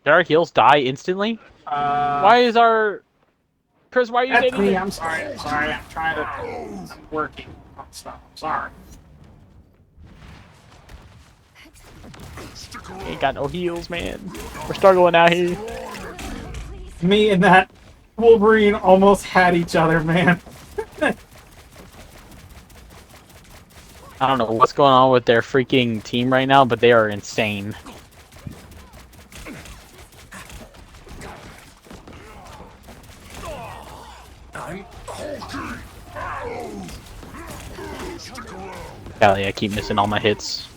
Did our heals die instantly? Why is our... Chris, why are you That's dating me. me? I'm sorry. I'm sorry. I'm trying to. I'm working on stuff. I'm sorry. Ain't got no heals, man. We're struggling out here. Me and that Wolverine almost had each other, man. I don't know what's going on with their freaking team right now, but they are insane. Golly, I keep missing all my hits.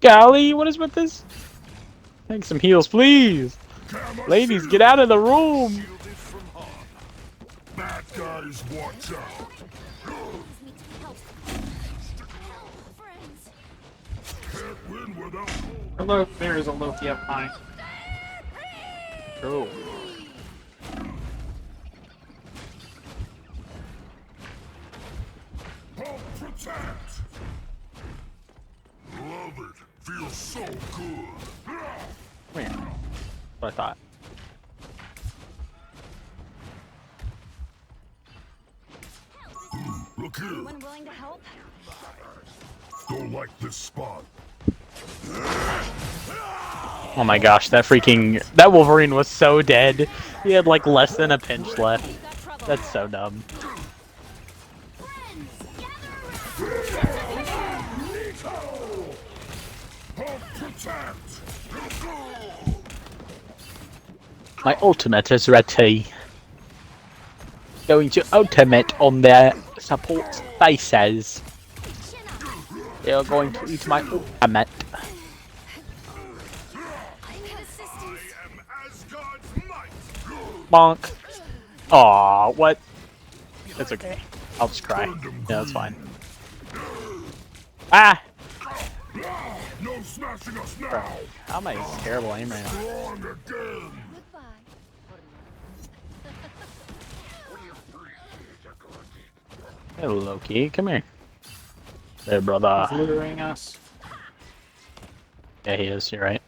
Golly, what is with this? Take some heals, please. Ladies, get out of the room. Bad guys, watch out. Can't win without Hello, there is a Loki up high. Oh. help protect. Love it. Feels so good. Come here. What I thought. Look here. Anyone willing to help? Don't like this spot. Oh my gosh, that Wolverine was so dead. He had like less than a pinch left. That's so dumb. Help protect. My ultimate is ready. Going to ultimate on their support faces. They are going to eat my ultimate. Bonk. Aw, what? That's okay. I'll just cry. Yeah, that's fine. Ah! No smashing us now. Bro, how am I terrible aim right now? Wrong again. Hey, Loki, come here. There, brother. He's luring us. Yeah, he is. You're right.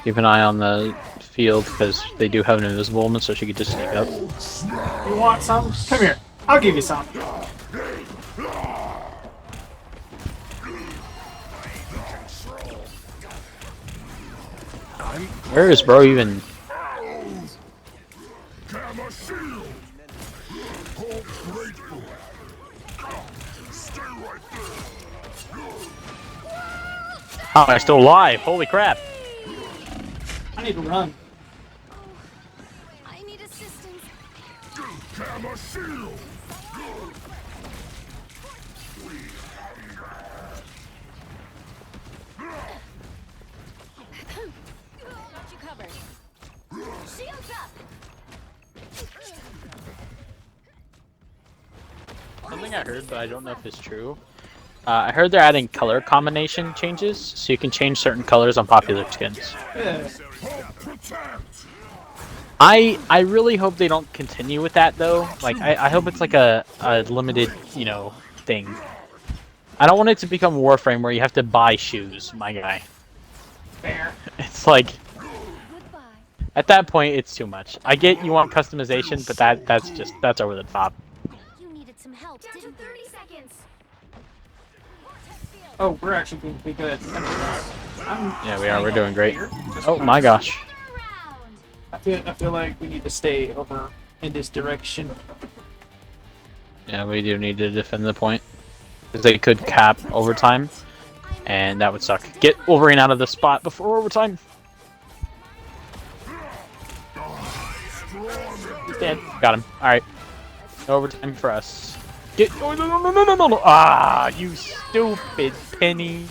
Keep an eye on the field because they do have an invisible woman, so she could just sneak up. You want some? Come here. I'll give you some. Where is bro even? Gamma shield. Hold grateful. Stay right there. How am I still alive? Holy crap! I need to run. I need assistance. Gamma shield. Got you covered. Shields up. Something I heard, but I don't know if it's true. I heard they're adding color combination changes, so you can change certain colors on popular skins. Yeah. Help protect. I really hope they don't continue with that though. Like I hope it's like a limited, you know, thing. I don't want it to become Warframe where you have to buy shoes, my guy. Fair. It's like Goodbye. at that point it's too much. I get you want customization, but that's over the top. You needed some help, didn't you? 30 seconds. Oh, we're actually doing pretty good. Yeah, we are. We're doing great. Oh my gosh. I feel like we need to stay over in this direction. Yeah, we do need to defend the point. Because they could cap overtime, and that would suck. Get Wolverine out of the spot before overtime. He's dead. Got him. Alright. No overtime for us. Get. Oh, no. Ah, you stupid penny.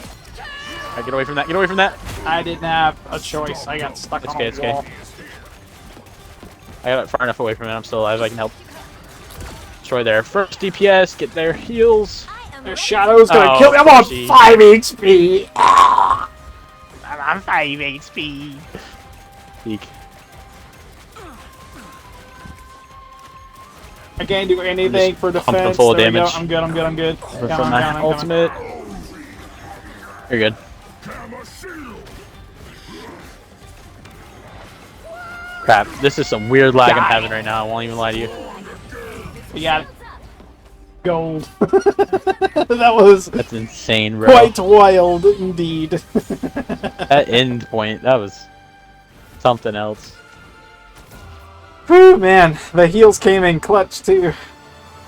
Alright, get away from that. Get away from that. I didn't have a choice. I got stuck It's on okay, a it's wall. okay. I got it far enough away from it. I'm still alive. I can help. Destroy their first DPS. Get their heals. The shadow's gonna Oh, kill me. I'm on gee. 5 HP. Ah! I'm on 5 HP. Peek. I can't do anything for pumping defense. full There we go. damage. I'm good. I'm good. I'm good. For Come on, my come on, come on. ultimate. You're good. Gamma shield. Crap, this is some weird lag I'm Die. having right now, I won't even lie to you. We got it. Gold. That was That's insane, bro. quite wild indeed. That end point, that was something else. Whew, man, the heals came in clutch too.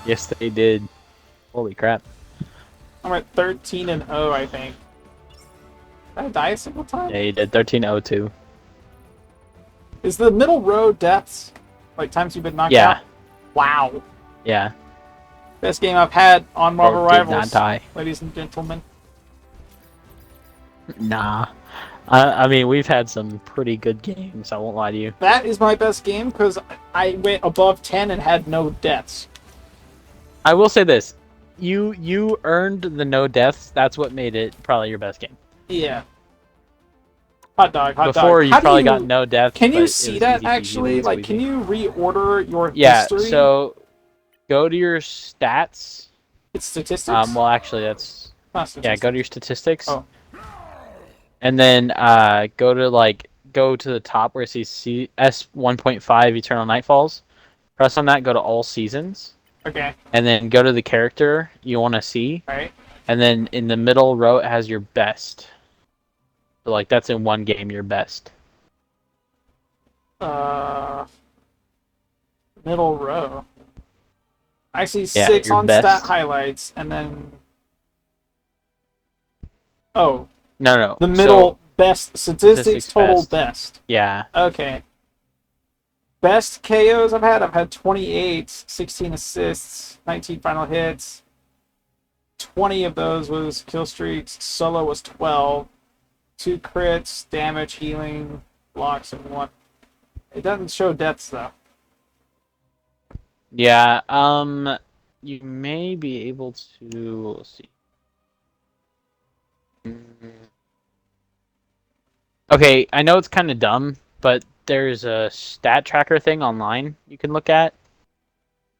Yes, they did. Holy crap. I'm at 13-0, I think. Did I die a single time? Yeah, you did. 1302. Is the middle row deaths? Like times you've been knocked Yeah. out? Wow. Yeah. Best game I've had on Marvel Or did Rivals, not die. ladies and gentlemen. Nah. I mean, we've had some pretty good games, I won't lie to you. That is my best game because I went above 10 and had no deaths. I will say this. You earned the no deaths. That's what made it probably your best game. Yeah. Hot dog, hot dog. Before, you How do probably you- got no deaths. Can but you it see was that easy peasy, actually? lemon Like, can squeezy. you reorder your Yeah, history? so go to your stats. It's statistics? Well, actually, that's... Not Yeah, statistics. go to your statistics. Oh. And then go to the top where it says S 1.5 Eternal Nightfalls. Press on that, go to all seasons. Okay, And then go to the character you want to see. alright. And then in the middle row, it has your best. So, like, that's in one game, your best. Middle row. I see Yeah, 6 your on best. stat highlights, and then... Oh, No. the middle best statistics total best. best. Yeah. Okay. Best KOs I've had 28, 16 assists, 19 final hits. 20 of those was kill streaks. Solo was 12. 2 crits, damage, healing, blocks, and 1. It doesn't show deaths though. Yeah, you may be able to... Let's see. Okay, I know it's kind of dumb, but there's a stat tracker thing online you can look at.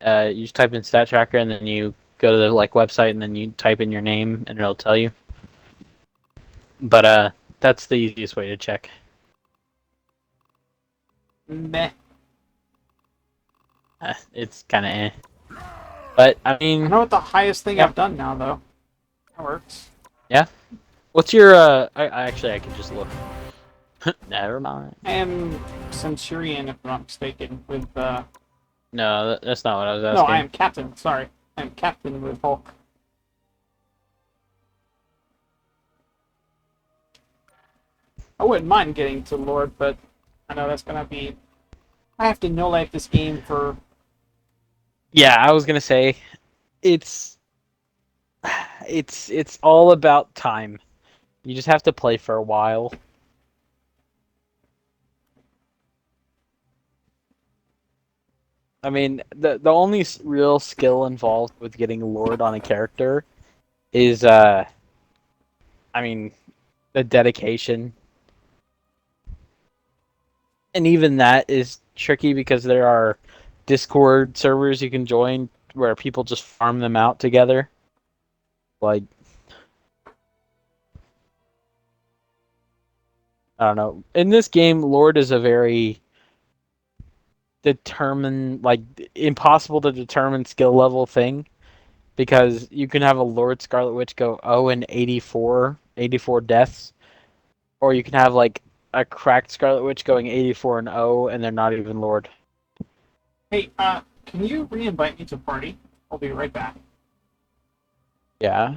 You just type in stat tracker and then you go to the website and then you type in your name and it'll tell you. But that's the easiest way to check. Meh. It's kind of eh. But I I mean, know what the highest thing Yeah. I've done now though. That works. what's your actually I can just look. Never mind. I am Centurion if I'm not mistaken with No, that's not what I was no, asking. I am Captain, sorry. I am Captain with Hulk. I wouldn't mind getting to Lord, but I know that's gonna be I have to no life this game for Yeah, I was gonna say, it's all about time. You just have to play for a while. I mean, the only real skill involved with getting Lord on a character is I mean, the dedication. And even that is tricky because there are Discord servers you can join where people just farm them out together. Like, I don't know. In this game, Lord is a very impossible to determine skill level thing because you can have a Lord Scarlet Witch go 0 and 84 deaths, or you can have a cracked Scarlet Witch going 84 and 0 and they're not even Lord. Hey, can you re-invite me to party? I'll be right back. Yeah.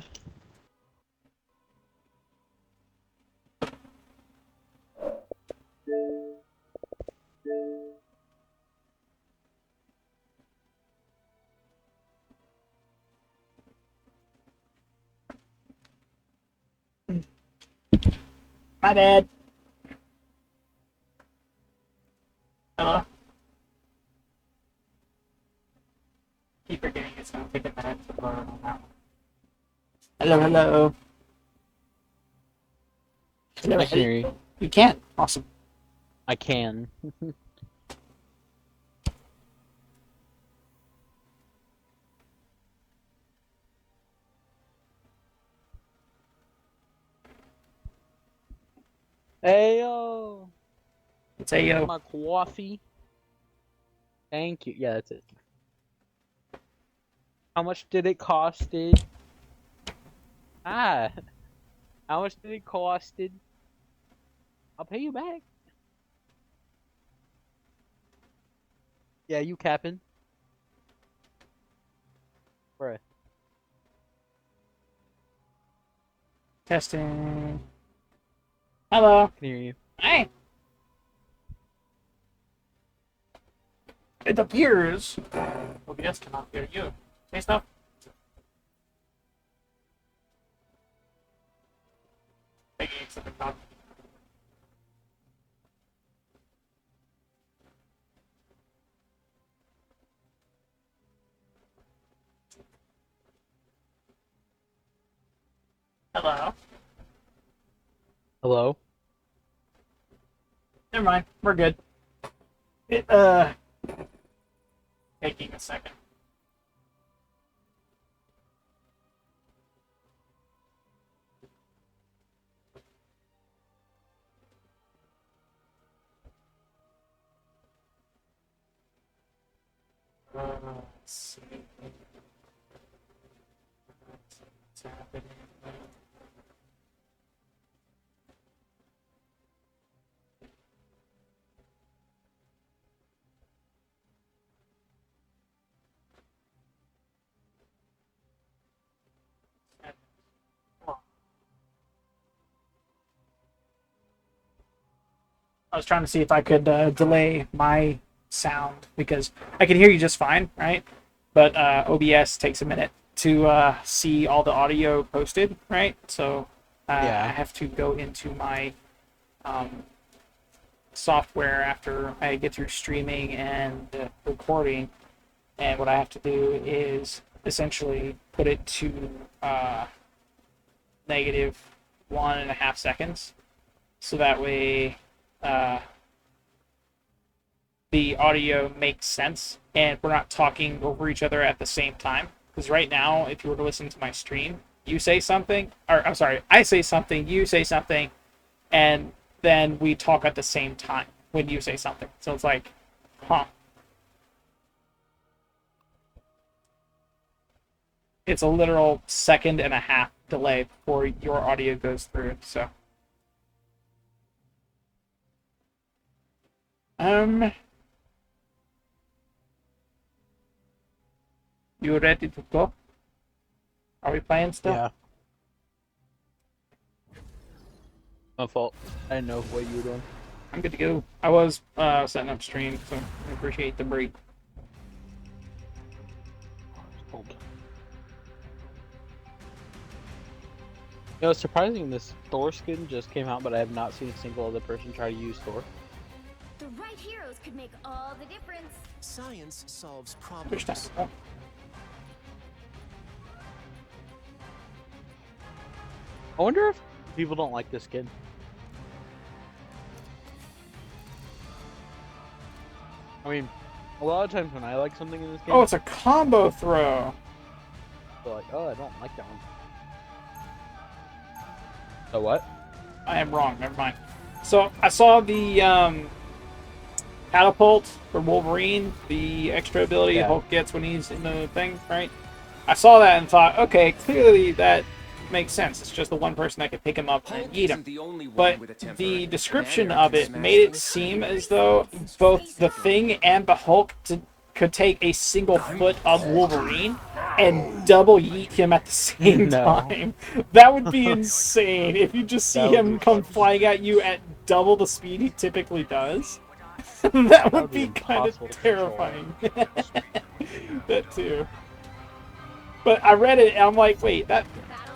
My bad. Hello? Keep forgetting it's gonna take a minute to learn on that one. Hello, hello. Hello, I can hear you. You can. Awesome. I can. Ayo. It's Ayo. My coffee. Thank you. Yeah, that's it. How much did it costed? Ah. How much did it costed? I'll pay you back. Yeah, you capping. Bruh. Testing. Hello. Can hear you. Hey. It appears OBS cannot hear you. Say stuff. Taking something down. Hello. Hello? Never mind. We're good. It taking a second. Let's see. What's happening? I was trying to see if I could delay my sound because I can hear you just fine, right? But OBS takes a minute to see all the audio posted, right? So Yeah. I have to go into my software after I get through streaming and recording, and what I have to do is essentially put it to negative 1.5 seconds, so that way the audio makes sense and we're not talking over each other at the same time. Because right now, if you were to listen to my stream, you say something, or I'm sorry, I say something, you say something, and then we talk at the same time when you say something. So it's like, huh. It's a literal 1.5 second delay before your audio goes through, so. You ready to go? Are we playing still? Yeah. My fault. I didn't know what you were doing. I'm good to go. I was setting up stream, so I appreciate the break. Hold. You know, it's surprising this Thor skin just came out, but I have not seen a single other person try to use Thor. The right heroes could make all the difference. Science solves Which problems. time? I wonder if people don't like this skin. I mean, a lot of times when I like something in this game, Oh, it's a combo throw. they're like, oh, I don't like that one. So what? I am wrong. Never mind. So I saw the catapult for Wolverine, the extra ability Yeah. Hulk gets when he's in the thing, right? I saw that and thought, okay, clearly that makes sense. It's just the one person that can pick him up and eat him. But the description of it made it seem as though both the Thing and the Hulk could take a single foot of Wolverine and double yeet him at the same No. time. That would be insane if you just see That would him be come fucking- flying at you at double the speed he typically does. That would would be be kind of impossible to control. terrifying. That too. But I read it and I'm like, wait, that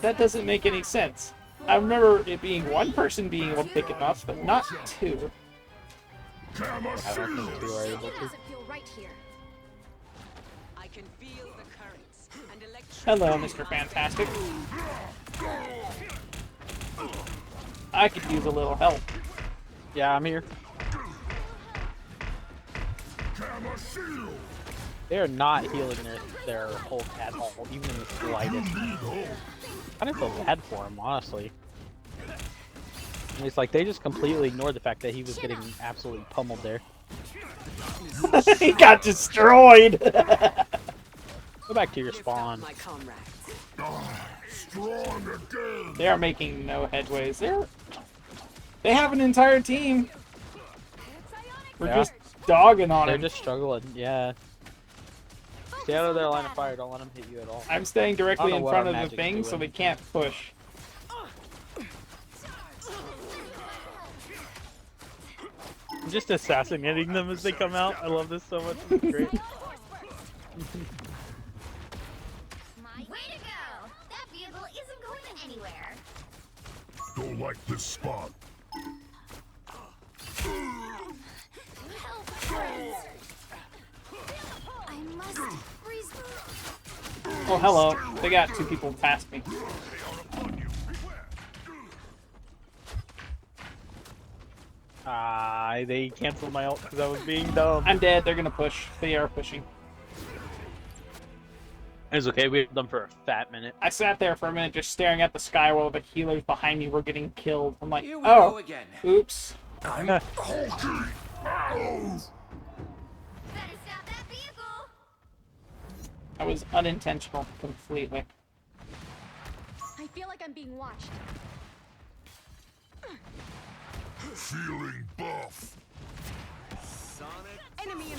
doesn't make any sense. I remember it being one person being able to pick him up, but not two. Gamma I don't think shield! you are able Something to. doesn't feel right here. I can feel the currents and electricity. Hello, Mr. Fantastic. I could use a little help. Yeah, I'm here. Gamma shield! They are not healing their Hulk at all, even in the slightest. Need hope! I kind of feel bad for him, honestly. And it's like they just completely ignored the fact that he was getting absolutely pummeled there. He got destroyed. Go back to your Lift up spawn. my comrades. Strong again. They are making no headways. They have an entire team. We're Yeah. just dogging on They're him. just struggling. Yeah. Stay out of their line of fire. Don't let them hit you at all. I'm staying directly I don't in know what front our of the magic's thing, so doing. they can't push. I'm just assassinating them as they come out. I love this so much. It's great. Way to go! That vehicle isn't going anywhere. Don't like this spot. Help, friends! I must freeze. Oh, hello. They got two people past me. They canceled my ult because I was being dumb. I'm dead. They're gonna push. They are pushing. It's okay. We had them for a fat minute. I sat there for a minute just staring at the sky while the healers behind me were getting killed. I'm like, Here we go oh, again. oops. Better stop that vehicle! That was unintentional completely. I feel like I'm being watched. Feeling buff. Enemy in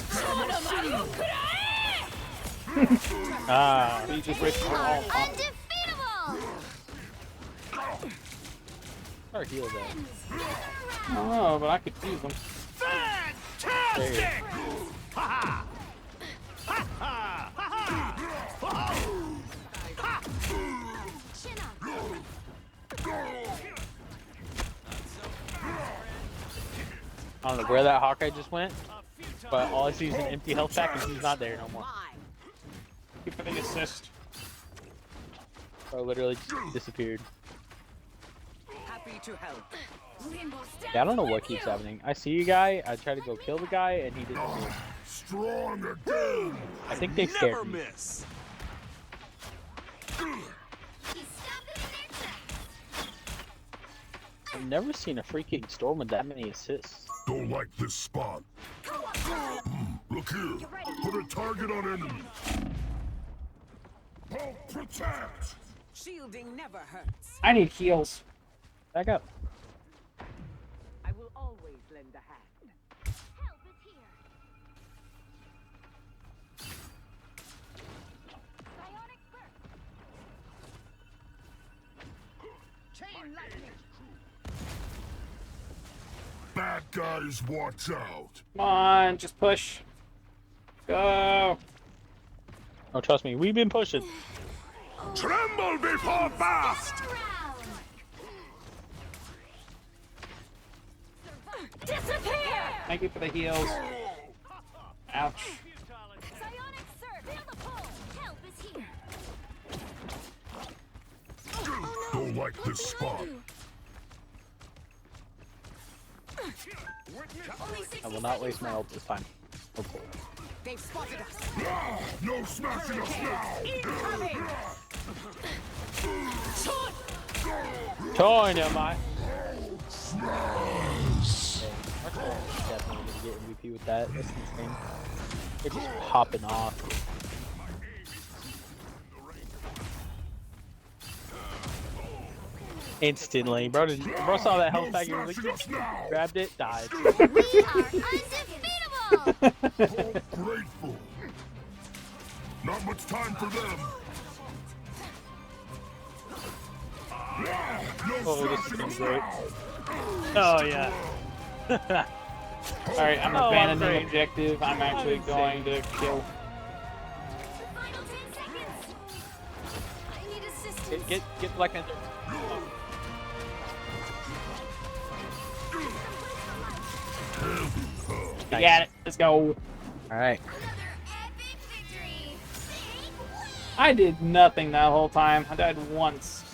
So you just risked it all. Undefeatable! Or heal that. Oh, but I could use them. There you go. Chin up. I don't know where that Hawkeye just went, but all I see is an empty health pack and he's not there no more. Thank you for the assist. Bro literally just disappeared. happy to help. Yeah, I don't know what keeps happening. I see a guy, I try to go kill the guy, and he disappears. Strong again. I think they scared me. miss. I've never seen a freaking Storm with that many assists. Don't like this spot. Look here. Put a target on enemy. Help protect. Shielding never hurts. I need heals. Back up. I will always lend a hand. Help is here. Bionic burst. Chain lightning. Bad guys, watch out. Come on, just push. Go. Oh, trust me, we've been pushing. Tremble before blast. Around. Disappear! Thank you for the heals. Ouch. Bionic surge. Feel the pull. Help is here. Don't like this spot. I will not waste my ult this time. Hopefully. They've spotted us. No smashing us now. Incoming. Dynamite! Definitely gonna get MVP with that. That's insane. They're just popping off. Instantly, bro. Bro saw that health pack and was like, grabbed it, died. We are undefeatable! Grateful. Not much time for them. No Oh, this is smashing gonna us be great. now. Oh yeah. Alright, I'm Oh, abandoning great. objective. I'm actually going to kill. Final 10 seconds! I need assistance. Get Black Panther. We got it. Let's go. Alright. Another epic victory! I did nothing that whole time. I died once.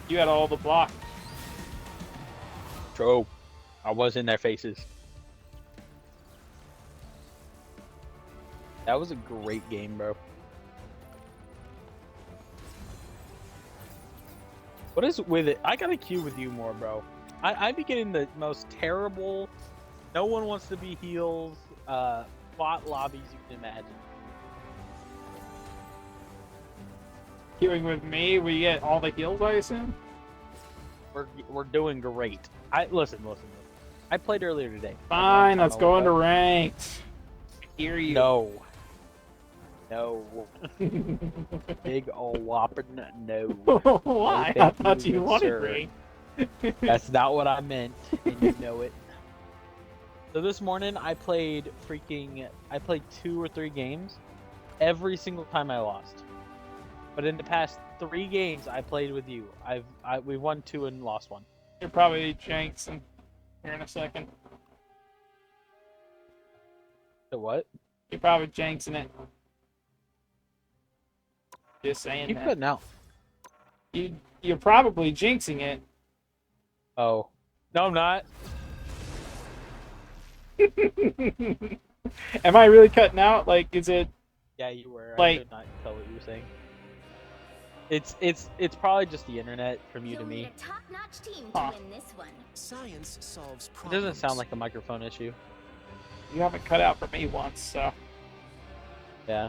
You had all the block. True. I was in their faces. That was a great game, bro. What is with it? I gotta queue with you more, bro. I be getting the most terrible. No one wants to be heals. Bot lobbies you can imagine. Queuing with me, we get all the heals, I assume. We're doing great. Listen. I played earlier today. Fine, let's go into ranked. I hear you. No. Big ol' whopping no. Why? No, I thank thought you good wanted sir. ranked. That's not what I meant, and you know it. So this morning I played 2 or 3 games. Every single time I lost. But in the past 3 games I played with you, we won 2 and lost 1. You're probably jinxing here in a second. So what? You're probably jinxing it. Just saying Keep that. cutting out. You're probably jinxing it. Oh. No, I'm not. Am I really cutting out? Like, is it? Yeah, you were. Like- I could not tell what you were saying. It's probably just the internet from you You'll to need me. a top-notch team Huh. to win this one. Science solves It problems. doesn't sound like a microphone issue. You haven't cut out for me once, so. Yeah.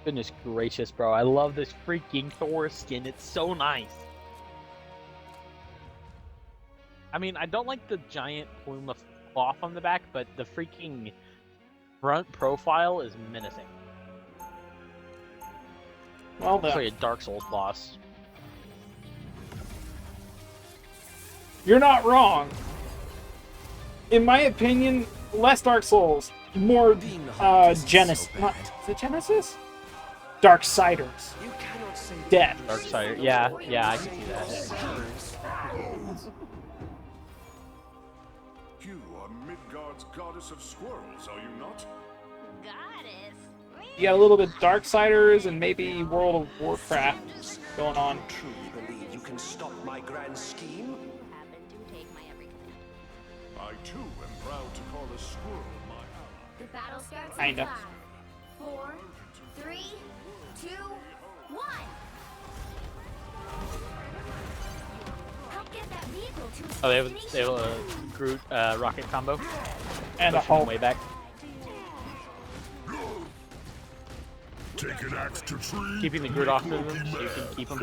Goodness gracious, bro. I love this freaking Thor skin. It's so nice. I mean, I don't like the giant plume of cloth on the back, but the freaking front profile is menacing. Well It's done. like a Dark Souls boss. You're not wrong. In my opinion, less Dark Souls, more Being the Hulk isn't Genesis. so Not, bad. is it Genesis? Darksiders. You cannot say Death. Darksider. Yeah, I can see that. You are Midgard's goddess of squirrels, are you not? Goddess. You got a little bit Darksiders and maybe World of Warcraft going on. truly believe you can stop my grand scheme? You happen to take my every command. I too am proud to call a squirrel my ally. The battle starts Kinda. in 5, 4, 3, 2, 1. Help get that vehicle to its Oh, they have destination. a Groot rocket combo. And a Pushing them Hulk. way back. Take an axe to tree. Keeping the Groot off of them so you can keep them.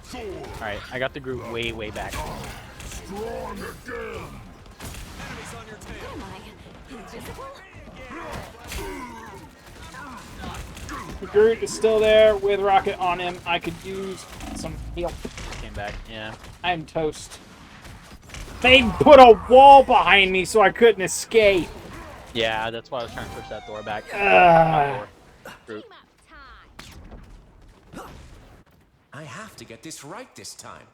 Thor, Alright, I got the Groot way back. strong again. Am I invisible? The Groot is still there with Rocket on him. I could use some heal. Came back, yeah. I'm toast. They put a wall behind me so I couldn't escape. Yeah, that's why I was trying to push that door back. Groot. Team up time. I have to get this right this time.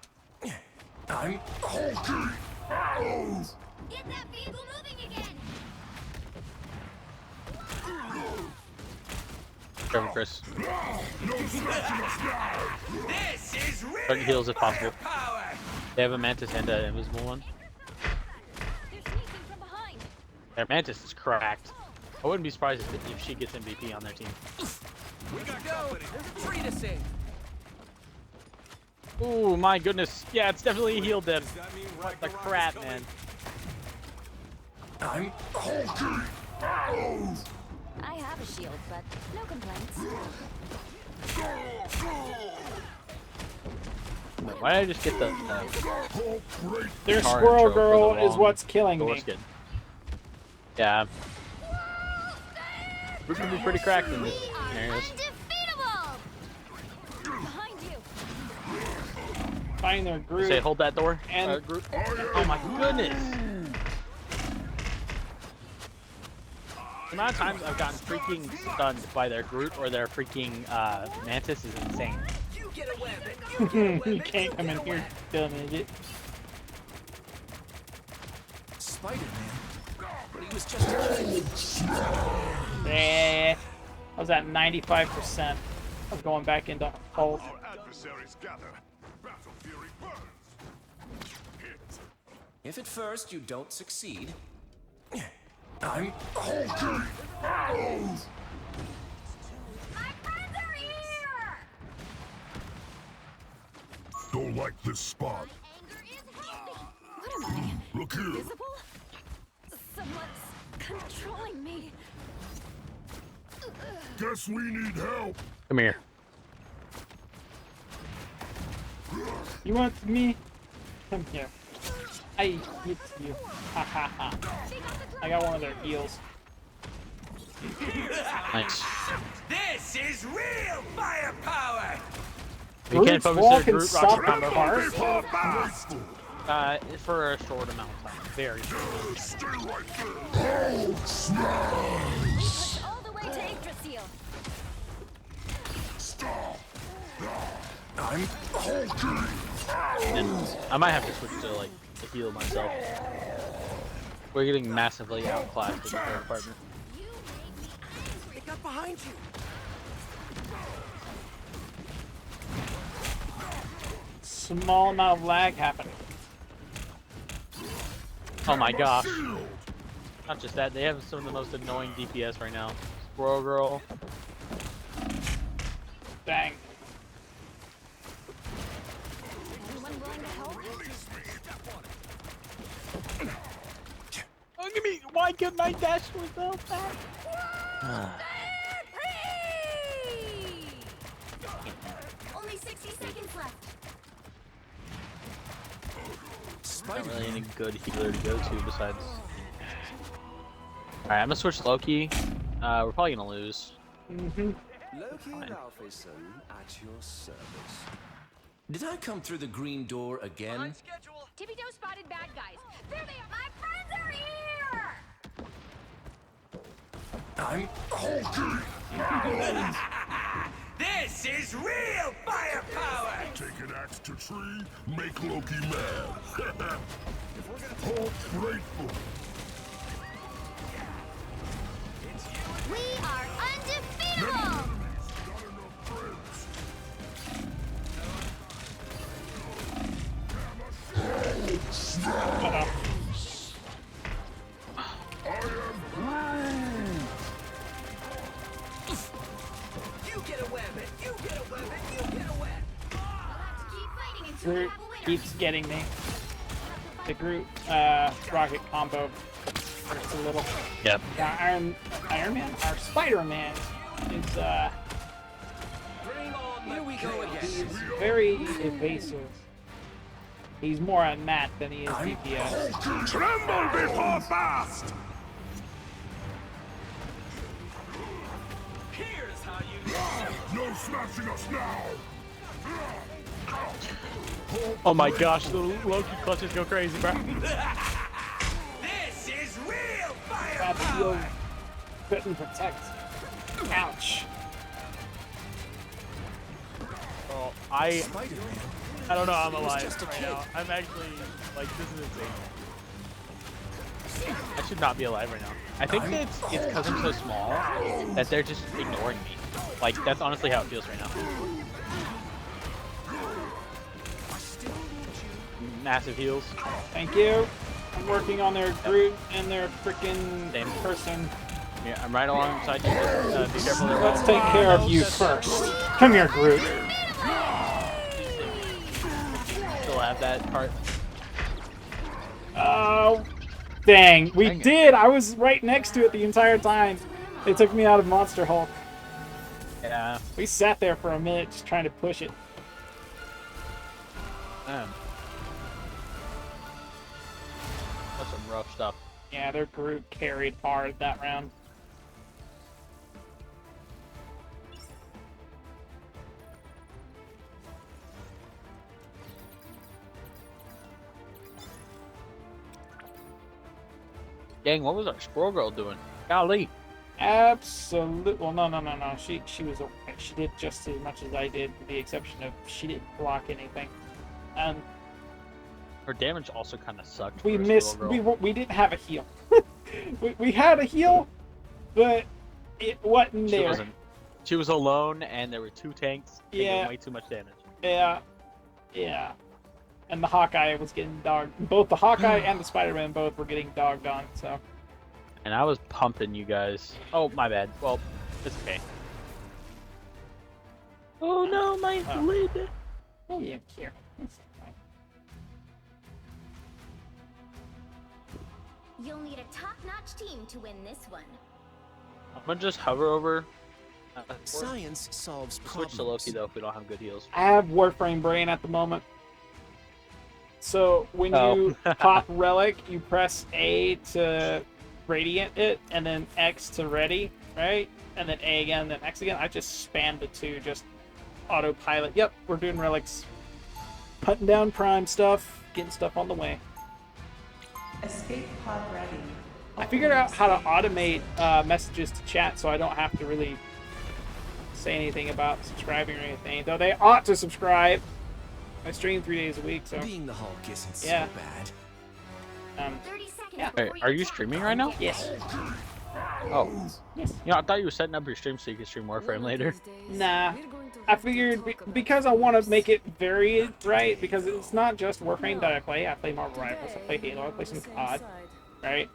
I'm Hulky arrows. Get that vehicle moving again. Trevor, Chris. No scratching us now. Start the heals if possible. They have a Mantis and an invisible one. They're sneaking from behind. Their Mantis is cracked. I wouldn't be surprised if she gets MVP on their team. There's a tree to save. Ooh, my goodness. Yeah, it's definitely healed them. What the crap, man. I'm Hulky arrows. I have a shield, but no complaints. Why did I just get the Hulk break. Their Car Squirrel intro for Girl the is wrong what's killing door me. skin? Yeah. We're gonna be pretty cracked in this We are scenarios. undefeatable. Behind you. Find their Groot. Say hold that door. And- Groot. Oh my goodness. The amount of times I've gotten freaking stunned by their Groot or their freaking Mantis is insane. You get a weapon. You can't come in here, dumb idiot. Spider-Man, but he was just a kid. Yeah. I was at 95%. I was going back into Hulk. Our adversaries gather. Battle fury burns. Hit. If at first you don't succeed, I'm Hulky arrows. My friends are here. like this spot. Anger is healthy. What am I? Look here. Invisible? Someone's controlling me. Guess we need help. Come here. You want me? Come here. I get you. Ha ha ha. I got one of their heals. Nice. This is real firepower! You can't Groot's focus wall their can Groot stop rocket the combo. cars. Before blast. For a short amount of time. Very short. Stay right there. Oh, smash. All the way to Yggdrasil. Stop. I'm hulking. And I might have to switch to like to heal myself. We're getting massively outclassed in the fire department. You made me angry. It got behind you! Small amount of lag happening. Oh my gosh. Not just that, they have some of the most annoying DPS right now. Squirrel Girl. Dang. Anyone willing to help? Oh, give me. Why couldn't I dash myself back? Hey! Only 60 seconds left. Not really any good healer to go to besides. Alright, I'm gonna switch Loki. We're probably gonna lose. Mm-hmm. Loki Ralphison at your service. Did I come through the green door again? Tippy Toe spotted bad guys. There they are. My friends are here. I'm hulking. This is real firepower! Take an axe to tree, make Loki mad. Hulk grateful. We are undefeatable. Not enough friends. I am You get a weapon! You get a weapon! You get a weapon! We'll have to keep fighting until we Groot have a winner. keeps getting me. The Groot rocket combo hurts a little. Yep. Iron Man? Our Spider-Man is Bring on Here we go again. he's very evasive. He's more on mat than he is DPS. tremble before fast. Here's how you No smashing us now. Oh my gosh, the Loki clutches go crazy, bro. This is real Bad firepower! heal couldn't protect. Ouch. Oh, I don't know how I'm alive right now. I'm actually, like, this is insane. I should not be alive right now. I think that it's because I'm so small that they're just ignoring me. Like, that's honestly how it feels right now. Massive heals. Thank you. I'm working on their Groot and their freaking Same. person. Yeah, I'm right alongside you. Just, be careful there. Let's take care of you first. Come here, Groot. Still have that part. Oh, dang. We Dang it. did. I was right next to it the entire time. They took me out of Monster Hulk. Yeah. We sat there for a minute just trying to push it. Man. That's some rough stuff. Yeah, their Groot carried hard that round. Dang, what was our squirrel girl doing? Golly. Absolute. Well, no. She was. She did just as much as I did, with the exception of she didn't block anything. Her damage also kind of sucked. We for a missed. squirrel girl. We didn't have a heal. we had a heal, but it wasn't She there. wasn't. She was alone, and there were two tanks taking Yeah. way too much damage. Yeah. And the Hawkeye was getting dogged. Both the Hawkeye and the Spider-Man both were getting dogged on. So And I was pumping you guys. Oh, my bad. Well, it's okay. Oh no, my lid. oh yeah, here. You'll need a top-notch team to win this one. I'm gonna just hover over. Science solves Switch problems. to Loki though if we don't have good heals. I have Warframe Brain at the moment. So when Oh. you pop Relic, you press A to Radiant it, and then X to Ready, right? And then A again, then X again. I just spammed the two, just autopilot. Yep, we're doing Relics. Hunting down Prime stuff, getting stuff on the way. Escape pod ready. I figured out how to automate messages to chat so I don't have to really say anything about subscribing or anything. Though they ought to subscribe. I stream 3 days a week, so Being the Hulk isn't Yeah. so bad. 30 seconds Yeah. Wait, before are you streaming right now? yes. Oh. Yes. You know, I thought you were setting up your stream so you could stream Warframe later. Nah. I figured because I want to make it varied, right? Because it's not just Warframe that I play. I play Marvel Rivals, I play Halo, I play some COD, right?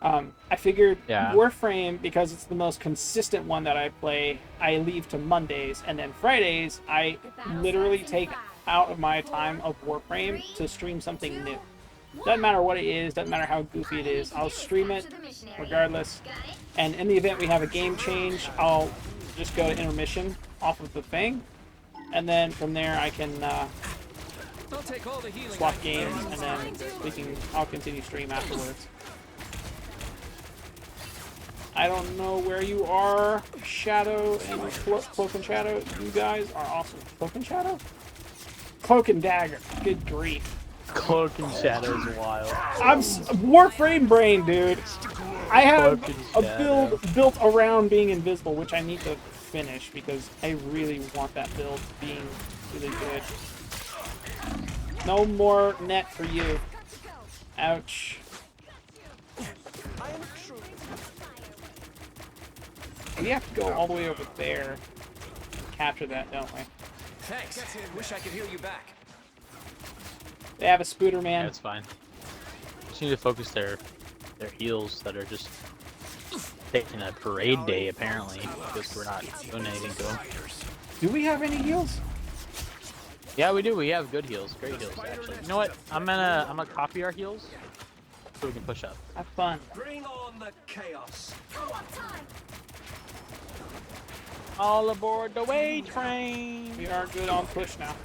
I figured Yeah. Warframe, because it's the most consistent one that I play, I leave to Mondays, and then Fridays I literally take out of my time of Warframe to stream something new. Doesn't matter what it is, doesn't matter how goofy it is, I'll stream it regardless. And in the event we have a game change, I'll just go to intermission off of the thing, and then from there I can I'll take all the healing. swap games, and then I'll continue stream afterwards. I don't know where you are, Shadow and Cloak and Shadow. You guys are awesome. Cloak and Shadow? Cloak and Dagger. Good grief. Cloak and Shadow is wild. I'm Warframe Brain, dude. I have Cloak and a Shadow. build built around being invisible, which I need to finish because I really want that build being really good. No more net for you. Ouch. We have to go all the way over there. Capture that, don't we? Thanks. Wish I could heal you back. They have a Spooder Man. That's fine. Just need to focus their heals that are just taking a parade day apparently because we're not doing anything to them. Do we have any heals? Yeah, we do. We have good heals, great heals actually. You know what? I'm gonna copy our heals so we can push up. Have fun. Bring on the chaos. All aboard the way train. We are good on push now.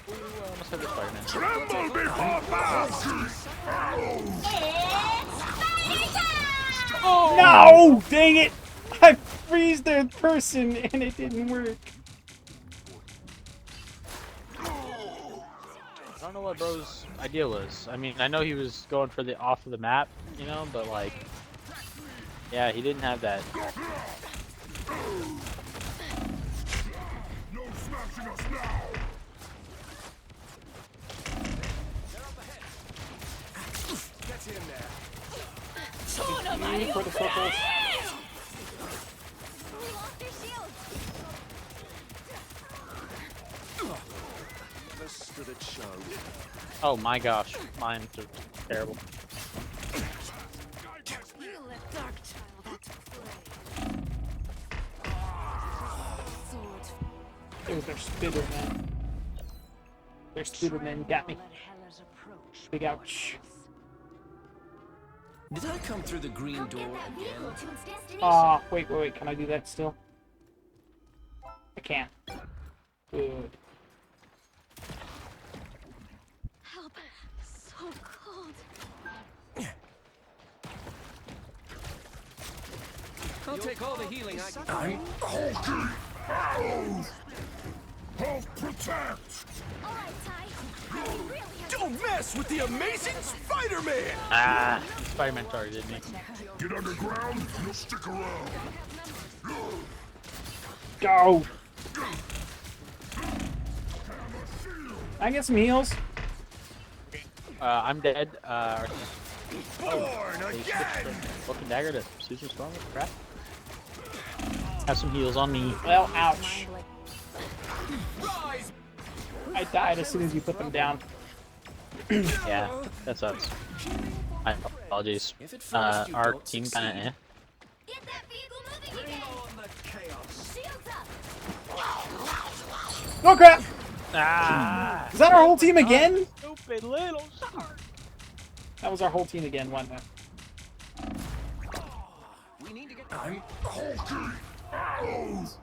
Ooh, I almost had the Spider-Man. Tremble before power! No! Dang it! I freeze the person and it didn't work. I don't know what bro's idea was. I mean, I know he was going for the off of the map, you know, but like, yeah, he didn't have that. No smashing us now! Get in there. For the circles. We lost their shields. Never stood a chance. Oh my gosh, mine are terrible. You let Dark Child out to play. Sword. It was their Spiderman. Their Spiderman got me. Big ouch. Did I come through the green door Get that again? vehicle to its destination. Ah, wait. Can I do that still? I can. Good. Help. So cold. I'll take all the healing I can. Hulk protect! All right, Ty. I really have Don't mess with the amazing Spider-Man! Ah, Spider-Man targeted me. Get underground, you'll stick around. Go! I get some heals. I'm dead. Born They switched again! from Cloak and Dagger to Susan Storm. Crap. Have some heals on me. Well, ouch. Rise! I died as soon as you put them down. Yeah, that sucks. My apologies. If at first you Our don't team succeed, kinda eh. Get that vehicle moving bring again. on the chaos. Shields up. Oh crap! Ah! Is that our whole team again? Stupid little shark! That was our whole team again, wasn't it? We need to get. I'm hulking. Arrows.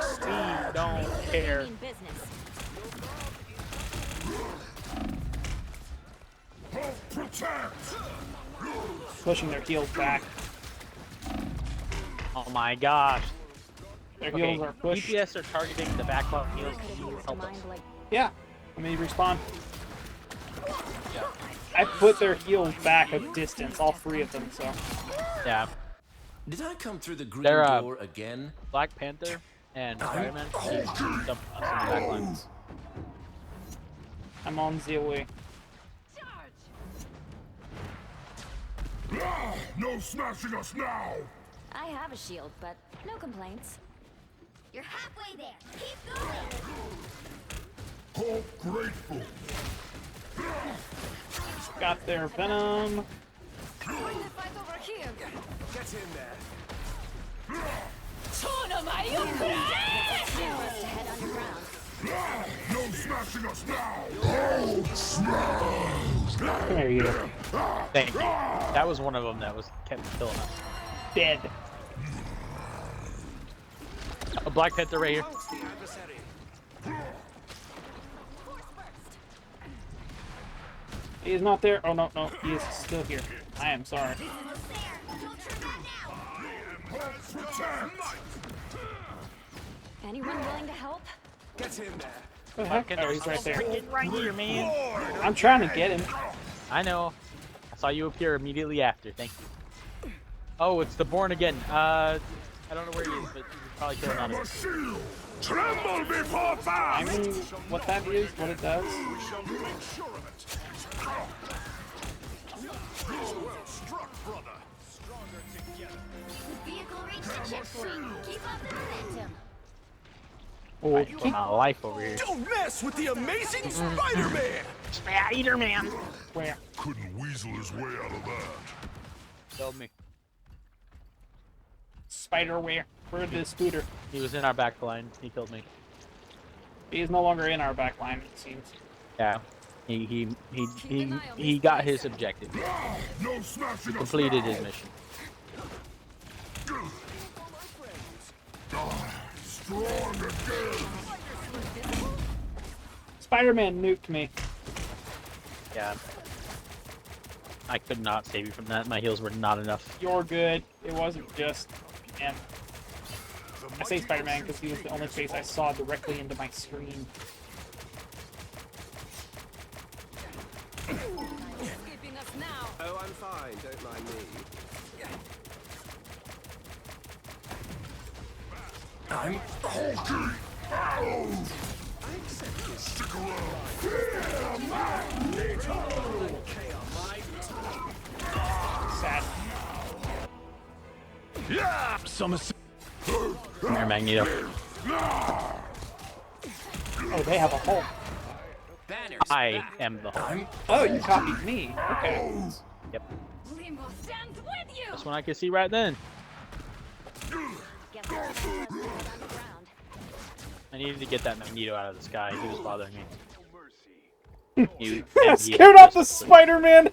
Steve don't care. Mean business. Help protect. Pushing their heels back. Oh my gosh. Their Okay, heels are pushed. DPS are targeting the backline heels. Could Can have you used a help us? mind like Yeah. Let me respawn. I put their heels back a distance, all three of them, so. Yeah. Did I come through the green They're, door again? Black Panther and Spider-Man keep dumping us in the backline. I'm on the way. Ah, no smashing us now. I have a shield, but no complaints. You're halfway there. Keep going. Hulk grateful. Got their venom. Bring the fight over here. Get in there. Us to head underground. Ah, no smashing us now. Hulk smash. Come here, you. Thank you. That was one of them that was kept killing us. Dead. A Black Panther right here. Bounce the adversary. He is not there. Oh, no, no. He is still here. I am sorry. Anyone willing to help? Get in there. What the heck? Oh, he's right there. Freaking right here, man. I'm trying to get him. I know. I saw you appear immediately after. Thank you. Oh, it's the Born Again. I don't know where he is, but he's probably killing on A us. shield. Tremble before I fast. mean, what that is, what it does. We shall make sure of it. Well struck, brother. Vehicle reached the checkpoint. Keep up the momentum. Oh, For my life over here. Don't mess with the amazing Spider-Man! Spider-Man! where? Couldn't weasel his way out of that. Killed me. Spider where? Where the scooter? He was in our back line. He killed me. He is no longer in our back line, it seems. Yeah. He got his objective. No smashing us Completed now. his mission. Strong again. Spider-Man nuked me. Yeah. I could not save you from that. My heals were not enough. You're good. It wasn't just him. I say Spider-Man because he was the only face I saw directly into my screen. Escaping us now. Oh, I'm fine. Don't mind me. I'm hulking. Arrows. Stick around. Sad. Yeah. Come here, Magneto. Oh, they have a hole. Banners. I am the Hulk. Oh, you copied me. Okay. Yep. Limbo stands with you. That's one I could see right then. Guess that's underground. I needed to get that Magneto out of the sky. He was bothering me. Scared off the Spider-Man!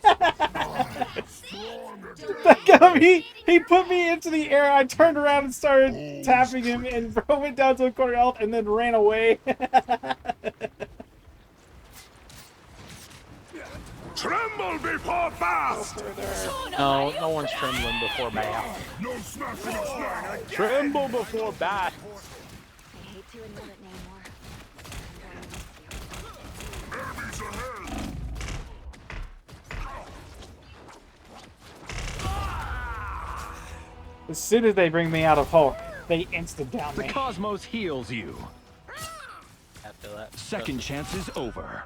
he put me into the air, I turned around and started tapping him and went down to a quarter health and then ran away. Tremble before fast. No, no one's trembling before bat. No smashing us now. Tremble before bat. I hate to admit it, Namor. Enemies ahead. As soon as they bring me out of Hulk, they insta-down The me. cosmos heals you. I feel that. Second chance is over.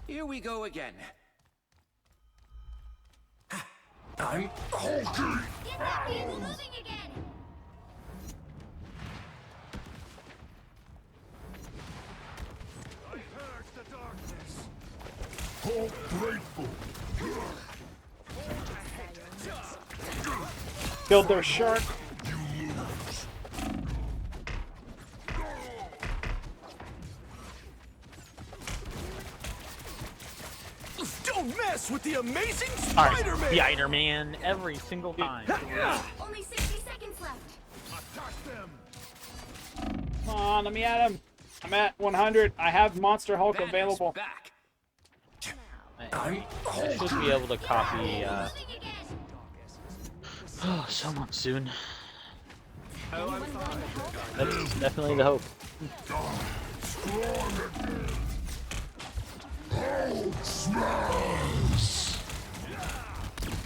Here we go again. I'm hulking. Get that vehicle moving again. Hulk grateful. Killed their shark. Don't mess with the amazing Alright, Spider-Man! Spider-Man, every single time. Only 60 seconds left. Come on, let me at him. I'm at 100. I have Monster Hulk Banner's available. back. I should be able to copy, someone soon. Oh, I'm fine. That's definitely the hope.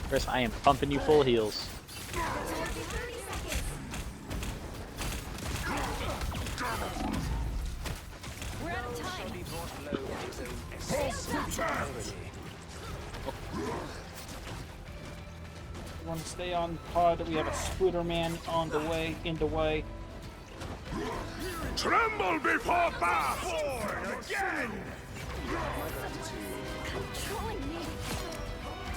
Chris, I am pumping you full heals. We're out of time. We want to stay on pod. We have a Spider-Man on the way, in the way. Tremble before Bath! Again! Controlling me.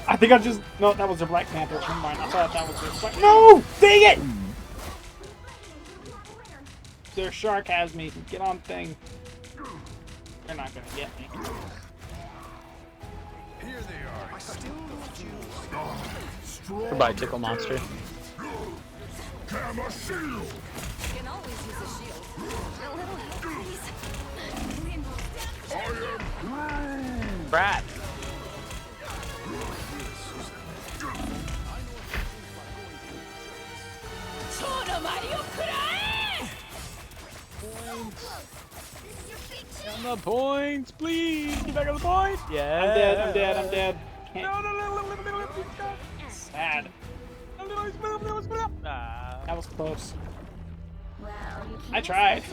I think I just... No, that was a Black Panther. Never mind. I thought that was a... No! Dang it! Their shark has me. Get on thing. They're not gonna get me. Here they are. I still Goodbye, Tickle Monster. Camera shield! Can always use a shield. A little help, please. Brad! On the points, please! Get back on the point! Yeah! I'm dead, I'm dead, I'm dead. Can't... No. Sad. Ah. That was close. Well, you I can't tried.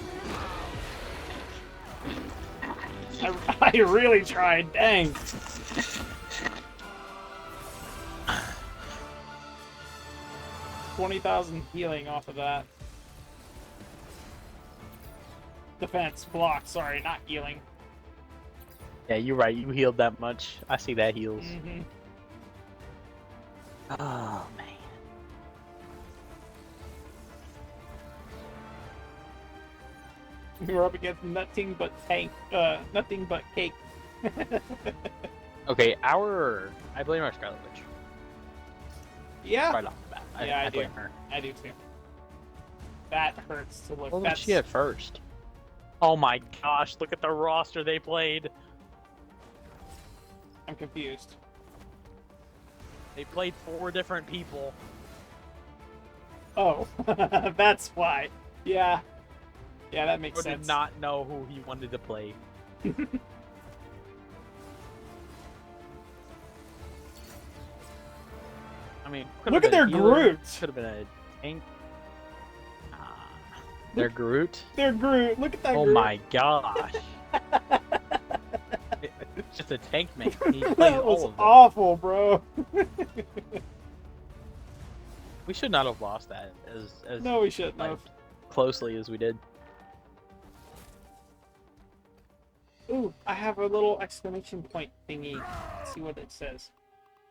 I really tried. Dang. $20,000 healing off of that. Defense, block, sorry, not healing. Yeah, you're right. You healed that much. I see that heals. Mm-hmm. Oh, man. We were up against nothing but tank, nothing but cake. Okay, I blame our Scarlet Witch. Yeah, Right off the bat. Yeah, I do. blame her. I do too. That hurts to look. What did That's she at first? Oh my gosh, look at the roster they played. I'm confused. They played 4 different people. Oh, that's why. Yeah, yeah, that makes Or sense. did not know who he wanted to play. I mean, Look at their Groot. Could have been a tank. Their Groot. They're Groot. Look at that. Oh Groot. my gosh. It's just a tank mate. He plays That was all of them. awful, bro. We should not have lost that as No, we shouldn't like, have. closely as we did. Ooh, I have a little exclamation point thingy. Let's see what it says.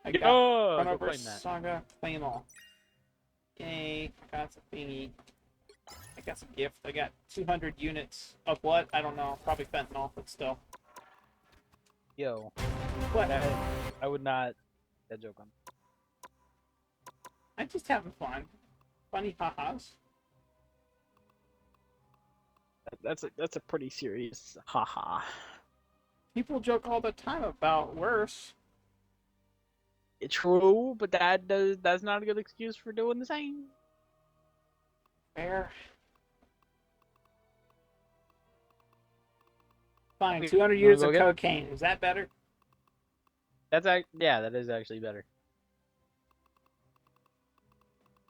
I got Oh, Chrono go Verse claim that. Saga, claim all. Yay, got some thingy. I got some gift. I got 200 units of what? I don't know. Probably fentanyl, but still. Yo, What? I would not. That joke on. I'm just having fun. Funny ha-has. That's a pretty serious haha. People joke all the time about worse. It's true, but that's not a good excuse for doing the same. Fair. Fine, Okay, 200 you units wanna of go again? cocaine. Is that better? Yeah, that is actually better.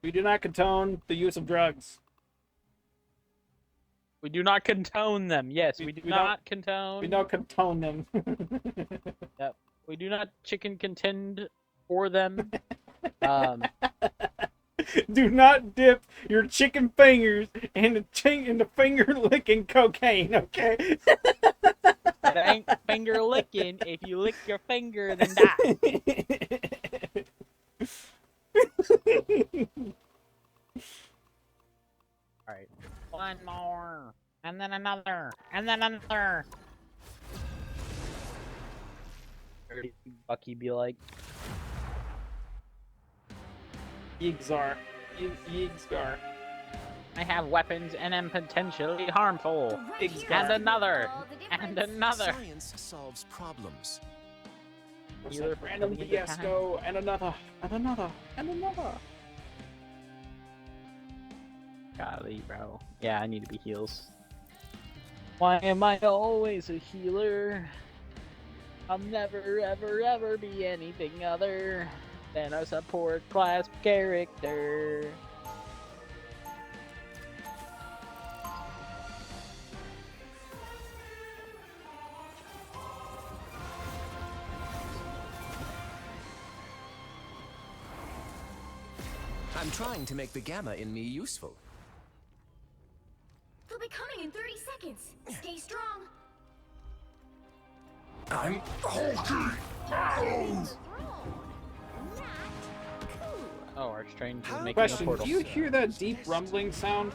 We do not condone the use of drugs. We do not condone them. Yes, we do we not condone. We don't condone them. Yep. We do not chicken contend for them. Do not dip your chicken fingers in the finger licking cocaine, okay? It ain't finger licking. If you lick your finger, then die. One more. And then another. And then another. Bucky be like. Yigzar. Yigzgar. I have weapons and am potentially harmful. Right here And is another. all the And difference. another. Science solves problems. Healer for Random coming into fiasco, and another, and another, and another. Golly, bro. Yeah, I need to be heals. Why am I always a healer? I'll never, ever, ever be anything other than a support class character. I'm trying to make the gamma in me useful. They'll be coming in 30 seconds. Stay strong. I'm Strong. Not cool. Oh, Archtrain is making a Question, portal. do you hear that deep rumbling sound?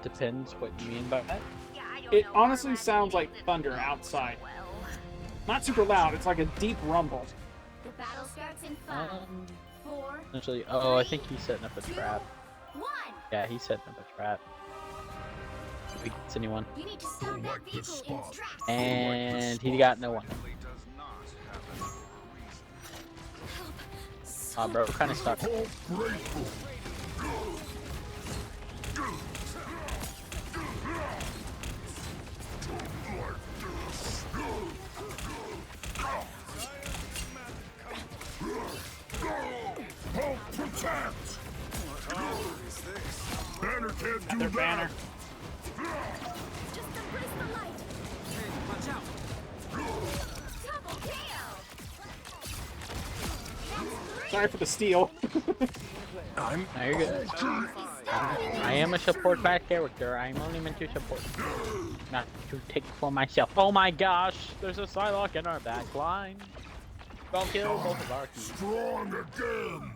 Depends what you mean by that. Yeah, I don't It know honestly where sounds I'm like thunder outside. well. Not super loud, it's like a deep rumble. The battle starts in 5, 4, Essentially, oh, I think he's setting up a 2, trap. 1. Yeah, he's setting up a trap. If he gets anyone. You need to stop that vehicle in its tracks. And he got no one. Aw, bro, we're kinda stuck. Help protect! Banner can't do Their that! banner. Just embrace the light. Watch out! Double KO. That's Sorry for the steal. I'm No, you're good. I am a support back character. I'm only meant to support. Not to take for myself. Oh my gosh! There's a Psylocke in our back line. Don't kill both of our keys. Strong again!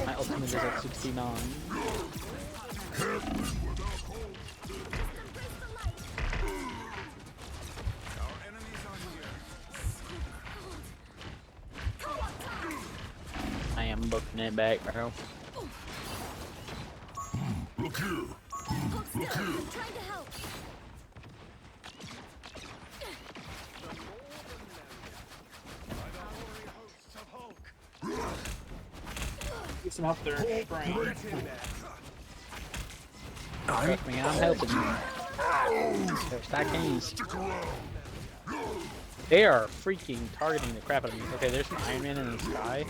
My ultimate is at 69. I am booking it back, bro. Look here! Hold still. I'm trying to help. Get some help there. Brain. Trust me, I'm helping you. They're stacking. They are freaking targeting the crap out of me. Okay, there's an Iron Man in the sky.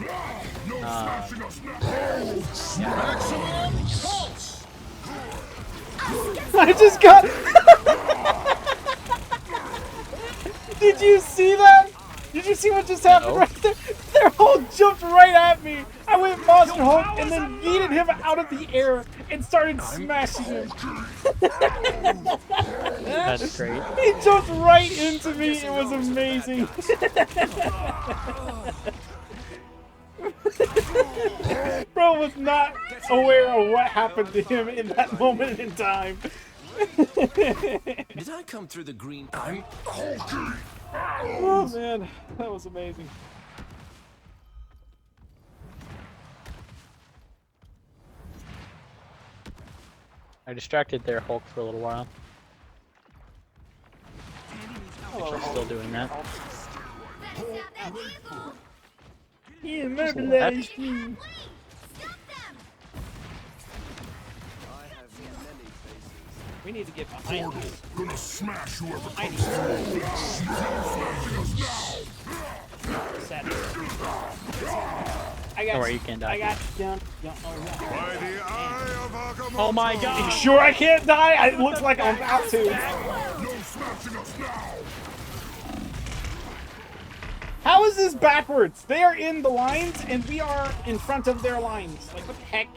I just got. Did you see that? Did you see what just happened No. right there? Their whole jumped right at me. I went Monster Hulk and then yeeted him out of the air and started smashing him. That's great. He jumped right into me. It was amazing. Bro was not aware of what happened to him in that moment in time. Did I come through the green? I'm Oh man, that was amazing. I distracted their Hulk for a little while. Actually, still doing that. Better stop that vehicle. He immobilized me. Wait! Stop them! We need to get behind him. Gonna smash whoever I comes need Smashing us I got. Don't worry, you can't die. I got. Don't now! By the eye of Agamotto! Oh my god! You sure I can't die? It looks like I'm about to. No smashing us now! How is this backwards? They are in the lines and we are in front of their lines. Like what the heck?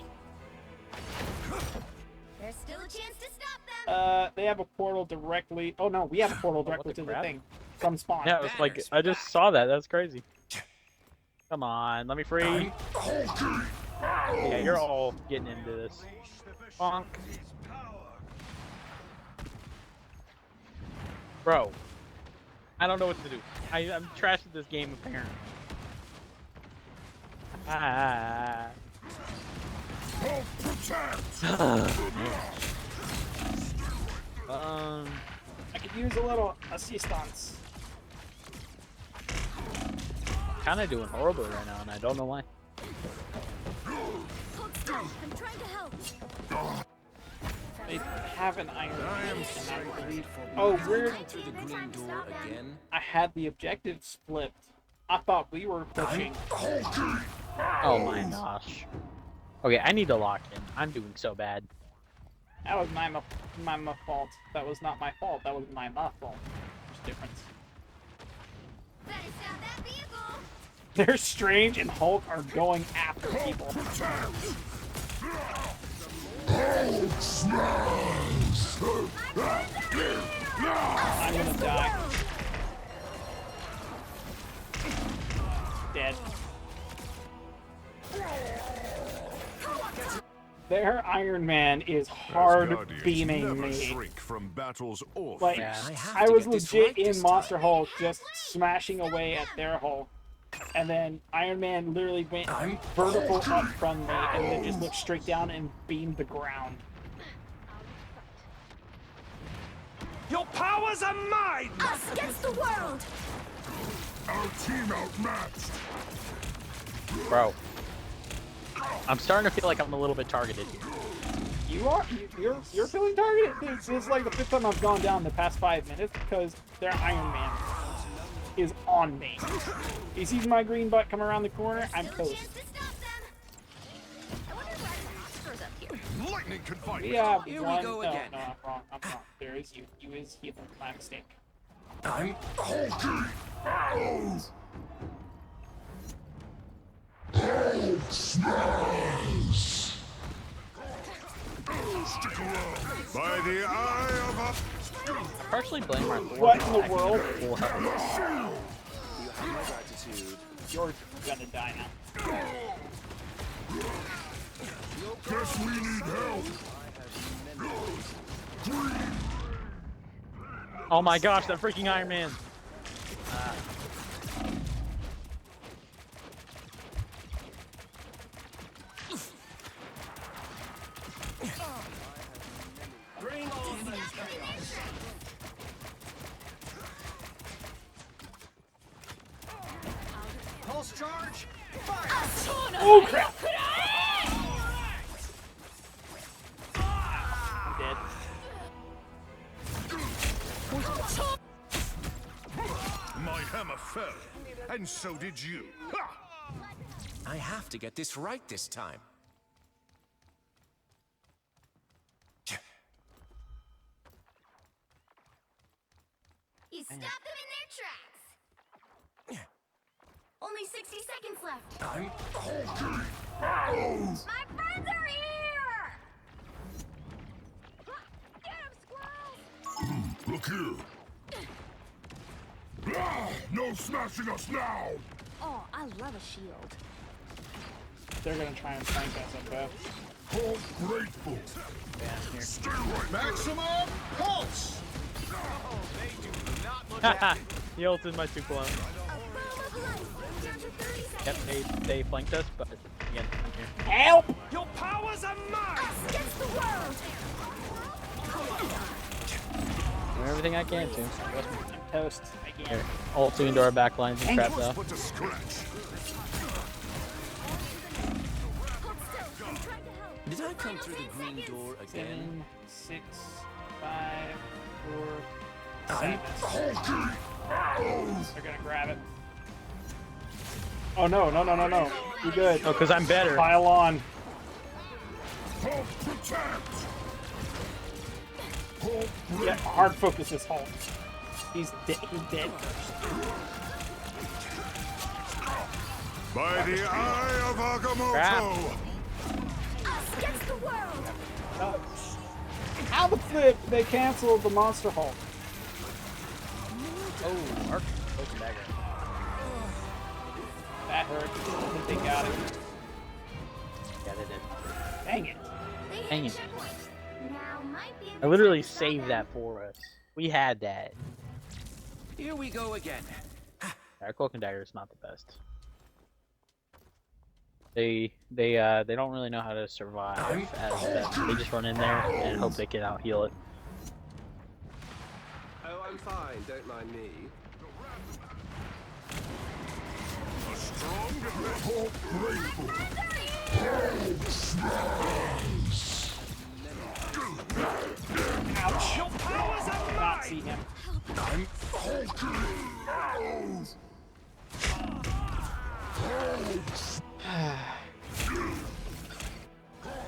There's still a chance to stop them. They have a portal directly. Oh no, we have a portal what directly the to the crap? thing. from spawn. Yeah, it was like I just saw that. That's crazy. Come on, let me free. Yeah, you're all getting into this. Bonk. Bro, I don't know what to do. I'm trash at this game apparently. Ah. I could use a little assistance. Kind of doing horrible right now, and I don't know why. Hold still. I'm trying to help. They have an iron man, and I believe. Oh, weird. Through the green door again. I had the objectives flipped. I thought we were pushing. Oh my gosh. Okay, I need to lock in. I'm doing so bad. That was my fault. That was not my fault. That was my fault. There's a difference. Better stop that vehicle. They're Strange and Hulk are going after people. I'm gonna die. Dead. Their Iron Man is hard Asgardians beaming never me. shrink from battles or Like, Yeah. I was get this legit right in this Monster time. Hulk just smashing away at their Hulk. And then Iron Man literally went vertical up from me and then just looked straight down and beamed the ground. Your powers are mine! Us against the world. our team outmatched. Bro. I'm starting to feel like I'm a little bit targeted here. You are? You're feeling targeted? This is like the 5th time I've gone down in the past 5 minutes because their Iron Man is on me. He sees my green butt come around the corner, I'm Still a toast. chance to stop them. I wonder why the monsters up here. Lightning can fight. We have Here we one. go No, again. no, I'm wrong. I'm wrong. There is you. You is healer. My mistake. Stick around. By the eye of a... I partially blame our Thor What for in the attacking world? under full health. You have my gratitude. You're gonna die now. Guess we need help. Oh my gosh, that freaking Iron Man! Pulse charge! Oh crap! I'm dead. My hammer fell, and so did you. Ha! I have to get this right this time. You stopped them in their tracks. Only 60 seconds left. My friends are here! Get 'em, squirrels! Look here. Ah, no smashing us now. Oh, I love a shield. They're gonna try and flank us up there. Hold grateful. Stay right Maximum pulse. Haha! He ulted my 2 clones. A foam of life. Down to 30 Yep, seconds. they flanked us, but again, I'm here. Help! Your powers are mine! Us against the world! Do everything I can to. I'm toast. Again. Here, ulting into our back lines and crap though. Put to scratch. Hold still. I'm trying to help. Did I come through the green door again? 7, 6, 5, 4, 7. They're gonna grab it. Oh no, no, no, no, no. You good. Oh, because I'm better. Pile on. Hold protect. Hold Yeah, hard focus this Hulk. He's dead. He's dead. by the eye of Crap. Agamotto. Us against the world! How the flip they canceled the Monster Hulk? Oh, arc open dagger. That hurt. I think they got it. Yeah, they did. Dang it. They hit Dang it. checkpoint. Now might be a I good literally time to stop saved them. that for us. We had that. Here we go again. Our cloak and dagger is not the best. They don't really know how to survive as best. They just run in there and hope they can out heal it. Oh, I'm fine. Don't mind me. A strong defense. Hope grateful. Ouch. Your powers are Did not see mine! him. I'm hulking.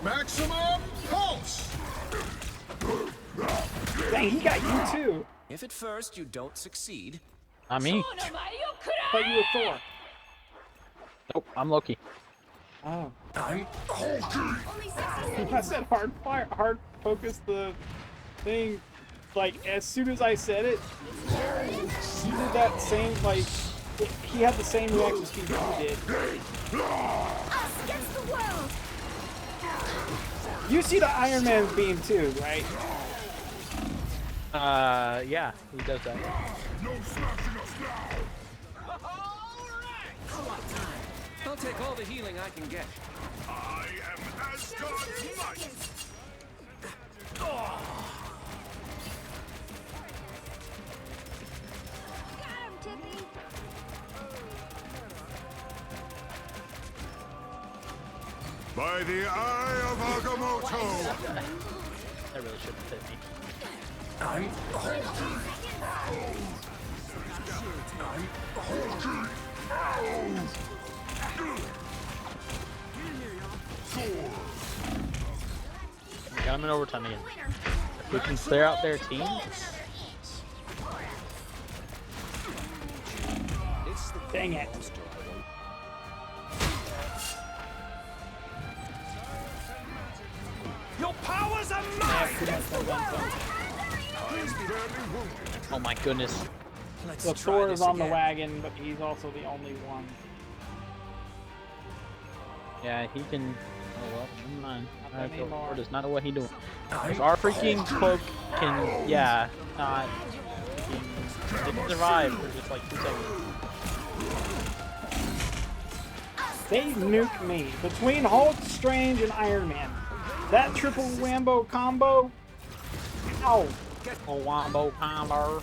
Maximum pulse. Dang, he got you too. If at first you don't succeed, Not me. I thought you were Thor. Nope, I'm Loki. Oh. I'm hulking. Only 60 I said hard focus the thing. Like, as soon as I said it, he did that same, like, he had the same reaction speed that you did. us against the world. You see the Iron Man beam too, right? Yeah, he does that. No smashing us now. I'll take all the healing I can get. I am Asgard's might. Got him, Tippy. By the eye of Agamotto. That really shouldn't fit me. I'm hulking. I'm hulking. We got him in overtime again. If we can clear out their team, It's the Dang it. Your powers are I mine! have too much momentum. I'm badly wounded. oh my goodness. Let's So try Thor this is on the again. wagon, but he's also the only one. Yeah, he can. Oh well, never mind. Not anymore. Thor does not know what he's doing. If our freaking cloak can, yeah, not. They can survive for just like 2 seconds. They nuke me between Hulk, Strange, and Iron Man. That triple whambo combo. Ow! Oh, wombo combo.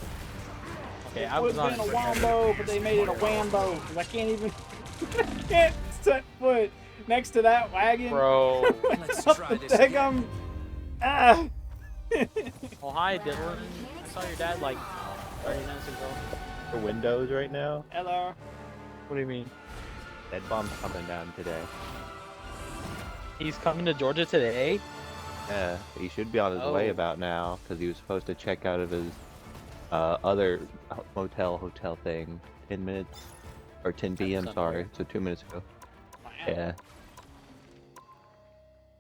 Okay, I Would was on have been a it. wombo, but they made it a whambo. 'Cause I can't even. I can't set foot next to that wagon. Bro. Let's Up try the this deck, again. Ah! Oh, hi, Dylan. I saw your dad like 30 minutes ago. For Windows right now. Hello. What do you mean? Dead bomb's coming down today. He's coming to Georgia today? Yeah, he should be on his way Oh. about now because he was supposed to check out of his other hotel thing 10 minutes or 10 p.m. That's Sorry, weird. so 2 minutes ago. Wow. Yeah.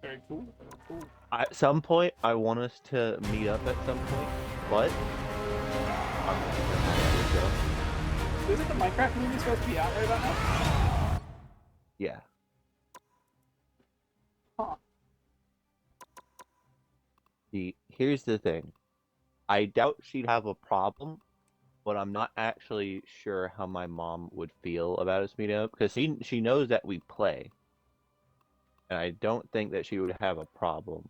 Very cool. Very cool. At some point, I want us to meet up at some point, but I'm not sure how that would go. Isn't the Minecraft movie supposed to be out right about now? Yeah. Huh. See, here's the thing. I doubt she'd have a problem, but I'm not actually sure how my mom would feel about us meeting up because she knows that we play, and I don't think that she would have a problem.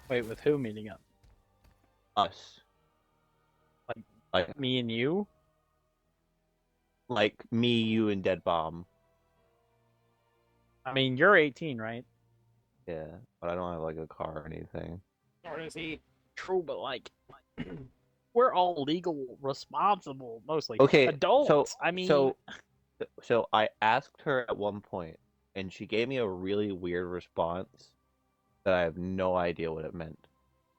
Wait, with who meeting up? Us, Me and you? like me, you, and Dead Bomb. I mean, you're 18, right? Yeah, but I don't have like a car or anything. Or does he? True, but like, we're all legal, responsible, mostly. Okay, Adults. I mean, so I asked her at one point, and she gave me a really weird response that I have no idea what it meant.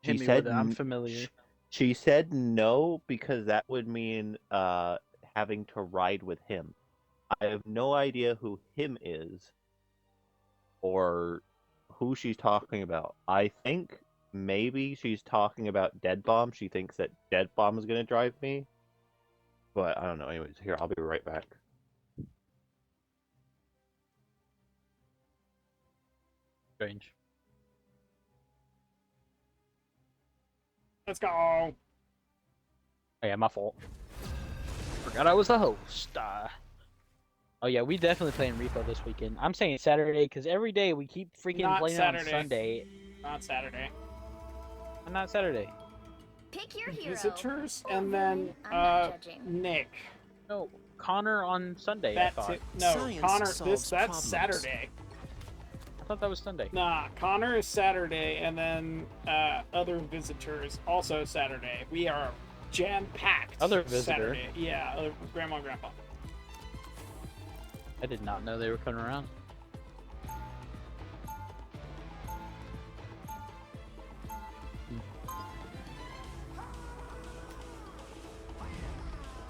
hit She me said with it. I'm n- familiar. She said no because that would mean having to ride with him. I have no idea who him is or who she's talking about. I think maybe she's talking about Dead Bomb. She thinks that Dead Bomb is going to drive me. But I don't know. Anyways, here, I'll be right back. Strange. Let's go. Oh yeah, my fault. Forgot I was the host. Oh yeah, we definitely playing repo this weekend. I'm saying Saturday because every day we keep freaking Not playing Saturday. on Sunday. Not Saturday. And not Saturday. Pick your hero. Visitors Or and then I'm not judging. Nick. No, Connor on Sunday. I That's thought. it. No, Science Connor. solves That's problems. Saturday. I thought that was Sunday. Nah, Connor is Saturday, and then other visitors also Saturday. We are jam-packed. Other visitor? Saturday. Yeah, other grandma and grandpa. I did not know they were coming around.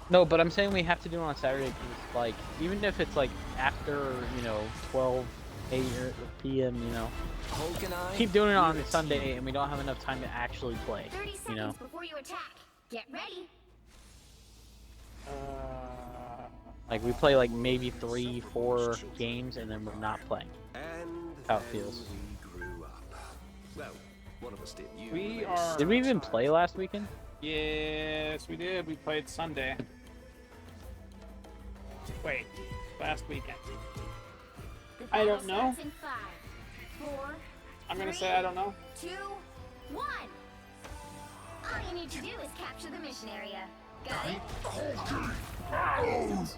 No, but I'm saying we have to do it on Saturday because, like, even if it's like after, 12 p.m., Hulk and I, keep doing it on we're a Sunday team. and we don't have enough time to actually play. 30 seconds You know? before you attack. Get ready. Like we play like maybe 3-4 games and then we're not playing. And How it then feels. we grew up. Well, one of us did. You We were are- Did we even play last weekend? Yes, we did. We played Sunday. Wait, last weekend. The I don't battle know. starts in 5, 4, I'm gonna 3, say I don't know. 2, 1. All you need to do is capture the mission area. Got it? Sorry, whose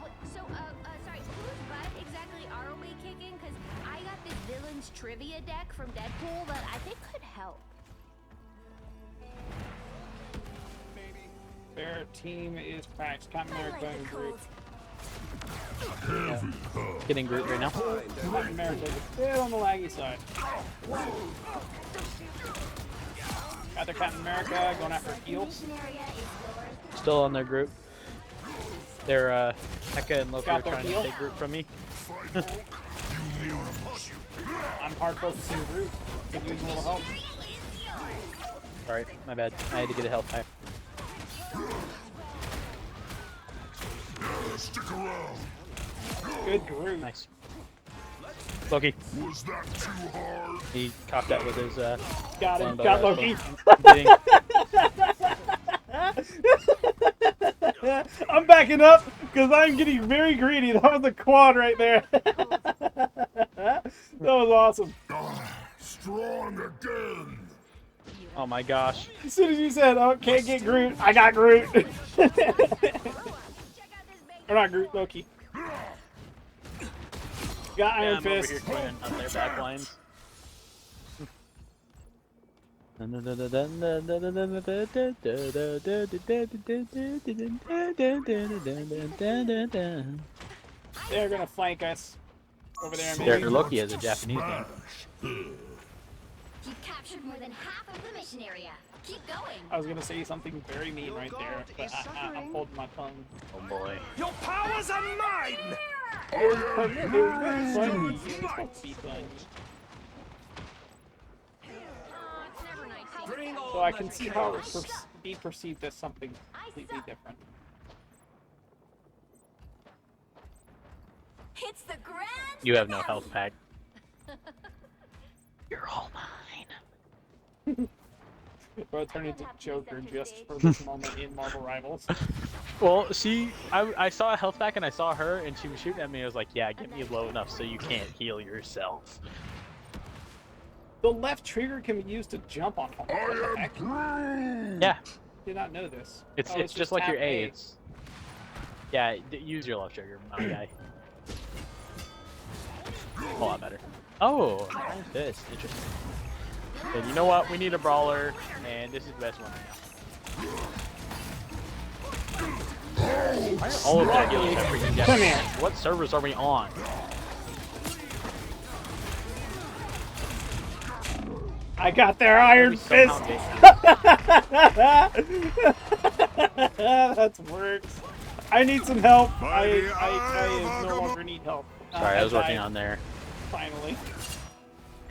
butt exactly are we kicking? Because I got this villains trivia deck from Deadpool that I think could help. Their team is packed. Captain America and Groot. Getting Groot right now. Captain America is a bit on the laggy side. Got their Captain America going after heal. Mission area is yours. Still on their group. They're Heka and Loki are Got their trying heal. to take Groot from me. I'm hard focusing Groot. Could use a little help. Sorry, my bad. I had to get a health pack. Stick around. Good Groot. Nice. Loki, Was that too hard? he caught that with his Got him. longbow. Got That was Loki. fun. I'm backing up because I'm getting very greedy. That was a quad right there. That was awesome. Strong again. Oh my gosh. As soon as you said, "Oh, can't get Groot," I got Groot. Or not Groot, Loki. Got Yeah, Iron I'm over Fist. here cleaning up their back lines. They're gonna flank us over there. Their Maybe. Loki has a Japanese name. You've captured more than half of the mission area. Keep going. I was gonna say something very mean right there, but I'm holding my tongue. Oh boy. Your powers are mine! It was funny. It was supposed to be fun. It's never nice. Bring all So I the can see how it would chaos. be perceived as something completely different. It's the grand You have no finale. health pack. You're all mine. Bro, I turned into Joker just for this moment in Marvel Rivals. Well, I saw a health pack and I saw her and she was shooting at me. I was like, yeah, get me low enough so you can't heal yourself. The left trigger can be used to jump on Hulk. What the heck? Yeah, Did not know this. it's Oh, just like your tap A. It's yeah, use your left trigger, my guy. A lot better. Oh, Iron Fist. Interesting. And you know what? We need a brawler, and this is the best one right now. Why are all of our guilds have freaking Come Japanese? here. What servers are we on? I got their Iron We Fist! somehow get- That's works. I need some help. Mighty I no Eye of longer need help. Sorry, I was working died, on their Finally.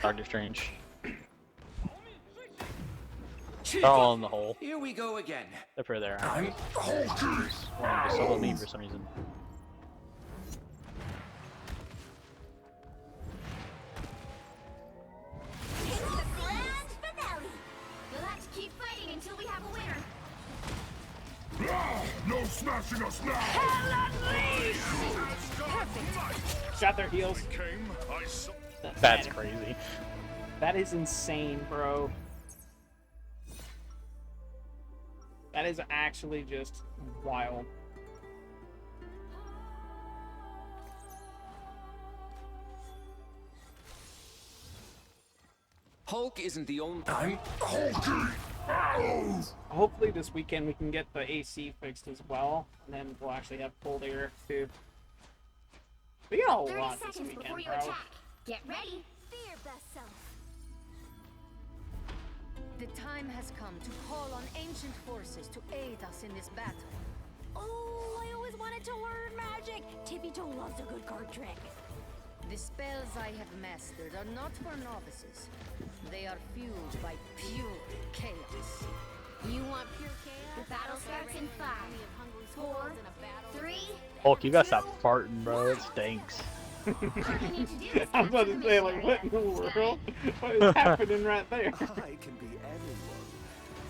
Doctor Strange. They're all in the hole. Here we go again. They're for there. I'm Wanting to solo me for some reason. It's the grand finale. We'll have to keep fighting until we have a winner. No smashing us now! Got their heels. That's crazy. That is insane, bro. That is actually just wild. Hulk isn't the only. I'm hulky! Hopefully this weekend we can get the AC fixed as well, and then we'll actually have cold air too. We got a 30 lot this seconds weekend, before you bro. attack. Get ready. Be your best self. The time has come to call on ancient forces to aid us in this battle. Oh, I always wanted to learn magic. Tippy Toe loves a good card trick. The spells I have mastered are not for novices. They are fueled by pure chaos. You want pure chaos? The battle starts in 5, 4, 3. Hulk, you gotta stop farting, bro. It stinks. All you need to do is I was about to say, like, what in the world? What is happening right there? I can be anyone,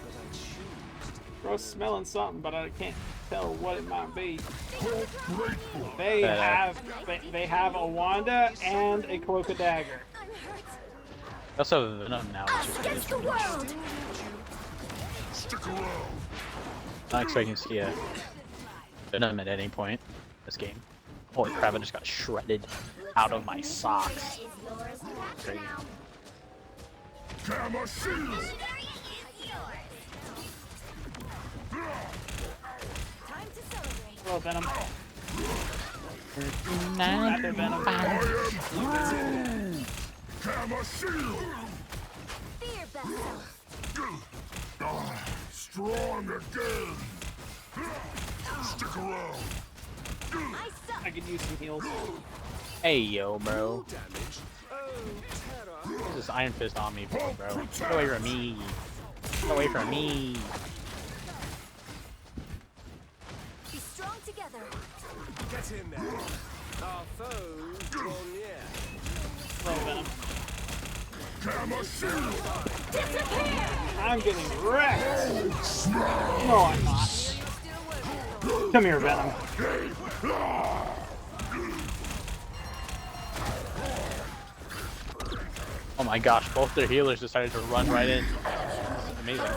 but I choose to be Bro's smelling something, but I can't tell what it might be. Grateful! They have a Wanda and a Cloak of Dagger. I'm hurt. Also, Venom now. Us against the world. Stick around! Not expecting to see a Venom at any point in this game. Holy crap! I just got shredded out of my socks. Is yours to capture Crazy. now. Gamma shield! Area is yours. Time to celebrate. Hello, Venom. Nah. Right there, Venom. Gamma shield! Be your best self. Strong again! Stick around! I suck. I could use some heals. Hey yo, bro. damage. Oh, terror. What's this Iron Fist on me for, bro? Get away from me. Get away from me. Be strong together. Get in there. Our foes draw near. Hello, Venom. Gamma shield! Disappear. I'm getting wrecked. No, I'm not. Come here, Venom. Oh my gosh, both their healers decided to run right in. This is amazing.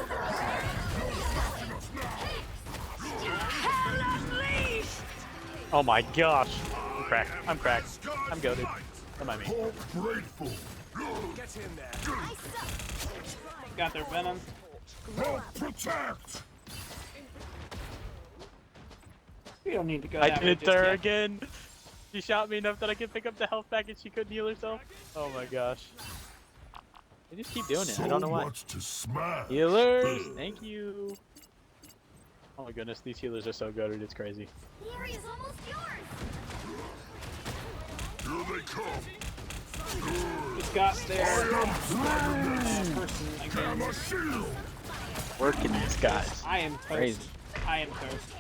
Oh my gosh. I'm cracked. I'm cracked. I'm goated. Come on me. Hulk grateful! Get in there. I suck. Got their Venom. Hulk protect! We don't need to go I that did way it just there yet. again. She shot me enough that I could pick up the health pack and she couldn't heal herself. Oh my gosh. They just keep doing it. I don't know So why. much to smash! Healers! Thank you. Oh my goodness, these healers are so goated, it's crazy. The area's almost yours. Here they come! Just got their I am person again. Gamma shield! Working these guys. I am toast. Crazy. I am toast.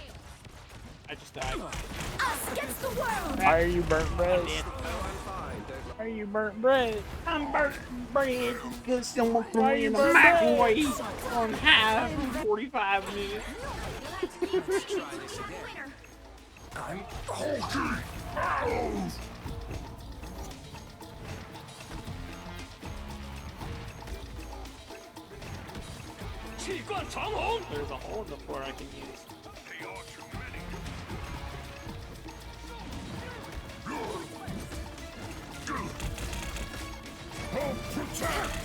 I just died. Us against the world. Why are you burnt bread? Oh, I'm fine. Don't Why are you burnt bread? I'm burnt bread because someone threw Why me you in the burnt microwave on high for 45 minutes. Winner. I'm hulky! Ow! There's a hole in the floor I can use. Hulk protect!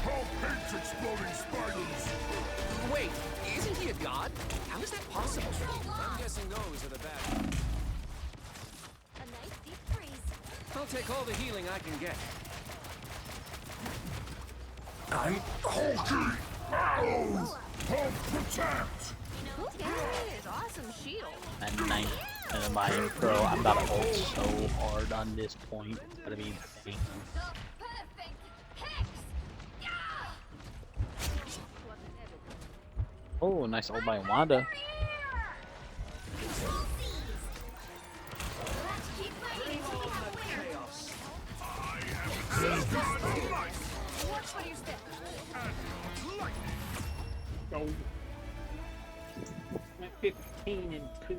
Hulk hates exploding spiders! Wait, isn't he a god? How is that possible? I'm guessing those are the bad. A nice deep freeze. I'll take all the healing I can get. I'm hulky! Ow! Hulk protect! Okay. Awesome shield. And nice. And bro, I'm about to ult so hard on this point. It's gonna be insane. Oh, nice ult by Wanda. Go. I'm at 15 and 2.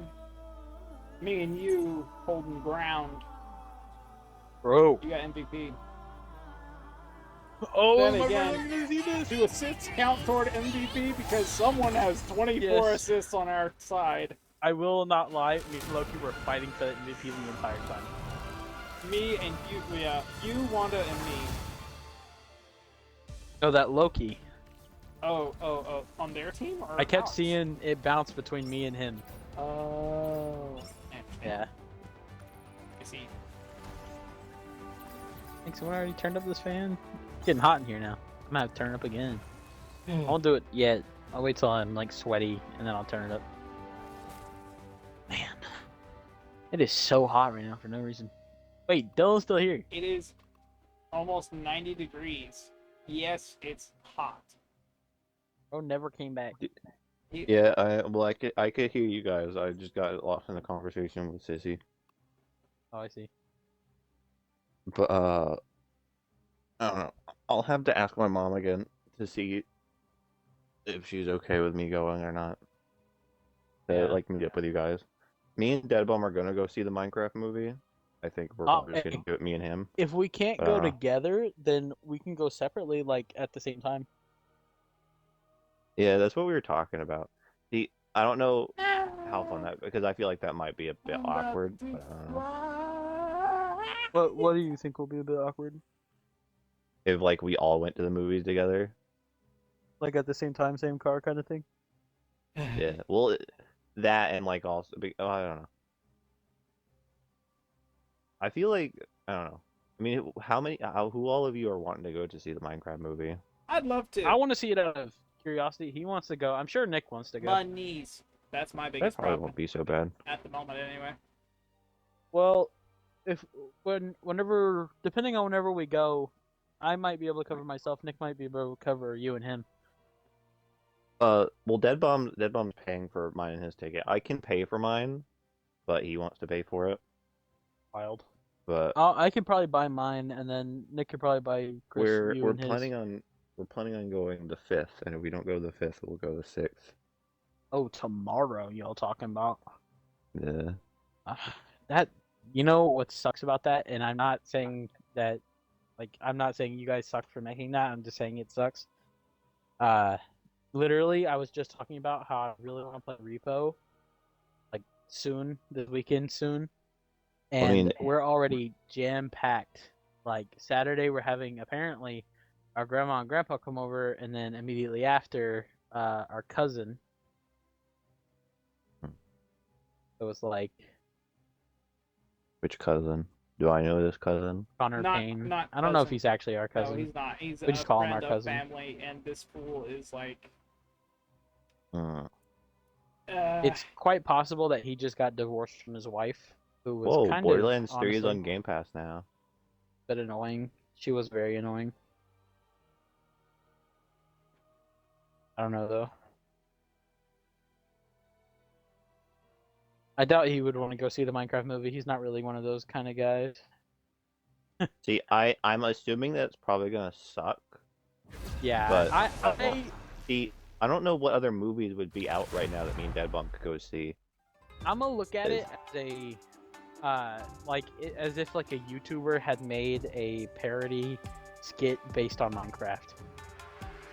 Me and you holding ground. Bro. You got MVP. Oh, Then my again, God, see this? do assists count toward MVP because someone has 24 assists on our side? I will not lie, me and Loki were fighting for the MVP the entire time. Me and you, yeah, you, Wanda, and me. Oh, that Loki. Oh, on their team? Or I kept ours? seeing it bounce between me and him. Oh. Yeah. I see. Think someone already turned up this fan? It's getting hot in here now. I'm gonna have to turn it up again. I won't do it yet. I'll wait till I'm like sweaty and then I'll turn it up. Man. It is so hot right now for no reason. Wait, Dylan's still here. It is almost 90 degrees. Yes, it's hot. Oh, never came back. Yeah, I could hear you guys. I just got lost in the conversation with Sissy. Oh, I see. But I don't know. I'll have to ask my mom again to see if she's okay with me going or not. To like meet up with you guys. Me and Deadbum are gonna go see the Minecraft movie. I think we're just gonna do it, me and him. If we can't go together, then we can go separately, like at the same time. Yeah, that's what we were talking about. See, I don't know how fun that, because I feel like that might be a bit awkward. But I don't know. What do you think will be a bit awkward? If like we all went to the movies together. Like at the same time, same car kind of thing? Yeah, well, that and like also, I don't know. I feel like, I don't know. I mean, who all of you are wanting to go to see the Minecraft movie? I'd love to. I want to see it out of curiosity. He wants to go. I'm sure Nick wants to go. My knees. That's my biggest That probably problem. won't be so bad. At the moment, anyway. Well, whenever, depending on whenever we go, I might be able to cover myself. Nick might be able to cover you and him. Well, Deadbom's paying for mine and his ticket. I can pay for mine, but he wants to pay for it. Wild. But I can probably buy mine, and then Nick could probably buy Chris. we're planning on going the 5th, and if we don't go the 5th, we'll go the 6th. Oh, tomorrow y'all talking about? Yeah. That, you know what sucks about that, and I'm not saying that, like, I'm not saying you guys suck for making that. I'm just saying it sucks. Literally, I was just talking about how I really want to play Repo, like soon, this weekend soon. And we're already jam-packed. Like, Saturday we're having, apparently, our grandma and grandpa come over, and then immediately after, our cousin. It was like... Which cousin? Do I know this cousin? Connor Payne. I don't know if he's actually our cousin. No, he's not. He's we just call him our friend of cousin. family, and this fool is like... It's quite possible that he just got divorced from his wife, who was Whoa, kind Borderlands of 3 is on Game Pass now. But annoying. She was very annoying. I don't know though. I doubt he would want to go see the Minecraft movie. He's not really one of those kind of guys. See, I'm assuming that's probably gonna suck. Yeah, but see, I don't know what other movies would be out right now that me and Deadbomb could go see. I'm gonna look at it as a, as if like a YouTuber had made a parody skit based on Minecraft.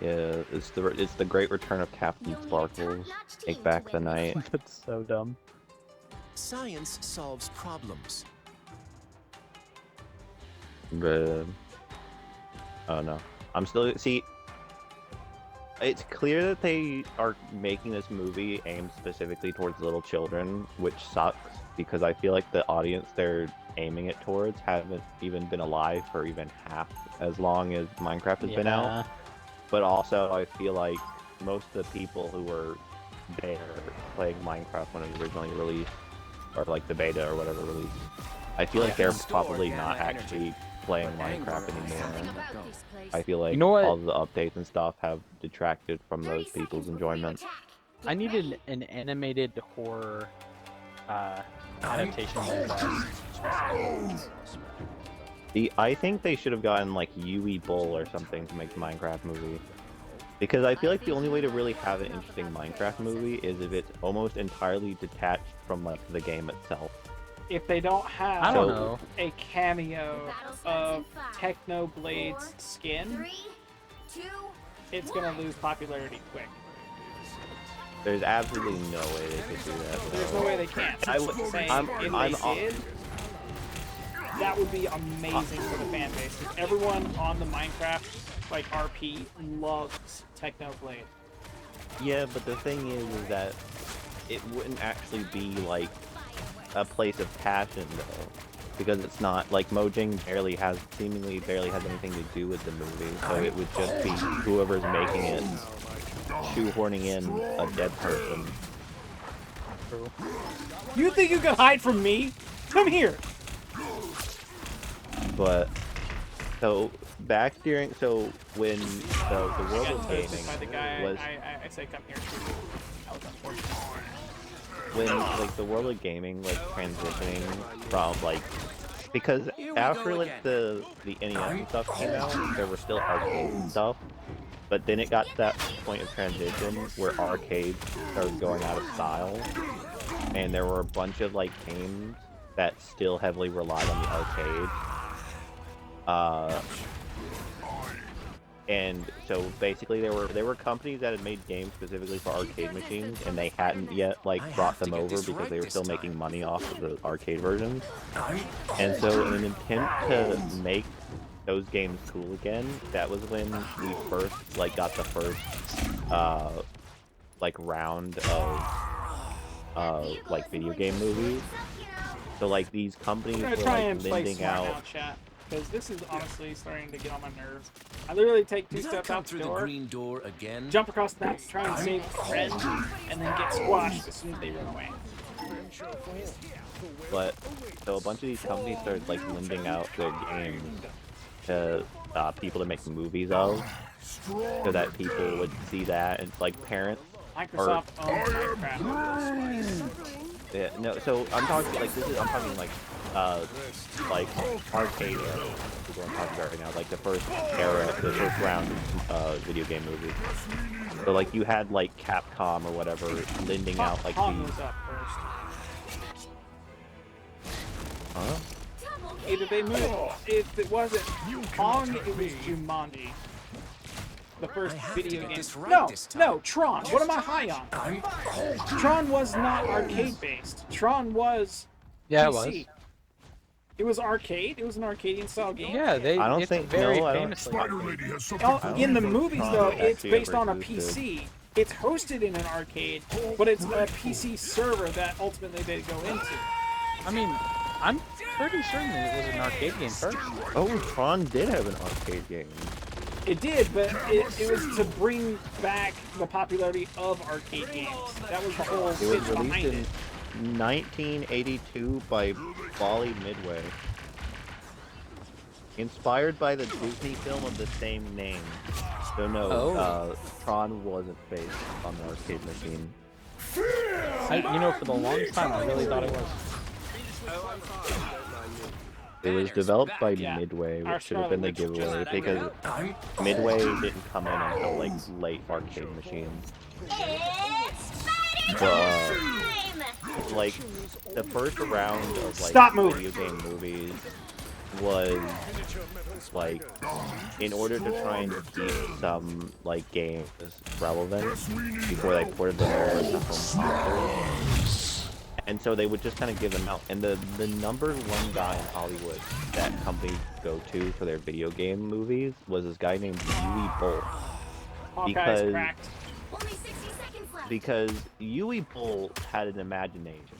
Yeah, it's the great return of Captain Sparkles. Take back the night. That's so dumb. Science solves problems. But oh no, I'm still it's clear that they are making this movie aimed specifically towards little children, which sucks because I feel like the audience they're aiming it towards haven't even been alive for even half as long as Minecraft has been out. But also I feel like most of the people who were there playing Minecraft when it was originally released or like the beta or whatever release. I feel like they're probably not actually playing Minecraft anymore. I feel like You know what? all the updates and stuff have detracted from those people's enjoyment. I needed an animated horror adaptation of Minecraft. I think they should have gotten like Yui Bull or something to make the Minecraft movie. Because I feel like the only way to really have an interesting Minecraft movie is if it's almost entirely detached from like the game itself. If they don't have I don't know. a cameo of Technoblade's skin, it's gonna lose popularity quick. There's absolutely no way they could do that. There's no way they can't. If they did, that would be amazing for the fan base. Because everyone on the Minecraft like RP loves Technoblade. Yeah, but the thing is that it wouldn't actually be like a place of passion though, because it's not like Mojang seemingly barely has anything to do with the movie, so it would just be whoever's making it shoehorning in a dead person. You think you can hide from me? Come here. But so back during when the world of gaming was I say come here too. That was unfortunate. When like the world of gaming was transitioning from like, because after like the NES and stuff came out, there were still arcades and stuff, but then it got to that point of transition where arcades started going out of style, and there were a bunch of like games that still heavily relied on the arcade. And so basically there were companies that had made games specifically for arcade machines, and they hadn't yet like brought them over because they were still making money off of the arcade versions. And so in an attempt to make those games cool again, that was when we first like got the first like round of like video game movies. So like these companies were like lending out. Because this is honestly starting to get on my nerves. I literally take two steps out the door, jump across the map, try and save a friend, and then get squashed as soon as they run away. But so a bunch of these companies started like lending out their games to people to make movies of, so that people would see that, and like parents. Microsoft owns Minecraft. Yeah, no. So I'm talking like I'm talking like arcade era. Is what I'm talking about right now. Like the first era, the first round of video game movies. So like you had like Capcom or whatever lending out like Pong these. was up first. Huh? Either they moved. If it wasn't Pong, it was Jumanji. The first video game. No, Tron. What am I high on? Tron was not arcade based. Tron was Yeah, PC. it was. It was arcade. It was an Arcadian style game. Yeah, they. I don't think very no. I famously. don't. In the movies, though, it's actually based ever on a existed. PC. It's hosted in an arcade, but it's a PC server that ultimately they go into. I mean, I'm pretty certain it was an arcade game first. Oh, Tron did have an arcade game. It did, but it was to bring back the popularity of arcade games. That was the whole It was pitch behind released it. in 1982 by Bali Midway. Inspired by the Disney film of the same name. So no, Tron wasn't based on the arcade machine. For the longest time, I really thought it was. It was developed by Yeah. Midway, Our which should have been the Scarlet Witch giveaway, because Midway didn't come in until like late arcade machines. But like the first round of like Stop moving. video game movies was like in order to try and keep some like games relevant before they ported them over to home consoles. And so they would just kind of give them out. And the number one guy in Hollywood that companies go to for their video game movies was this guy named Yui Bull. Hawkeye's cracked. Because Yui Bull had an imagination.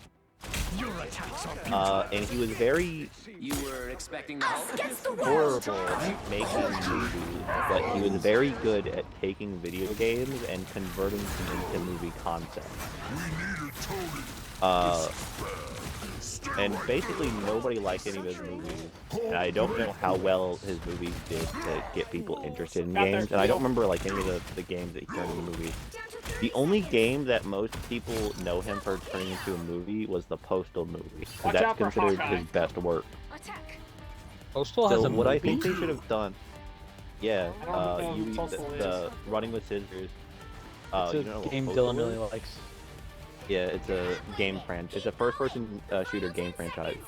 And he was very You were expecting the Hulk? horrible at making movies, but he was very good at taking video games and converting them into movie concepts. and basically nobody liked any of his movies. And I don't know how well his movies did to get people interested in games, and I don't remember like any of the games that he turned into movies. The only game that most people know him for turning into a movie was the Postal movie, because that's considered his best work. Postal has So a what I movie? think they should have done, yeah, I don't know who the Postal Running with Scissors. It's you know a what game Postal Dylan really is? likes. Yeah, it's a game franchise. It's a first-person shooter game franchise.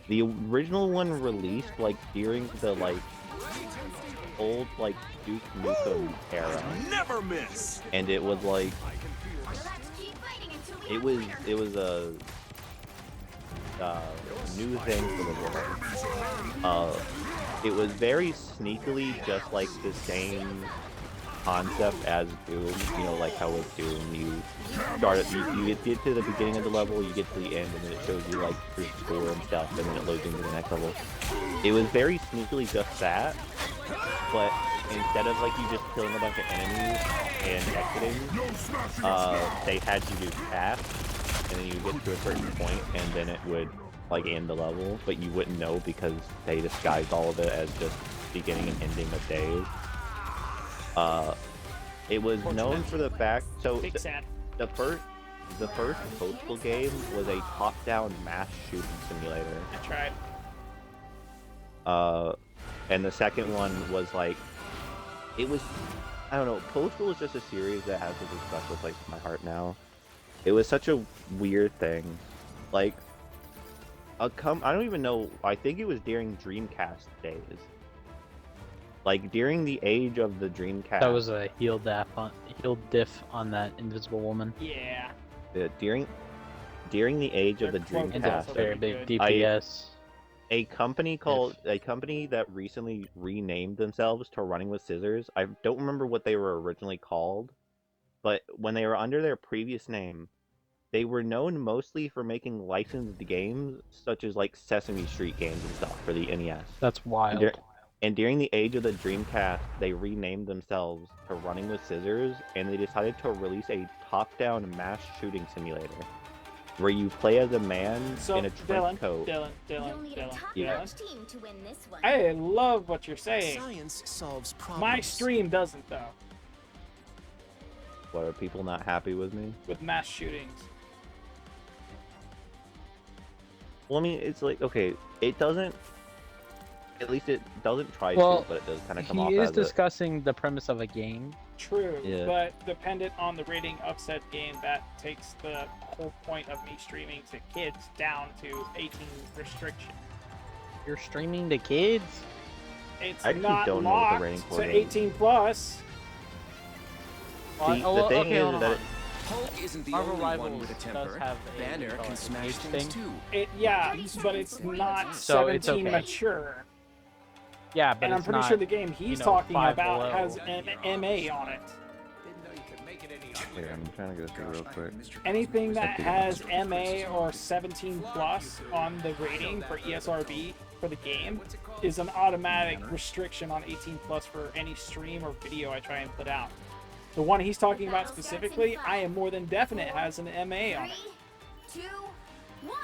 The original one released like during the like old like Duke Nukem era. Never miss. And it was like it was a new thing for the world. It was very sneakily just like the same concept as Doom, you know, like how with Doom you start at, you get to the beginning of the level, you get to the end, and then it shows you like your score and stuff, and then it loads into the next level. It was very sneakily just that, but instead of like you just killing a bunch of enemies and exiting, they had you do tasks, and then you get to a certain point, and then it would like end the level, but you wouldn't know because they disguised all of it as just beginning and ending of days. It was known for the fact, so the first Postal game was a top-down mass shooting simulator. I tried. And the second one was like, it was, I don't know, Postal is just a series that has such a special place in my heart now. It was such a weird thing. Like, I don't even know, I think it was during Dreamcast days. Like, during the age of the Dreamcast. That was a heel diff on that Invisible Woman. Yeah. During the age of the Dreamcast. Very big DPS. A company that recently renamed themselves to Running with Scissors. I don't remember what they were originally called, but when they were under their previous name, they were known mostly for making licensed games, such as like Sesame Street games and stuff for the NES. That's wild. And during the age of the Dreamcast, they renamed themselves to Running with Scissors, and they decided to release a top-down mass shooting simulator, where you play as a man in a trench coat. Dylan. I love what you're saying. Science solves problems. My stream doesn't, though. What, are people not happy with me? With mass shootings. Well, I mean, it's like, okay, it doesn't... At least it doesn't try to, but it does kind of come off He as is discussing the premise of a game. True, yeah. But dependent on the rating of said game, that takes the whole point of me streaming to kids down to 18 restriction. You're streaming to kids? It's I not don't locked know what the to rating 18 plus. See, the thing is that Hulk isn't the Marvel only one Rivals with a does temper. have a Banner can smash age things thing. too. Yeah, but it's not So it's 17 okay. mature. Yeah, but And I'm it's pretty not, sure the game he's you know, talking 5 about below. has an MA on it. Wait, I'm trying to go through real quick. Anything that has MA or 17 plus on the rating for ESRB for the game is an automatic restriction on 18 plus for any stream or video I try and put out. The one he's talking about specifically, I am more than definite has an MA on it. 3, 2, 1.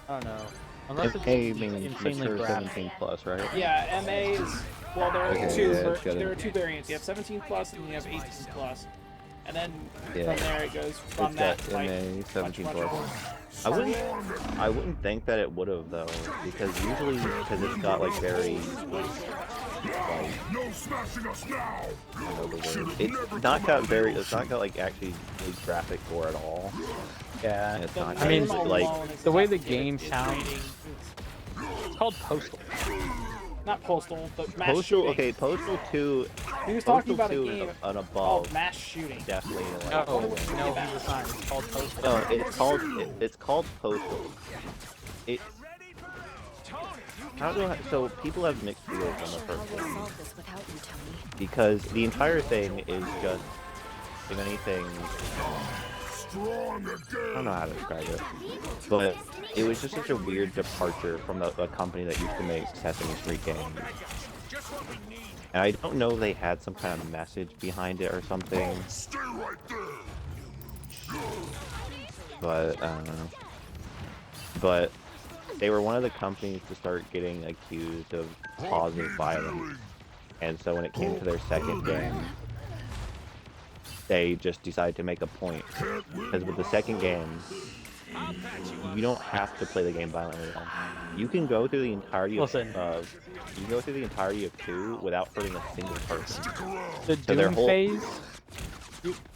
I don't know. Unless it's A means insanely mature graphic. 17 plus, right? Yeah, MA is, well, there are Okay, two. yeah, it's got There it. are two variants. You have 17 plus and you have 18 plus, and then Yeah. from there it goes from It's that got like MA 17 much plus. more. I wouldn't think that it would have though, because usually it's got like very like No smashing us now. I don't know the word. It's not got like actually really graphic gore at all. Yeah. And it's not I mean, like the way the game sounds, it's called Postal. Not Postal, but mass Postal. shooting. Okay, Postal 2. He was Postal talking about a 2 game and above. called mass shooting. Definitely like. No, no, he was not. It's called Postal. No, it's called Postal. It's. I don't know. So people have mixed feelings on the first one because the entire thing is just, if anything, I don't know how to describe it, but it was just such a weird departure from the company that used to make Sesame Street games. And I don't know if they had some kind of message behind it or something. But I don't know. But they were one of the companies to start getting accused of causing violence. And so when it came to their second game, they just decided to make a point. Because with the second game, you don't have to play the game violently at all. You can go through the entirety of you can go through the entirety of 2 without hurting a single person. The So their Doom whole- phase.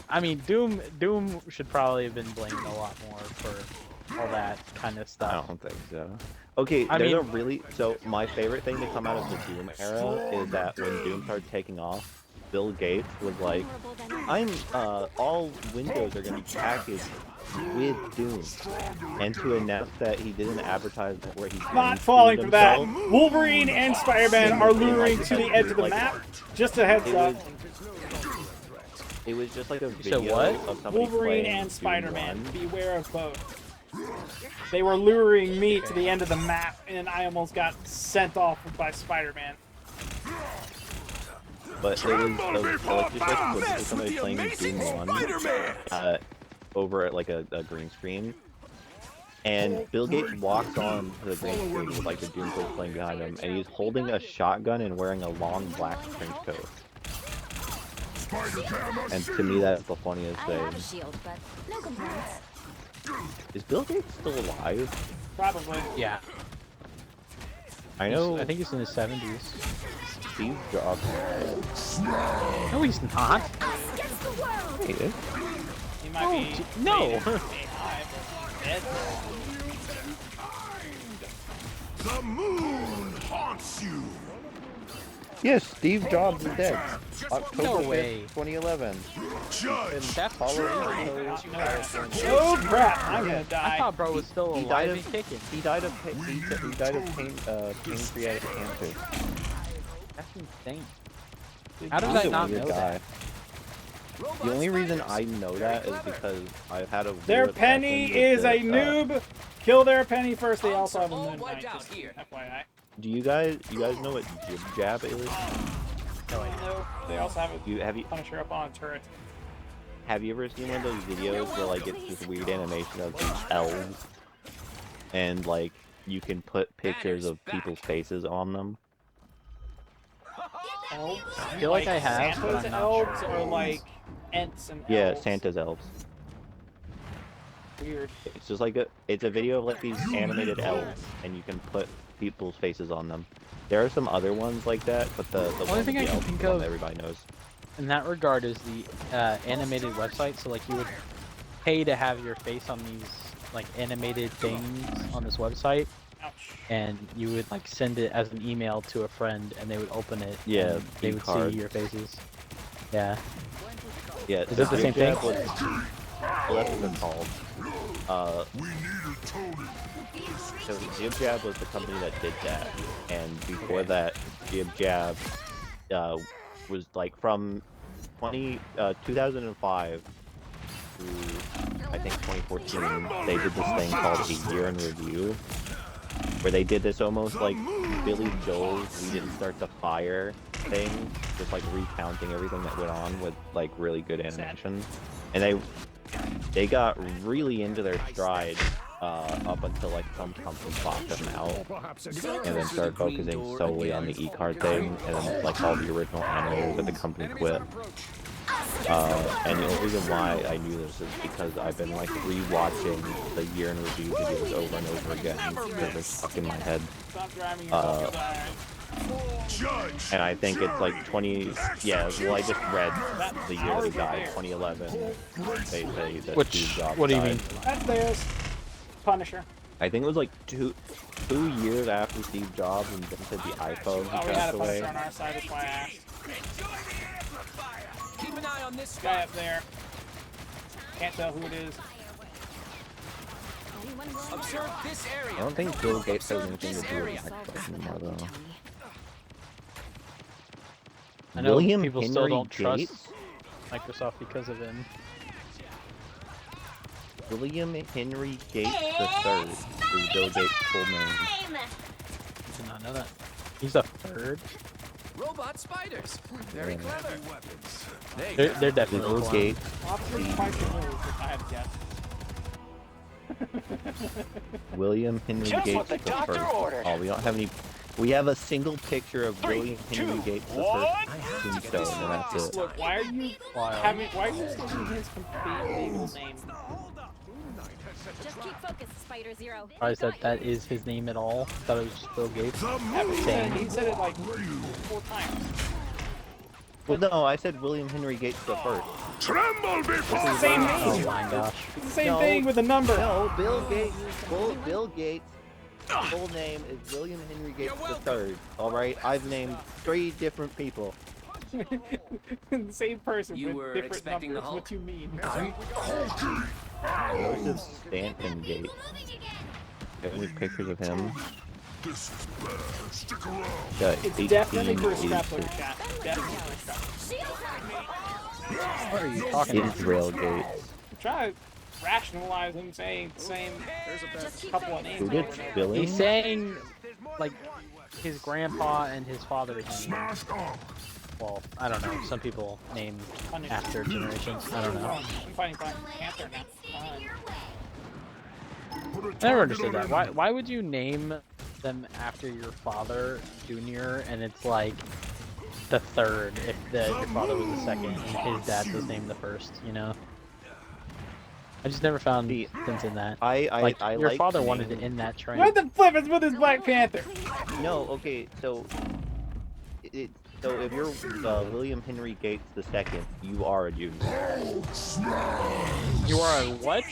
I mean, Doom should probably have been blamed a lot more for all that kind of stuff. I don't think so. Okay, so my favorite thing to come out of the Doom era is that when Doom started taking off, Bill Gates was like, all Windows are going to be packaged with Doom. And to announce that he didn't advertise where he's Not falling for that. Wolverine and Spider-Man are luring to the edge of the map. Just a heads up. It was just like a video of somebody Wolverine and Spider-Man. Beware of both. They were luring me to the end of the map, and I almost got sent off by Spider-Man. But it was just somebody playing Doom 1 over at like a green screen. And Bill Gates walks on to the green screen with like the Doom player playing behind him, and he's holding a shotgun and wearing a long black trench coat. And to me, that's the funniest I thing. have a shield, but no complaints. Is Bill Gates still alive? Probably. Yeah. I know. I think he's in his 70s. Steve Jobs. No, he's not. He is. He might be. No. Dead. The moon haunts you. Yes, Steve Jobs is dead. October No 5th, way. 2011. Judge. That's Oh crap! I'm gonna I die. thought bro was still He alive died and of kicking. he died of pancreatic cancer. That's insane. How did He's I a not weird know guy. that? The only reason I know that is because I've had a Their weird penny obsession is with a this, noob. Kill their penny first. They also have a moon knight. Just FYI. Do you guys know what jib jab is? No, they also have a Punisher up on a turret. Have you ever seen one of those videos where like it's this weird animation of these elves and like you can put pictures of people's faces on them? Elves? I feel like I have, but Santa's I'm not elves sure. or like Ents and Yeah, elves? Santa's elves. Weird. It's just like it's a video of like these animated elves and you can put people's faces on them. There are some other ones like that, but the Only one thing with I the can elves is think the one of that everybody knows. in that regard is the animated website. So like you would pay to have your face on these like animated things on this website, and you would like send it as an email to a friend, and they would open it. Yeah, and they would e-card. see your faces. Yeah. Yeah, Is it the same thing? Well, that's what they're called. So Jib Jab was the company that did that, and before that, Jib Jab was like from 2005 to I think 2014. They did this thing called a year in review, where they did this almost like Billy Joel's "We Didn't Start the Fire" thing, just like recounting everything that went on with like really good animation, and they got really into their stride up until like some company bought them out, and then started focusing solely on the e-card thing, and then like all the original animators at the company quit. And the only reason why I knew this is because I've been like rewatching the year in review videos over and over again because they're stuck in my head. And I think it's like 20. Yeah, well, I just read the year he died, 2011. They say that Steve Jobs What do you died. mean? That's theirs. Punisher. I think it was like two years after Steve Jobs invented the iPhone. Oh, He we had passed a away. Punisher on our side. That's why I asked. Keep an eye on this Guy up there. Can't tell who it is. Observe this area. I don't think Bill Gates has anything to do with Microsoft anymore, though. I know William people Henry still don't trust Gates? Microsoft because of him. William Henry Gates III is Bill Gates' full name. I did not know that. He's a third. Robot spiders. Very clever. Weapons. They're definitely Bill clones. Gates. Officer Spiker News, if I had to guess. William Henry Just Gates what the the doctor first. ordered. Oh, we don't have any. We have a single picture of William Henry Gates the first tombstone, and that's it. Look, why are you having? Why are you stating his complete legal name? Just keep focused, Spider Zero. Surprised that is his name at all. Thought it was just Bill Gates. Yeah, but he said it like 4 times. Well, no, I said William Henry Gates the first. Tremble before It's the same Oh name. my gosh. It's the same No. thing with a number. No, Bill Gates. Bill Gates. Full name is William Henry Gates the third. All right, I've named 3 different people. The same person You with were different expecting the numbers. Hulk? What you mean? Joseph Stanton Gates. Got any pictures of him? This is bad. Stick around. It's definitely for a scrapbook 1886. chat. Definitely for a scrapbook. What are you talking about? Israel Gates. Try to rationalize him saying the same couple of names. Who did over and over. Billy? He's saying, like, his grandpa and his father's name. Smash up. Well, I don't know. Some people name after generations. I don't know. I'm fighting Black Panther now. Fine. Put a I never target understood on that. enemy. Why would you name them after your father, Junior, and it's like the third if your father was the second and his dad was named the first, you know? I just never found See, sense in that. I Your like father wanted to names- end that trend. What the flip is with this Black Panther? No, okay, so so if you're William Henry Gates the second, you are a junior. You are a what?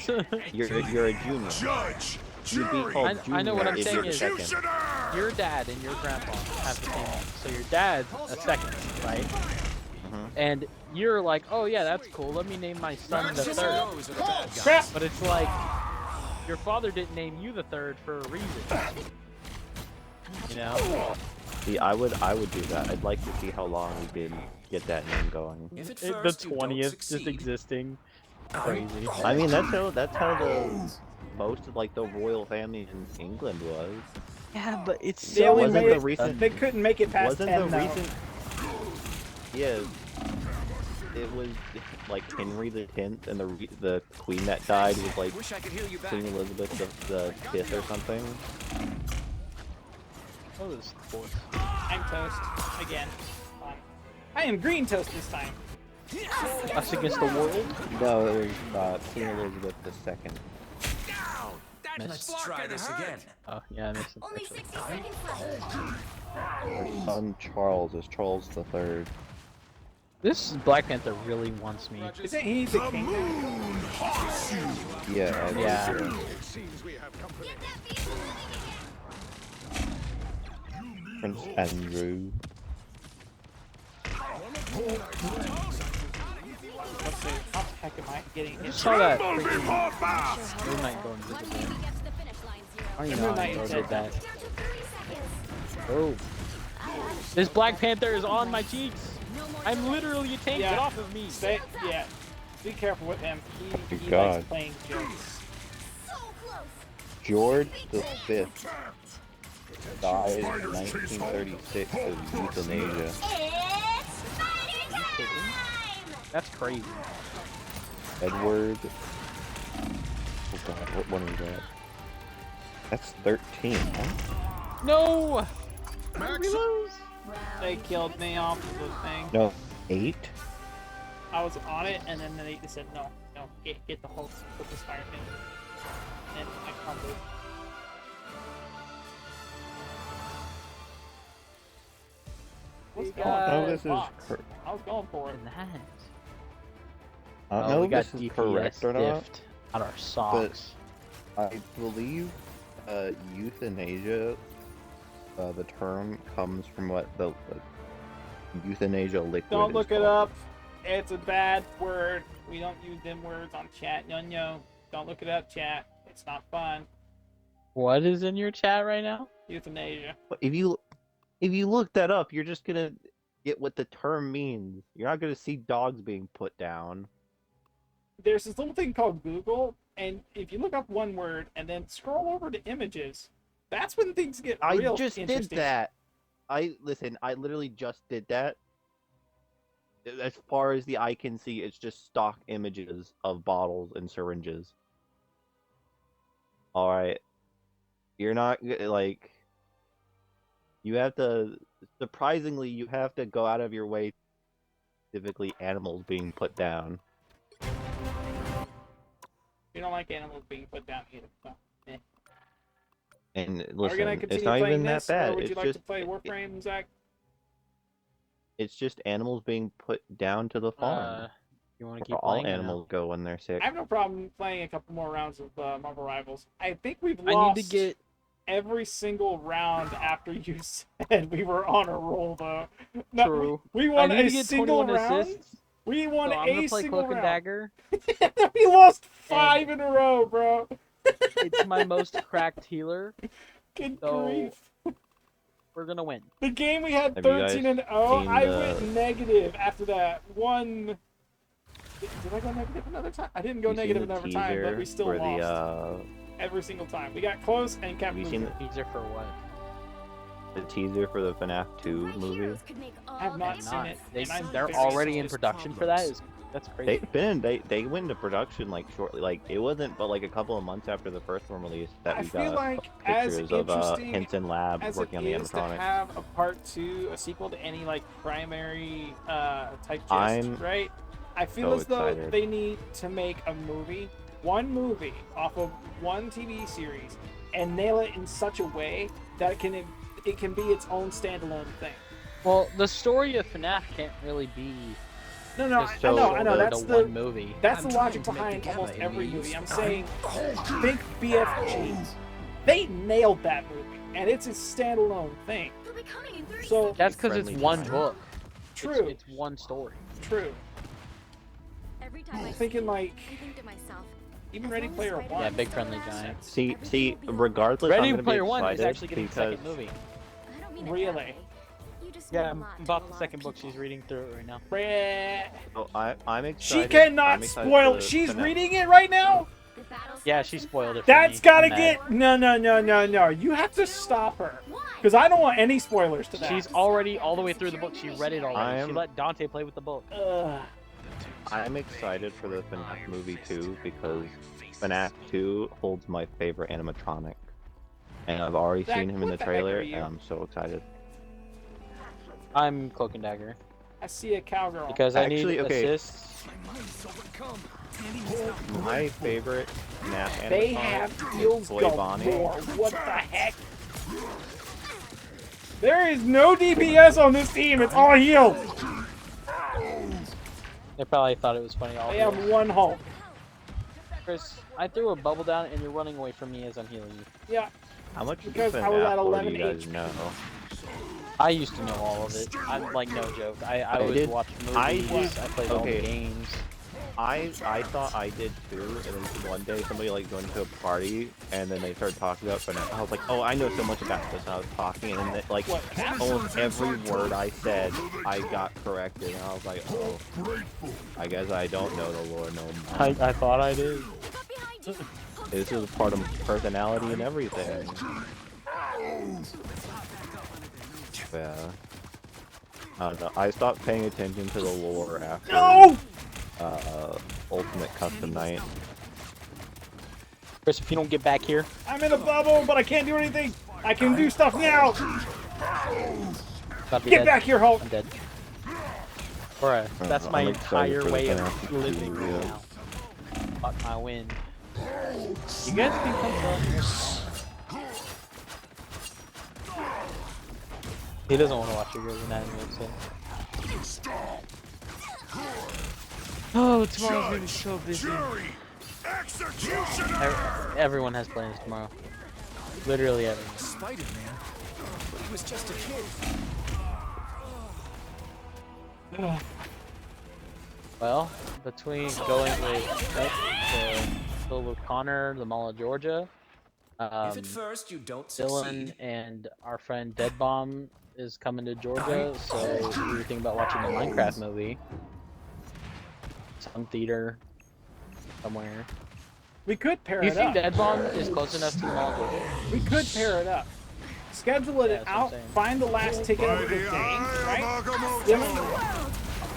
You're a junior. Judge. You'd be called junior I know what I'm if saying you're is- second. Executioner. Your dad and your grandpa have the same name. So your dad's a second, right? And you're like, oh yeah, that's cool. Let me name my son the third. Crap! But it's like, your father didn't name you the third for a reason. You know? See, I would do that. I'd like to see how long we can get that name going. If at The first you don't 20th just succeed, existing. Crazy. I mean, that's how the most of like the royal family in England was. Yeah, but it's They so only wasn't made the it- recent- They couldn't make it past Wasn't 10 the though. recent? Yeah, it was like Henry the Tenth, and the queen that died was like Wish I could heal you back. Queen Elizabeth the Fifth or something. What was fourth? I'm toast. Again. Fine. I am green toast this time. Us against the world? No, it was Queen Elizabeth the Second. let's try this again. Oh, yeah, that makes sense. Only actually. 60 seconds left. Her son Charles is Charles the Third. This Black Panther really wants me. Isn't he the king? Yeah, I believe Yeah. so. It seems we have company. Get that vehicle moving again. Prince Andrew. Let's see. How the heck am I getting I hit? just saw that Tremble freaking before fast. Moon Knight going One invisible. baby gets to the finish line, Zero. I don't even know how I Moon Knight did that. Down to 30 seconds. Oh. This Black Panther is on my cheeks. No more I'm delays. literally a tank. Yeah. Get off of me. Stay, yeah. Be careful with him. He God. likes playing jokes. So close. George the Fifth died in 1936 of euthanasia. It's Spider time! That's crazy. Edward. Oh God, what one was that? That's 13, huh? No. They killed me off of the thing. No, 8. I was on it, and then they said, no, get the Hulk with the fire thing. And I crumbled. What's going Oh, on? this is Fox? cor- I was going for it. That. I don't Oh, know we if got this is DPS correct or not. diffed on our socks. I believe euthanasia, the term comes from what the euthanasia liquid Don't is look it called. up. It's a bad word. We don't use them words on chat. No. Don't look it up, chat. It's not fun. What is in your chat right now? Euthanasia. But if you look that up, you're just gonna get what the term means. You're not gonna see dogs being put down. There's this little thing called Google, and if you look up one word and then scroll over to images, that's when things get I real just did interesting. that. I literally just did that. As far as the eye can see, it's just stock images of bottles and syringes. All right, you're not like. You have to. Surprisingly, you have to go out of your way. Specifically, animals being put down. You don't like animals being put down either. So, eh. And Are we listen, gonna it's continue not playing even that this, bad. or would It's you like just to play Warframe, Zach? it's just animals being put down to the farm. You want to Where keep all playing? animals go when they're sick. I have no problem playing a couple more rounds of Marvel Rivals. I think we've I lost need to get. every single round after you said we were on a roll, though. No, True. We won I need a to get single 21 round. assists. We won So I'm gonna a play single Cloak and round. Dagger. We lost 5 in a row, bro. It's my most cracked healer. Good So grief. we're gonna win. The game we had Have you 13 guys and 0. seen I the- went negative after that one. Did I go negative another time? I didn't go You seen negative the another time, but we teaser still for lost every single time. We got close and kept Have you moving. seen Teaser for what? the teaser for the FNAF 2 movie? I have not seen it. They, and I'm they're very already in excited. production for that. That's crazy. They went into production like shortly, like it wasn't but like a couple of months after the first one released that I we feel got like as pictures of interesting Henson Lab as working it on the is to animatronics. have a part 2, a sequel to any like primary type gist, I'm right? I feel so as though excited. they need to make a movie, one movie off of one TV series, and nail it in such a way that it can be its own standalone thing. Well, the story of FNAF can't really be. No, just I know. the That's the one movie. That's I'm the logic trying to make behind the almost gap every I movie. used. I'm saying, think BFG. They nailed that movie, and it's a standalone thing. So That's because it's Friendly one giant. book. true, It's one story. true. Every time I'm thinking like I think to myself, even Ready Player One. Yeah, Big Friendly Giant. See, regardless, I'm Ready gonna Player be One is excited actually getting a because second movie. I don't mean it that Really? way. You just Yeah, mean a I'm lot to about a the lot second of book. people. She's reading through it right now. oh, I'm She excited. cannot I'm excited spoil. for She's FNAF. reading it right now. The battle Yeah, starts she in spoiled it 5. for That's me. gotta I'm mad. get no. You have to stop her because I don't want any spoilers to that. She's already all the way through the book. She read it already. She I'm- let Dante play with the book. Ugh. I'm excited for the FNAF movie too because FNAF 2 holds my favorite animatronic, and I've already Zach, seen him in what the the heck are trailer, you? and I'm so excited. I'm Cloak and Dagger I see a cowgirl. because I Actually, need okay. assists. My favorite FNAF animatronic They have heels Boy galore. Bonnie. What the heck? There is no DPS on this team. It's all heals. They probably thought it was funny. All They have one Hulk. Chris, I threw a bubble down and you're running away from me as I'm healing you. Yeah. How much of Because FNAF I was at lore do 11 you guys HP. know? I used to know all of it. I'm like no joke. I would did- watch movies. I I, did- played all the okay. games. I thought I did too, and then one day somebody like joined to a party, and then they started talking about FNAF. I was like, oh, I know so much about this. And I was talking, and then they, like almost every word I said, I got corrected, and I was like, oh, I guess I don't know the lore no more. I thought I did. This is part of my personality and everything. Yeah. I don't know. I stopped paying attention to the lore after Ultimate Custom Night. Chris, if you don't get back here, I'm in a bubble, but I can't do anything. I can do stuff now. about to be Get dead. back here, Hulk. I'm dead. Alright, that's my I'm excited entire for the way FNAF of living movie, right yeah. now. Fuck my win. You guys can come from. He doesn't want to watch your girls in anime, so. Oh, tomorrow's gonna be so busy. Everyone has plans tomorrow. Literally everyone. Spider-Man? He was just a kid. Well, between going with Nick to Phil with Connor, the Mall of Georgia, If at first you don't Dylan succeed, and our friend Dead Bomb is coming to Georgia, so we were thinking about watching the Minecraft movie. Some theater somewhere. We could pair Do you it think up. Dead Bomb is close enough to the Mall of Georgia? We could pair it up. Schedule it Yeah, that's what I'm out. saying. Find the last ticket of the day, right? Dylan,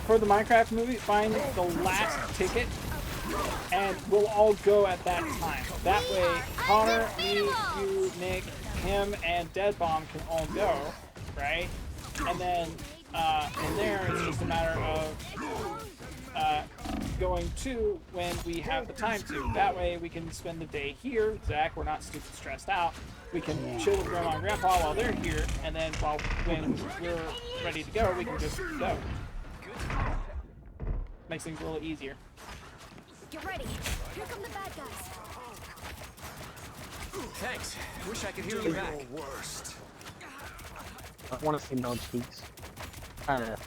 for the Minecraft movie, find the last ticket and we'll all go at that time. That way, Connor, me, you, Nick, him, and Dead Bomb can all go, right? And then from there, it's just a matter of going to when we have the time to. That way, we can spend the day here. Zach, we're not stupid stressed out. We can chill with Grandma and Grandpa while they're here, and then when we're ready to go, we can just go. Makes things a little easier. Get ready. Here come the bad guys. Thanks. Wish I could hear you back. Worst. I want to see no cheeks. Kinda.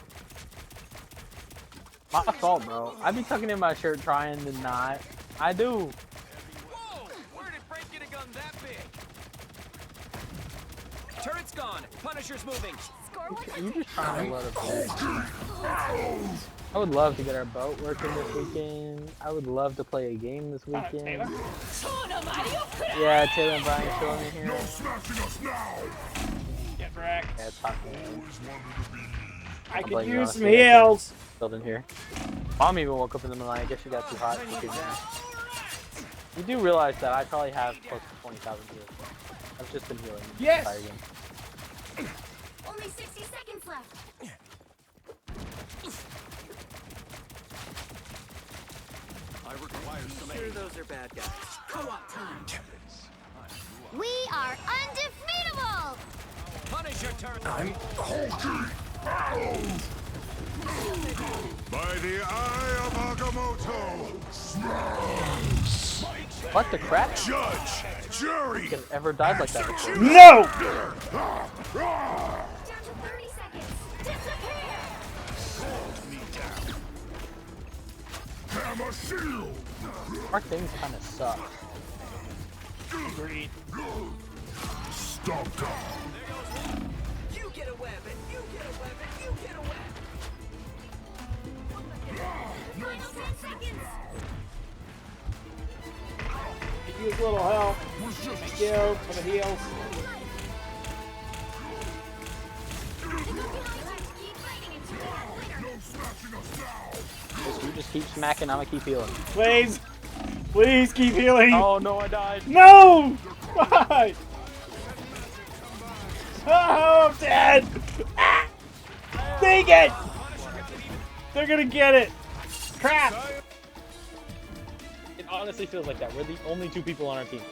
My fault, bro. I be tucking in my shirt trying to not. I do. Whoa! Where did Frank get a gun that big? Turret's gone. Punisher's moving. You just trying to let it. I would love to get our boat working this weekend. I would love to play a game this weekend. Taylor? Yeah, Taylor and Brian showing me here. No smashing us now! Get wrecked. Yeah, it's hot. Man. I I'll could blame you, use some honestly. heals. Building here. Mom even woke up in the middle. I guess she got too hot. You do realize that I probably have close to 20,000 heals. I've just been healing. Yes. The entire game. Only 60 seconds left. I require some aid. Sure, those are bad guys. Co-op time. We are undefeatable. Punisher turn. I'm hulking! By the eye of Agamotto! Smash! What the crap? Judge! Jury! Have ever died like that before? No! Down to 30 seconds. Disappear. Hammer shield! Our things kind of suck. Agreed. Stop them! You get a web, and you get a web, and you get a web. Final 10 seconds. Could use a little help. Thank you for the heals. Keep fighting until you're winner. No smashing us now! You just keep smacking, I'ma keep healing. Please. Please keep healing. Oh no, I died. No! Why? Oh, I'm dead! Ah! Dang it! They're gonna get it! Crap! It honestly feels like that. We're the only two people on our team.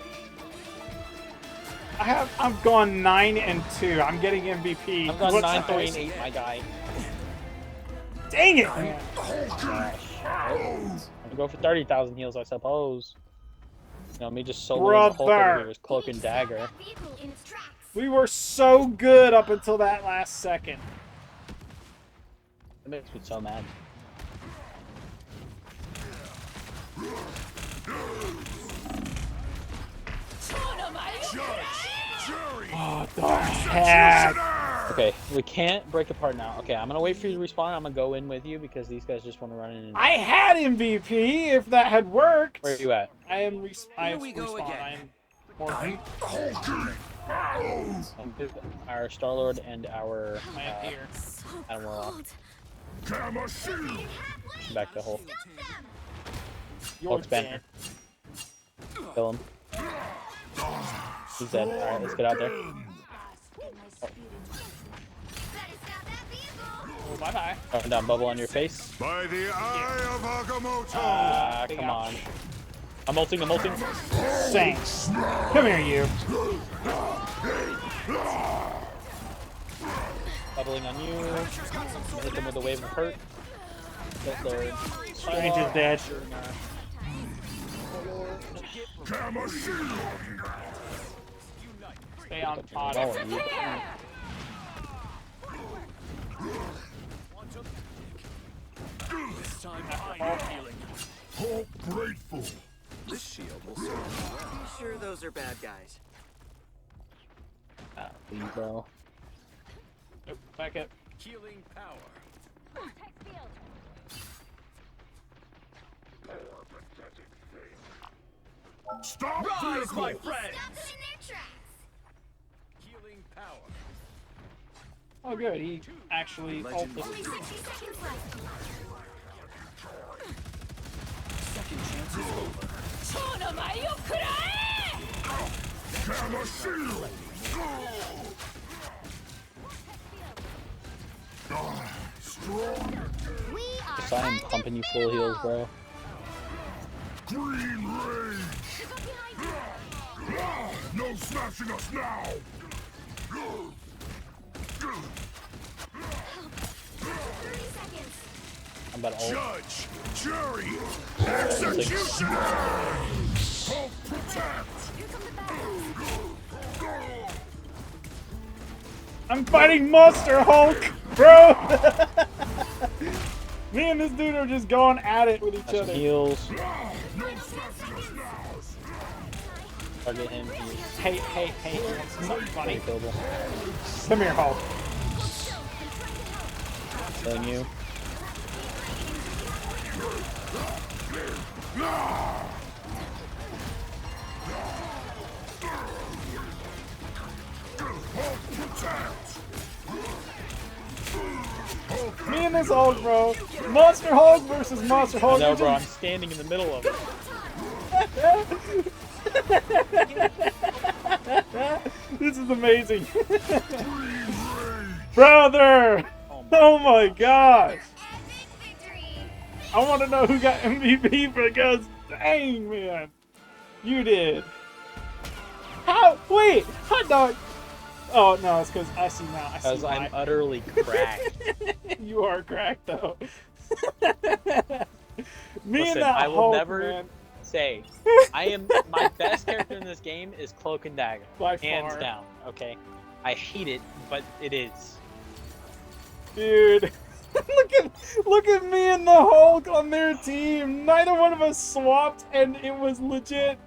I've gone 9 and 2. I'm getting MVP. I've gone What's 9, the 3, and highest? 8, my guy. Dang it! I'm go for 30,000 heals, I suppose. You know, me just soloing the Hulk over here with Cloak and Dagger. We were so good up until that last second. It makes me so mad. What the heck? Okay, we can't break apart now. Okay, I'm gonna wait for you to respawn. I'm gonna go in with you because these guys just want to run in. And... I had MVP if that had worked. Where are you at? I am Here we go again. I'm Our Star-Lord and our here. Adam Warlock. Hammer shield! Back to Hulk. You're Hulk's banner. Kill him. He's dead. Alright, let's get out there. Oh, bye-bye. Throwing down bubble on your face. By the eye of Agamotto! Ah, come on. I'm ulting, I'm ulting. Thanks. Come here, you. Bubbling on you. Hit them with a wave of hurt. Get their Strange is dead. Hammer shield! Stay on pod. This time I'm healing. Hope grateful! This shield will serve you well. Be sure those are bad guys. Bro. Oh, back up. Healing power. Stop Rise, my vehicle! friends! Stop them in their tracks. Healing power. Oh, good. He actually ulted. Only 60 seconds left. second chance is over. Gamma shield! Strong! We are Just I'm pumping you full heals, bro. Green rage! No smashing us now! 30 seconds. I'm about to ult. Judge! Jury! Executioner! Hulk protect! Here come the bad guys. I'm fighting Monster Hulk, bro. Me and this dude are just going at it with each Got some other. heals. No smashing us now! Target him. He's Hey, you want something funny? pretty killable. Come here, Hulk. Killing you. Me and this Hulk, bro. Monster Hulk versus Monster Hulk. No, bro, I'm standing in the middle of it. This is amazing. Brother! Oh my gosh! Epic victory. I want to know who got MVP because, dang, man. You did. How? Wait! Hot dog! Oh, no, it's because I see now. I see Because I'm why. utterly cracked. You are cracked, though. Me Listen, and that I will Hulk, never man. say I am my best character in this game is Cloak and Dagger. By Hands far. down, okay? I hate it, but it is. Dude. look at me and the Hulk on their team. Neither one of us swapped, and it was legit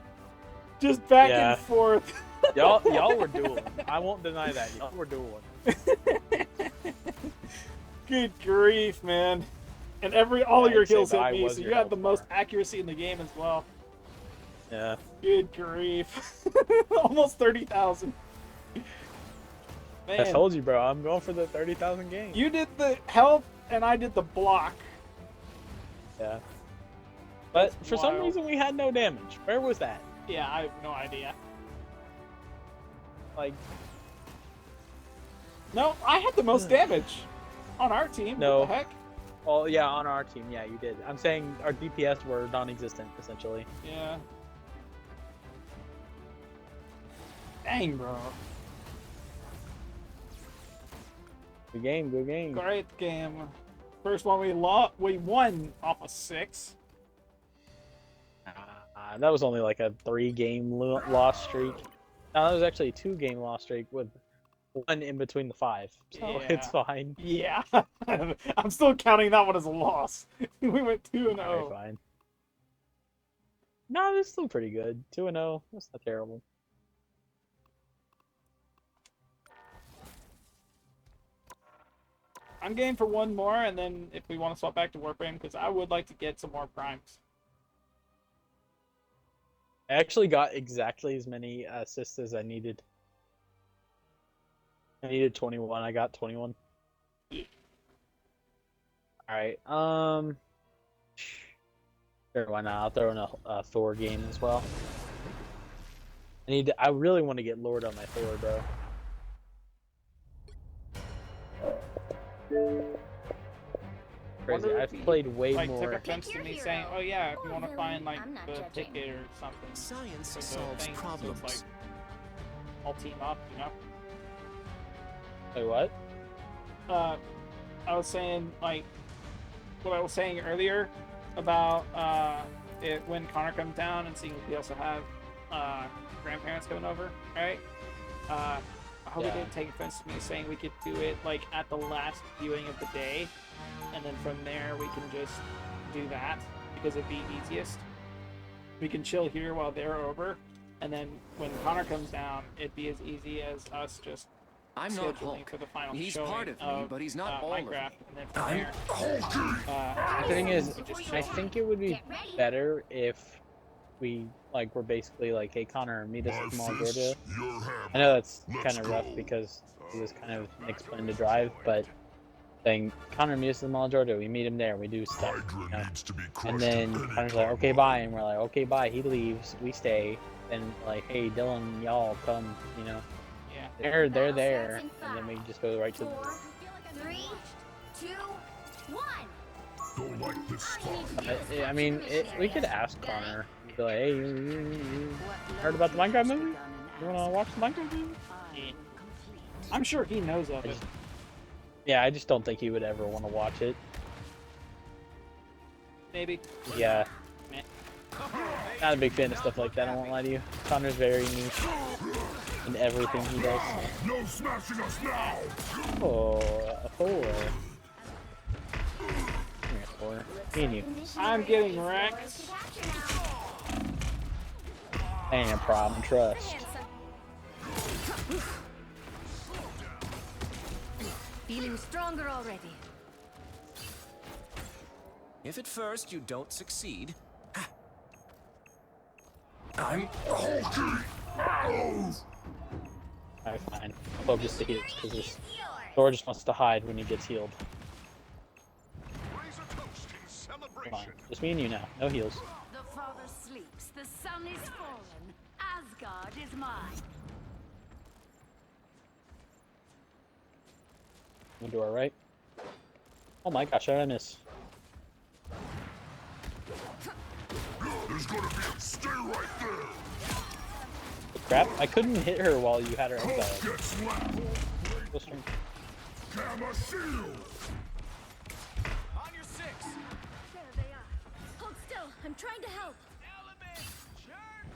just back Yeah. and forth. Y'all were dueling. I won't deny that. Y'all were dueling. Good grief, man. And all Yeah, your I'd say heals that hit I me, was so your you had health the most bar. accuracy in the game as well. Yeah. Good grief. Almost 30,000. I Man, told you, bro. I'm going for the 30,000 game. you did the health and I did the block. Yeah. But That's for some wild. reason, we had no damage. Where was that? Yeah, I have no idea. Like, No, I had the most damage on our team. No. What the heck? oh yeah, on our team, yeah, you did. I'm saying our DPS were non-existent, essentially. Yeah. Dang, bro. Good game, good game. Great game. First one we won off of 6. That was only like a 3-game loss streak. No, that was actually a 2-game loss streak with 1 in between the 5. So Yeah. it's fine. Yeah. I'm still counting that one as a loss. We went 2-0. Alright, fine. No, it's still pretty good. 2-0. That's not terrible. I'm game for one more, and then if we want to swap back to Warframe, because I would like to get some more primes. I actually got exactly as many assists as I needed. I needed 21. I got 21. Alright, sure, why not? I'll throw in a Thor game as well. I really want to get Lord on my Thor, bro. Crazy. Wonder if I've he, played way like, more. took offense to me saying, "Oh yeah, if you want to find like I'm not the judging. ticket or something, Science for the solves thing." So problems. it's like, I'll team up, you know. Wait, what? I was saying like what I was saying earlier about it when Connor comes down and seeing if we also have grandparents coming over, right? I hope he Yeah. didn't take offense to me saying we could do it like at the last viewing of the day, and then from there we can just do that because it'd be easiest. We can chill here while they're over, and then when Connor comes down, it'd be as easy as us just I'm not scheduling Hulk. for the final He's showing part of me, but he's not all of me. Minecraft, and then from there, The thing is, we just I chill. think it would be better if we like were basically like, "Hey Connor, meet us at Mall Georgia." I know that's kind of rough because it was kind of an explain to drive, but saying, Connor meet us in the Mall of Georgia. We meet him there. We do stuff. Hydra You know? needs to be crushed And then at any Connor's like, time. okay, bye. And we're like, okay, bye. He leaves. We stay. And like, hey, Dylan, y'all come. You know, Yeah. they're there. And then we just go right to. 4, 3, 2, 1. Don't like this spot. I mean, we could ask Connor. Be like, hey, you heard about the Minecraft movie? You wanna watch the Minecraft movie? I'm sure he knows of I it. just, yeah, I just don't think he would ever want to watch it. Maybe. Yeah. Not a big fan of stuff like that, I won't lie to you. Connor's very niche in everything he does. No smashing us now! Oh, a 4. Here, 4. Me and you. I'm getting wrecked. Ain't a problem, trust. Feeling stronger already. If at first you don't succeed, I'm Hulky! Alright, fine. I'll focus the heals, because this Thor just wants to hide when he gets healed. Raise a toast in Come on. celebration. Just me and you now. No heals. The father sleeps, the sun is fallen, Asgard is mine. I'm gonna do alright. Oh my gosh, how did I miss? There's gonna be a stay right there! Crap, I couldn't hit her while you had her Hulk exiled. gets slapped! Go string. Gamma shield! On your 6. There they are. Hold still. I'm trying to help. Element. Jerk.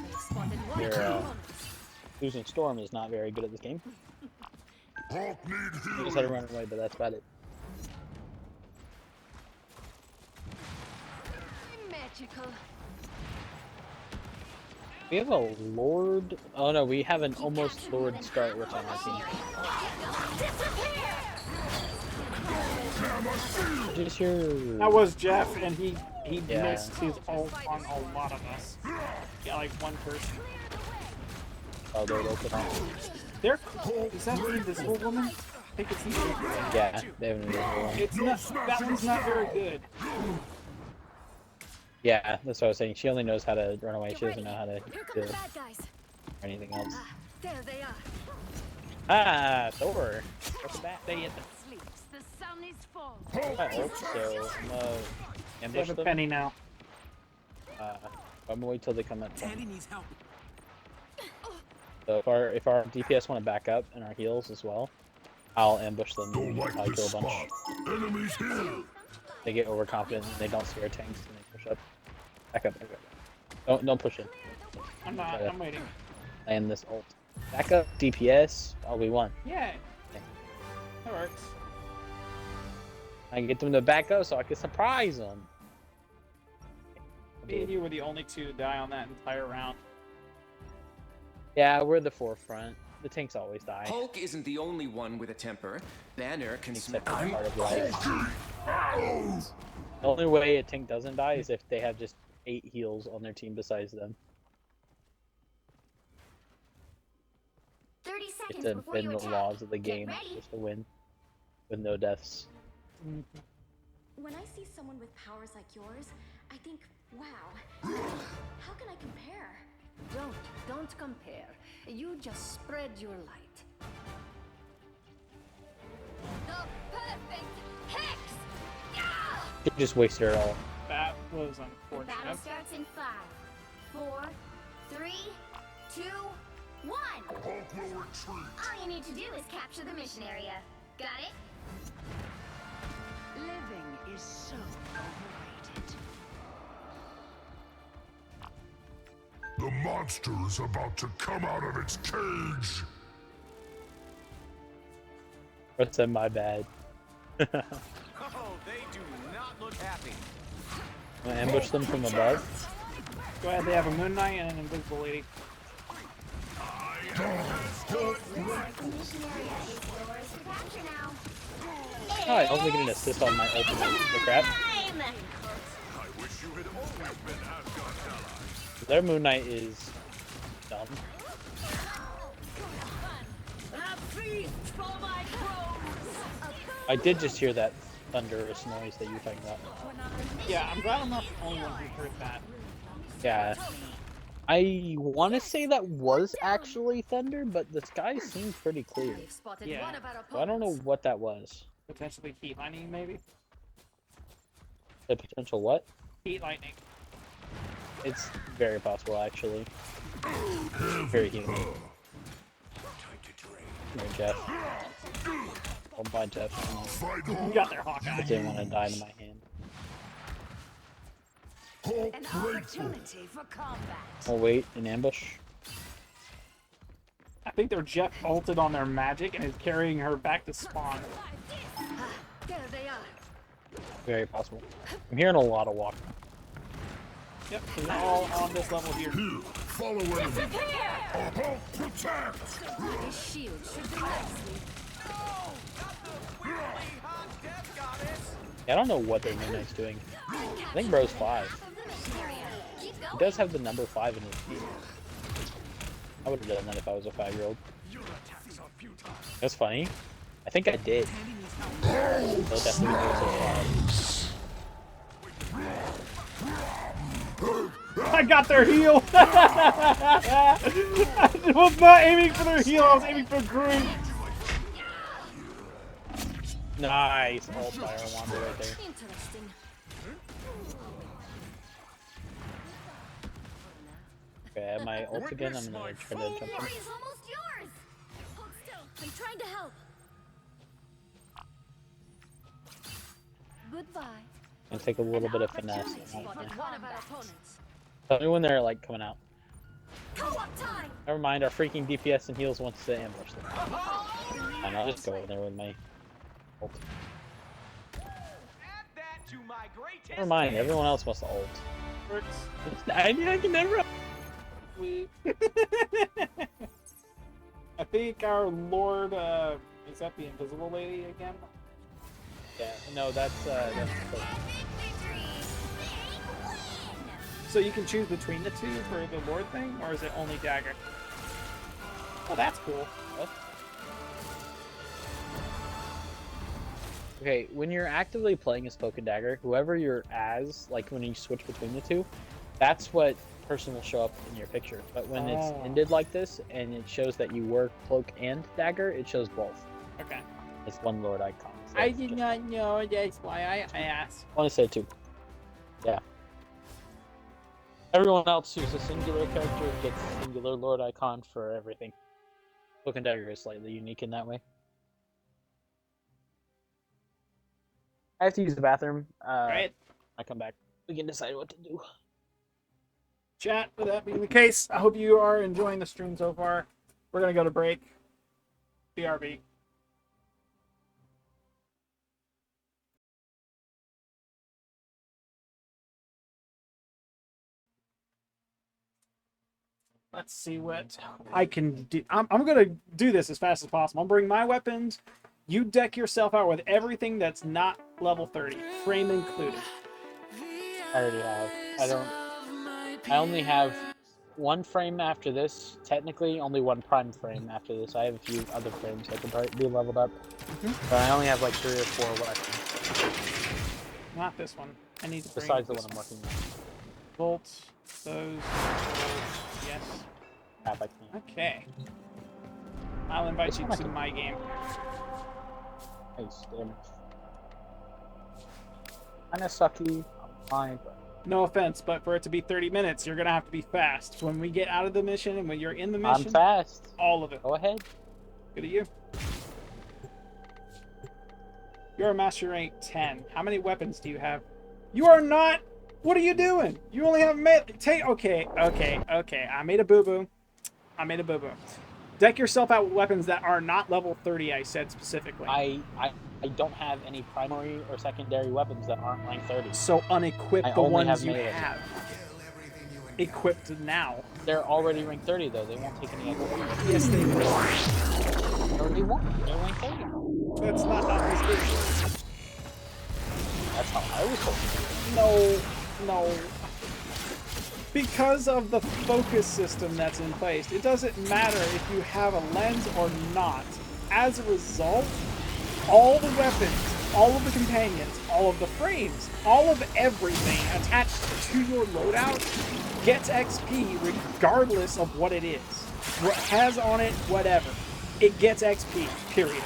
They've spotted one Your, opponent. Susan Storm is not very good at this game. Hulk need You just had to healing! run away, but that's about it. Magical. We have a Lord. Oh no, we have an almost Lord Scarlet on our team. Just your. That was Jeff, and he Yeah. missed his ult on a lot of us. Yeah, like one person. Oh, they're open. They're is that the invisible woman? I think it's the Yeah, they have an invisible one. It's not. That one's not very good. Yeah, that's what I was saying. She only knows how to run away. She doesn't know how to Here come kill the or bad guys. anything else. There they are. Ah, Thor. Welcome back. They hit Sleeps, the sun is fallen. my ult, so I'm gonna They ambush have a them. penny now. I'm gonna wait till they come up. Tandy needs help. So if our DPS want to back up and our heals as well, I'll ambush them. Don't And like I'll this kill a bunch. spot. Enemies here! They get overconfident and they don't see our tanks and they push up. Back up, back up. Don't push in. I'm not. I'm waiting. Land this ult. Back up, DPS. Oh, we won. Yeah. That works. I can get them to back up so I can surprise them. Me and you were the only two to die on that entire round. Yeah, we're the forefront. The tanks always die. Hulk isn't the only one with a temper. Banner can Except smell. for part of life. The only way a tank doesn't die is if they have just 8 heals on their team besides them. 30 It's seconds to before bend you the attack. laws of the Get game ready. just to win with no deaths. When I see someone with powers like yours, I think, wow, how can I compare? Don't compare. You just spread your light. The perfect hex! Yeah! You just wasted it all. That was The battle unfortunate. starts in 5, 4, 3, 2, 1. Hulk will retreat! All you need to do is capture the mission area. Got it? Living is so overrated. The monster is about to come out of its cage! What's in my bad? Oh, they do not look happy. I'm gonna ambush them from above. Go ahead. They have a Moon Knight and an Invisible Lady. The mission area is yours to capture now. Alright, I was gonna get an assist on my ultimate. The crap. Time! I wish you had always been Asgard's ally. Their Moon Knight is dumb. A feast for my crow! I did just hear that thunderous noise that you were talking about. Yeah, I'm glad I'm not the only one who heard that. Yeah. I want to say that was actually thunder, but the sky seemed pretty clear. We've spotted Yeah. one of our So I don't know opponents. what that was. Potentially heat lightning, maybe? The potential what? Heat lightning. It's very possible, actually. Very human. Here, Jeff. Oh, bye, Jeff. You got their Hawkeye. I didn't want to die in my hand. An opportunity for combat. Oh, wait, an ambush? I think their Jeff ulted on their magic and is carrying her back to spawn. There they are. Very possible. I'm hearing a lot of walking. Yep, they're all on this level here. Follow enemy. Halt, protect. His shield should do nicely. Yeah, I don't know what their midnight's doing. I think bro's 5. He does have the number 5 in his team. I would have done that if I was a 5-year-old. That's funny. I think I did. They'll definitely do so I got their heal! I was not aiming for their heal, I was aiming for Groot! Nice! Ult fire wand right there. Interesting. Okay, I have my ult again. I'm gonna try to jump in. It's almost yours. Hold still. I'm trying to help. Goodbye. And take a little bit of finesse. Spotted one of our opponents. Tell me when they're like coming out. Co-op time. Never mind, our freaking DPS and heals wants to ambush them. And I'll just go in there with my ult. Never mind, everyone else must ult. I can never. I think our Lord, is that the invisible lady again? Yeah, no, that's So you can choose between the two for the Lord thing, or is it only dagger? Oh, that's cool. What? Okay, when you're actively playing as Cloak and Dagger, whoever you're as, like when you switch between the two, that's what person will show up in your picture. But when it's ended like this, and it shows that you were Cloak and Dagger, it shows both. Okay. It's one Lord icon. So I did not know, that's why I asked. I want to say 2. Yeah. Everyone else who's a singular character gets a singular Lord icon for everything. Cloak and Dagger is slightly unique in that way. I have to use the bathroom. Right. I come back. We can decide what to do. Chat, with that being the case, I hope you are enjoying the stream so far. We're going to go to break. BRB. Let's see what I can do. I'm going to do this as fast as possible. I'm bring my weapons. You deck yourself out with everything that's not level 30, frame included. I already have. I only have 1 frame after this. Technically, only 1 prime frame after this. I have a few other frames that could probably be leveled up. But I only have like 3 or 4 weapons. Not this one. I need to bring Besides the this one I'm working on. Bolts, those, yes. Crap, I can't. Okay. I'll invite This you one I to can- my game. Nice, damn it. Kinda sucky. I'm fine, but... No offense, but for it to be 30 minutes, you're gonna have to be fast. When we get out of the mission and when you're in the mission, I'm fast. all of it. Go ahead. Good at you. You're a master rank 10. How many weapons do you have? You are not. What are you doing? You only have okay. I made a boo-boo. Deck yourself out with weapons that are not level 30, I said specifically. I don't have any primary or secondary weapons that aren't rank 30. So unequip I the only ones have you melee. have. Equipped now. They're already rank 30 though. They won't take any other. Yes, they will. They already won't. They're rank 30. That's not how this is. That's how I was told. No. Because of the focus system that's in place, it doesn't matter if you have a lens or not. As a result, all the weapons, all of the companions, all of the frames, all of everything attached to your loadout gets XP regardless of what it is. What has on it, whatever. It gets XP, period.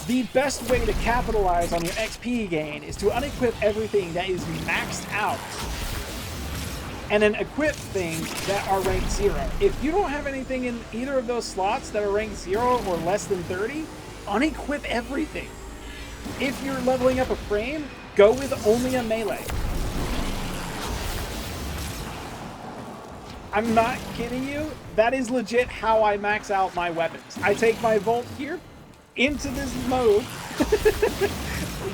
The best way to capitalize on your XP gain is to unequip everything that is maxed out and then equip things that are ranked 0. If you don't have anything in either of those slots that are ranked 0 or less than 30, unequip everything. If you're leveling up a frame, go with only a melee. I'm not kidding you. That is legit how I max out my weapons. I take my Volt here into this mode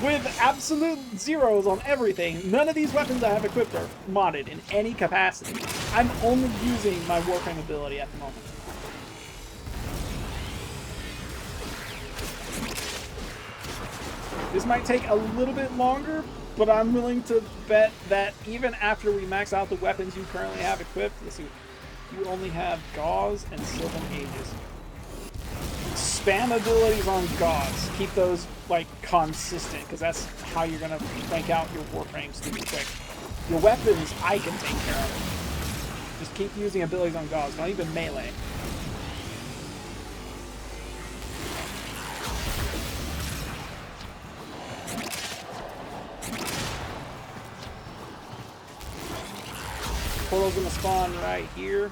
with absolute zeros on everything. None of these weapons I have equipped are modded in any capacity. I'm only using my Warframe ability at the moment. This might take a little bit longer, but I'm willing to bet that even after we max out the weapons you currently have equipped, let's see, you only have Gauze and Sylvan Aegis. Spam abilities on Gauze. Keep those, like, consistent, because that's how you're going to crank out your Warframes super quick. Your weapons, I can take care of. Just keep using abilities on Gauze, not even melee. Portal's gonna spawn right here.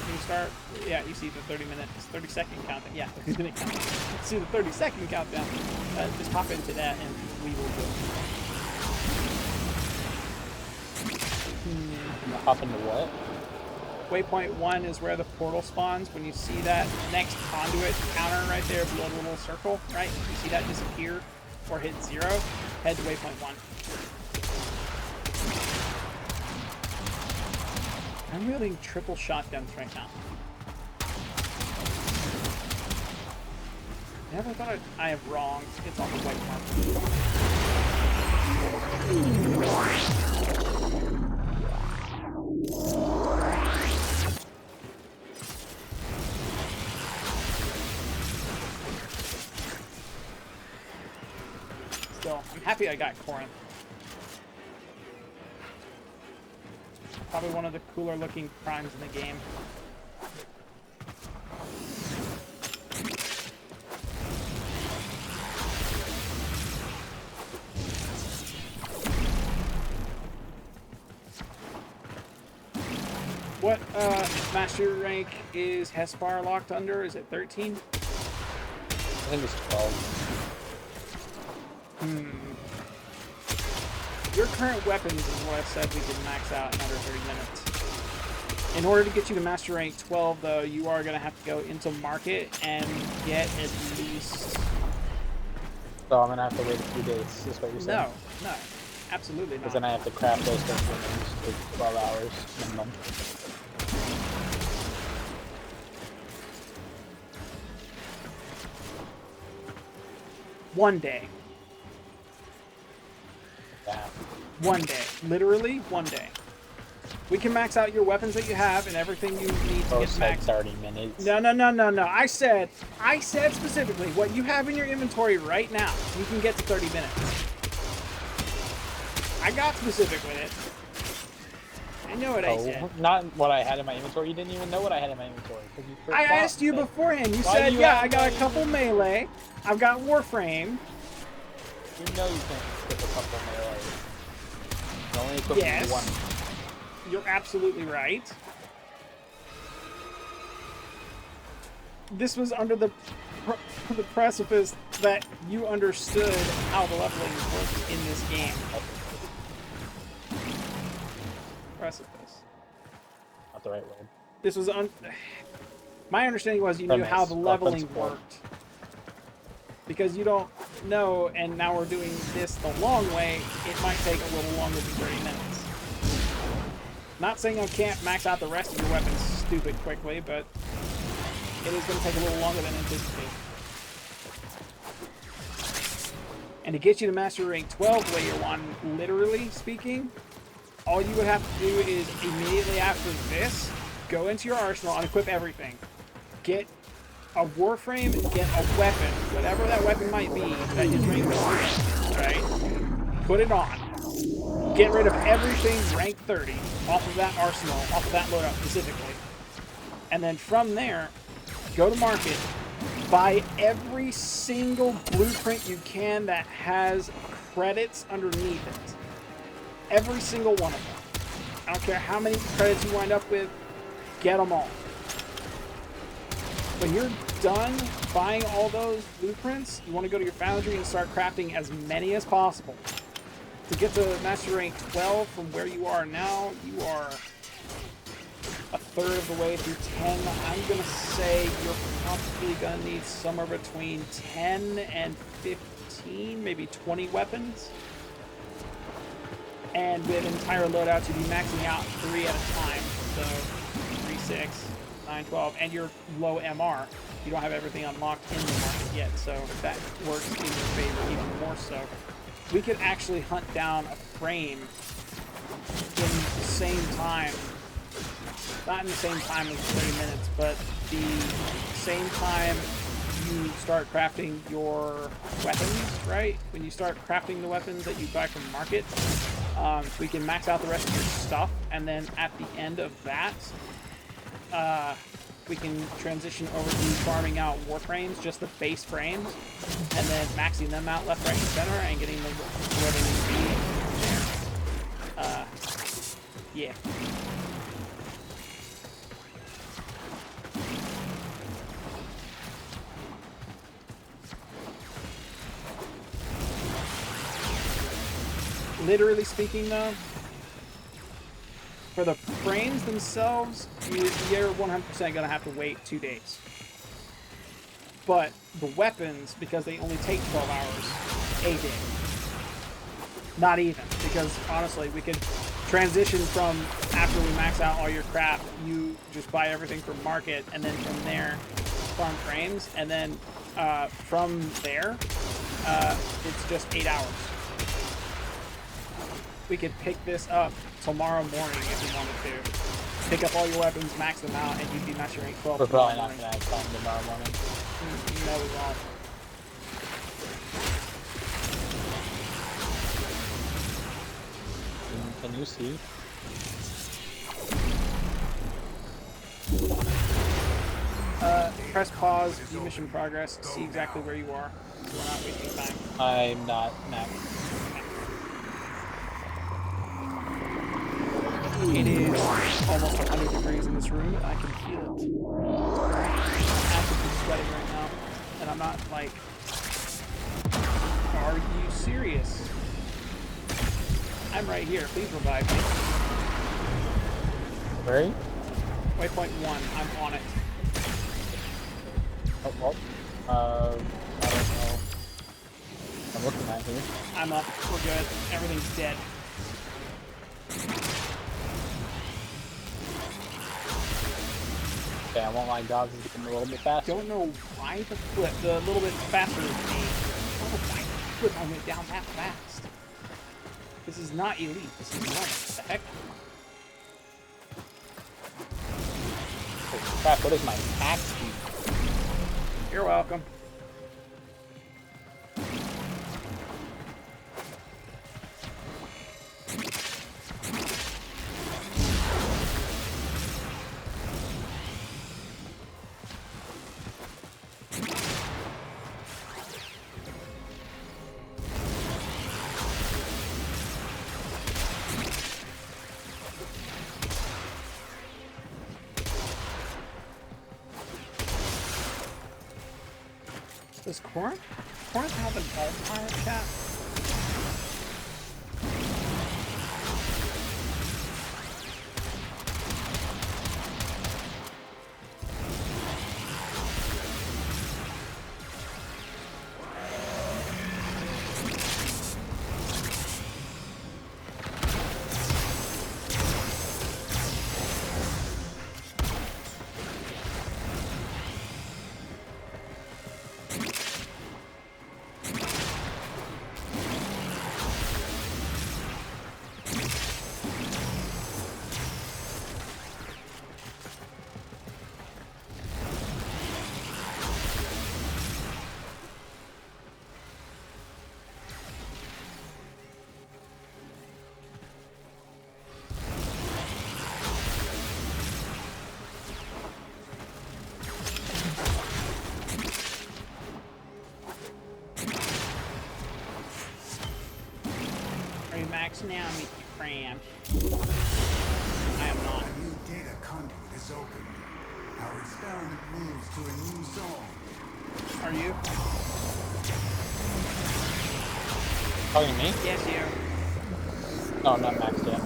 You start, yeah, you see the 30-second countdown. Yeah, he's gonna count. See the 30-second countdown. Just hop into that and we will go. Hop into what? Waypoint 1 is where the portal spawns. When you see that next conduit counter right there below the little circle, right? You see that disappear or hit 0, head to waypoint 1. I'm wielding triple shotguns right now. Never thought I have wronged. It's on the white Still, I'm happy I got Corinth. Probably one of the cooler looking primes in the game. What master rank is Hespar locked under? Is it 13? I think it's 12. Your current weapons is what I said we could max out in under 30 minutes. In order to get you to master rank 12, though, you are going to have to go into market and get at least... So I'm going to have to wait a few days, is what you're saying? No, absolutely not. Because then I have to craft those things and it takes 12 hours minimum. One day. Yeah. One day. Literally, one day. We can max out your weapons that you have and everything you need to get maxed. 30 minutes. No. I said specifically what you have in your inventory right now. You can get to 30 minutes. I got specific with it. I know what I said. Not what I had in my inventory. You didn't even know what I had in my inventory. I asked you beforehand. You said, yeah, I got a couple melee. I've got Warframe. You know you can't skip a couple melee. You only equip one. You're absolutely right. This was under the precipice that you understood how the leveling works in this game. Precipice. Not the right word. This was my understanding was you knew how the leveling worked. Because you don't know, and now we're doing this the long way, it might take a little longer than 30 minutes. Not saying I can't max out the rest of your weapons stupid quickly, but it is going to take a little longer than anticipated. And to get you to master rank 12 layer 1, literally speaking, all you would have to do is immediately after this, go into your arsenal, unequip everything. Get a warframe, get a weapon, whatever that weapon might be that is rank 30, right? Put it on. Get rid of everything rank 30 off of that arsenal, off of that loadout specifically. And then from there, go to market, buy every single blueprint you can that has credits underneath it. Every single one of them. I don't care how many credits you wind up with, get them all. When you're done buying all those blueprints, you want to go to your foundry and start crafting as many as possible. To get to master rank 12 from where you are now, you are a third of the way through 10. I'm going to say you're probably going to need somewhere between 10 and 15, maybe 20 weapons. And with entire loadouts, you'd be maxing out 3 at a time. So 3, 6, 9, 12, and you're low MR. You don't have everything unlocked in the market yet, so that works in your favor even more so. We could actually hunt down a frame in the same time. Not in the same time as 30 minutes, but the same time you start crafting your weapons, right? When you start crafting the weapons that you buy from the market, we can max out the rest of your stuff, and then at the end of that, we can transition over to farming out warframes, just the base frames, and then maxing them out left, right, and center, and getting them where they need to be. Yeah. Literally speaking, though, for the frames themselves, you're 100% going to have to wait 2 days. But the weapons, because they only take 12 hours, a day. Not even, because honestly, we could transition from after we max out all your crap, you just buy everything from market, and then from there, farm frames, and then from there, it's just 8 hours. We could pick this up tomorrow morning if you wanted to. Pick up all your weapons, max them out, and you'd be master rank 12. We're probably not going to have time tomorrow morning. No, we won't. Can you see? Press pause, view mission progress, see exactly where you are. So we're not wasting time. I'm not max. It is almost 100 degrees in this room, and I can feel it. I'm actively sweating right now, and I'm not like, are you serious? I'm right here, please revive me. Where? Waypoint 1, I'm on it. Oh, well, I don't know. I'm looking at here. I'm up, we're good, everything's dead. Okay, I want my dogs to become a little bit faster. Don't know why the flip, the little bit faster is me. I don't know why the flip I went down that fast. This is not elite, this is normal. What the heck? Holy crap, what is my attack speed? You're welcome. Does Corinth have an alt-fire chat? Now I'm cram. I am not. A new data conduit is open. Our experiment moves to a new zone. Are you? Talking to me? Yes, you. No, I'm not maxed yet.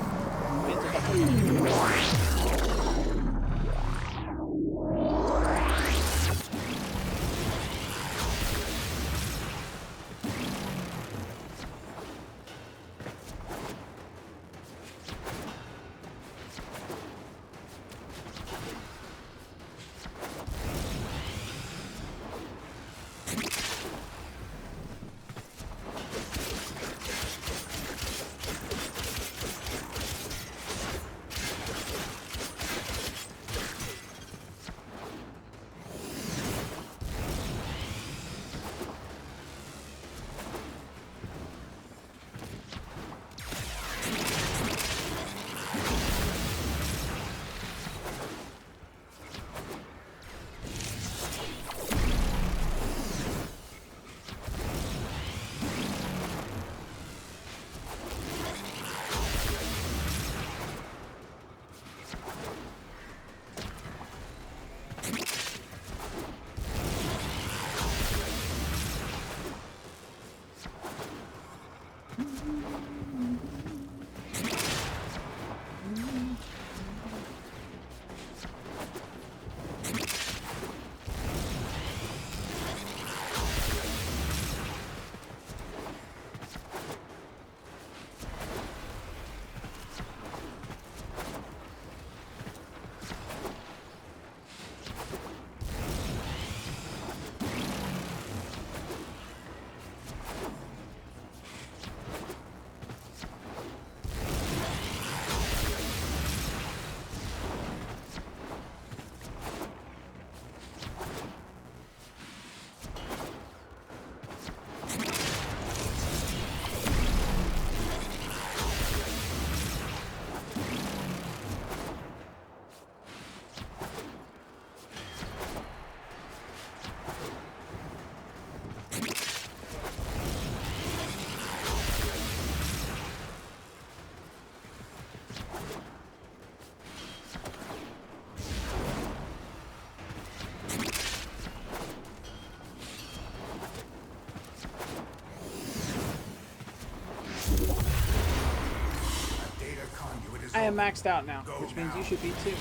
I am maxed out now, which means you should be too.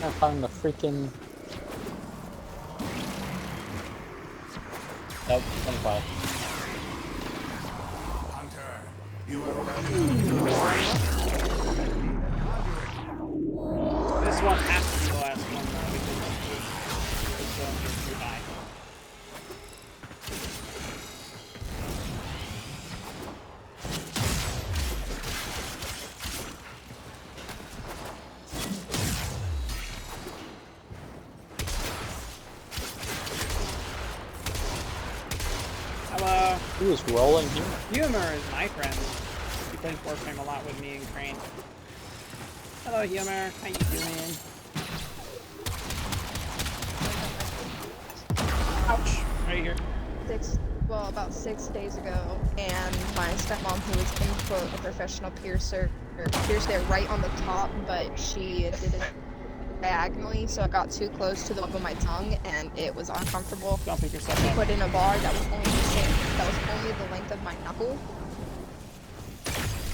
I found the freaking. Nope, 25. Hunter, you are This one has to be the last one though, because the zones are too high. Hello. He was rolling here. Humor is my friend. He plays Warframe a lot with me and Crane. Hello, Humor. How you doing? Ouch. Right here. About 6 days ago, and my stepmom, who was in quote a professional piercer, pierced it right on the top, but she did it diagonally, so it got too close to the tip of my tongue, and it was uncomfortable. Don't pick yourself up. Put in a bar that was only the length of my knuckle,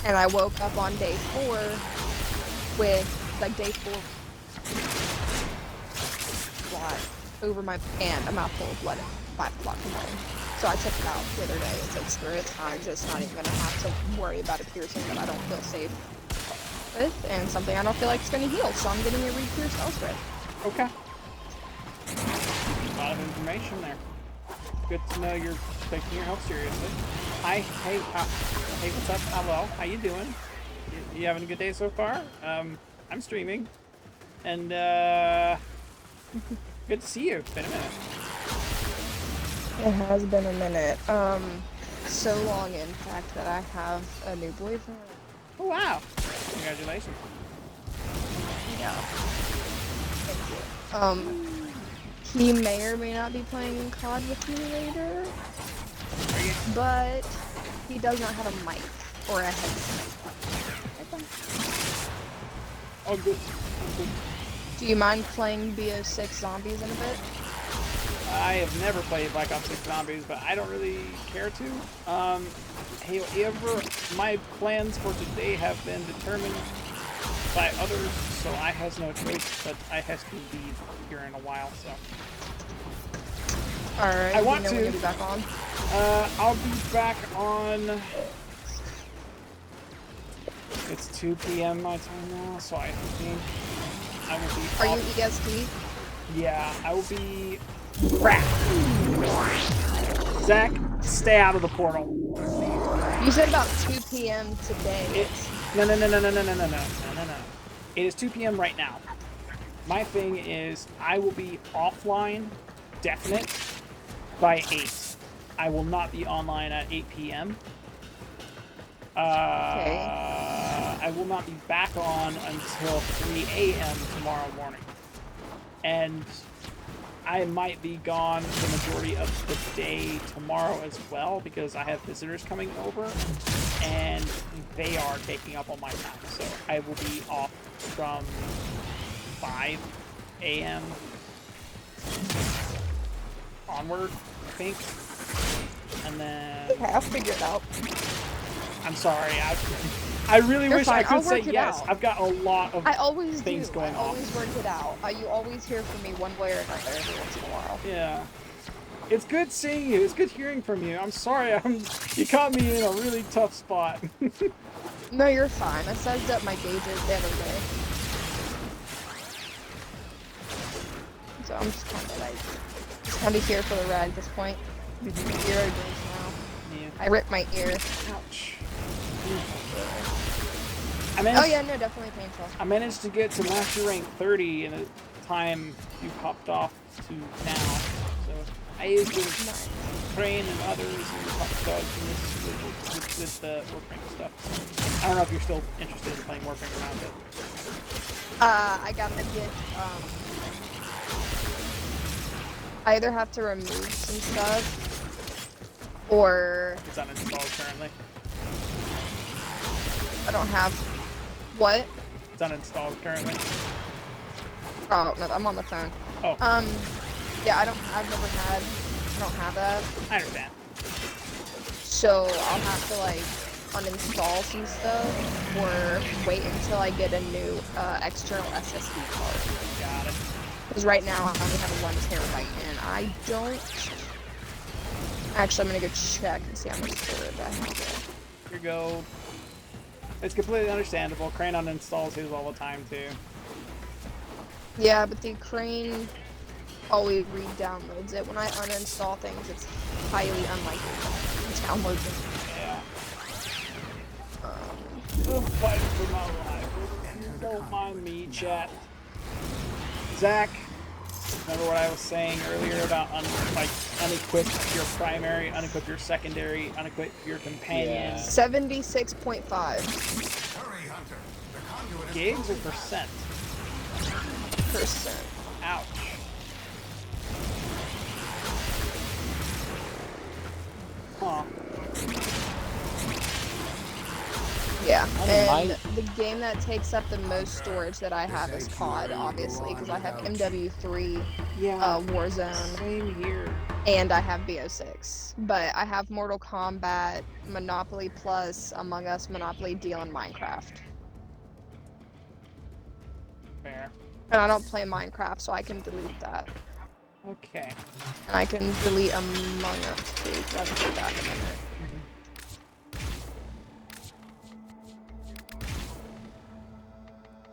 and I woke up on day 4 with day 4 blood over my and a mouthful of blood at 5 o'clock in the morning. So I took it out the other day and said, screw it, I'm just not even gonna have to worry about a piercing that I don't feel safe with, and something I don't feel like is gonna heal, so I'm getting it re-pierced elsewhere. Okay. A lot of information there. Good to know you're taking your health seriously. Hi, hey, what's up? Hello, how you doing? You having a good day so far? I'm streaming, and good to see you. It's been a minute. It has been a minute. So long, in fact, that I have a new boyfriend. Oh wow! Congratulations. Yeah. Thank you. He may or may not be playing COD with me later, but he does not have a mic. or a head. Oh, good. Do you mind playing BO6 Zombies in a bit? I have never played Black Ops 6 Zombies, but I don't really care to. However, my plans for today have been determined by others, so I has no choice, but I has to leave here in a while, so. Alright, I want when to. you'll be back on? I'll be back on... It's 2 p.m. my time now, so I think I will be Are off. you EST? Yeah, I will be... Crap! Zach, stay out of the portal. You said about 2 p.m. today. No. It is 2 p.m. right now. My thing is, I will be offline, definite, by 8. I will not be online at 8 p.m. Okay. I will not be back on until 3 a.m. tomorrow morning. And I might be gone the majority of the day tomorrow as well because I have visitors coming over and they are taking up all my time. So I will be off from 5 a.m. onward, I think. And then... Okay, I'll figure it out. I'm sorry. I really wish I could say yes. Out. I've got a lot of things going on. I always work it out. You always hear from me one way or another every once in a while. Yeah. It's good seeing you. It's good hearing from you. I'm sorry. You caught me in a really tough spot. No, you're fine. I sized up my gauges the other day. So I'm just kind of here for the ride at this point. Ear brace now. Yeah. I ripped my ear. Ouch. Oh yeah, no, definitely painful. I managed to get to Master Rank 30 in a time you popped off to now. So I used to train and others and talk dogs and this with the Warframe stuff. I don't know if you're still interested in playing Warframe around it. I gotta get, I either have to remove some stuff, or... It's uninstalled currently. I don't have... What? It's uninstalled currently. Oh, no, I'm on the phone. Oh. Yeah, I don't have that. I understand. So, I'll have to, like, uninstall some stuff, or wait until I get a new, external SSD card. Got it. Because right now, I only have a 1 terabyte, and I don't... Actually, I'm gonna go check and see how much storage I have. Here you go. It's completely understandable. Crane uninstalls his all the time, too. Yeah, but the Crane always re-downloads it. When I uninstall things, it's highly unlikely to download them. Yeah. I'm fighting for my life. Don't mind me, chat. Zach, remember what I was saying earlier about unequip your primary, unequip your secondary, unequip your companion? 76.5. Gigs or percent? Percent. Ouch. Huh. Yeah, and the game that takes up the most storage that I have is COD, obviously, because I have MW3, Warzone, same here, and I have BO6. But I have Mortal Kombat, Monopoly Plus, Among Us, Monopoly Deal, and Minecraft. Fair. And I don't play Minecraft, so I can delete that. Okay. And I can delete Among Us too, because I haven't played that in a minute.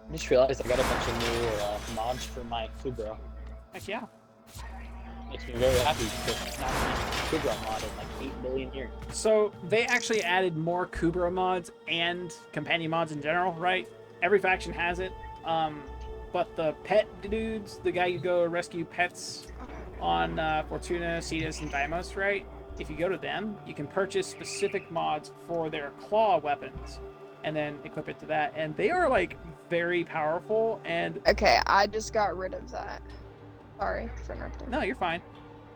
I just realized I got a bunch of new mods for my Kubra. Heck yeah. Makes me very happy because it's not a Kubra mod in like 8 billion years. So they actually added more Kubra mods and companion mods in general, right? Every faction has it. But the pet dudes, the guy you go rescue pets on Fortuna, Cetus, and Deimos, right? If you go to them, you can purchase specific mods for their claw weapons and then equip it to that. And they are like very powerful and... Okay, I just got rid of that. Sorry for interrupting. No, you're fine.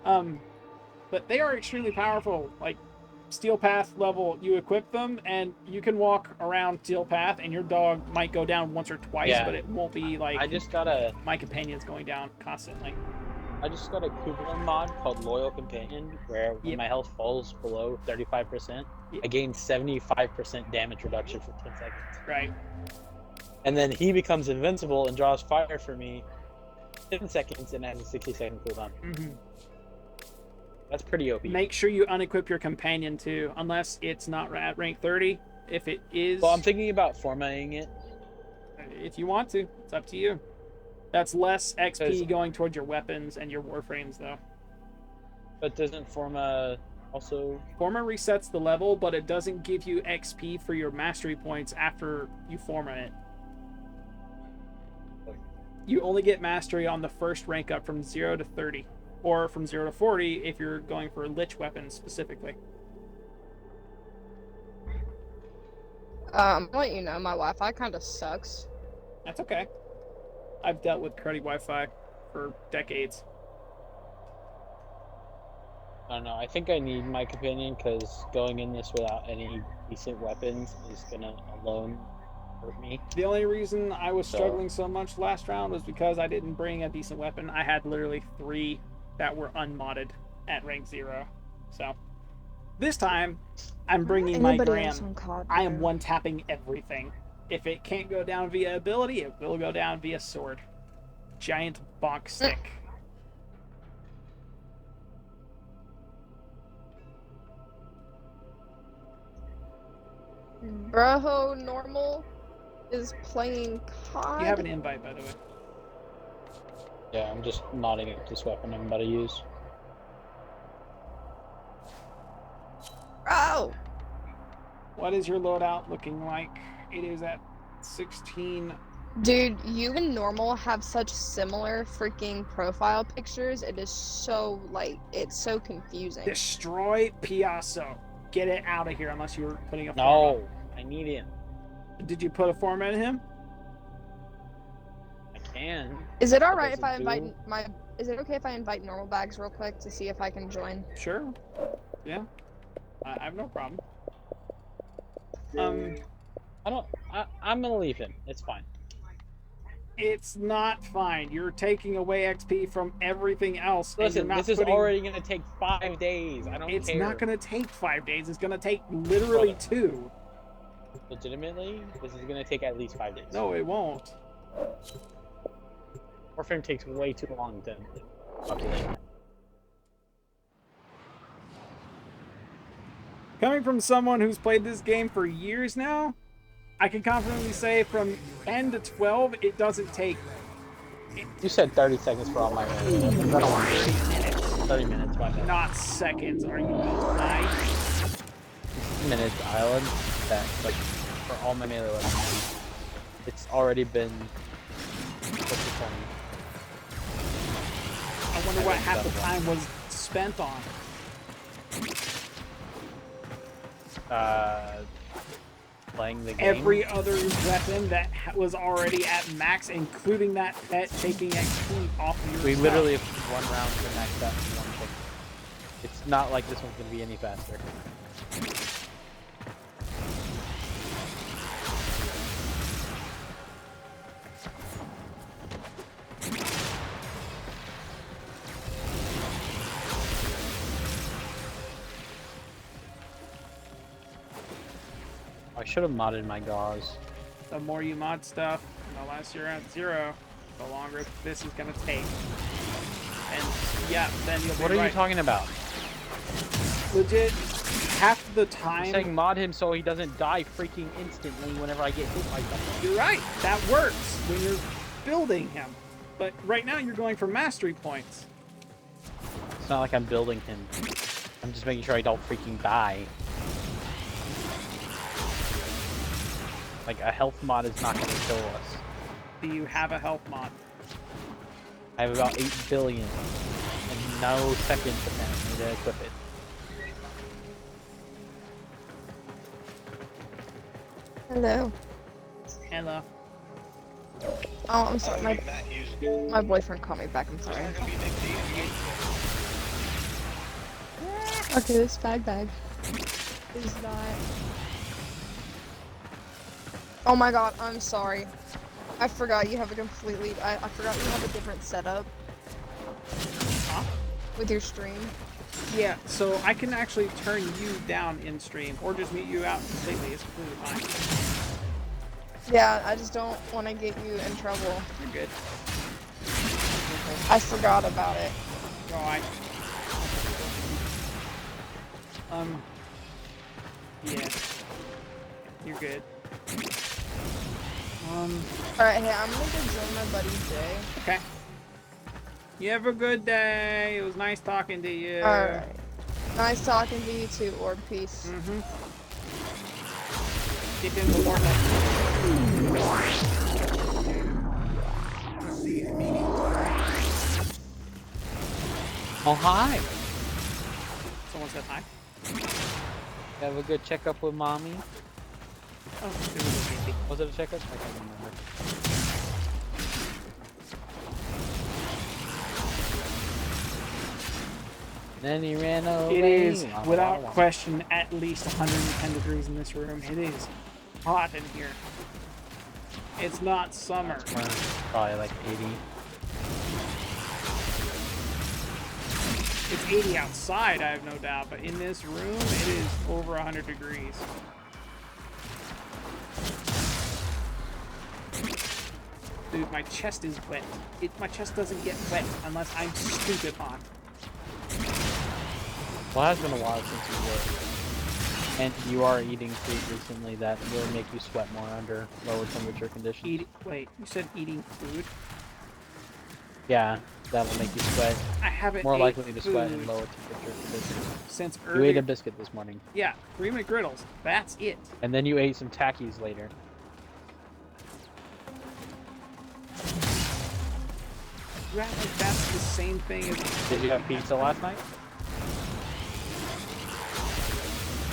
But they are extremely powerful. Like, Steel Path level, you equip them, and you can walk around Steel Path, and your dog might go down once or twice, Yeah. but it won't be like I just got a my companion's going down constantly. Kublin mod called Loyal Companion, where when Yep. my health falls below 35%, I gain 75% damage reduction for 10 seconds. Right. And then he becomes invincible and draws fire for me 10 seconds and has a 60-second cooldown. Mm-hmm. That's pretty OP. Make sure you unequip your companion too, unless it's not at rank 30. If it is... Well, I'm thinking about formatting it. If you want to, it's up to you. That's less XP going towards your weapons and your warframes, though. But doesn't Forma also... Forma resets the level, but it doesn't give you XP for your mastery points after you Forma it. You only get mastery on the first rank up from 0 to 30. Or from 0 to 40 if you're going for Lich weapons specifically. I'll let you know, my Wi-Fi kind of sucks. That's okay. I've dealt with cruddy Wi-Fi for decades. I don't know. I think I need my companion because going in this without any decent weapons is gonna alone hurt me. The only reason I was struggling so much last round was because I didn't bring a decent weapon. I had literally 3 that were unmodded at rank 0. So this time I'm bringing my Gram. I am one-tapping everything. If it can't go down via ability, it will go down via sword. Giant bonk stick. Bro, normal is playing COD. You have an invite, by the way. Yeah, I'm just modding up this weapon I'm about to use. Bro! What is your loadout looking like? It is at 16. Dude, you and normal have such similar freaking profile pictures. It is so, like, it's so confusing. Destroy Piasso. Get it out of here unless you were putting a No, form. I need him. Did you put a form in him? I can. Is it alright if I invite my... Is it okay if I invite normal bags real quick to see if I can join? Sure. Yeah. I have no problem. I'm gonna leave him. It's fine. It's not fine. You're taking away XP from everything else. Listen, this is already gonna take 5 days. I don't care. It's not gonna take 5 days. It's gonna take literally 2. Legitimately, this is gonna take at least 5 days. No, it won't. Warframe takes way too long to populate. Coming from someone who's played this game for years now, I can confidently say from 10 to 12, it doesn't take... You said 30 seconds for all my melee weapons. I don't want 30 minutes, my bad. Not seconds, are you nice? Minutes island, that, like, for all my melee weapons. It's already been close to 20. I wonder what half the time was spent on. Playing the game. Every other weapon that was already at max, including that pet taking XP off of your We stuff. literally have 1 round to max out one thing. It's not like this one's gonna be any faster. I should have modded my gauze. The more you mod stuff, the less you're at 0, the longer this is gonna take. And yeah, then you'll be What are right. you talking about? Legit, half the time... I'm saying mod him so he doesn't die freaking instantly whenever I get hit by something. You're right, that works when you're building him. But right now you're going for mastery points. It's not like I'm building him. I'm just making sure I don't freaking die. Like, a health mod is not going to kill us. Do you have a health mod? I have about 8 billion. And no seconds apparently to equip it. Hello. Hello. Oh, I'm sorry. My boyfriend called me back. I'm sorry. Okay, this bag. is not. Oh my god, I'm sorry. I forgot you have a completely. I forgot you have a different setup. Huh? With your stream. Yeah, so I can actually turn you down in stream or just mute you out completely. It's completely fine. Yeah, I just don't want to get you in trouble. You're good. I forgot about it. Alright. Yeah. You're good. Alright, hey, I'm gonna go join my buddy Jay. Okay. You have a good day. It was nice talking to you. Alright. Nice talking to you too, Orb. Peace. Mm-hmm. Get in the warm-up. Oh, hi. Someone said hi. Have a good checkup with mommy. Oh, it was a baby. Was it a checkup? I can't remember. Then he ran away. It is, without question, at least 110 degrees in this room. It is hot in here. It's not summer. Probably like 80. It's 80 outside, I have no doubt, but in this room, it is over 100 degrees. Dude, my chest is wet. My chest doesn't get wet unless I'm stupid hot. Well, it has been a while since you worked. And you are eating food recently that will make you sweat more under lower temperature conditions. Wait, you said eating food? Yeah, that will make you sweat. I haven't more ate likely to sweat in food lower temperature conditions. Since You earlier. ate a biscuit this morning. Yeah, 3 McGriddles. That's it. And then you ate some Takis later. You act like that's the same thing as... Did you have pizza last night?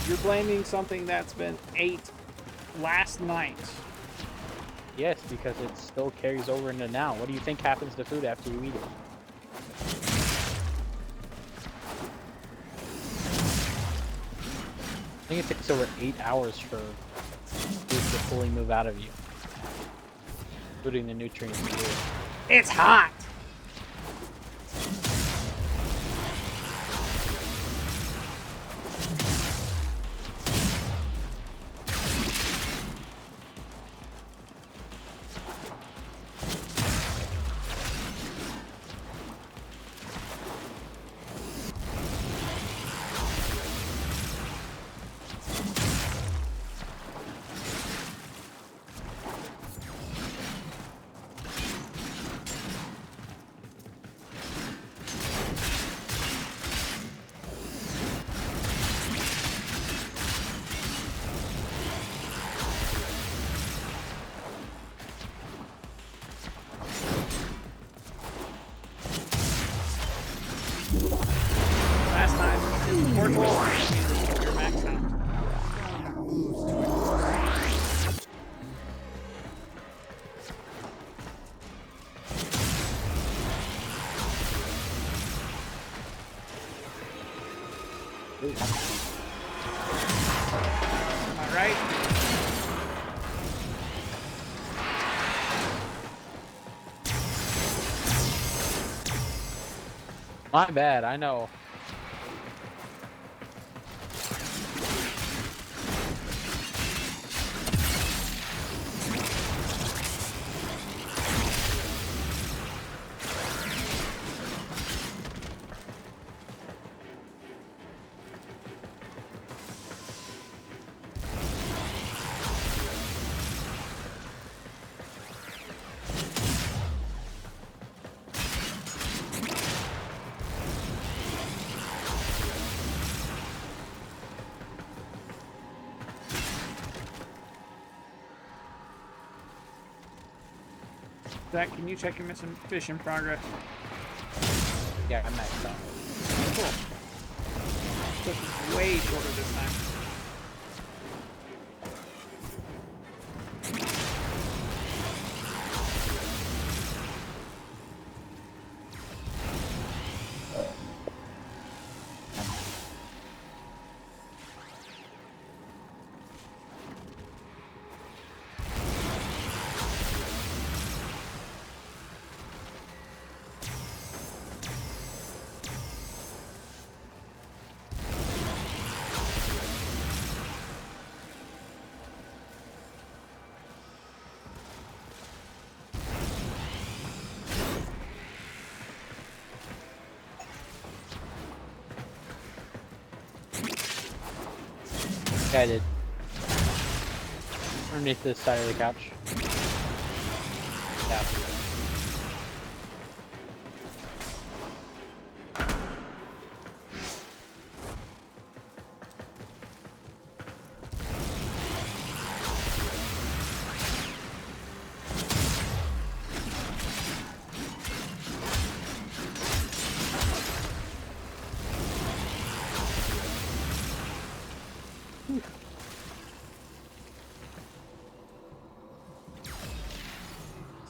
You're blaming something that's been ate last night. Yes, because it still carries over into now. What do you think happens to food after you eat it? I think it takes over 8 hours for food to fully move out of you, including the nutrients in food. It's hot! Last time, it was portable, you're maxed out. Alright. My bad, I know. Zach, can you check your mission progress? Yeah, I'm maxed out. Cool. Took way shorter this time. Yeah, I did. Underneath the side of the couch. Yeah.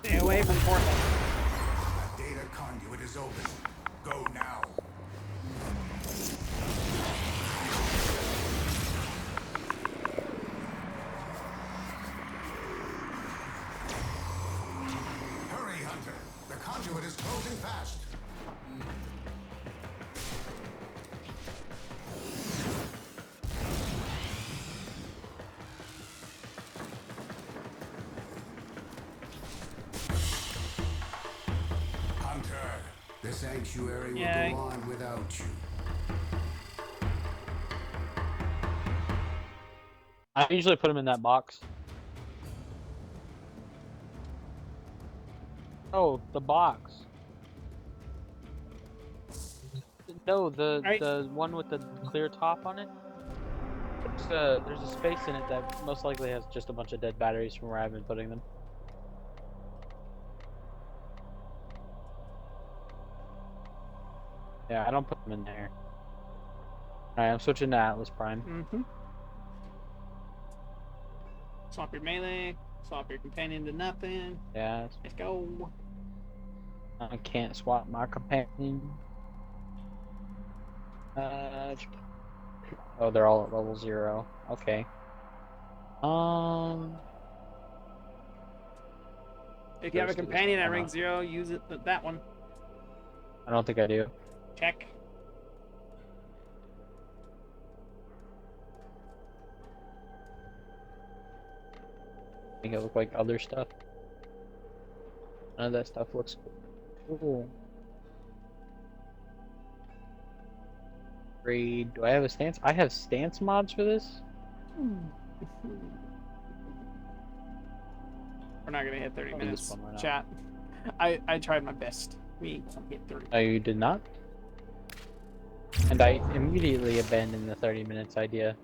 Stay away from portal. The data conduit is open. Go now. Hurry, Hunter. The conduit is closing fast. Hunter, the sanctuary will Yay. go on without you. I usually put them in that box. Oh, the box. No, the one with the clear top on it. There's a space in it that most likely has just a bunch of dead batteries from where I've been putting them. Yeah, I don't put them in there. Alright, I'm switching to Atlas Prime. Mm-hmm. Swap your melee, swap your companion to nothing. Yeah. Let's go. I can't swap my companion. Oh, they're all at level 0. Okay. If you have a companion at rank 0, use it that one. I don't think I do. Check. Make it look like other stuff. None of that stuff looks cool. Grade. Do I have a stance? I have stance mods for this? We're not gonna hit 30 I'll do this minutes. one right now. Chat. I tried my best. We hit 30. Oh, you did not? And I immediately abandoned the 30 minutes idea.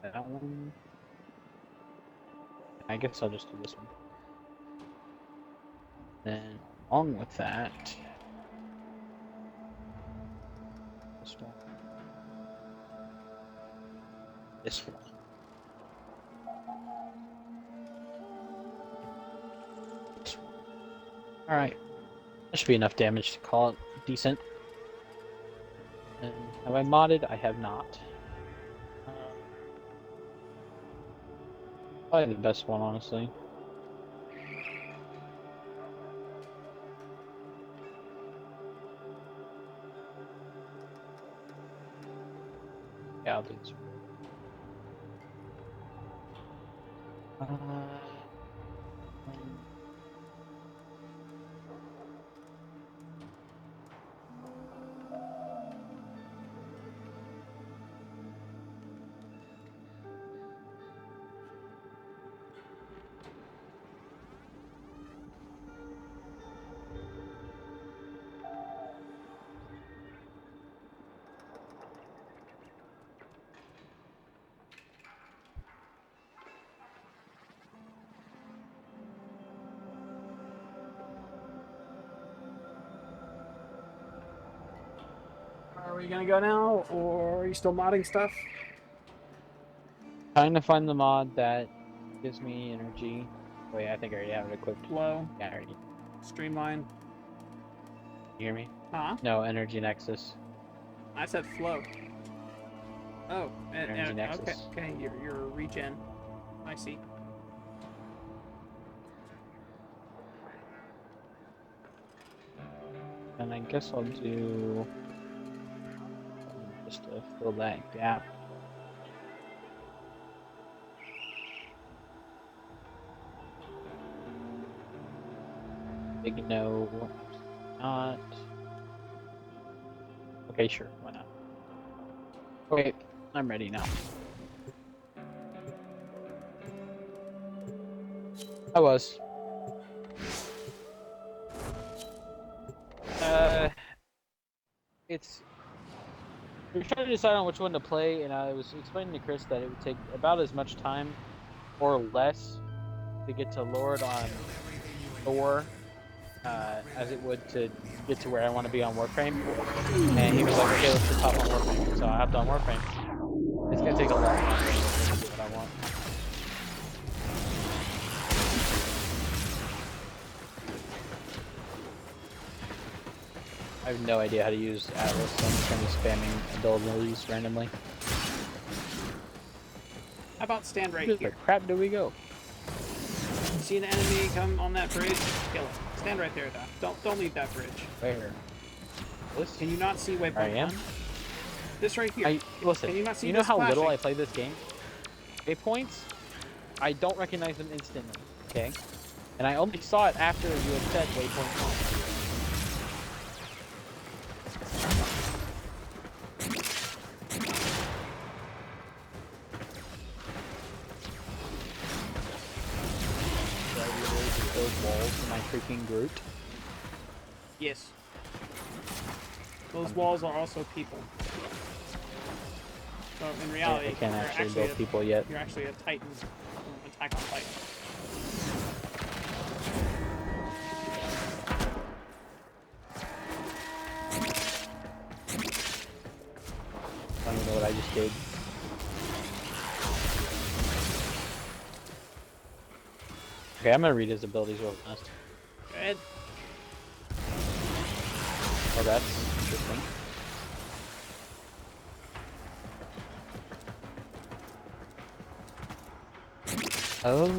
That one. I guess I'll just do this one. Then, along with that, this one. This one. This one. Alright. That should be enough damage to call it decent. And have I modded? I have not. Probably the best one, honestly. Yeah, I'll do this one. Are we gonna go now, or are you still modding stuff? Trying to find the mod that gives me energy. Wait, I think I already have it equipped. Flow. Yeah, I already. Streamline. You hear me? Huh? No, Energy Nexus. I said flow. Oh, Energy Nexus. Okay, your regen. I see. And I guess I'll do just to fill that gap. Big no, not. Okay, sure, why not? Okay, I'm ready now. I was. It's. We're trying to decide on which one to play, and I was explaining to Chris that it would take about as much time or less to get to Lord on Thor as it would to get to where I want to be on Warframe. And he was like, okay, let's just hop on Warframe. So I hopped on Warframe. It's going to take a lot longer to get what I want. I have no idea how to use Atlas, so I'm just kind of spamming abilities randomly. How about stand right Where here? the crap do we go? See an enemy come on that bridge? Kill it. Stand right there, though. Don't leave that bridge. Where? This? Can you not see waypoint I am. 1? This right here. Listen, Can you not see you know this how little flashing? I play this game? Waypoints? I don't recognize them instantly, okay? And I only saw it after you had said waypoint 1. Those walls in my freaking Groot. Yes. Those walls are also people. So in reality, I can't you're actually build people yet. You're actually a Titan. Attack on Titan. I don't even know what I just did. Okay, I'm gonna read his abilities real fast. Go ahead. Oh, that's interesting. Oh.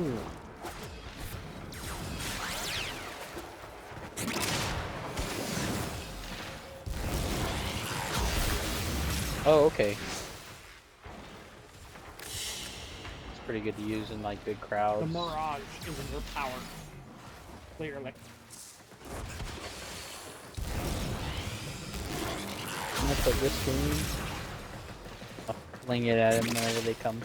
Oh, okay. It's pretty good to use in like big crowds. The Mirage is in your power. Clearly. I'm gonna put this thing. I'll fling it at them whenever they come.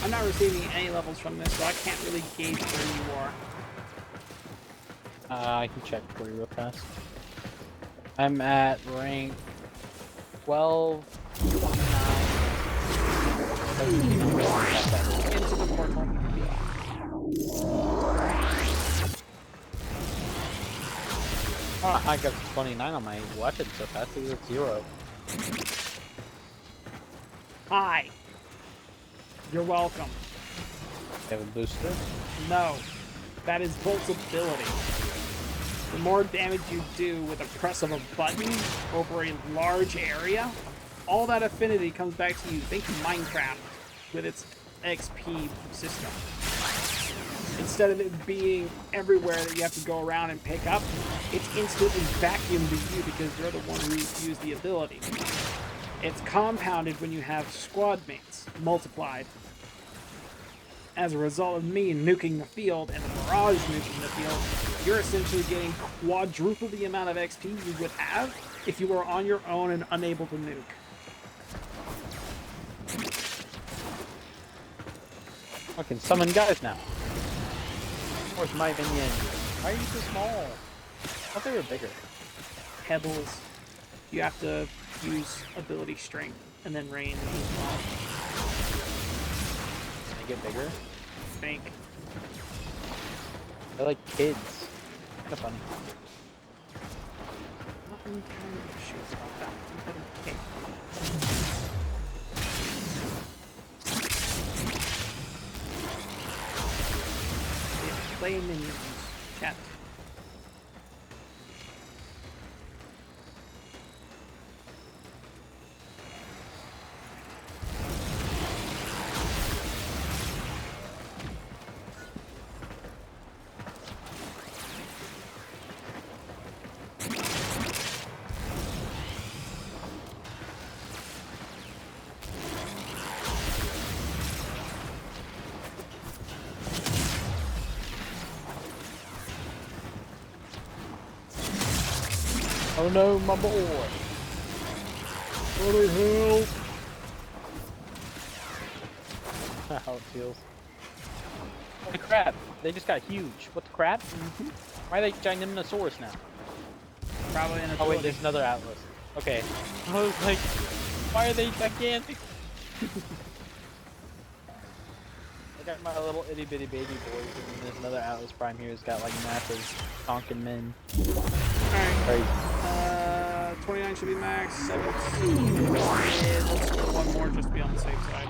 I'm not receiving any levels from this, so I can't really gauge where you are. I can check for you real fast. I'm at rank 12, 29, 17. Into the portal. Oh, I got 29 on my weapon so fast. It was 0. Hi. You're welcome. You have a booster? No. That is Bolt's ability. The more damage you do with a press of a button over a large area, all that affinity comes back to you. Think Minecraft with its XP system. Instead of it being everywhere that you have to go around and pick up, it's instantly vacuumed to you because you're the one who used the ability. It's compounded when you have squad mates, multiplied. As a result of me nuking the field and the Mirage nuking the field, you're essentially getting quadruple the amount of XP you would have if you were on your own and unable to nuke. I can summon guys now. Where's my minion? Why are you so small? I thought they were bigger. Pebbles. You have to use ability strength and then range as well. Can they get bigger? I think. They're like kids. Kind of funny. Not entirely sure about that. Okay. Yeah, play minions. Chat. Oh no, my boy. What the hell? How it feels. Holy crap, they just got huge. What the crap? Why are they Ginormosaurus now? Probably in a Oh wait, there's another Atlas. Okay. I was like, why are they gigantic? I got my little itty bitty baby boys, and then there's another Atlas Prime here who's got like massive Tonkin men. Alright. 29 should be max. 17. Let's go one more just to be on the safe side.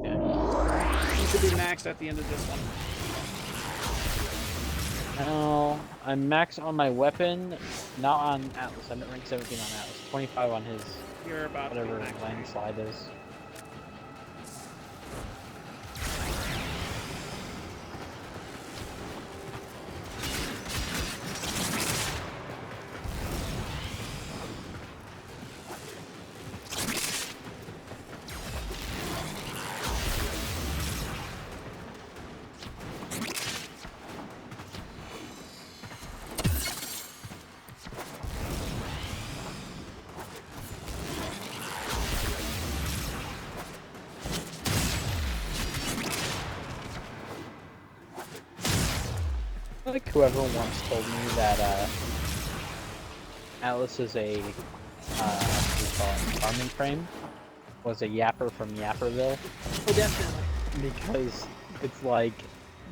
Yeah. You should be maxed at the end of this one. No, I'm max on my weapon, not on Atlas. I'm at rank 17 on Atlas. 25 on his. You're about whatever to be maxed. landslide is. Like whoever once told me that Atlas is a what do you call it, farming frame was a yapper from Yapperville. Oh, definitely. Because it's like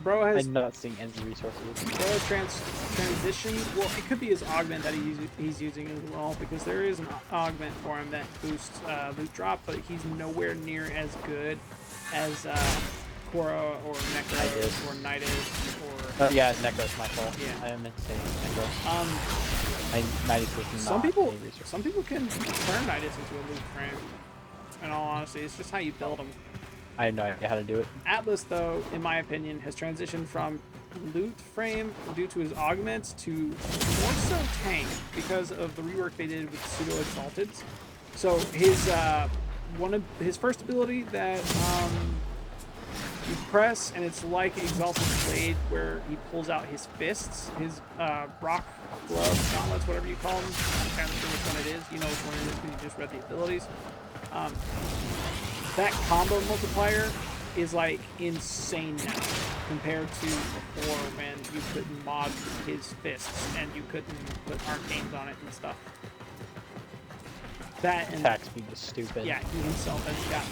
Bro has I'm not seeing any resources. Bro has transitioned. Well, it could be his augment that he's using as well, because there is an augment for him that boosts loot drop, but he's nowhere near as good as Korra or Necros or Nidus or. Yeah, Necros my fault. Yeah. I meant to say Necros. Nidus is not Some people can turn Nidus into a loot frame. In all honesty, it's just how you build them. I have no idea how to do it. Atlas, though, in my opinion, has transitioned from loot frame due to his augments to more so tank because of the rework they did with pseudo exalteds. So his one of his first ability that you press, and it's like Exalted Blade, where he pulls out his fists, his rock gloves, gauntlets, whatever you call them. I'm kind of sure which one it is. You know which one it is because you just read the abilities. That combo multiplier is like insane now compared to before when you couldn't mod his fists and you couldn't put arcanes on it and stuff. That and attack speed is stupid. Yeah, he himself has gotten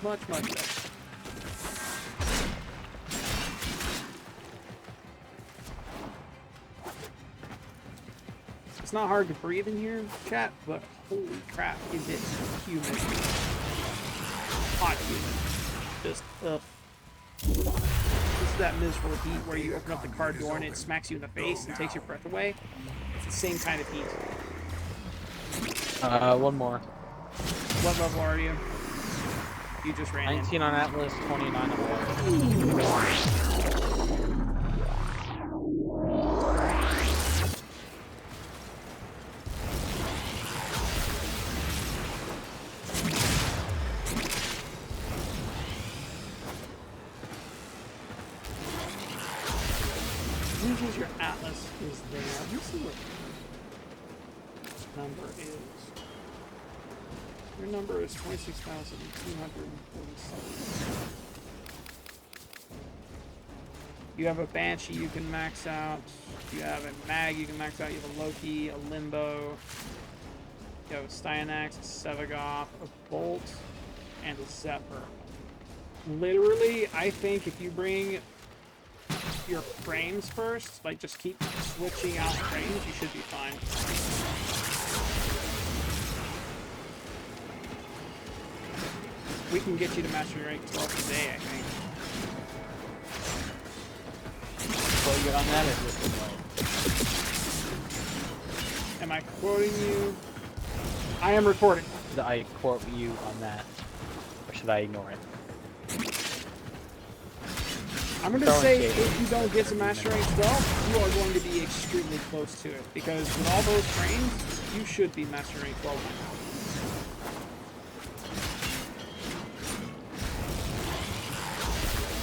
much better. It's not hard to breathe in here, chat, but holy crap, is it humid. Hot humid. Just, ugh. This is that miserable heat where you open up the car door and it smacks you in the face and takes your breath away. It's the same kind of heat. One more. What level are you? You just ran 19 in. on Atlas, 29 on Water. Uses your Atlas is there. Let me see what number is. Your number is 26,247. You have a Banshee you can max out. You have a Mag you can max out. You have a Loki, a Limbo. You have a Styanax, a Sevagoth, a Bolt, and a Zephyr. Literally, I think if you bring your frames first, like just keep switching out frames, you should be fine. We can get you to mastery rank 12 today, I think. So you're on that or just Am I quoting you? I am recording. Did I quote you on that? Or should I ignore it? I'm going to say if you don't get to mastery rank 12, you are going to be extremely close to it. Because with all those frames, you should be mastery rank 12.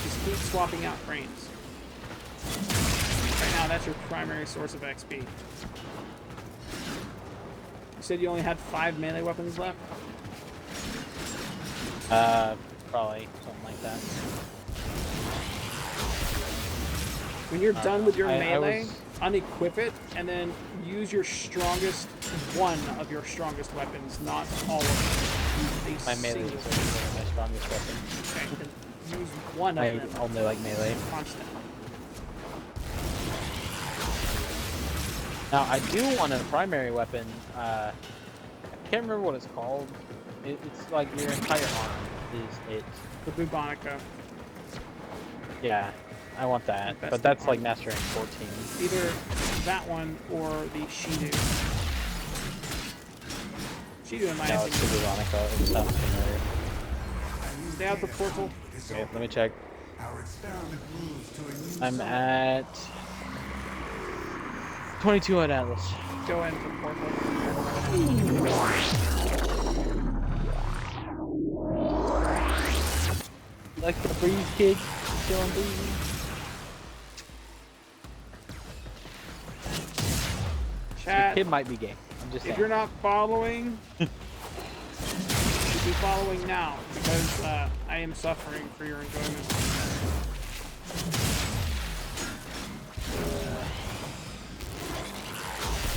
Just keep swapping out frames. Right now, that's your primary source of XP. You said you only had 5 melee weapons left? Probably something like that. When you're done with your I melee, was- unequip it, and then use your strongest, one of your strongest weapons, not all of them. Use a My melee is single. my strongest weapon. Okay, then use one of I them. only like melee. Constant. Now I do want a primary weapon. I can't remember what it's called. It's like your entire arm is it. The Bubonica. Yeah, I want that. Best But that's like arm. Master Rank 14. Either that one or the Shidu. Shidu in my No, it's the opinion. Veronica. It sounds familiar. Stay out the portal. Okay, let me check. Our experiment moves to a new I'm zone. at 22 at Atlas. Go into the portal. Like the breeze, kid. Still on breezy. The Chat. kid might be gay. I'm just saying. If you're not following, you should be following now because I am suffering for your enjoyment.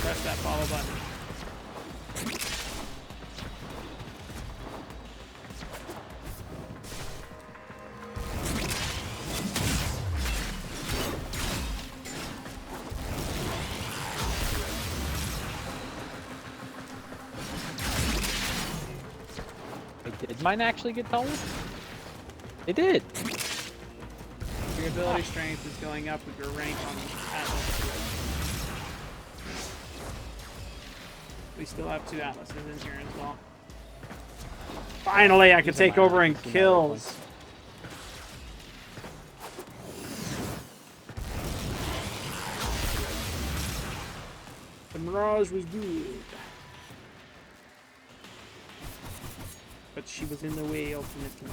Press that follow button. Wait, did mine actually get taller? It did. Your ability strength is going up with your rank on Atlas. We still have 2 Atlases in here as well. Finally, I can take over in kills. The Mirage was good. But she was in the way ultimately.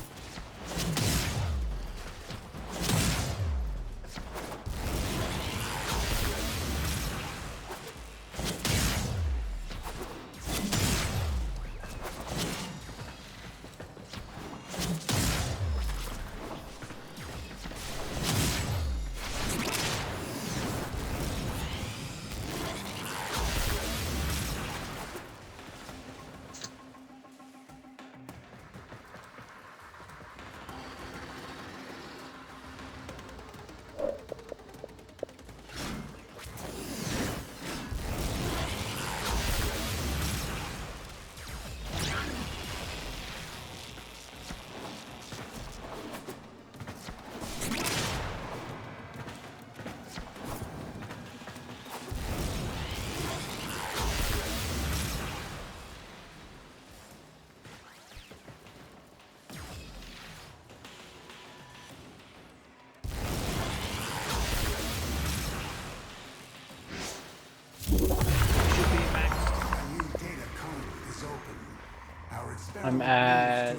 I'm at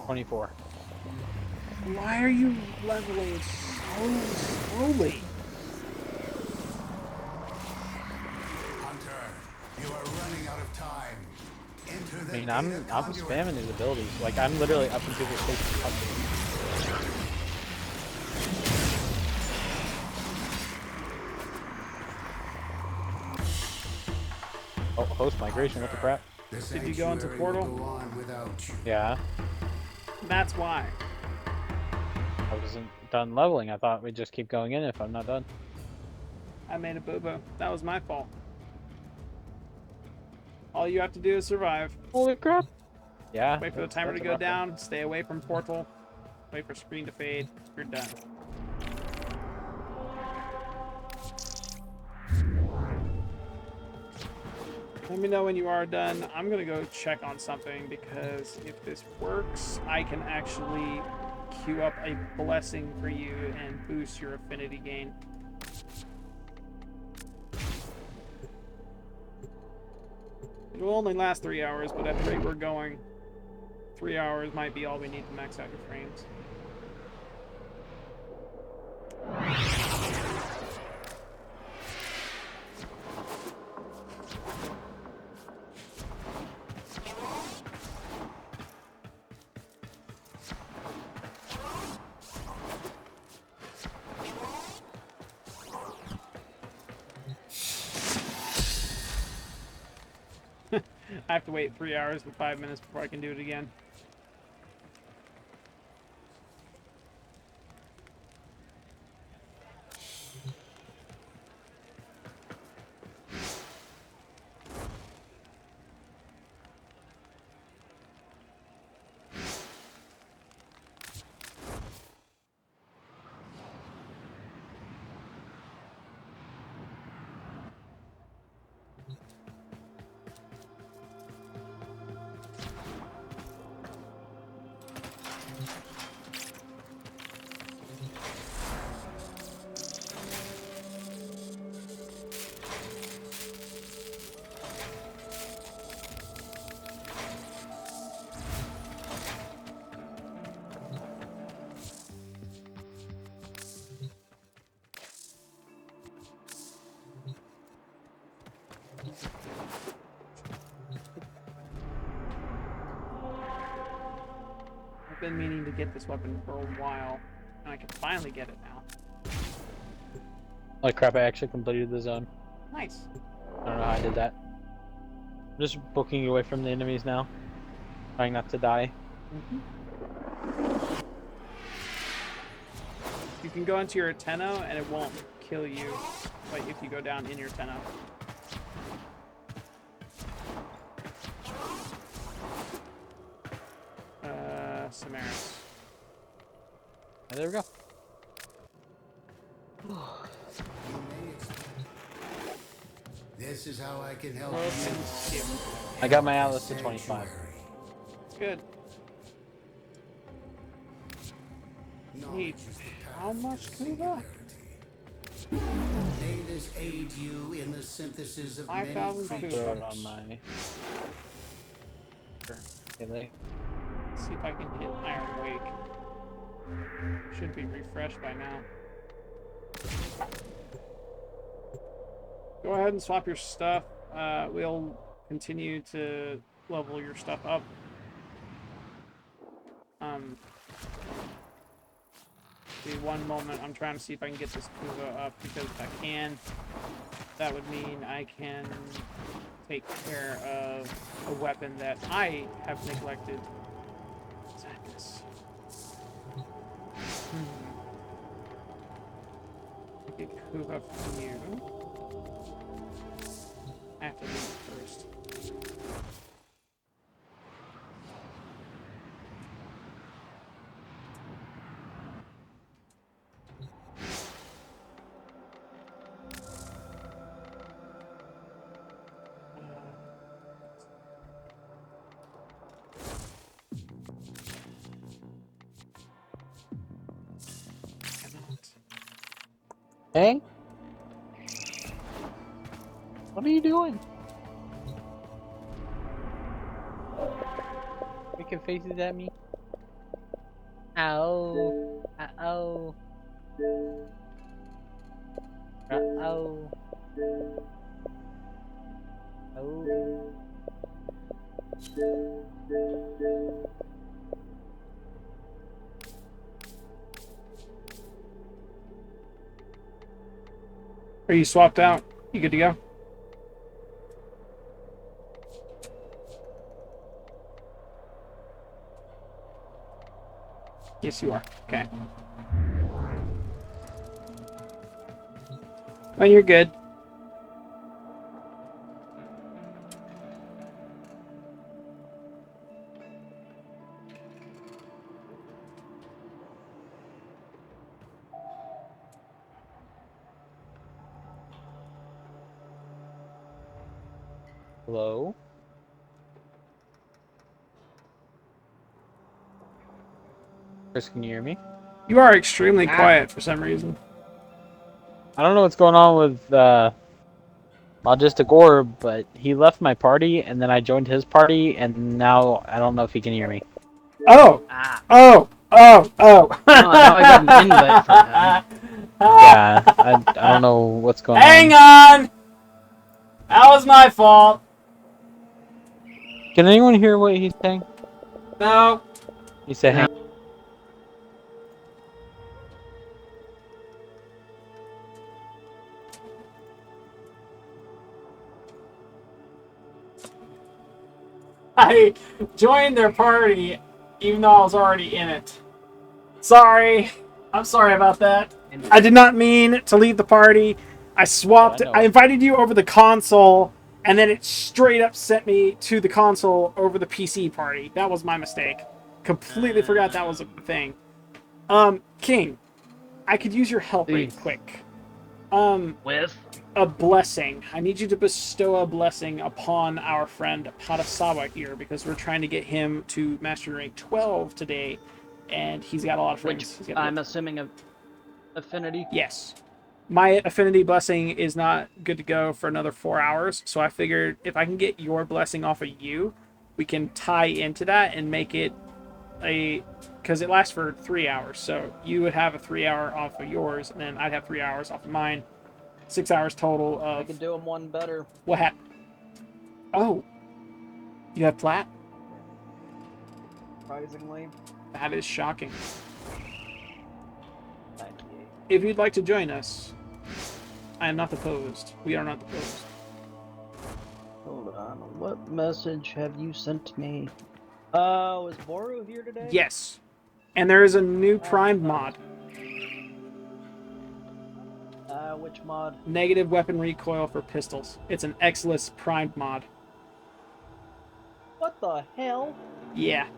24. Why are you leveling so slowly? Hunter, you are running out of time. Enter the I mean, I'm spamming his abilities. Like, I'm literally up into his face and punching. Oh, host migration, what the crap? Did you go into portal? Yeah. That's why. I wasn't done leveling. I thought we'd just keep going in if I'm not done. I made a boo-boo. That was my fault. All you have to do is survive. Holy crap. Yeah. Wait for the timer to go down, stay away from portal, wait for screen to fade, you're done. Let me know when you are done. I'm gonna go check on something because if this works, I can actually queue up a blessing for you and boost your affinity gain. It will only last 3 hours, but at the rate we're going, 3 hours might be all we need to max out your frames. I have to wait 3 hours and 5 minutes before I can do it again. I've been meaning to get this weapon for a while, and I can finally get it now. Holy crap, I actually completed the zone. Nice. I don't know how I did that. I'm just booking away from the enemies now. Trying not to die. You can go into your Tenno, and it won't kill you, like if you go down in your Tenno. Samaris. There we go. This is how I can help you. I got my Alot to 25. Good. Neat. How much Kuba? May this aid you in the synthesis of many 5,000 creatures. Throw it on my... Okay, See if I can hit Iron Wake. Should be refreshed by now. Go ahead and swap your stuff. We'll continue to level your stuff up. See, one moment. I'm trying to see if I can get this Kuva up, because if I can, that would mean I can take care of a weapon that I have neglected. Sadness. Get Kuva from you. I have to leave first. Hey? What are you doing? Making faces at me? Ow. Uh-oh. Uh-oh. Oh. Are you swapped out? You good to go? Yes, you are. Okay. Well, you're good. Hello? Chris, can you hear me? You are extremely quiet for some reason. I don't know what's going on with Logistic Orb, but he left my party, and then I joined his party, and now I don't know if he can hear me. Oh! Oh! Oh! Oh! Now I got an invite from him. Yeah, I don't know what's going Hang on. on! That was my fault. Can anyone hear what he's saying? No. He said, hang I joined their party even though I was already in it. Sorry. I'm sorry about that. I did not mean to leave the party. I swapped. Yeah, I know. I invited you over the console, and then it straight up sent me to the console over the PC party. That was my mistake. Completely forgot that was a thing. King, I could use your help right quick. With? A blessing. I need you to bestow a blessing upon our friend Harasawa here, because we're trying to get him to Mastery Rank 12 today, and he's got a lot of friends. Which I'm assuming a affinity. Yes. My affinity blessing is not good to go for another 4 hours, so I figured if I can get your blessing off of you, we can tie into that and make it a... because it lasts for 3 hours, so you would have a 3 hour off of yours, and then I'd have 3 hours off of mine. 6 hours total of... I could do him one better. What happened? Oh. You have flat? Surprisingly. That is shocking. If you'd like to join us, I am not opposed. We are not opposed. Hold on. What message have you sent me? Was Boru here today? Yes. And there is a new primed mod. Which mod? Negative weapon recoil for pistols. It's an X-less primed mod. What the hell? Yeah.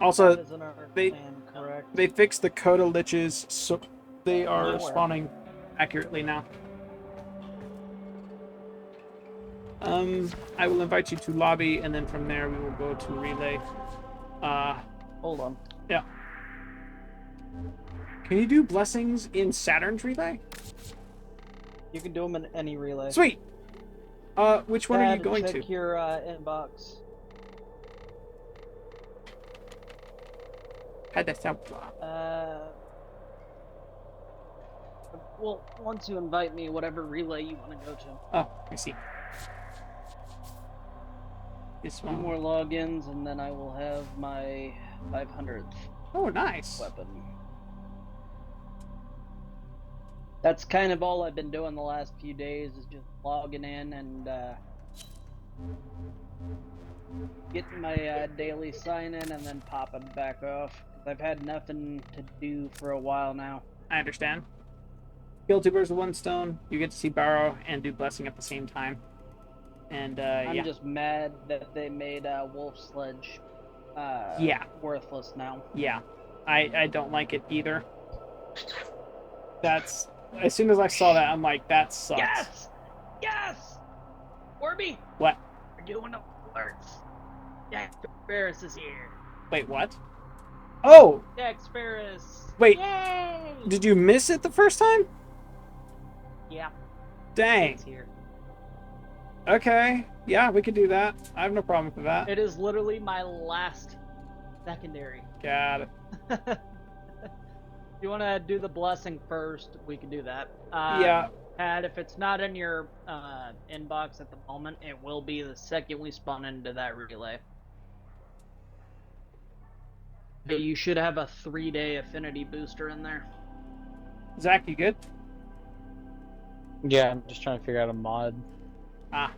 Also, they fixed the Coda liches, so they are spawning accurately now. I will invite you to lobby, and then from there we will go to relay. Hold on. Yeah. Can you do blessings in Saturn's relay? You can do them in any relay. Sweet! Which one are you going to? Check your inbox. Had that sound. Well, once you invite me, whatever relay you want to go to. Oh, I see. This Two one. more logins, and then I will have my 500th. Oh, nice. Weapon. That's kind of all I've been doing the last few days, is just logging in and getting my daily sign-in and then popping back off. I've had nothing to do for a while now. I understand. Kill two birds with one stone. You get to see Barrow and do blessing at the same time. And I'm just mad that they made Wolf Sledge worthless now. Yeah. I don't like it either. That's... As soon as I saw that, I'm like, that sucks. Yes! Yes! Warby! What? We're doing alerts. Jack Ferris is here. Wait, what? Oh! Jack Ferris! Wait. Yay! Did you miss it the first time? Yeah. Dang. It's here. Okay. Yeah, we could do that. I have no problem with that. It is literally my last secondary. Got it. If you want to do the blessing first, we can do that. Yeah. And if it's not in your inbox at the moment, it will be the second we spawn into that relay. But you should have a 3-day affinity booster in there. Zach, you good? Yeah, I'm just trying to figure out a mod. Ah.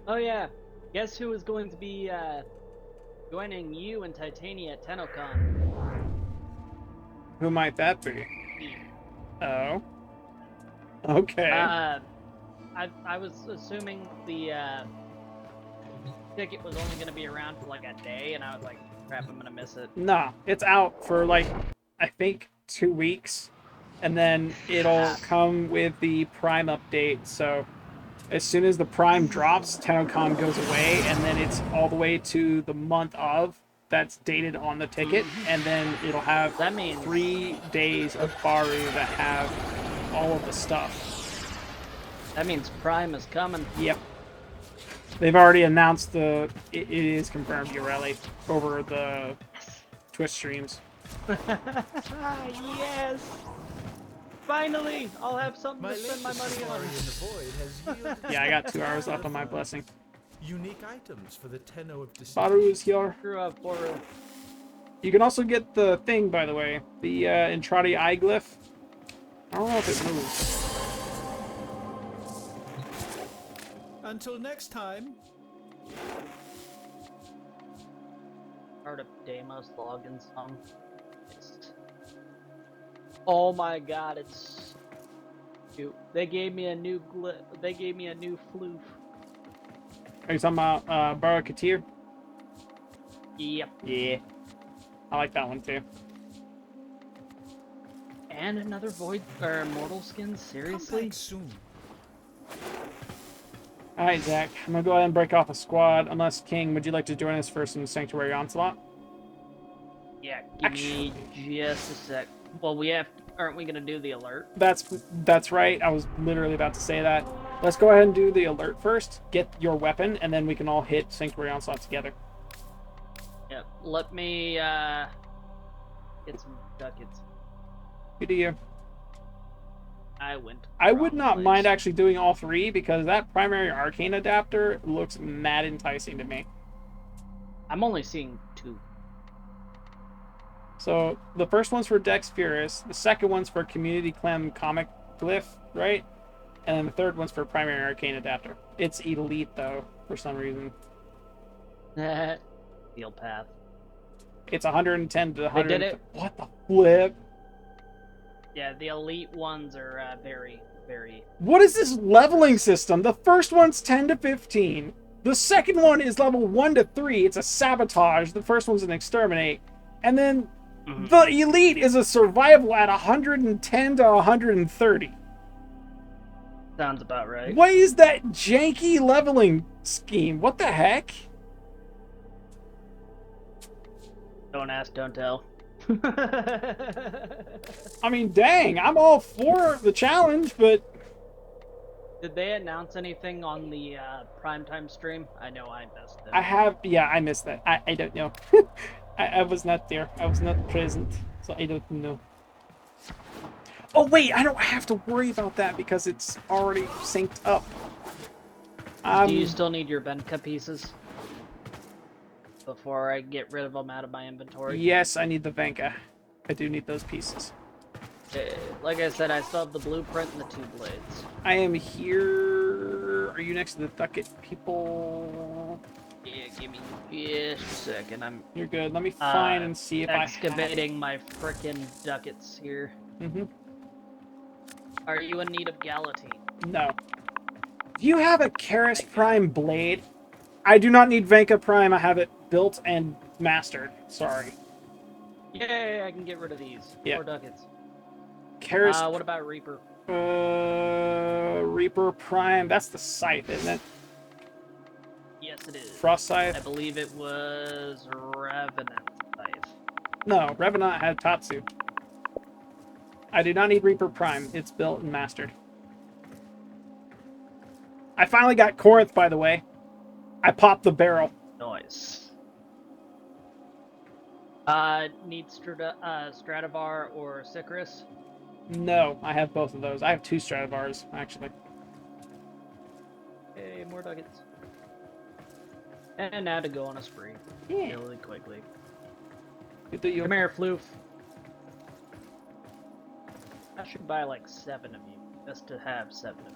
Oh yeah. Guess who is going to be joining you and Titania at TennoCon? Who might that be? Oh. Okay. I was assuming the ticket was only going to be around for like a day, and I was like, crap, I'm going to miss it. Nah, it's out for like, I think 2 weeks, and then it'll come with the Prime update, so as soon as the Prime drops, TennoCon goes away, and then it's all the way to the month of, that's dated on the ticket, and then it'll have 3 days of Baru that have all of the stuff. That means Prime is coming. Yep. They've already announced it is confirmed, Urelli, over the Twitch streams. Yes! Finally! I'll have something to spend my money on. Yeah, I got 2 hours left on my blessing. Unique items for the Tenno of Deceit. Baru is here. Screw up, Boru. You can also get the thing, by the way. The Entrati eye glyph. I don't know if it moves. Until next time. Part of Deimos login song. Oh my god, it's cute. They gave me a new They gave me a new floof. Are you talking about Barakatir? Yep. Yeah. I like that one too. And another void or mortal skin. Seriously? Soon. All right, Zach. I'm gonna go ahead and break off a squad. Unless King, would you like to join us for some Sanctuary Onslaught? Yeah. Give me just a sec. Well, we have. Aren't we gonna do the alert? That's right. I was literally about to say that. Let's go ahead and do the alert first. Get your weapon, and then we can all hit Sanctuary Onslaught together. Yep. Let me get some ducats. Good to you. I went. I would not mind actually doing all three because that primary arcane adapter looks mad enticing to me. I'm only seeing 2. So the first one's for Dex Furus, the second one's for Community Clem Comic Glyph, right? And then the third one's for primary arcane adapter. It's elite though, for some reason. Field path. It's 110 to 100. They did it. What the flip? Yeah, the elite ones are very, very. What is this leveling system? The first one's 10 to 15. The second one is level 1 to 3. It's a sabotage. The first one's an exterminate. And then the elite is a survival at 110 to 130. Sounds about right. What is that janky leveling scheme? What the heck? Don't ask, don't tell. I mean, dang, I'm all for the challenge, but... Did they announce anything on the primetime stream? I know I missed it. I missed that. I don't know. I was not there. I was not present, so I don't know. Oh, wait, I don't have to worry about that because it's already synced up. Do you still need your Venka pieces? Before I get rid of them out of my inventory? Yes, I need the Venka. I do need those pieces. Like I said, I still have the blueprint and the 2 blades. I am here. Are you next to the Ducat people? Yeah, give me just a second. You're good. Let me find and see if I excavating my frickin' ducats here. Are you in need of Galatine? No. Do you have a Karis Prime blade? I do not need Venka Prime. I have it built and mastered. Sorry. Yeah, I can get rid of these. Yeah. 4 ducats. Karis. What about Reaper? Reaper Prime. That's the scythe, isn't it? Yes, it is. Frost Scythe? I believe it was Revenant Scythe. No, Revenant had Tatsu. I do not need Reaper Prime. It's built and mastered. I finally got Corinth, by the way. I popped the barrel. Nice. Need Stradivar or Sycoris? No, I have both of those. I have 2 Stradivars, actually. Hey, more ducats. And now to go on a spree. Yeah. Really quickly. Come here, Floof. I should buy like 7 of you, just to have 7 of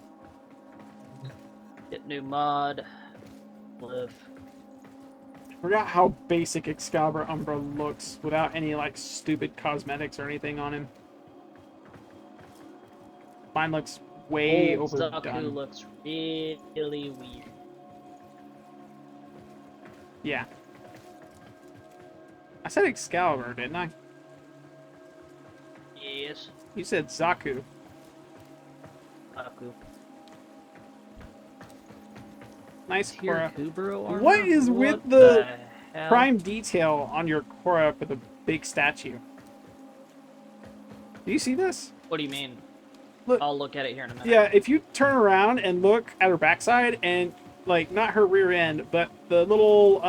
you. Get new mod. Floof. I forgot how basic Excalibur Umbra looks without any like stupid cosmetics or anything on him. Mine looks way Old overdone. Zaku looks really weird. Yeah. I said Excalibur, didn't I? Yes. You said Zaku. Zaku. Nice Korra. Kuburo armor? What is with What the hell? prime detail on your Korra for the big statue? Do you see this? What do you mean? Look. I'll look at it here in a minute. Yeah, if you turn around and look at her backside and, like, not her rear end, but the little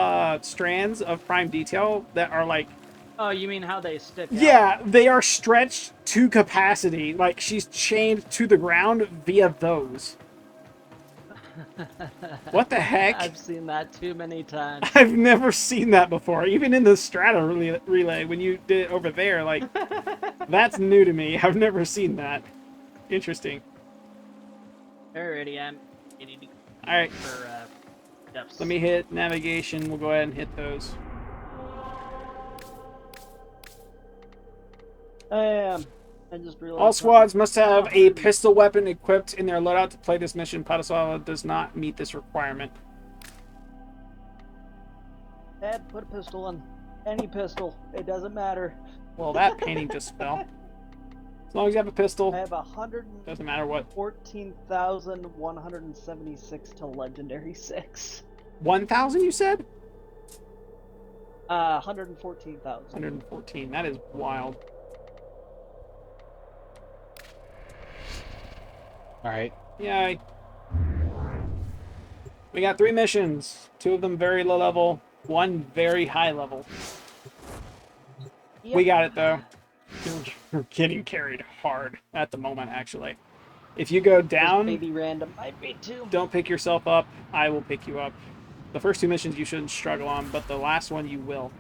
strands of prime detail that are, like... Oh, you mean how they stick out? Yeah, they are stretched to capacity. Like, she's chained to the ground via those. What the heck? I've seen that too many times. I've never seen that before. Even in the Strata relay, when you did it over there, like, that's new to me. I've never seen that. Interesting. Alrighty, I'm ready to go Alright. for steps. Let me hit navigation. We'll go ahead and hit those. I just realized All squads something. must have a pistol weapon equipped in their loadout to play this mission. Padasala does not meet this requirement. Dad, put a pistol on. Any pistol. It doesn't matter. Well, that painting just fell. As long as you have a pistol, I have 100. doesn't matter what. 14,176 to Legendary 6. 1,000, you said? 114,000. 114. That is wild. Alright. Yay. We got 3 missions. 2 of them very low level. 1 very high level. Yep. We got it, though. We're getting carried hard at the moment, actually. If you go down, Maybe random might be too. don't pick yourself up. I will pick you up. The first 2 missions you shouldn't struggle on, but the last one you will.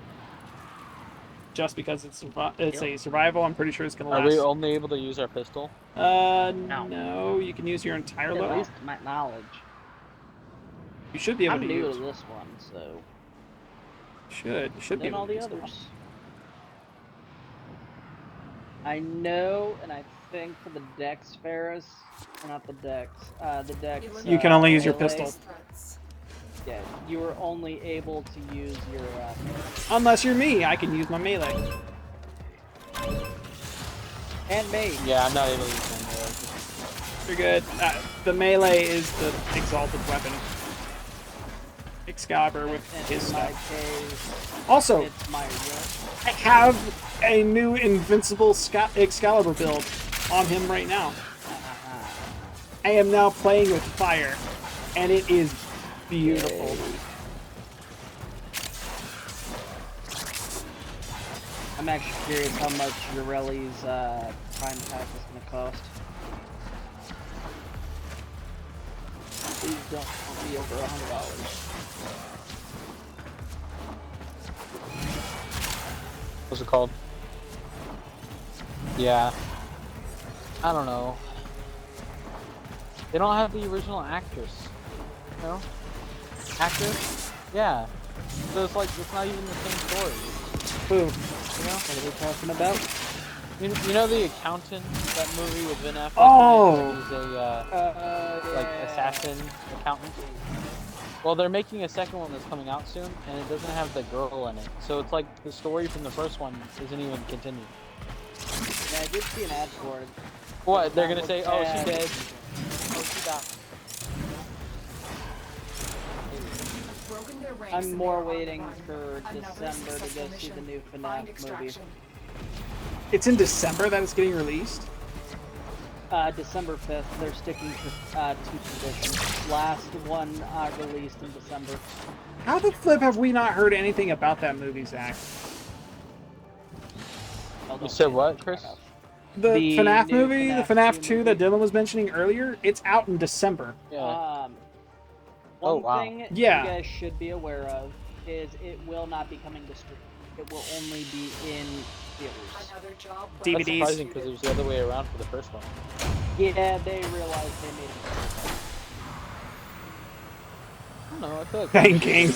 Just because it's a survival, I'm pretty sure it's going to last. Are we only able to use our pistol? No. You can use your entire At loadout. least to my knowledge. You should be able I'm to new use. to this one, so. You should be Then able all to the use others. I know, and I think for the Dex Ferris, or not the Dex, the Dex. You can only use your melee, pistol. Yeah, you were only able to use your. Unless you're me, I can use my melee. And me. Yeah, I'm not able to use my melee. You're good. The melee is the exalted weapon. Excalibur with his stuff. Also, I have a new invincible Excalibur build on him right now. I am now playing with fire, and it is beautiful. I'm actually curious how much Ureli's prime pack is going to cost. Please don't be over $100. What's it called? Yeah. I don't know. They don't have the original actress. No? Actress? Yeah. So it's like, it's not even the same story. Who? You know? What are they talking about? You know the accountant, that movie with Ben Affleck? Oh! He's a, like, assassin accountant. Well, they're making a second one that's coming out soon, and it doesn't have the girl in it. So it's like the story from the first one isn't even continued. Yeah, I did see an ad for it. What? They're gonna say, oh, she's dead. Oh, she died. I'm more waiting for December to go see the new FNAF movie. It's in December that it's getting released? December 5th. They're sticking to 2 traditions. Last one released in December. How the flip have we not heard anything about that movie, Zach? You said what, Chris? The FNAF new movie, the FNAF 2 that Dylan was mentioning earlier, it's out in December. Yeah. One thing Yeah. you guys should be aware of is it will not be coming to stream. It will only be in theaters. That's surprising because it was the other way around for the first one. Yeah, they realized they made it. I don't know, I feel like... Thanking.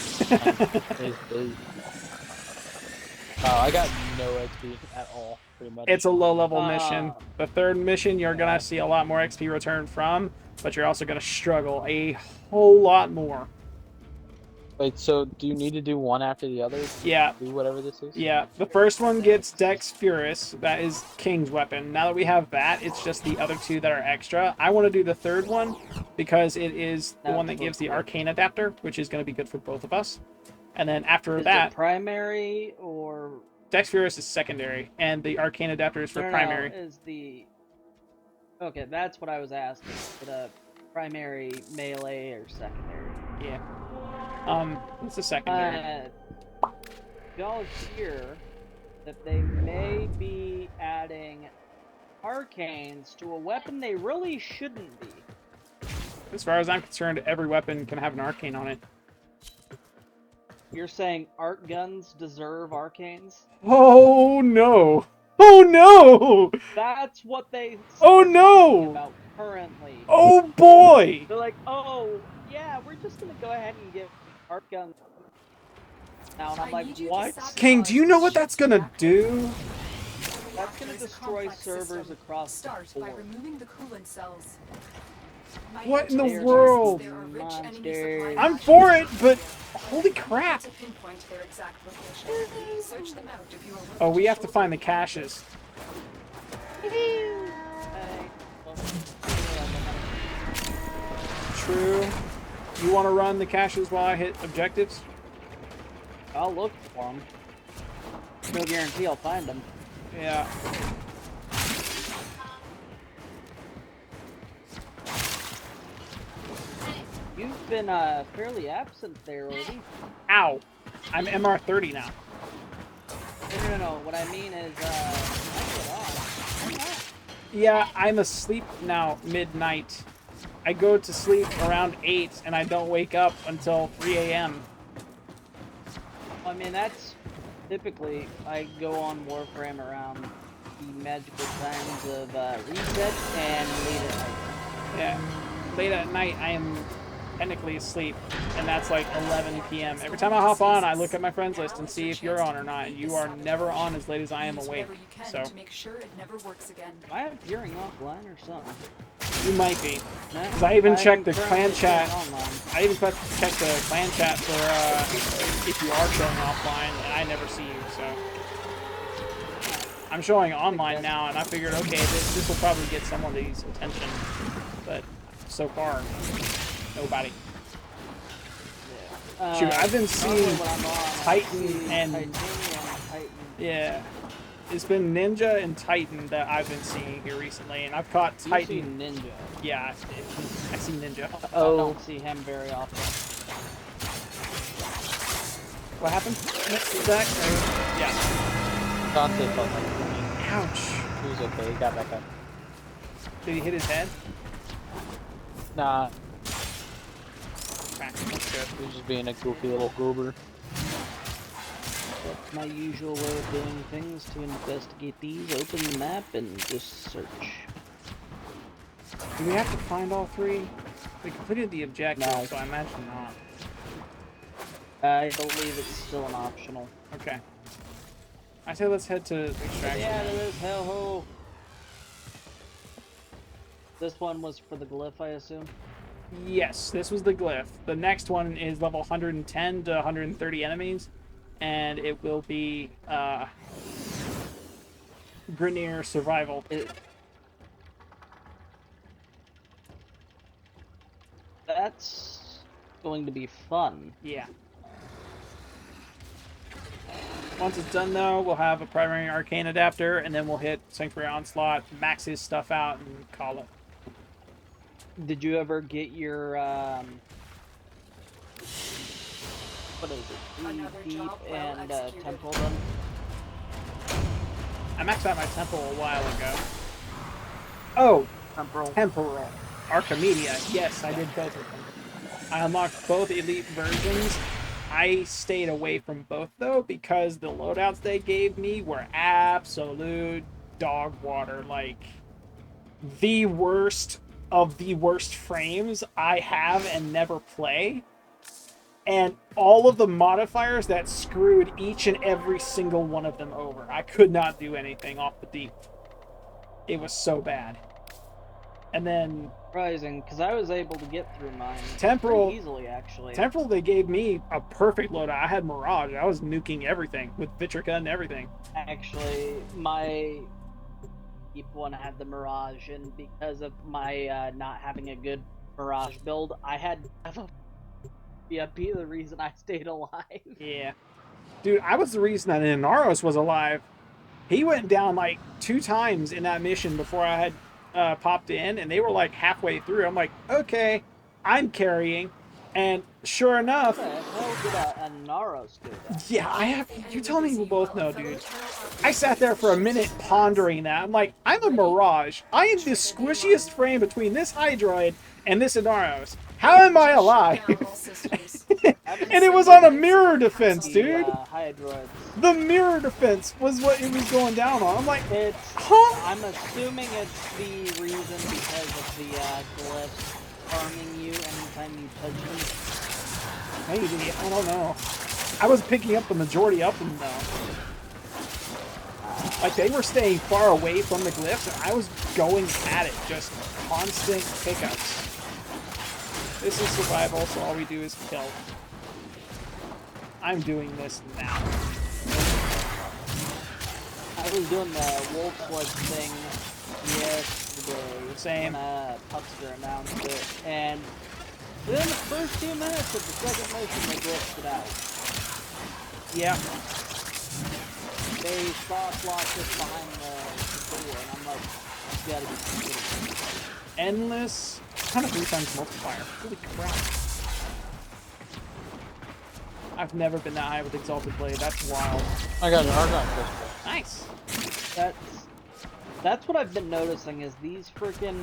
I got no XP at all, pretty much. It's a low-level mission. The 3rd mission, you're going to see a lot more XP return from, but you're also going to struggle a whole lot more. Wait, so do you need to do one after the other? Yeah. Do whatever this is? Yeah, the first one gets Dex Furus. That is King's weapon. Now that we have that, it's just the other 2 that are extra. I want to do the 3rd one because it is the one that gives the arcane adapter, which is going to be good for both of us. And then after Is that, it primary or Dex Furus is secondary, and the arcane adapter is for primary. No, is the okay? That's what I was asking. Is it a primary melee or secondary? Yeah. It's a secondary. Y'all hear that they may be adding arcanes to a weapon they really shouldn't be. As far as I'm concerned, every weapon can have an arcane on it. You're saying art guns deserve arcanes? Oh no! Oh no! That's what they Oh are talking no! about currently. Oh boy! They're like, oh yeah, we're just gonna go ahead and give art guns now, and I'm like, what? King, do you know what that's gonna do? That's gonna destroy servers across the board. removing the coolant cells. What in the They're world? monsters. I'm for it, but holy crap! Oh, we have to find the caches. True. You want to run the caches while I hit objectives? I'll look for them. No guarantee I'll find them. Yeah. You've been fairly absent there, Odie. Ow! I'm MR30 now. No. What I mean is, Yeah, I'm asleep now midnight. I go to sleep around 8 and I don't wake up until 3 a.m. I mean, that's typically, I go on Warframe around the magical times of reset and late at night. Yeah, late at night I am technically asleep, and that's like 11 p.m. Every time I hop on, I look at my friends list and see if you're on or not, and you are never on as late as I am awake, so. I have hearing offline or something. You might be. Because I even checked the clan chat. I even checked the clan chat for if you are showing offline, and I never see you, so. I'm showing online now, and I figured, okay, this will probably get somebody's attention, but so far, nobody. Shoot, I've been seeing Titan and yeah, it's been Ninja and Titan that I've been seeing here recently, and I've caught Titan. You see Ninja? Yeah, I see Ninja. Oh, I don't see him very often. What happened? Zach? Yeah. Dante felt like ouch. He was okay. He got back up. Did he hit his head? Nah. That's good. He was just being a goofy little goober. That's my usual way of doing things to investigate these. Open the map and just search. Do we have to find all three? We completed the objective, so I imagine not. I believe it's still an optional. Okay. I say let's head to extraction. Yeah, there is hellhole. This one was for the glyph, I assume? Yes, this was the glyph. The next one is level 110 to 130 enemies, and it will be Grineer Survival. That's going to be fun. Yeah. Once it's done, though, we'll have a primary arcane adapter, and then we'll hit Sanctuary Onslaught, max his stuff out, and call it. Did you ever get your, what is it, Deep and Temple done? I maxed out my Temple a while ago. Oh! Temporal. Archimedia. Yes, I did both of them. I unlocked both Elite versions. I stayed away from both, though, because the loadouts they gave me were absolute dog water. Like, the worst of the worst frames I have and never play. And all of the modifiers that screwed each and every single one of them over. I could not do anything off the deep. It was so bad. And then... Surprising, because I was able to get through mine Temporal, pretty easily, actually. Temporal, they gave me a perfect loadout. I had Mirage. I was nuking everything with Vitrica and everything. Actually, my Deep one had the Mirage, and because of my not having a good Mirage build, I had to have a PFP, the reason I stayed alive. Yeah. Dude, I was the reason that Inaros was alive. He went down like 2 times in that mission before I had popped in, and they were like halfway through. I'm like, okay, I'm carrying. And sure enough, What the hell did a Naros do that? yeah, I have. You tell me we both know, dude. I sat there for a minute pondering that. I'm like, I'm a Mirage. I am the squishiest frame between this Hydroid and this Inaros. How am I alive? And it was on a mirror defense, dude. Hydroids. The mirror defense was what it was going down on. I'm like, huh? I'm assuming it's the reason because of the glyphs harming you anytime you touch them. Maybe, I don't know. I was picking up the majority of them though. Like they were staying far away from the glyphs, and I was going at it, just constant pickups. This is survival, so all we do is kill. I'm doing this now. I was doing the wolf sled thing yesterday. Same. When Pupster announced it, and within the first 2 minutes of the second mission, they glitched it out. Yeah. They soft locked us behind the door, and I'm like, you gotta be kidding me. Endless. Kind of 3 times multiplier. Holy crap. I've never been that high with Exalted Blade. That's wild. I got an Argon crystal. Nice. That's what I've been noticing is these freaking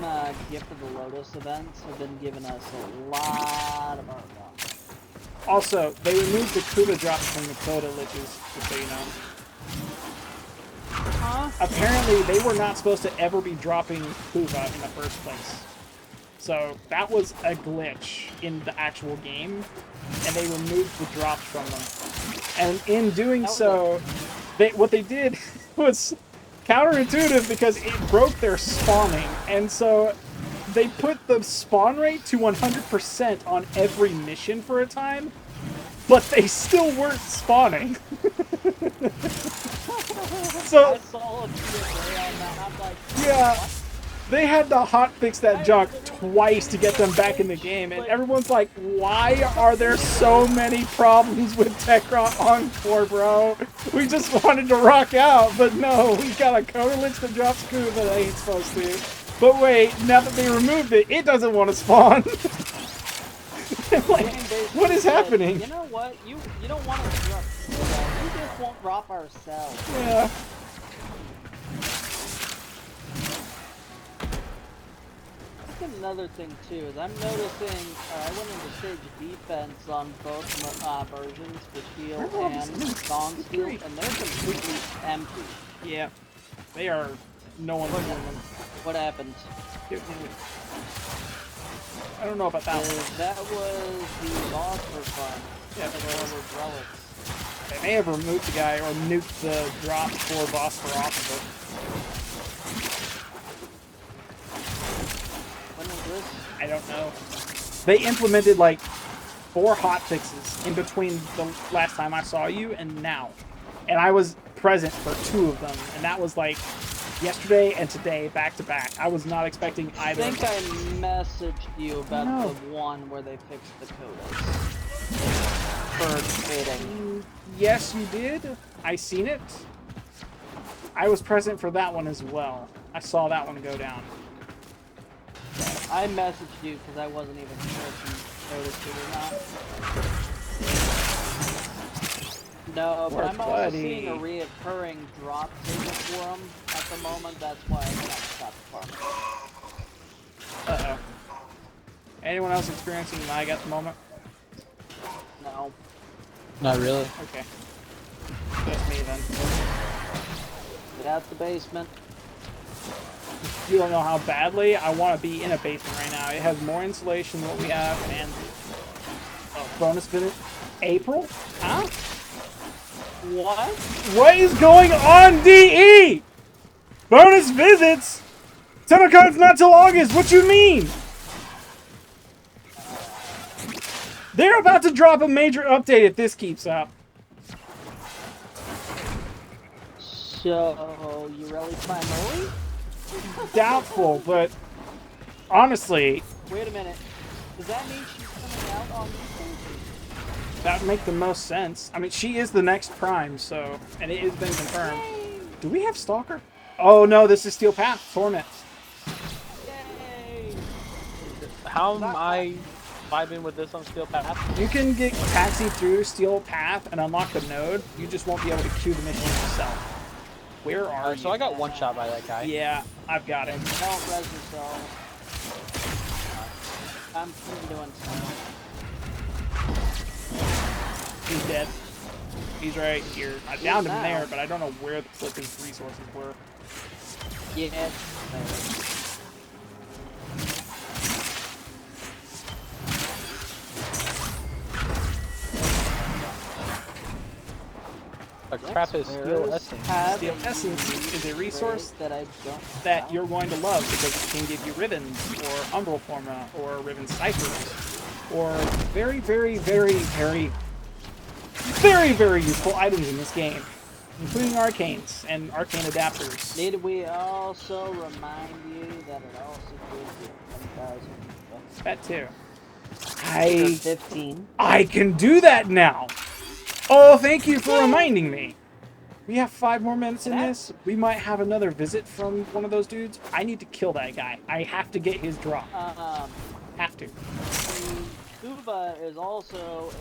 Gift of the Lotus events have been giving us a lot of Argon. Also, they removed the Kuda drops from the Coda Liches, just so you know. Huh? Apparently, they were not supposed to ever be dropping Kuva in the first place. So, that was a glitch in the actual game, and they removed the drops from them. And in doing so, what they did was counterintuitive because it broke their spawning, and so they put the spawn rate to 100% on every mission for a time, but they still weren't spawning. So, I saw a PSA on that, I'm like, yeah, what? they had to hotfix that junk twice to get them back in the game, and everyone's like, why are there so many problems with Techron Encore, bro? We just wanted to rock out, but no, we got a Coda Lich that drops Kuva that ain't supposed to. But wait, now that they removed it, it doesn't want to spawn. Like, what is happening? You know what? You don't want to drop. We just won't drop ourselves. Yeah. Another thing too is I'm noticing I went into stage defense on both versions, the shield and Song Shield, and they're completely empty. Yeah, they are. No one's doing them. What happened? I don't know about that one. That was the boss for fun. Yeah, the relics. They may have removed the guy or nuked the drop for boss for off of it. I don't know. They implemented like 4 hotfixes in between the last time I saw you and now. And I was present for 2 of them. And that was like yesterday and today, back to back. I was not expecting either. I think I messaged you about the one where they fixed the codas. For fitting. Yes, you did. I seen it. I was present for that one as well. I saw that one go down. I messaged you because I wasn't even sure if you noticed it or not. No, but I'm also seeing a reoccurring drop table for them at the moment. That's why I got stopped farming. Uh-oh. Anyone else experiencing lag at the moment? No. Not really. Okay. Just me then. Get out the basement. You don't know how badly I want to be in a basement right now. It has more insulation than what we have, and bonus visit. April? Huh? What? What is going on, DE? Bonus visits? Telecom's not till August. What you mean? They're about to drop a major update if this keeps up. So, you really plan early? Doubtful, but honestly... Wait a minute. Does that mean she's coming out on Tuesday? That would make the most sense. I mean, she is the next Prime, so... And it has been confirmed. Yay. Do we have Stalker? Oh no, this is Steel Path. Torment. Yay! How am I vibing with this on Steel Path? You can get taxi through Steel Path and unlock the node. You just won't be able to queue the mission yourself. Where are you? So I got one shot by that guy. Yeah, I've got him. Don't res yourself. I'm doing something. He's dead. He's right here. I downed him there, but I don't know where the flip his resources were. Yeah. A crap is Steel Essence. Steel Essence is a resource that you're going to love because it can give you ribbons, or Umbral Forma, or Ribbon Ciphers, or very, very, very, very, very, very useful items in this game, including arcanes and arcane adapters. Need we also remind you that it also gives you 1,000 bucks? That too. 15. I can do that now! Oh, thank you for reminding me. We have 5 more minutes in this. We might have another visit from one of those dudes. I need to kill that guy. I have to get his drop. Have to. Scuba is also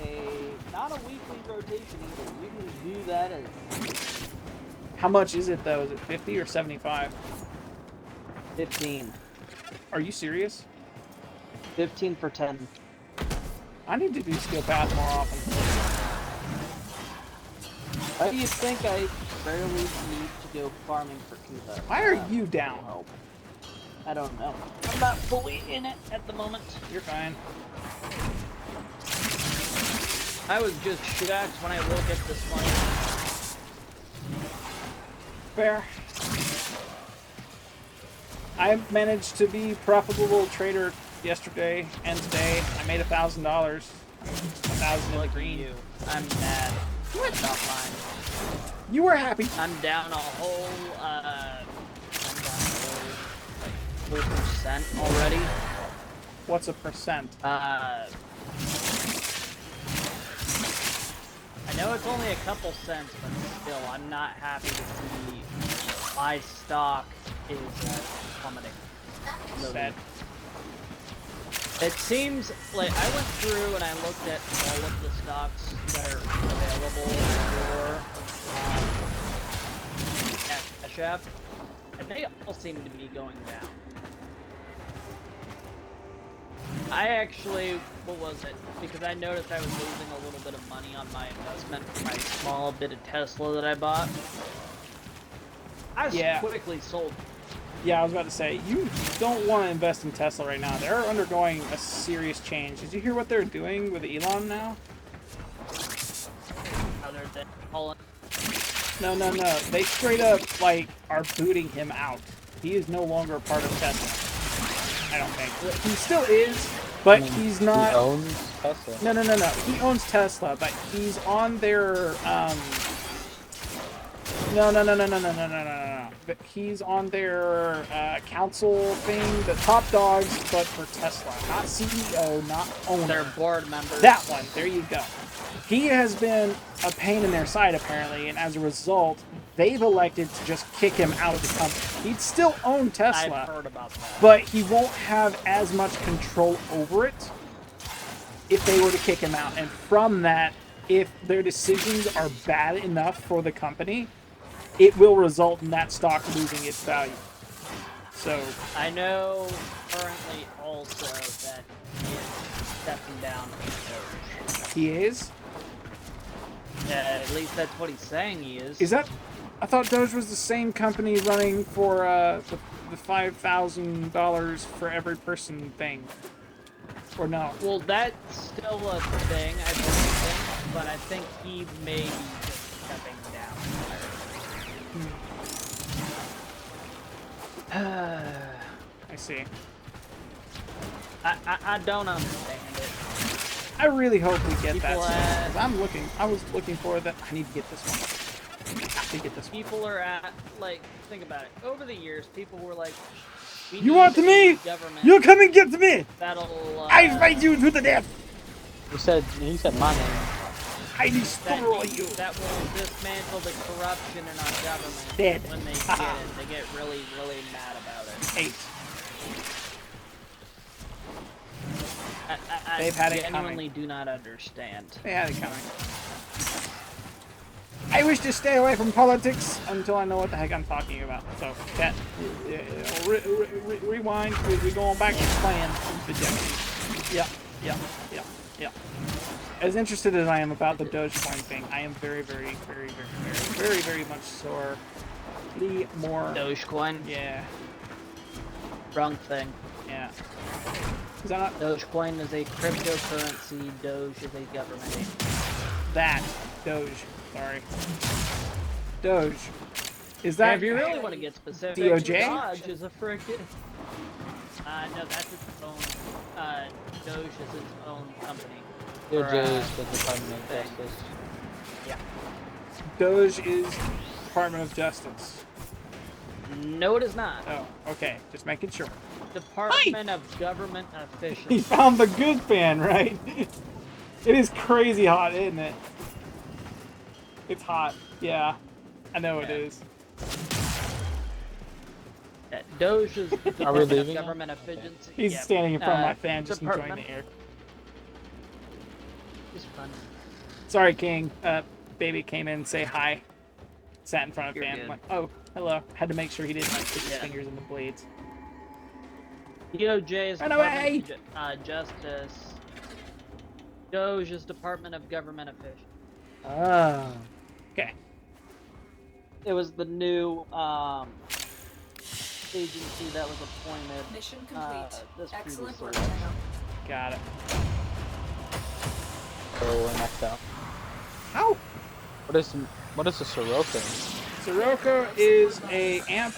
not a weekly rotation either. You can do that as... How much is it though? Is it 50 or 75? 15. Are you serious? 15 for 10. I need to do Steel Path more often. Why do you think I barely need to go farming for Cuba? Why are you down? I don't know. I'm not fully in it at the moment. You're fine. I was just shocked when I woke up this morning. Fair. I managed to be profitable trader yesterday and today. I made $1,000. $1,000 in the green. I'm mad. What? Not mine. You were happy. I'm down a whole, like 4% already. What's a percent? I know it's only a couple cents, but still, I'm not happy to see my stock is plummeting. Sad. It seems like I went through and I looked at all of the stocks that are available for Cash App, and they all seem to be going down. I actually, what was it? Because I noticed I was losing a little bit of money on my investment, my small bit of Tesla that I bought. I quickly sold. Yeah, I was about to say, you don't want to invest in Tesla right now. They're undergoing a serious change. Did you hear what they're doing with Elon now? Other than Holland. No. They straight up, like, are booting him out. He is no longer a part of Tesla. I don't think. He still is, but he's not... He owns Tesla. No. He owns Tesla, but he's on their, No. But he's on their council thing, the top dogs, but for Tesla. Not CEO, not owner. Their board members. That one. There you go. He has been a pain in their side, apparently, and as a result, they've elected to just kick him out of the company. He'd still own Tesla, I've heard about that. but he won't have as much control over it if they were to kick him out. And from that, if their decisions are bad enough for the company, it will result in that stock losing its value. So I know currently also that he is stepping down from Doge. he is? Yeah, at least that's what he's saying he is. Is that... I thought Doge was the same company running for the $5,000 for every person thing. Or no? Well, that's still a thing, I think, but I think he may be just stepping down. I see. I don't understand it. I really hope we get People that. I was looking for that. I need to get this one. I have to get this one. People are at, like, think about it. Over the years, people were like, You want to me? Government You come and get to me! that'll, I fight you to the death! He said my name. I destroy you! That will dismantle the corruption in our government. Dead. When they get it, they get really, really mad about it. Hate. I They've had it genuinely coming. do not understand. They had it coming. I wish to stay away from politics until I know what the heck I'm talking about. So, Cat, rewind. We're going back to playing the Genesis. Yeah. As interested as I am about the Dogecoin thing, I am very much sorely more... Dogecoin? Yeah. Wrong thing. Yeah. Is that not... Dogecoin is a cryptocurrency. Doge is a government. That. Doge. Sorry. Doge. Is that... And if you really want to get specific, DOJ? Dodge is a frickin'... no, that's its own... Doge is its own company. DOJ is the Department of Justice. Yeah. Doge is Department of Justice. No, it is not. Oh, okay. Just making sure. Department of Government Officials. He found the good fan, right? It is crazy hot, isn't it? It's hot. Yeah. I know it is. Doge is the Are we Department of leaving? Government Efficiency. He's standing in front of my fan, just enjoying the air. It's fun. Sorry, King. Baby came in, say hi. Sat in front of You're fan. good. Went, oh, hello. Had to make sure he didn't like stick his fingers in the blades. DOJ is Run away! Department of Justice. Doge is Department of Government Officials. Oh. Okay. It was the new agency that was appointed. Mission complete. This Excellent previous work, election. Dino. Got it. So we're maxed out. How? What is a Sirocco? Sirocco is a amp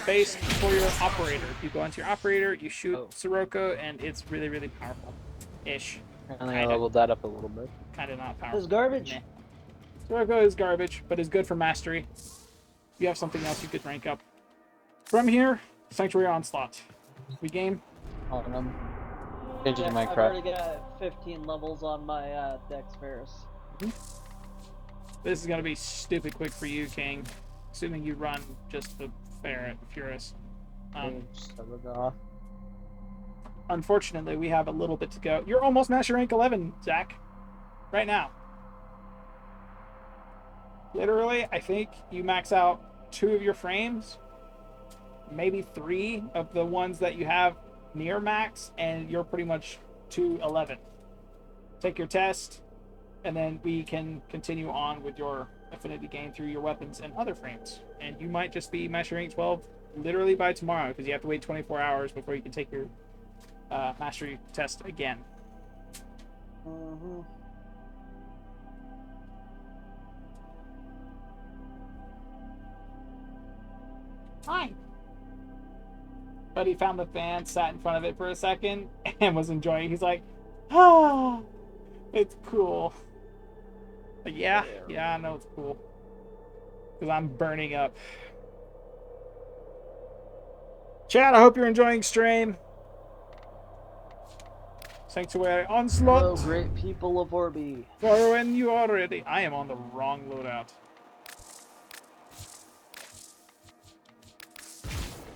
base for your operator. You go into your operator, you shoot Sirocco, and it's really powerful-ish. And I leveled that up a little bit. Kind of not powerful. It's garbage. Meh. Sirocco is garbage, but is good for mastery. If you have something else you could rank up. From here, Sanctuary Onslaught. We game? Changing my I've crap. already got 15 levels on my Dex Ferris. This is going to be stupid quick for you, King. Assuming you run just the Furus. Unfortunately, we have a little bit to go. You're almost Master Rank 11, Zach. Right now. Literally, I think you max out 2 of your frames. Maybe 3 of the ones that you have near max, and you're pretty much to 11. Take your test, and then we can continue on with your affinity gain through your weapons and other frames. And you might just be Master Rank 12 literally by tomorrow, because you have to wait 24 hours before you can take your mastery test again. Hi. But he found the fan, sat in front of it for a second, and was enjoying it. He's like, ah, it's cool. Like, yeah, I know it's cool. Because I'm burning up. Chat, I hope you're enjoying stream. Sanctuary Onslaught. Hello, great people of Orby. For when you are ready. I am on the wrong loadout.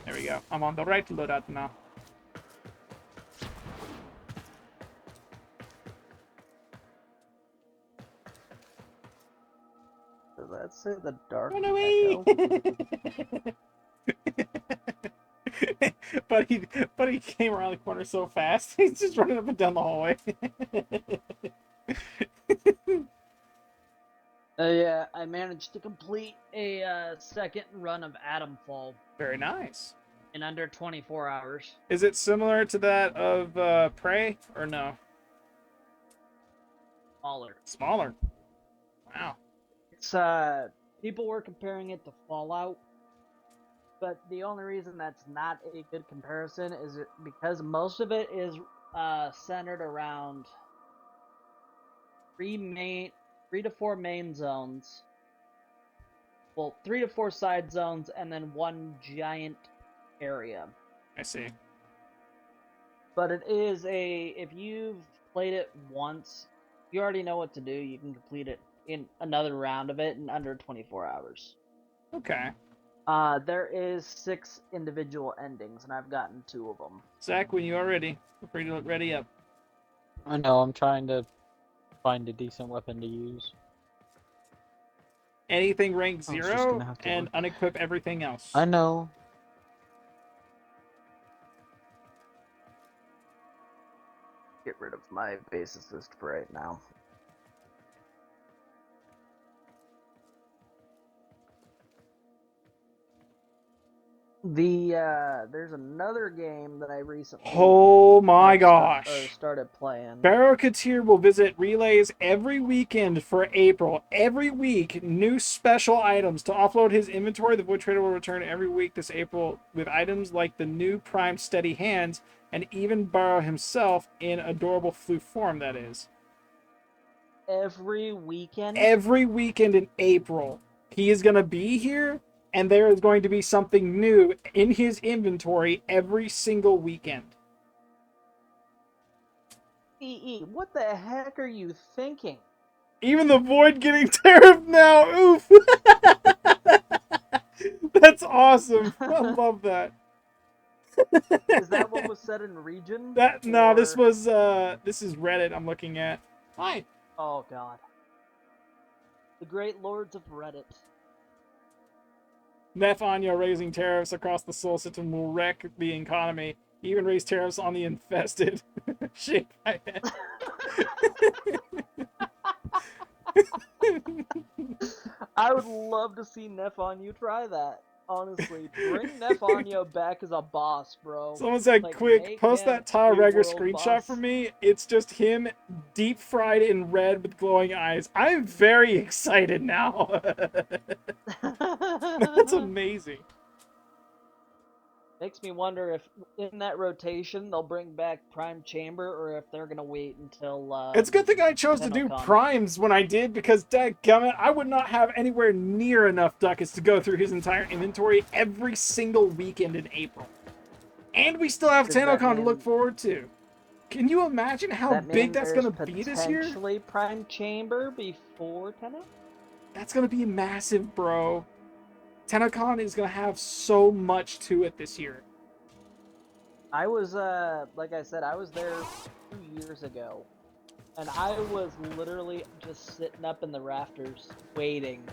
There we go. I'm on the right loadout now. Does that say the dark? Run away! but he came around the corner so fast. He's just running up and down the hallway. Yeah, I managed to complete a second run of Atomfall Very nice. in under 24 hours. Is it similar to that of Prey, or no? Smaller. Smaller. Wow. It's people were comparing it to Fallout, but the only reason that's not a good comparison is because most of it is centered around 3 to 4 main zones. Well, 3 to 4 side zones, and then 1 giant area. I see. But it is if you've played it once, you already know what to do. You can complete it in another round of it in under 24 hours. Okay. There is 6 individual endings, and I've gotten 2 of them. Zach, when you are ready, feel free to ready up. I know, I'm trying to find a decent weapon to use. Anything rank I was just 0 gonna have to and look. unequip everything else. I know. Get rid of my base assist for right now. There's another game that I recently Oh my gosh. started playing. Barrow-Katir will visit relays every weekend for April. Every week, new special items to offload his inventory. The Void Trader will return every week this April with items like the new Prime Steady Hands and even Barrow himself in adorable floof form, that is. Every weekend? Every weekend in April. He is going to be here, and there is going to be something new in his inventory every single weekend. EE, what the heck are you thinking? Even the Void getting tariffed now. Oof. That's awesome. I love that. Is that what was said in region? No, this was this is Reddit I'm looking at. Hi. Oh god. The great lords of Reddit. Nefanya raising tariffs across the Sol system will wreck the economy. Even raise tariffs on the infested. Shit. I would love to see Nefanya try that. Honestly, bring Nefanya back as a boss, bro. Someone said, Like, quick, post that Tile New Regger World screenshot boss. for me. It's just him deep fried in red with glowing eyes. I'm very excited now. That's amazing. Makes me wonder if in that rotation they'll bring back Prime Chamber or if they're gonna wait until. It's a good thing I chose to do TennoCon. primes when I did, because dadgummit, I would not have anywhere near enough ducats to go through his entire inventory every single weekend in April. And we still have Does that TennoCon to mean- look forward to. Can you imagine how That big mean that's there's going to be this year? Potentially Prime Chamber before Tenno? That's going to be massive, bro. TennoCon is going to have so much to it this year. I was, like I said, I was there 2 years ago. And I was literally just sitting up in the rafters, waiting.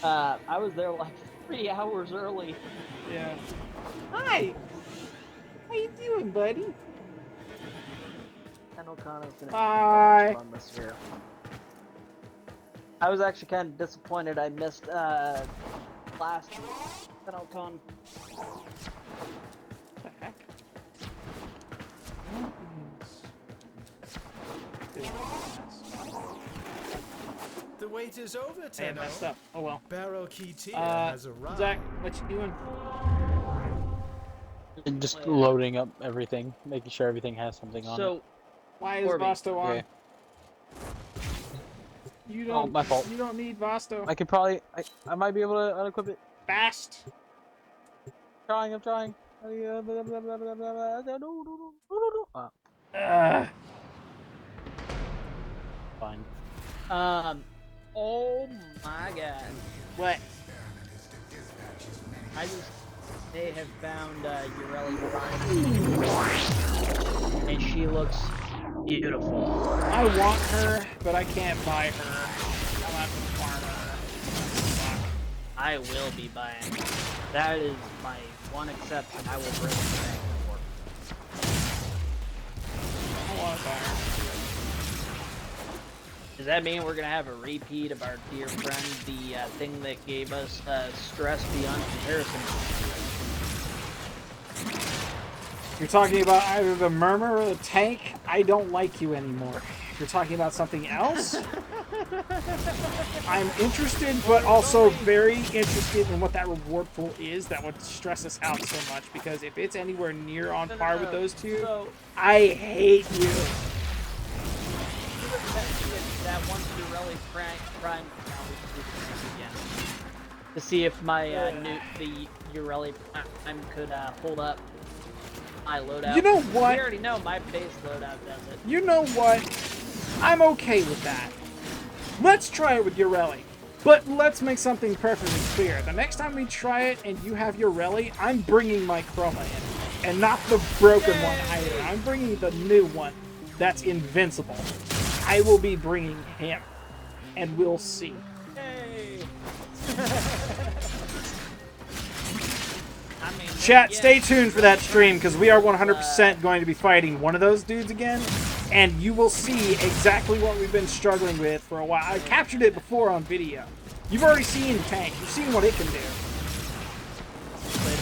I was there like 3 hours early. Yeah. Hi! How you doing, buddy? TennoCon is gonna Hi. be so much fun this year. I was actually kind of disappointed I missed, last TennoCon. The wait is over, I Tenno. messed up. Oh well. Barrow-Katir has arrived. Zach, what you doing? Just loading up everything, making sure everything has something on it. Why is Orby. Vasto on? Okay. You Oh, don't. my fault. You don't need Vasto. I could probably, I might be able to unequip it. Fast. I'm trying. Fine. Oh my god. What? They have found Ureli Prime. And she looks beautiful. I want her, but I can't buy her. I'll have to farm her. I will be buying. That is my one exception. I will bring it back for. I want to buy her. Does that mean we're gonna have a repeat of our dear friend, the thing that gave us stress beyond comparison? You're talking about either the Murmur or the Tank? I don't like you anymore. If you're talking about something else, I'm interested, but also very interested in what that reward pool is that would stress us out so much, because if it's anywhere near on par with those two, So, I hate you. that one Ureli Prime again. To see if my the Ureli Prime could hold up my loadout. You know what? We already know my base loadout does it. You know what? I'm okay with that. Let's try it with Ureli. But let's make something perfectly clear. The next time we try it and you have Ureli, I'm bringing my Chroma in. And not the broken one either. I'm bringing the new one. that's invincible. I will be bringing him, and we'll see. Hey. I mean, Chat, yeah, stay tuned for that stream because we are 100% going to be fighting one of those dudes again, and you will see exactly what we've been struggling with for a while. I captured it before on video. You've already seen the tank. You've seen what it can do.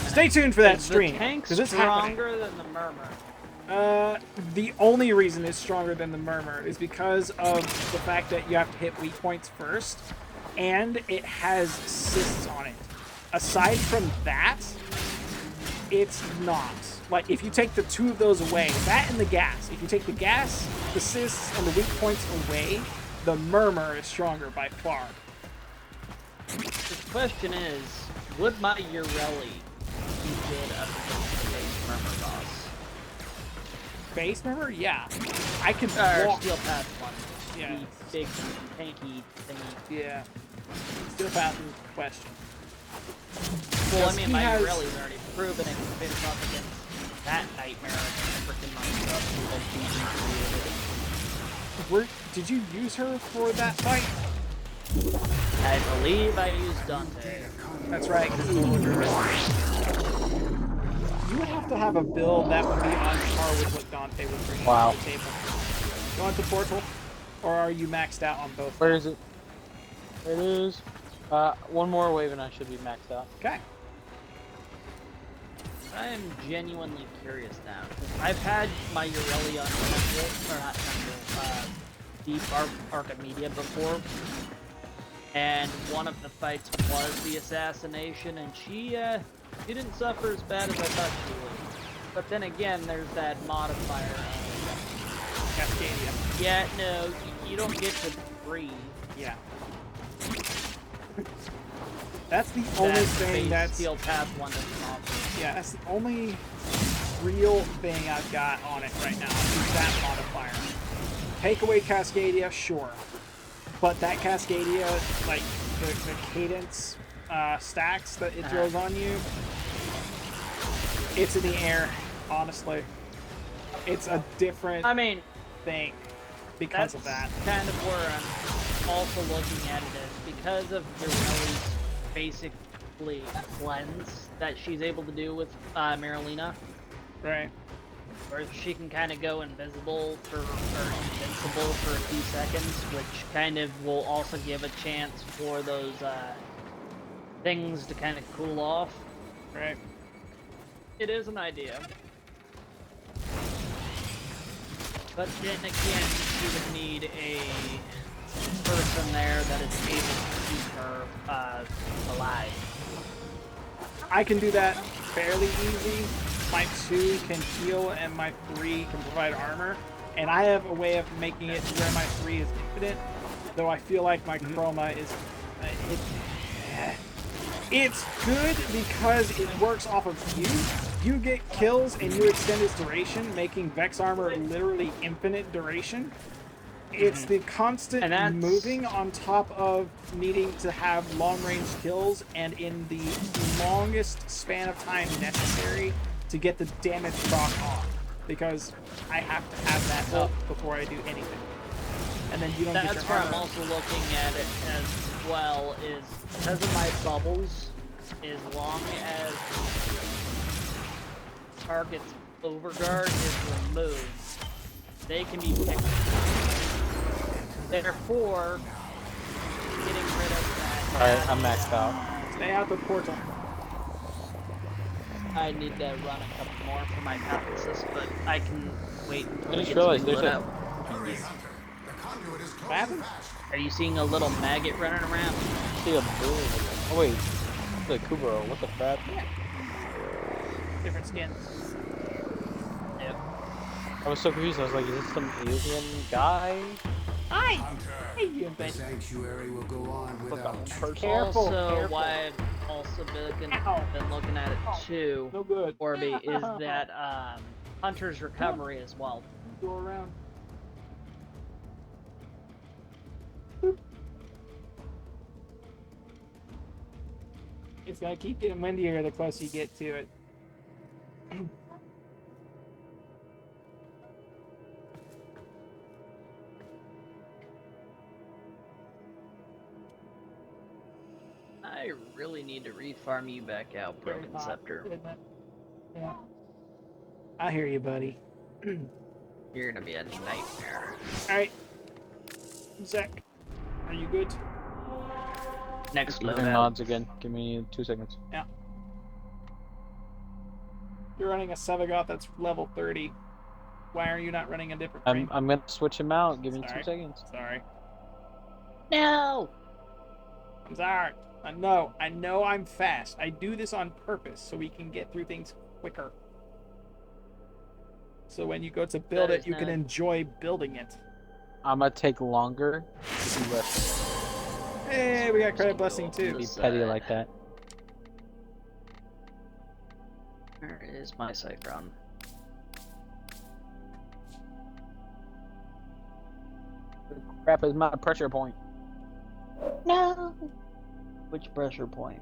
Stay tuned for that Is stream the tank because it's happening. stronger than the murmur? The only reason it's stronger than the murmur is because of the fact that you have to hit weak points first, and it has assists on it. Aside from that, it's not. Like, if you take the two of those away, that and the gas, if you take the gas, the assists, and the weak points away, the murmur is stronger by far. The question is, would my Urelli be good up against the base murmur boss? Base murmur? Yeah. I can walk. Steel Path one. Yeah. The big tanky thingy. Yeah. Steel Path is the question. Well, I mean, He my has- Urelli's already proven it can finish off against that nightmare of freaking myself who had Did you use her for that fight? I believe I used Dante. That's right. You would have to have a build that would be on par with what Dante was bringing Wow. to the table. You want the portal? Or are you maxed out on both? Where is it? There it is. One more wave and I should be maxed out. Okay. I am genuinely curious now. I've had my Urelli on Temple, or not Temple, Deep Archimedia before. And one of the fights was the assassination, and she didn't suffer as bad as I thought she would. But then again, there's that modifier. Cascadia. Yeah, no, you don't get to breathe. Yeah. That's the only thing that's... Steel Path one doesn't offer. Yeah, that's the only real thing I've got on it right now is that modifier. Take away Cascadia, sure. But that Cascadia, like, the cadence stacks that it throws on you, it's in the air, honestly. It's a different thing because of that. That's kind of where I'm also looking at it as because of Urelli's basically cleanse that she's able to do with Marilena. Right. Where she can kind of go invisible or invincible for a few seconds, which kind of will also give a chance for those things to kind of cool off. Right. It is an idea. But then again, she would need a person there that is able to keep her alive. I can do that fairly easy. My 2 can heal and my 3 can provide armor. And I have a way of making it where my 3 is infinite. Though I feel like my chroma is... It's good because it works off of you. You get kills and you extend its duration, making Vex armor literally infinite duration. It's the constant moving on top of needing to have long-range kills and in the longest span of time necessary to get the damage proc off. Because I have to have that up before I do anything. And then you don't get your That's where armor. I'm also looking at it as well, is because of my bubbles, as long as target's overguard is removed, they can be picked. Therefore, getting rid of that. Alright, I'm maxed out. Stay out the portal. I need to run a couple more for my path assist, but I can wait until I it just gets realized me there's lit a- up. What happened? Are you seeing a little maggot running around? I see a bull. Oh wait, it's a Kubro. What the crap? Different skins. Yep. I was so confused. I was like, is this some alien guy? Hi! Hey, you the sanctuary will go on without Careful, Also, careful. why I've also been looking at it too, No good. Orby, is that Hunter's recovery as well. Go around. It's gonna keep getting windier the closer you get to it. I really need to refarm you back out, Broken Scepter. Yeah. I hear you, buddy. You're gonna be a nightmare. Alright. Zach, are you good? Next Looking loadout. mods again. Give me 2 seconds. Yeah. You're running a Sevagoth that's level 30. Why are you not running a different frame? I'm gonna switch him out. Give me Sorry. 2 seconds. Sorry. No! I'm sorry. I know I'm fast. I do this on purpose so we can get through things quicker. So when you go to build it, you can enjoy building it. I'm gonna take longer to do less. Hey, we got credit blessing too. Be petty like that. Where is my Cycron? Crap is my pressure point. No! Which pressure point?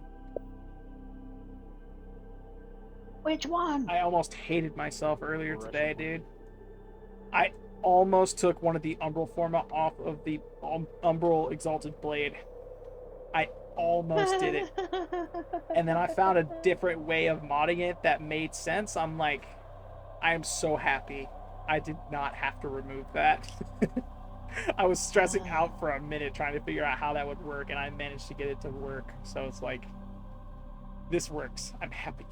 Which one? I almost hated myself earlier today, dude. I almost took one of the Umbral Forma off of the Umbral Exalted Blade. I almost did it. And then I found a different way of modding it that made sense. I'm like, I am so happy I did not have to remove that. I was stressing out for a minute trying to figure out how that would work, and I managed to get it to work. So it's like, this works. I'm happy.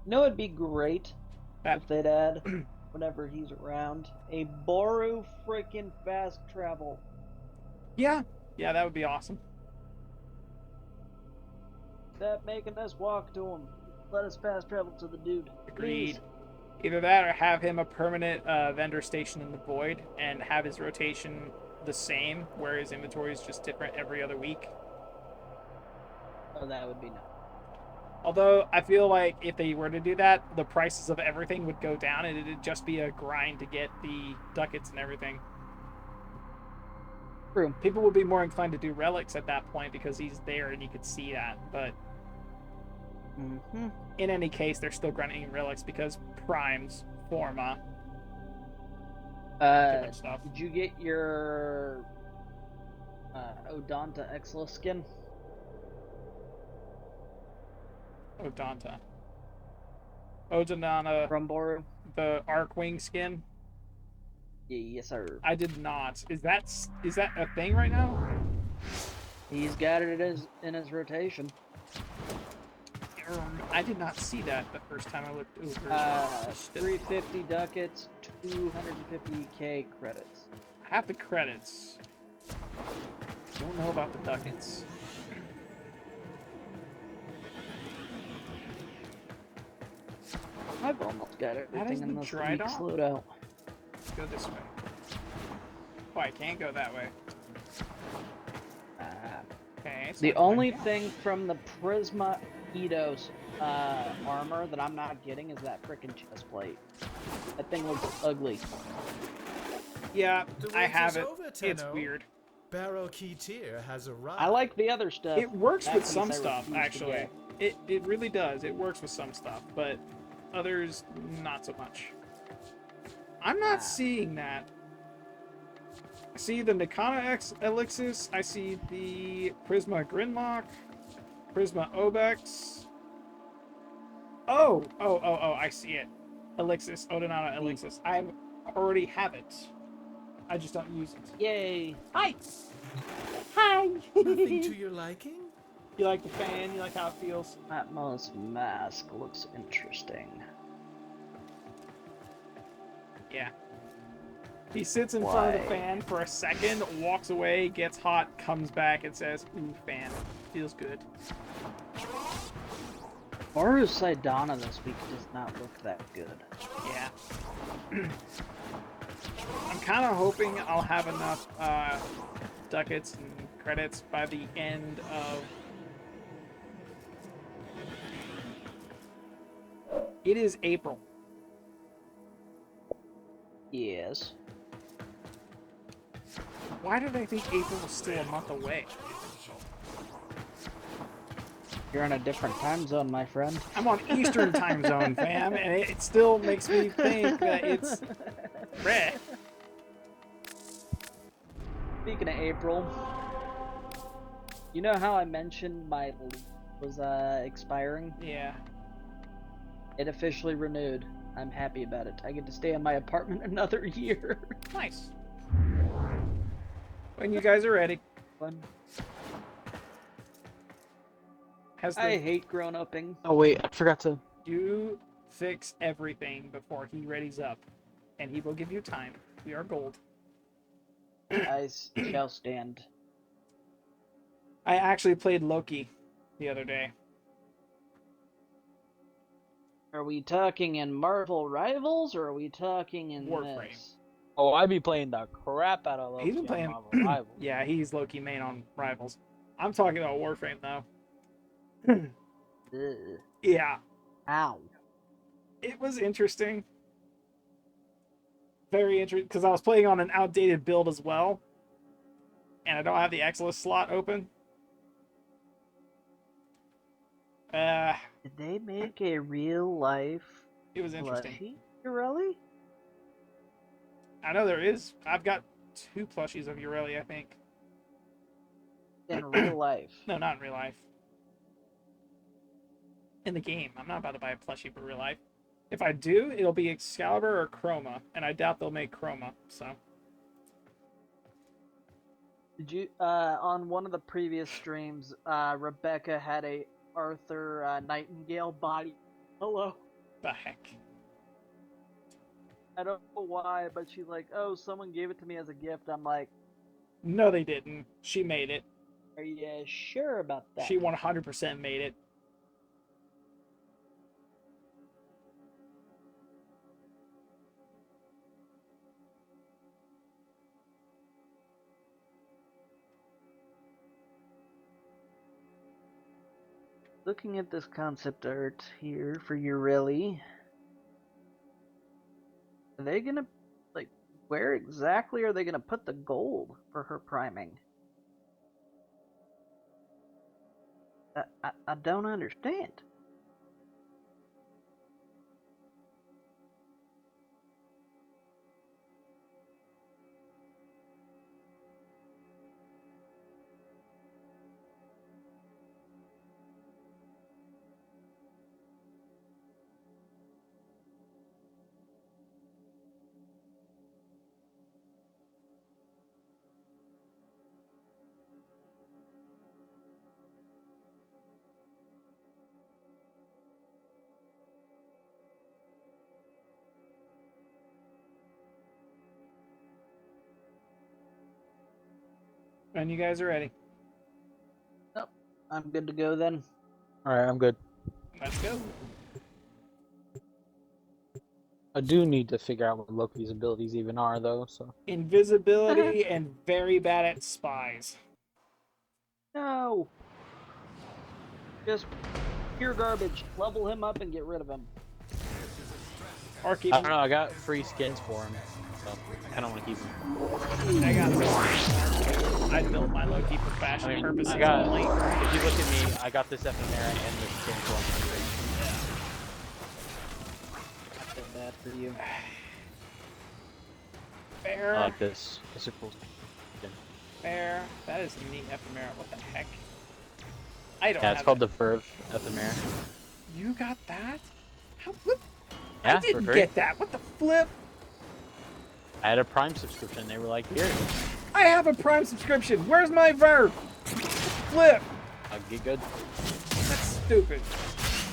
You know, it'd be great if they'd add, whenever he's around, a Boru freaking fast travel. Yeah, that would be awesome. Stop making us walk to him. Let us fast travel to the dude. Agreed. Please. Either that or have him a permanent vendor station in the void and have his rotation the same, where his inventory is just different every other week. Oh, that would be nice. Although, I feel like if they were to do that, the prices of everything would go down and it'd just be a grind to get the ducats and everything. True. People would be more inclined to do relics at that point because he's there and you could see that, but in any case, they're still grinding relics because primes, forma, different stuff. Did you get your Odonta Exla skin? Odonta. Odonata. From Boru? The Arcwing skin? Yes, sir. I did not. Is that a thing right now? He's got it in his rotation. I did not see that the first time I looked over. 350 ducats, 250k credits. I have the credits. Don't know about the ducats. I've almost got everything in this dried week's off? loadout. Let's go this way. Oh, I can't go that way. Okay. So The only thing from the Prisma Eidos armor that I'm not getting is that frickin' chest plate. That thing looks ugly. Yeah, The I wait have is it. over, It's Tenno. weird. Barrow Key Tier has arrived. I like the other stuff. It works That with piece some I stuff, refuse to actually. get. It really does. It works with some stuff, but others, not so much. I'm not seeing that. I see the Nikana X Elixis. I see the Prisma Grinlock. Prisma Obex. Oh, I see it. Elixis, Odonata Elixis. I already have it. I just don't use it. Yay! Hi! Hi! Nothing to your liking? You like the fan? You like how it feels? Atmos mask looks interesting. Yeah. He sits in front of the fan for a second, walks away, gets hot, comes back, and says, "Ooh, fan. Feels good." Boru's Sidana this week does not look that good. Yeah. I'm kind of hoping I'll have enough ducats and credits by the end of... It is April. Yes. Why did I think April was still a month away? You're on a different time zone, my friend. I'm on Eastern time zone, fam, and it still makes me think that it's red. Speaking of April, you know how I mentioned my lease was expiring? Yeah. It officially renewed. I'm happy about it. I get to stay in my apartment another year. Nice. When you guys are ready. Fun. I hate grown-upping. Oh wait, I forgot to. You fix everything before he readies up, and he will give you time. We are gold. I shall stand. I actually played Loki the other day. Are we talking in Marvel Rivals, or are we talking in Warframe? this? Oh, I'd be playing the crap out of Loki He's been on playing. Marvel Rivals. Yeah, he's Loki main on Rivals. I'm talking about Warframe though. Yeah. Ow. It was interesting. Very interesting, because I was playing on an outdated build as well, and I don't have the Exilus slot open. Did they make a real life? It was interesting. Plushie? Really? I know there is. I've got 2 plushies of Ureli, I think. In real life? No, not in real life. In the game. I'm not about to buy a plushie for real life. If I do, it'll be Excalibur or Chroma, and I doubt they'll make Chroma, so. Did you, on one of the previous streams, Rebecca had a Arthur Nightingale body. Hello. The heck? I don't know why, but she's like, oh, someone gave it to me as a gift. I'm like, No, they didn't. She made it. are you sure about that? She 100% made it. Looking at this concept art here for Ureli, are they gonna, like, where exactly are they gonna put the gold for her priming? I don't understand. When you guys are ready. Nope. I'm good to go then. Alright, I'm good. Let's go. I do need to figure out what Loki's abilities even are, though, so. Invisibility and very bad at spies. No. Just pure garbage. Level him up and get rid of him. Or keep I him. don't know, I got free skins for him, so I don't want to keep him. I got I built my Loki for fashion purposes I got, only. if you look at me, I got this Ephemera and this skin for him. I feel bad for you. Fair. I like this. It's a cool skin. Fair. That is a neat ephemera. What the heck? I don't Yeah, it's have called it. the Verve Ephemera. You got that? How? What? Yeah, I didn't for free. get that. What the flip? I had a Prime subscription. They were like, here, I have a Prime subscription. Where's my Verve? Flip. I'll get good. That's stupid.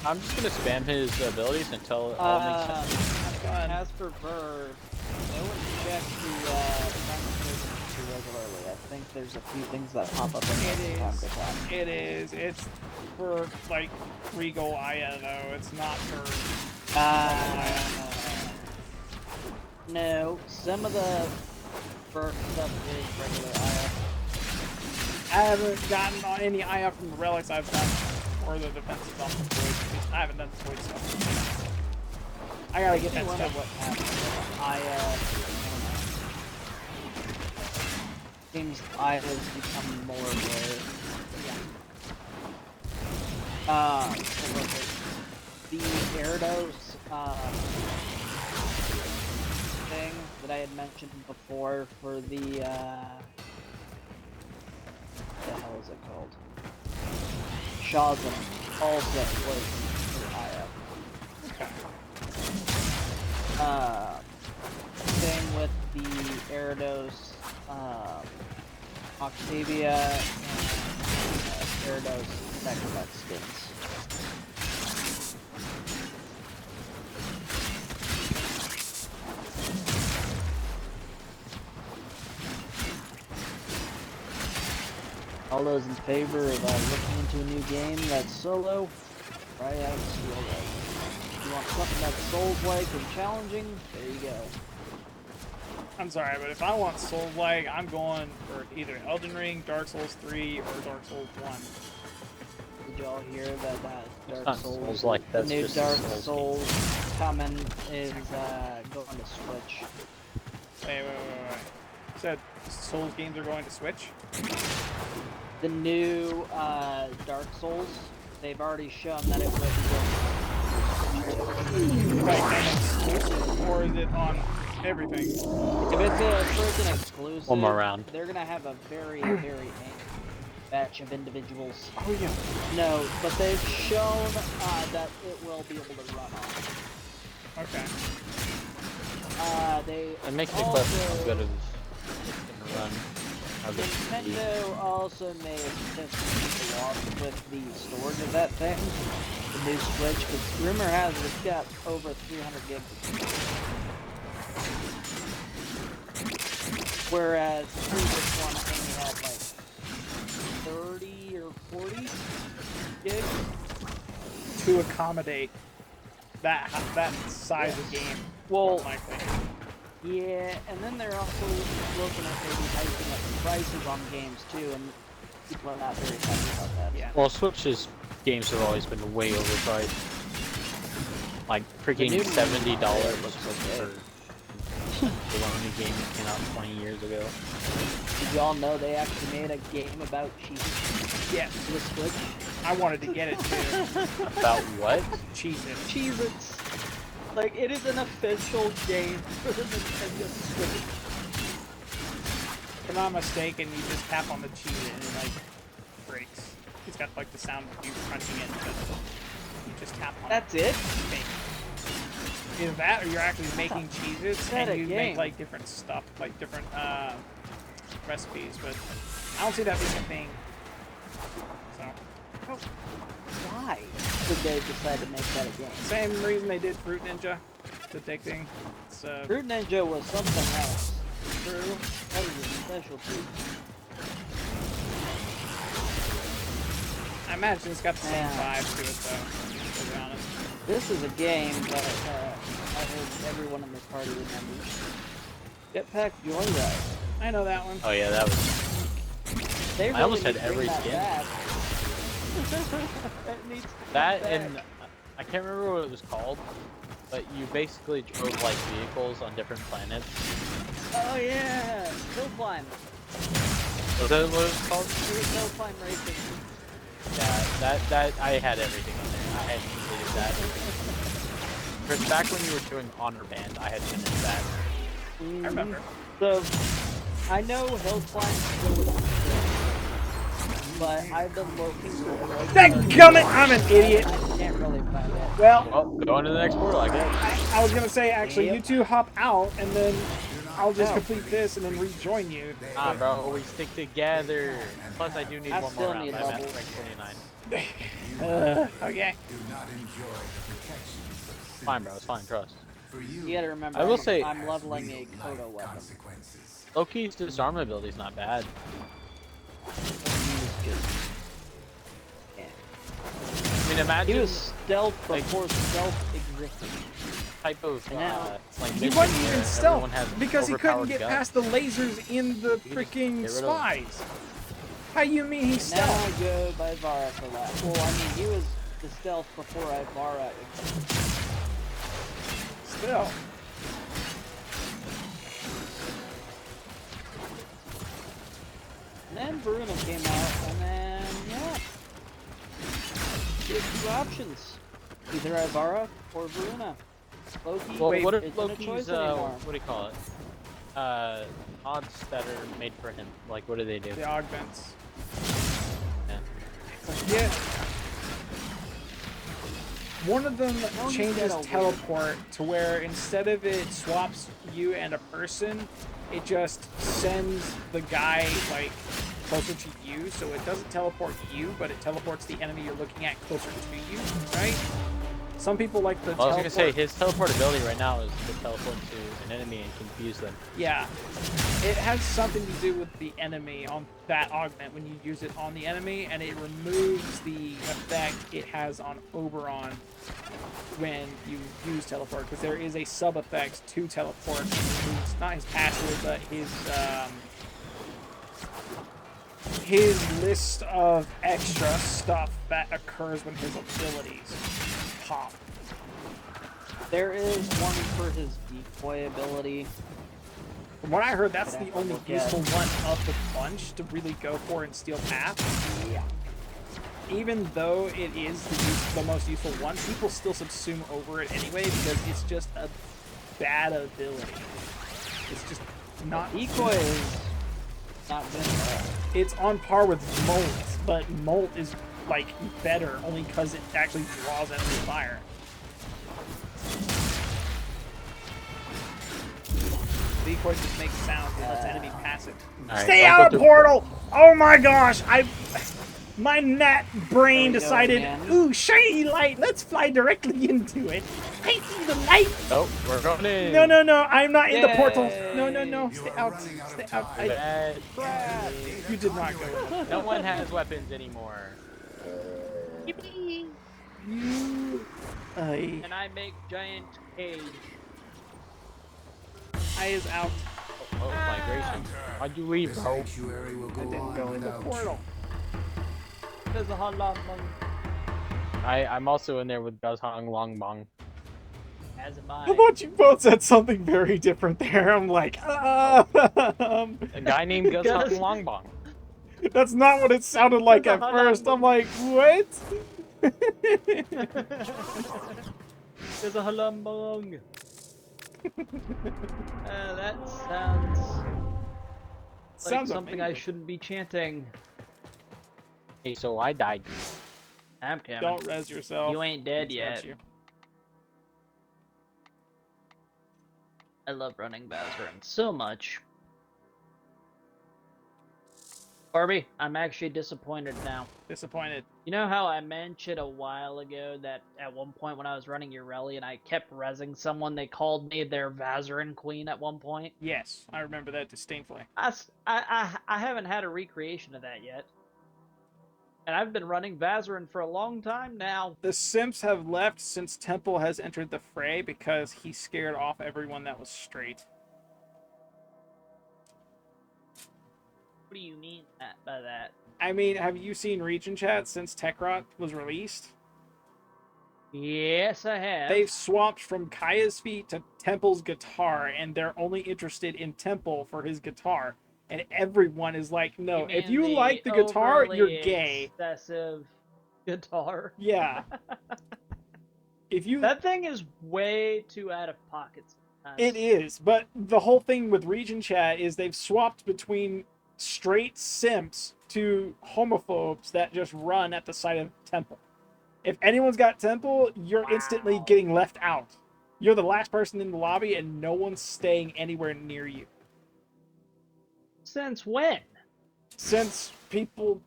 I'm just gonna spam his abilities until it all makes sense. As for Verve, no one checks the Prime subscription too regularly. I think there's a few things that pop up in there from time to time. It is. It's for like Regal Aya though. It's not for. No, some of the Verve stuff is regular Aya. I haven't gotten on any Aya from the relics I've done, or the defensive on the void. I haven't done the void stuff. I gotta get that stuff. What happened? Seems Aya's become more rare. So was it the Gyarados thing that I had mentioned before for the the hell is it called? Shazam also was pretty high up. Same with the Gyarados, Octavia, and Gyarados Megabutt skins. All those in favor of looking into a new game that's solo, try out Steelray. If you want something that's Souls-like and challenging, there you go. I'm sorry, but if I want Souls-like, I'm going for either Elden Ring, Dark Souls 3, or Dark Souls 1. Did y'all hear that Dark not Souls, Souls-like, the that's new just Dark Souls Souls coming is going to Switch? Wait. You said Souls games are going to Switch? The new Dark Souls, they've already shown that it will be going Like an exclusive, or is it on everything? If it's a freaking exclusive, One more round. they're gonna have a very angry batch of individuals. Oh yeah. No, but they've shown that it will be able to run on. Okay. It makes me question how good it is gonna run. Nintendo also made people off with the storage of that thing, the new Switch, because rumor has it it's got over 300 gigs of storage. Whereas the previous one only had like 30 or 40 gigs. To accommodate that size of game. Well, likely. Yeah, and then they're also looking at maybe hiking up the prices on games too, and people are not very happy about that. Yeah. Well, Switch's games have always been way overpriced. Like freaking $70 for the only game that came out 20 years ago. Did y'all know they actually made a game about Cheez-Its? Yes. The Switch? I wanted to get it too. About what? Cheez-Its. Cheez-Its. Like, it is an official game for the Nintendo Switch. If I'm not mistaken, you just tap on the Cheez-It and it like breaks. It's got like the sound of you crunching it, but you just tap on That's it. it? Either that or you're actually making Cheez-Its that and a you game? make like different stuff, like different recipes, but I don't see that being a thing. So. Why did they decide to make that a game? Same reason they did Fruit Ninja. It's addicting. It's, Fruit Ninja was something else. True. That was a specialty. I imagine it's got the same vibe to it, though, to be honest. This is a game that I heard everyone in this party remembers. Jetpack Joyride. I know that one. Oh yeah, that was. They I almost really had every bring skin. That needs to That come and back. I can't remember what it was called, but you basically drove like vehicles on different planets. Oh yeah, hill climb. Was that what it was called? It was hill climb racing. Yeah, that I had everything on there. I had completed that. Chris, back when you were doing Honor Band, I had finished that. I remember. So I know hill climb still exists, but I've been looking for Dadgummit, I'm an idiot. I can't really find it. Well, go into the next portal, I guess. I was gonna say actually, Yep. you two hop out and then I'll just complete this and then rejoin you. Ah, bro, we stick together. Plus, I do need I one still more round. need I'm at levels. rank 29. Okay. Do not enjoy the protections of Fine, bro. It's fine. Trust. For you, You gotta remember, I will say- I'm leveling a Kodo weapon. consequences. Loki's disarm ability is not bad. I mean, He imagine was stealth before stealth existed. type of like He mission wasn't where even everyone has stealth because he couldn't overpowered get guns. past the lasers in the You just freaking get rid of them. spies. How you mean he's Now I stealth? go by Vara for that. Well, I mean, he was the stealth before Vara existed. Still. And then Bruna came out, and then, yeah. You have two options. Either Ivara or Bruna. Loki Well, what isn't if a Loki's choice anymore. what do you call it? Odds that are made for him. Like, what do they do? The augments. Yeah. One of them Don't changes get over teleport to where instead of it swaps you and a person, it just sends the guy like closer to you, so it doesn't teleport you, but it teleports the enemy you're looking at closer to you, right? Some people like the Well, I was teleport. gonna say his teleport ability right now is to teleport to an enemy and confuse them. Yeah. It has something to do with the enemy on that augment when you use it on the enemy, and it removes the effect it has on Oberon when you use teleport, because there is a sub effect to teleport. It's not his passive, but his list of extra stuff that occurs when his abilities pop. There is one for his decoy ability. From what I heard, that's the only look useful at. one of the bunch to really go for in Steel Path. Yeah. Even though it is the most useful one, people still subsume over it anyway because it's just a bad ability. It's just not... Decoy is not good at all. It's on par with Molt, but Molt is, like, better only because it actually draws enemy fire. Decoy just makes sounds and lets enemy passive. Right, Stay I'll out go of through- portal! Oh my gosh! My gnat brain There we go, decided, man. ooh, shiny light, let's fly directly into it. I see the light! Oh, we're going in. No, no, no, I'm not in the portal. Yay. No, no, no, You stay are out, running out of stay out. time. Bad. You did not go in. No one has weapons anymore. Yippee! And I make giant cage. I is out. Oh, migration. Why'd you leave, The bro? sanctuary will go I didn't on go in the without portal. There's a hot lot monk. I'm also in there with Guzhong Longbong. As am I I. thought you both said something very different there. I'm like, A guy named Guzhong Guz- Longbong. that's not what it sounded like There's at a hot first. dog. I'm like, what? There's a halumbong. That sounds like Sounds something I amazing. shouldn't be chanting. Hey, so I died. I'm coming. Don't res yourself. You ain't dead He's got yet. you. I love running Bazarin so much. Barbie, I'm actually disappointed now. Disappointed. You know how I mentioned a while ago that at one point when I was running Ureli and I kept rezzing someone, they called me their Vazarin Queen at one point? Yes, I remember that distinctly. I haven't had a recreation of that yet. And I've been running Vazarin for a long time now. The Simps have left since Temple has entered the fray because he scared off everyone that was straight. What do you mean by that? I mean, have you seen Region Chat since Tekrot was released? Yes, I have. They've swapped from Kaya's feet to Temple's guitar, and they're only interested in Temple for his guitar. And everyone is like, no, if you like the guitar, overly you're gay. Excessive guitar. Yeah. If you... That thing is way too out of pocket sometimes. It is, but the whole thing with Region Chat is they've swapped between straight simps to homophobes that just run at the sight of Temple. If anyone's got Temple, you're instantly getting left out. You're the last person in the lobby and no one's staying anywhere near you. Since when? Since people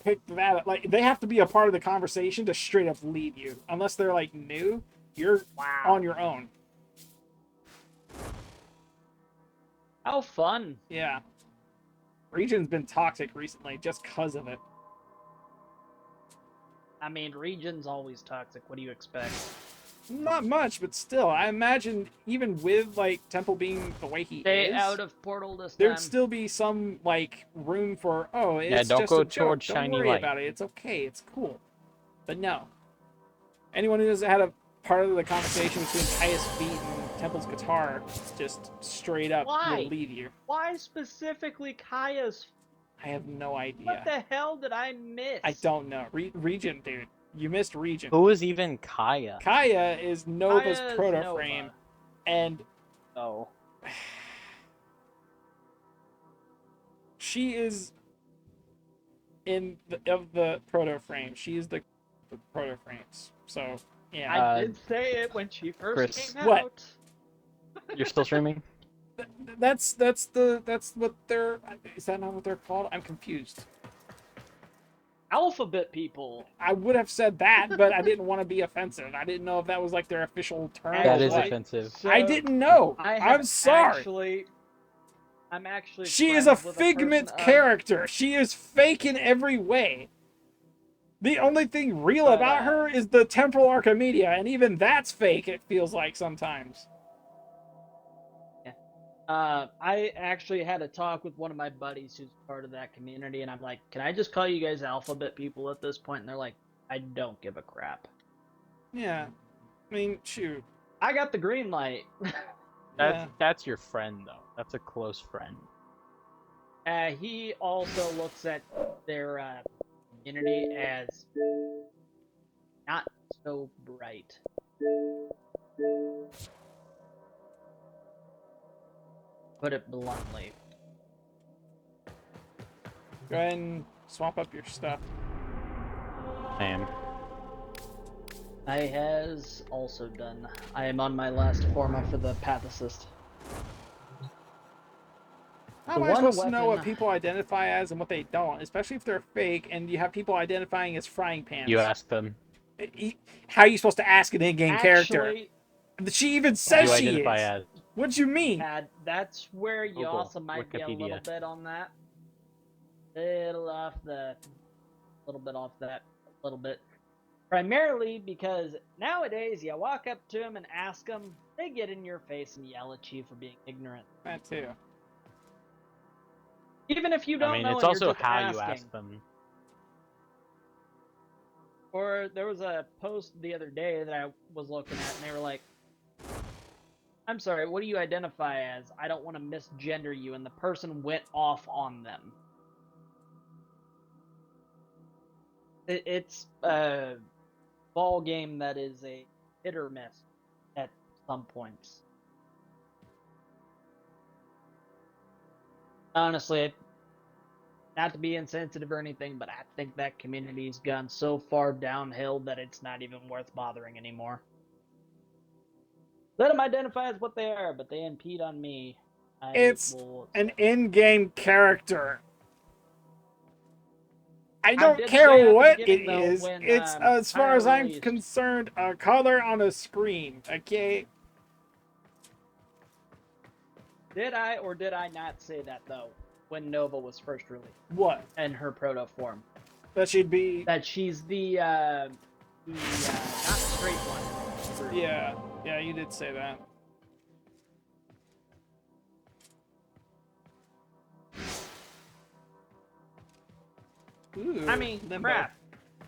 picked that up, like, they have to be a part of the conversation to straight up leave you. Unless they're, like, new, you're on your own. How fun. Yeah. Region's been toxic recently just because of it. I mean, Region's always toxic. What do you expect? Not much, but still, I imagine even with, like, Temple being the way he Stay is, out of Portal this time. there'd still be some, like, room for, oh, it's don't just go a joke. towards Don't shiny worry light. about it. It's okay. It's cool. But no. Anyone who has had a part of the conversation between Kaya's feet and Temple's guitar just straight up Why? will leave you. Why specifically Kaya's? I have no idea. What the hell did I miss? I don't know. Region, dude. You missed Region. Who is even Kaya? Kaya is Nova's Kaya's proto-frame, Nova. and Oh. she is of the proto frame. She is the proto frames. So yeah. I did say it when she first Chris. came What? out. You're still streaming? That's what they're. Is that not what they're called? I'm confused. Alphabet people. I would have said that, but I didn't want to be offensive. I didn't know if that was like their official term. That or is what. offensive. So I didn't know. I'm sorry. I'm actually. She is a friends with figment person of- character. She is fake in every way. The only thing real about her is the temporal Archimedia, and even that's fake, it feels like sometimes. I actually had a talk with one of my buddies who's part of that community, and I'm like, can I just call you guys alphabet people at this point? And they're like, I don't give a crap. Yeah. I mean, shoot. I got the green light. That's your friend, though. That's a close friend. He also looks at their community as not so bright. Put it bluntly. Go ahead and swap up your stuff. I am. I has also done. I am on my last forma for the path assist. How am I supposed to know what people identify as and what they don't, especially if they're fake and you have people identifying as frying pans? You ask them. How are you supposed to ask an in-game character? Actually, she even says you she identify is. as. What you mean? That's where you Google, also might be a little Wikipedia. bit on that. Little bit. Primarily because nowadays you walk up to them and ask them, they get in your face and yell at you for being ignorant. That too. Even if you don't I mean, know, it's and also you're just how asking. you ask them. Or there was a post the other day that I was looking at, and they were like, I'm sorry, what do you identify as? I don't want to misgender you, and the person went off on them. It's a ball game that is a hit or miss at some points. Honestly, not to be insensitive or anything, but I think that community's gone so far downhill that it's not even worth bothering anymore. Let them identify as what they are, but they impede on me. It's an in-game character. I don't care what it is. It's, as far as I'm concerned, a color on a screen, okay? Did I or did I not say that, though, when Nova was first released? What? In her proto form. That she'd be... That she's the not straight one. Yeah, you did say that. Ooh, I mean, limbo. crap.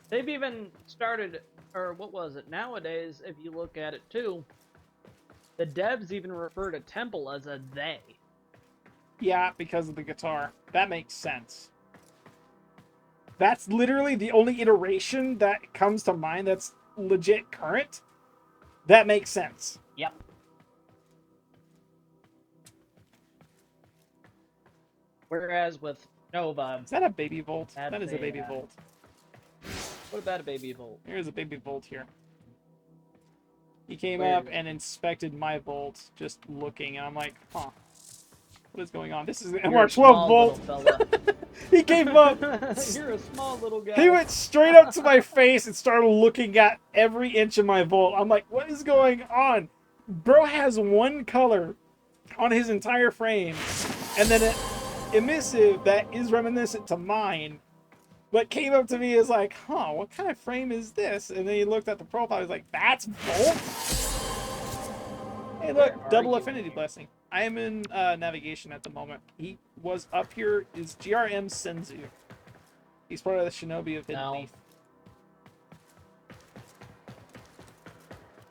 They've even started, or what was it? Nowadays, if you look at it too, the devs even refer to Temple as a they. Yeah, because of the guitar. That makes sense. That's literally the only iteration that comes to mind that's legit current. That makes sense. Yep. Whereas with Nova... Is that a baby volt? That is a baby volt. What about a baby volt? Here's a baby volt here. He came up and inspected my volt, just looking, and I'm like, huh. What is going on? This is an MR12 volt. He came up. You're a small little guy. He went straight up to my face and started looking at every inch of my volt. I'm like, what is going on? Bro has one color on his entire frame, and then an emissive that is reminiscent to mine, but came up to me as like, huh, what kind of frame is this? And then he looked at the profile. He was like, that's volt? Hey, look, double affinity blessing. I am in navigation at the moment. He was up here. Is GRM Senzu. He's part of the Shinobi of Hidden Leaf.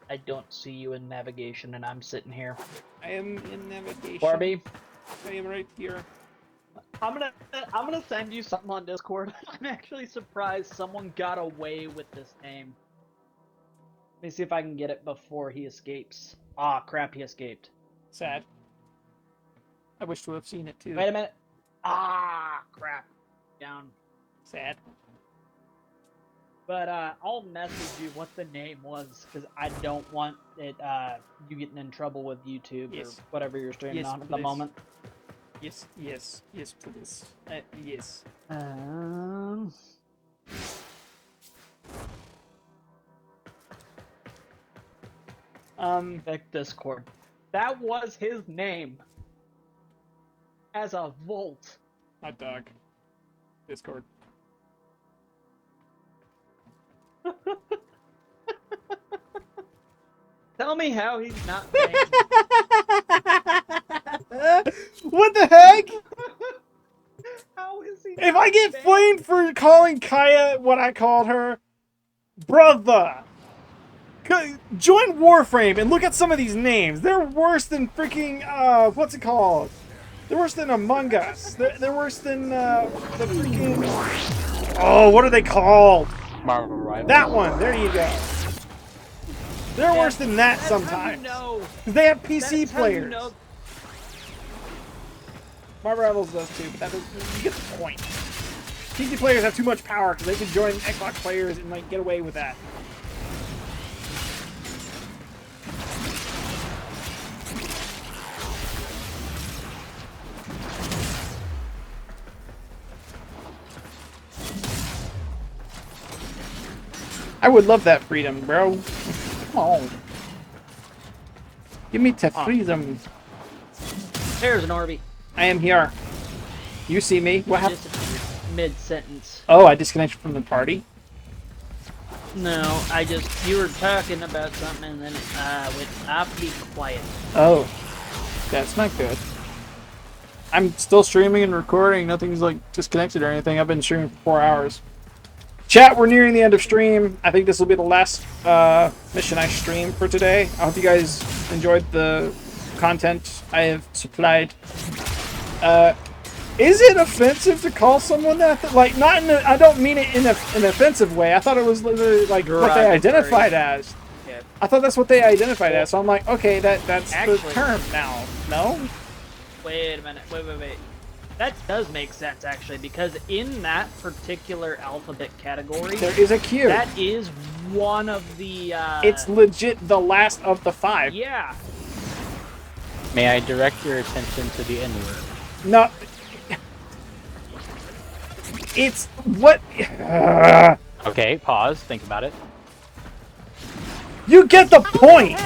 I don't see you in navigation, and I'm sitting here. I am in navigation. Barbie, I am right here. I'm gonna send you something on Discord. I'm actually surprised someone got away with this name. Let me see if I can get it before he escapes. Ah, crap, he escaped. Sad. I wish to have seen it too. Wait a minute. Ah, crap. Down. Sad. But I'll message you what the name was because I don't want it you getting in trouble with YouTube or whatever you're streaming on at the moment. Yes, please. Yes. Check Discord. That was his name. As a Volt. Hot dog. Discord. Tell me how he's not banned. What the heck? How is he? If I get flamed for calling Kaya what I called her, brother, join Warframe and look at some of these names. They're worse than freaking what's it called? They're worse than Among Us. They're worse than the freaking. Oh, what are they called? Marvel Rivals. That one. There you go. They're worse than that sometimes. They have PC players. Marvel Rivals does too, but you get the point. PC players have too much power because they can join Xbox players and like get away with that. I would love that freedom, bro. Come on. Give me the freedom. There's an Orby. I am here. You see me? What happened? Mid-sentence. Oh, I disconnected from the party? No, you were talking about something and then it went awfully quiet. Oh. That's not good. I'm still streaming and recording. Nothing's like disconnected or anything. I've been streaming for 4 hours. Chat, we're nearing the end of stream. I think this will be the last mission I stream for today. I hope you guys enjoyed the content I have supplied. Is it offensive to call someone that? Like, not in I don't mean it in an offensive way. I thought it was literally like what they identified as. Yeah. I thought that's what they identified as. So I'm like, okay, that's actually the term now. No? Wait a minute. Wait. That does make sense, actually, because in that particular alphabet category... There is a Q. That is one of the... It's legit the last of the 5. Yeah. May I direct your attention to the N-word? No. It's what... Okay, pause. Think about it. You get the point!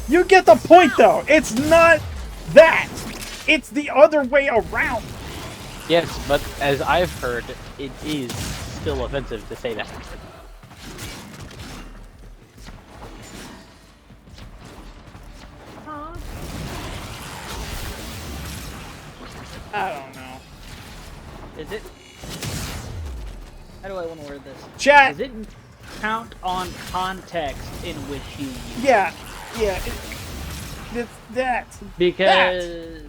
You get the point, though. It's not that. It's the other way around. Yes, but as I've heard, it is still offensive to say that. I don't know. Is it... How do I want to word this? Chat! Does it count on context in which you use it? Yeah. It's that. Because...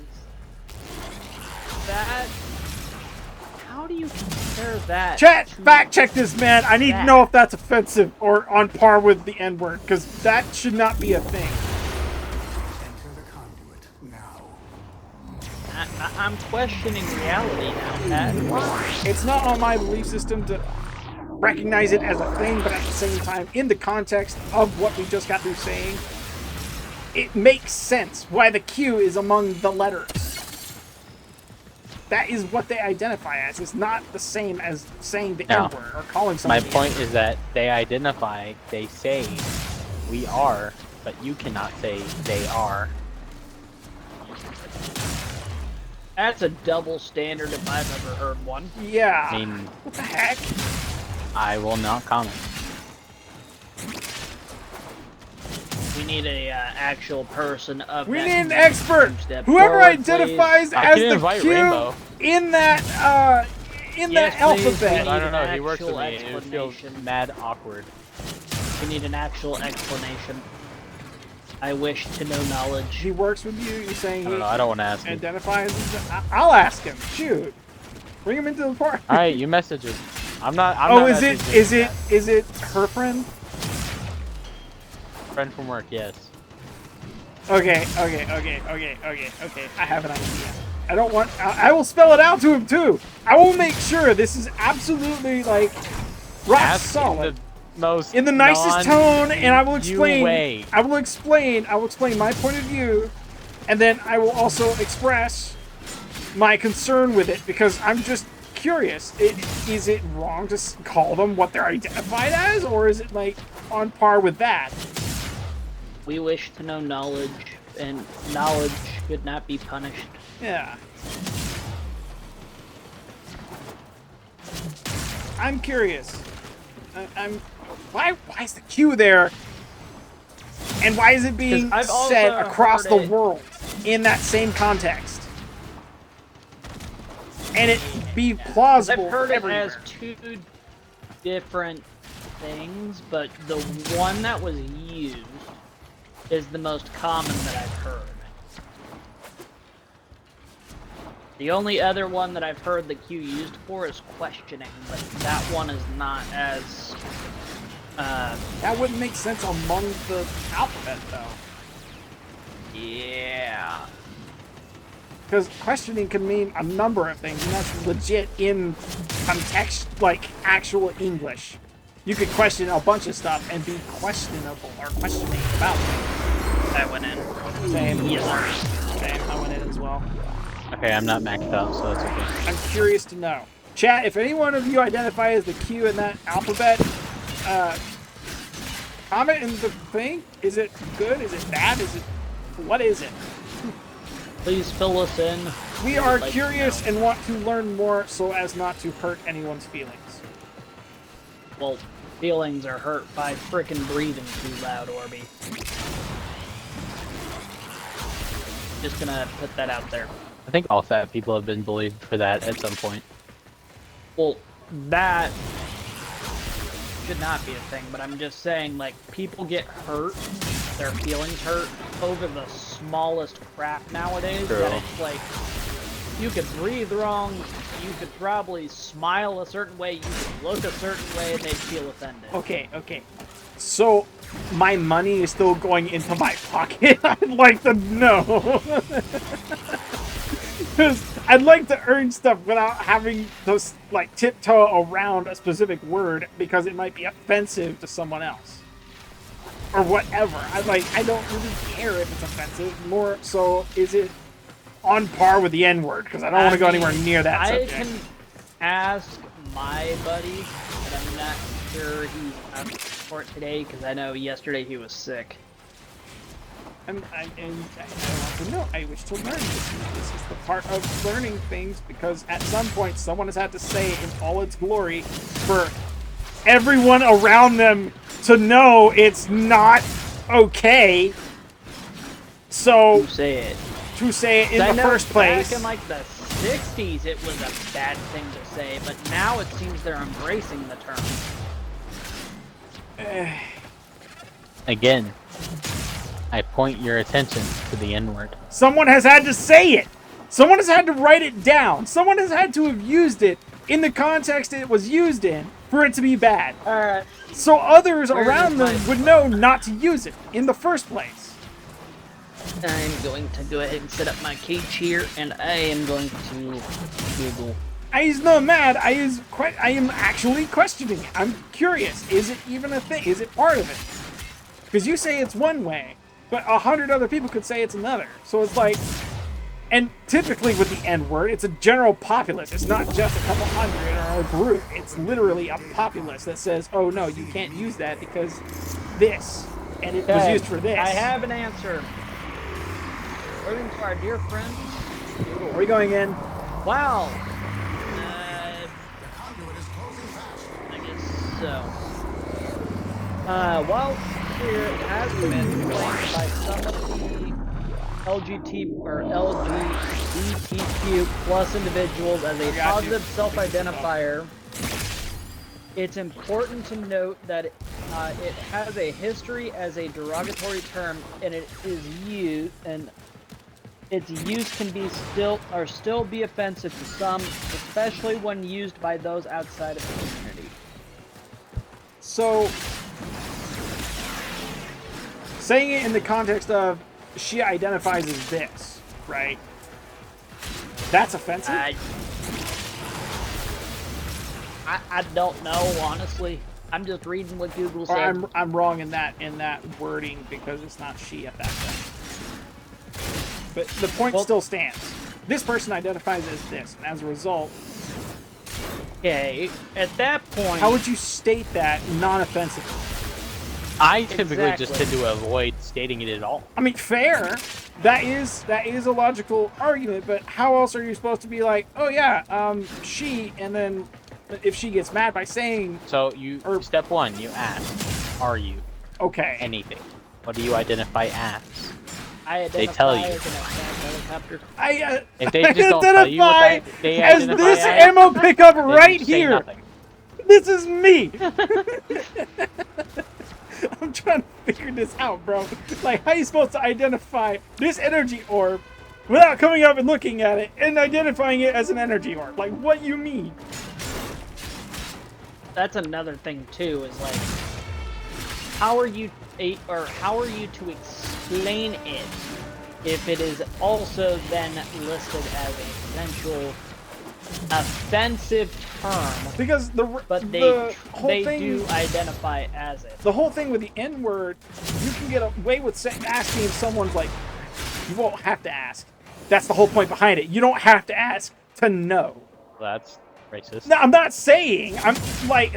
That... How do you compare that? Chat, fact check this, man. I need to know if that's offensive or on par with the N-word, because that should not be a thing. I'm questioning reality now, Pat. It's not on my belief system to recognize it as a thing, but at the same time, in the context of what we just got through saying, it makes sense why the Q is among the letters. That is what they identify as. It's not the same as saying the N-word or calling something. My point is that they say we are, but you cannot say they are. That's a double standard if I've ever heard one. Yeah. I mean, what the heck? I will not comment. We need a actual person of. We need an expert. Whoever identifies as the Q in that alphabet. I don't know. He works with me. It feels mad awkward. We need an actual explanation. I wish to know knowledge. He works with you. You're saying he I don't want to ask him. identifies. I'll ask him. Shoot, bring him into the party. All right, you message him. I'm not. Is it her friend? Friend from work, yes. Okay. I have an idea. I don't want. I will spell it out to him too. I will make sure this is absolutely like rock solid. In the nicest tone, and I will explain. way. I will explain my point of view, and then I will also express my concern with it because I'm just curious. Is it wrong to call them what they're identified as, or is it like on par with that? We wish to know knowledge, and knowledge should not be punished. Yeah. I'm curious. Why is the Q there? And why is it being said across the world in that same context? And it be plausible. I've heard it everywhere. as two different things, but the one that was used is the most common that I've heard. The only other one that I've heard the Q used for is questioning, but that one is not as... that wouldn't make sense among the alphabet, though. Yeah. Because questioning can mean a number of things, and that's legit in context, like actual English. You could question a bunch of stuff and be questionable or questioning about it. I went in. Same. Yes. Same. I went in as well. Okay, I'm not maxed out, so it's okay. I'm curious to know. Chat, if any one of you identify as the Q in that alphabet, comment in the thing. Is it good? Is it bad? Is it... What is it? Please fill us in. We are curious and want to learn more so as not to hurt anyone's feelings. Well, feelings are hurt by frickin' breathing too loud, Orby. Just gonna put that out there. I think all fat people have been bullied for that at some point. Well, that should not be a thing, but I'm just saying, like, people get hurt, their feelings hurt, over the smallest crap nowadays. True. That it's like, you could breathe wrong, you could probably smile a certain way, you could look a certain way, and they'd feel offended. Okay. So, my money is still going into my pocket? I'd like to know. Because I'd like to earn stuff without having to, like, tiptoe around a specific word because it might be offensive to someone else. Or whatever. I don't really care if it's offensive. More so, is it on par with the N-word? Because I don't want to go anywhere near that subject. I can ask my buddy, but I'm not sure he's up for it today, because I know yesterday he was sick. I want to know. I wish to learn this. This is the part of learning things, because at some point someone has had to say it in all its glory for everyone around them to know it's not okay. So to say it in the first place. Back in like the 60s, it was a bad thing to say, but now it seems they're embracing the term. Again, I point your attention to the N-word. Someone has had to say it. Someone has had to write it down. Someone has had to have used it in the context it was used in for it to be bad. Alright. So others around them would know not to use it in the first place. I'm going to go ahead and set up my cage here, and I am going to Google. I is not mad. I am actually questioning it. I'm curious. Is it even a thing? Is it part of it? Because you say it's one way, but 100 other people could say it's another. So it's like, and typically with the N-word, it's a general populace. It's not just a couple hundred or a group. It's literally a populace that says, oh no, you can't use that because this. And it was used for this. I have an answer. According to our dear friend. Are we going in? Wow. I guess so. Well, here it has been claimed by some of the LGBTQ plus individuals as a positive self-identifier. It's important to note that it has a history as a derogatory term, and it is used, and its use can be still be offensive to some, especially when used by those outside of the community. So, saying it in the context of she identifies as this, right? That's offensive? I don't know, honestly. I'm just reading what Google Or said. I'm wrong in that wording because it's not she at that point. But the point still stands. This person identifies as this, and as a result... Okay, at that point... How would you state that non-offensively? I typically just tend to avoid stating it at all. I mean, fair. That is a logical argument, but how else are you supposed to be like, oh yeah, she, and then if she gets mad by saying... So step one, you ask, are you? Okay. Anything. What do you identify as? I identify They tell you. as an attack helicopter. If they just don't tell you what they as identify this as, ammo pickup then right you say here. nothing. This is me. I'm trying to figure this out, bro. Like, how are you supposed to identify this energy orb without coming up and looking at it and identifying it as an energy orb? Like, what you mean? That's another thing too. Is like, how are you to explain it if it is also then listed as a potential offensive term? Because the whole they thing, do identify as it. The whole thing with the N word, you can get away with asking if someone's like, you won't have to ask. That's the whole point behind it. You don't have to ask to know. That's racist. No, I'm not saying. I'm like,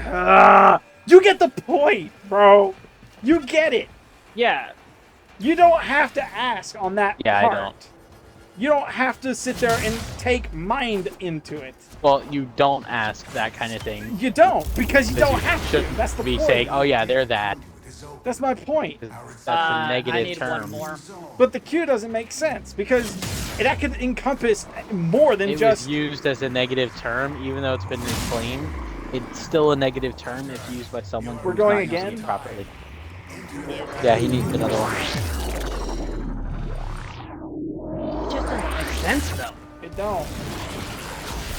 you get the point, bro. You get it. Yeah. You don't have to ask on that Yeah, part. I don't. You don't have to sit there and take mind into it. Well, you don't ask that kind of thing. You don't, because you don't have to. Shouldn't That's the be point. saying, oh yeah, they're that. That's my point. That's a negative term. But the Q doesn't make sense because that could encompass more than It just... was used as a negative term, even though it's been clean. It's still a negative term if used by someone who's going not using again? it properly. Yeah, he needs another one. It just doesn't make sense though. It don't.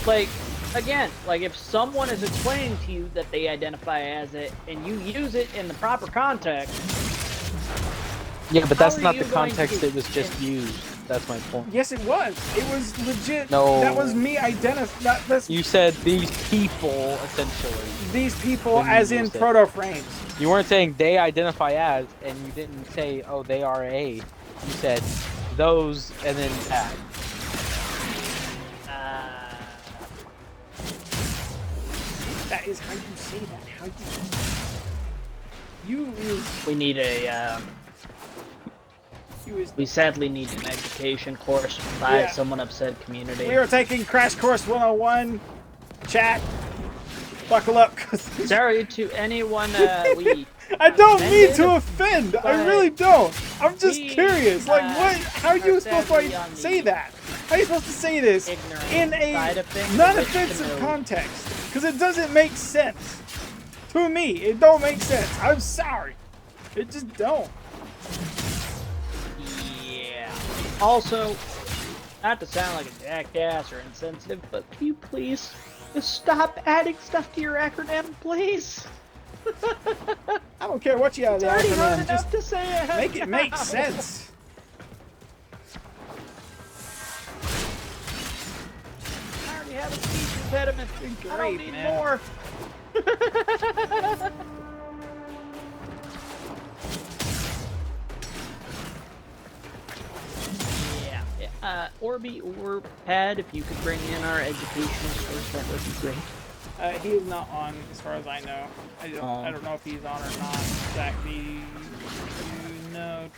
Like, again, like if someone is explaining to you that they identify as it, and you use it in the proper context. Yeah, but that's how are not you the going context to- it was just used. That's my point. Yes, it was. It was legit. No. That was me identifying... You said these people, essentially. These people When you as in used it. proto-frames. You weren't saying they identify as, and you didn't say, oh, they are a. You said those, and then tag. That is how you say that. How you use... We need a. We sadly need an education course by someone of said community. We are taking Crash Course 101. Chat. Buckle up. Sorry to anyone we... I don't mean offended, to offend. I really don't. I'm just curious. Like, what? How are you supposed to say that? How are you supposed to say this in a non-offensive context? Because it doesn't make sense. To me, it don't make sense. I'm sorry. It just don't. Yeah. Also, not to sound like a jackass or insensitive, but can you please just stop adding stuff to your acronym, please? I don't care what you add. It's already hard Just enough to say it. make it make sense. I already have a speech impediment. I don't need man. more. Yeah. Orby or Pad, if you could bring in our educational source, that would be great. He is not on, as far as I know. I don't know if he's on or not. Exactly. No.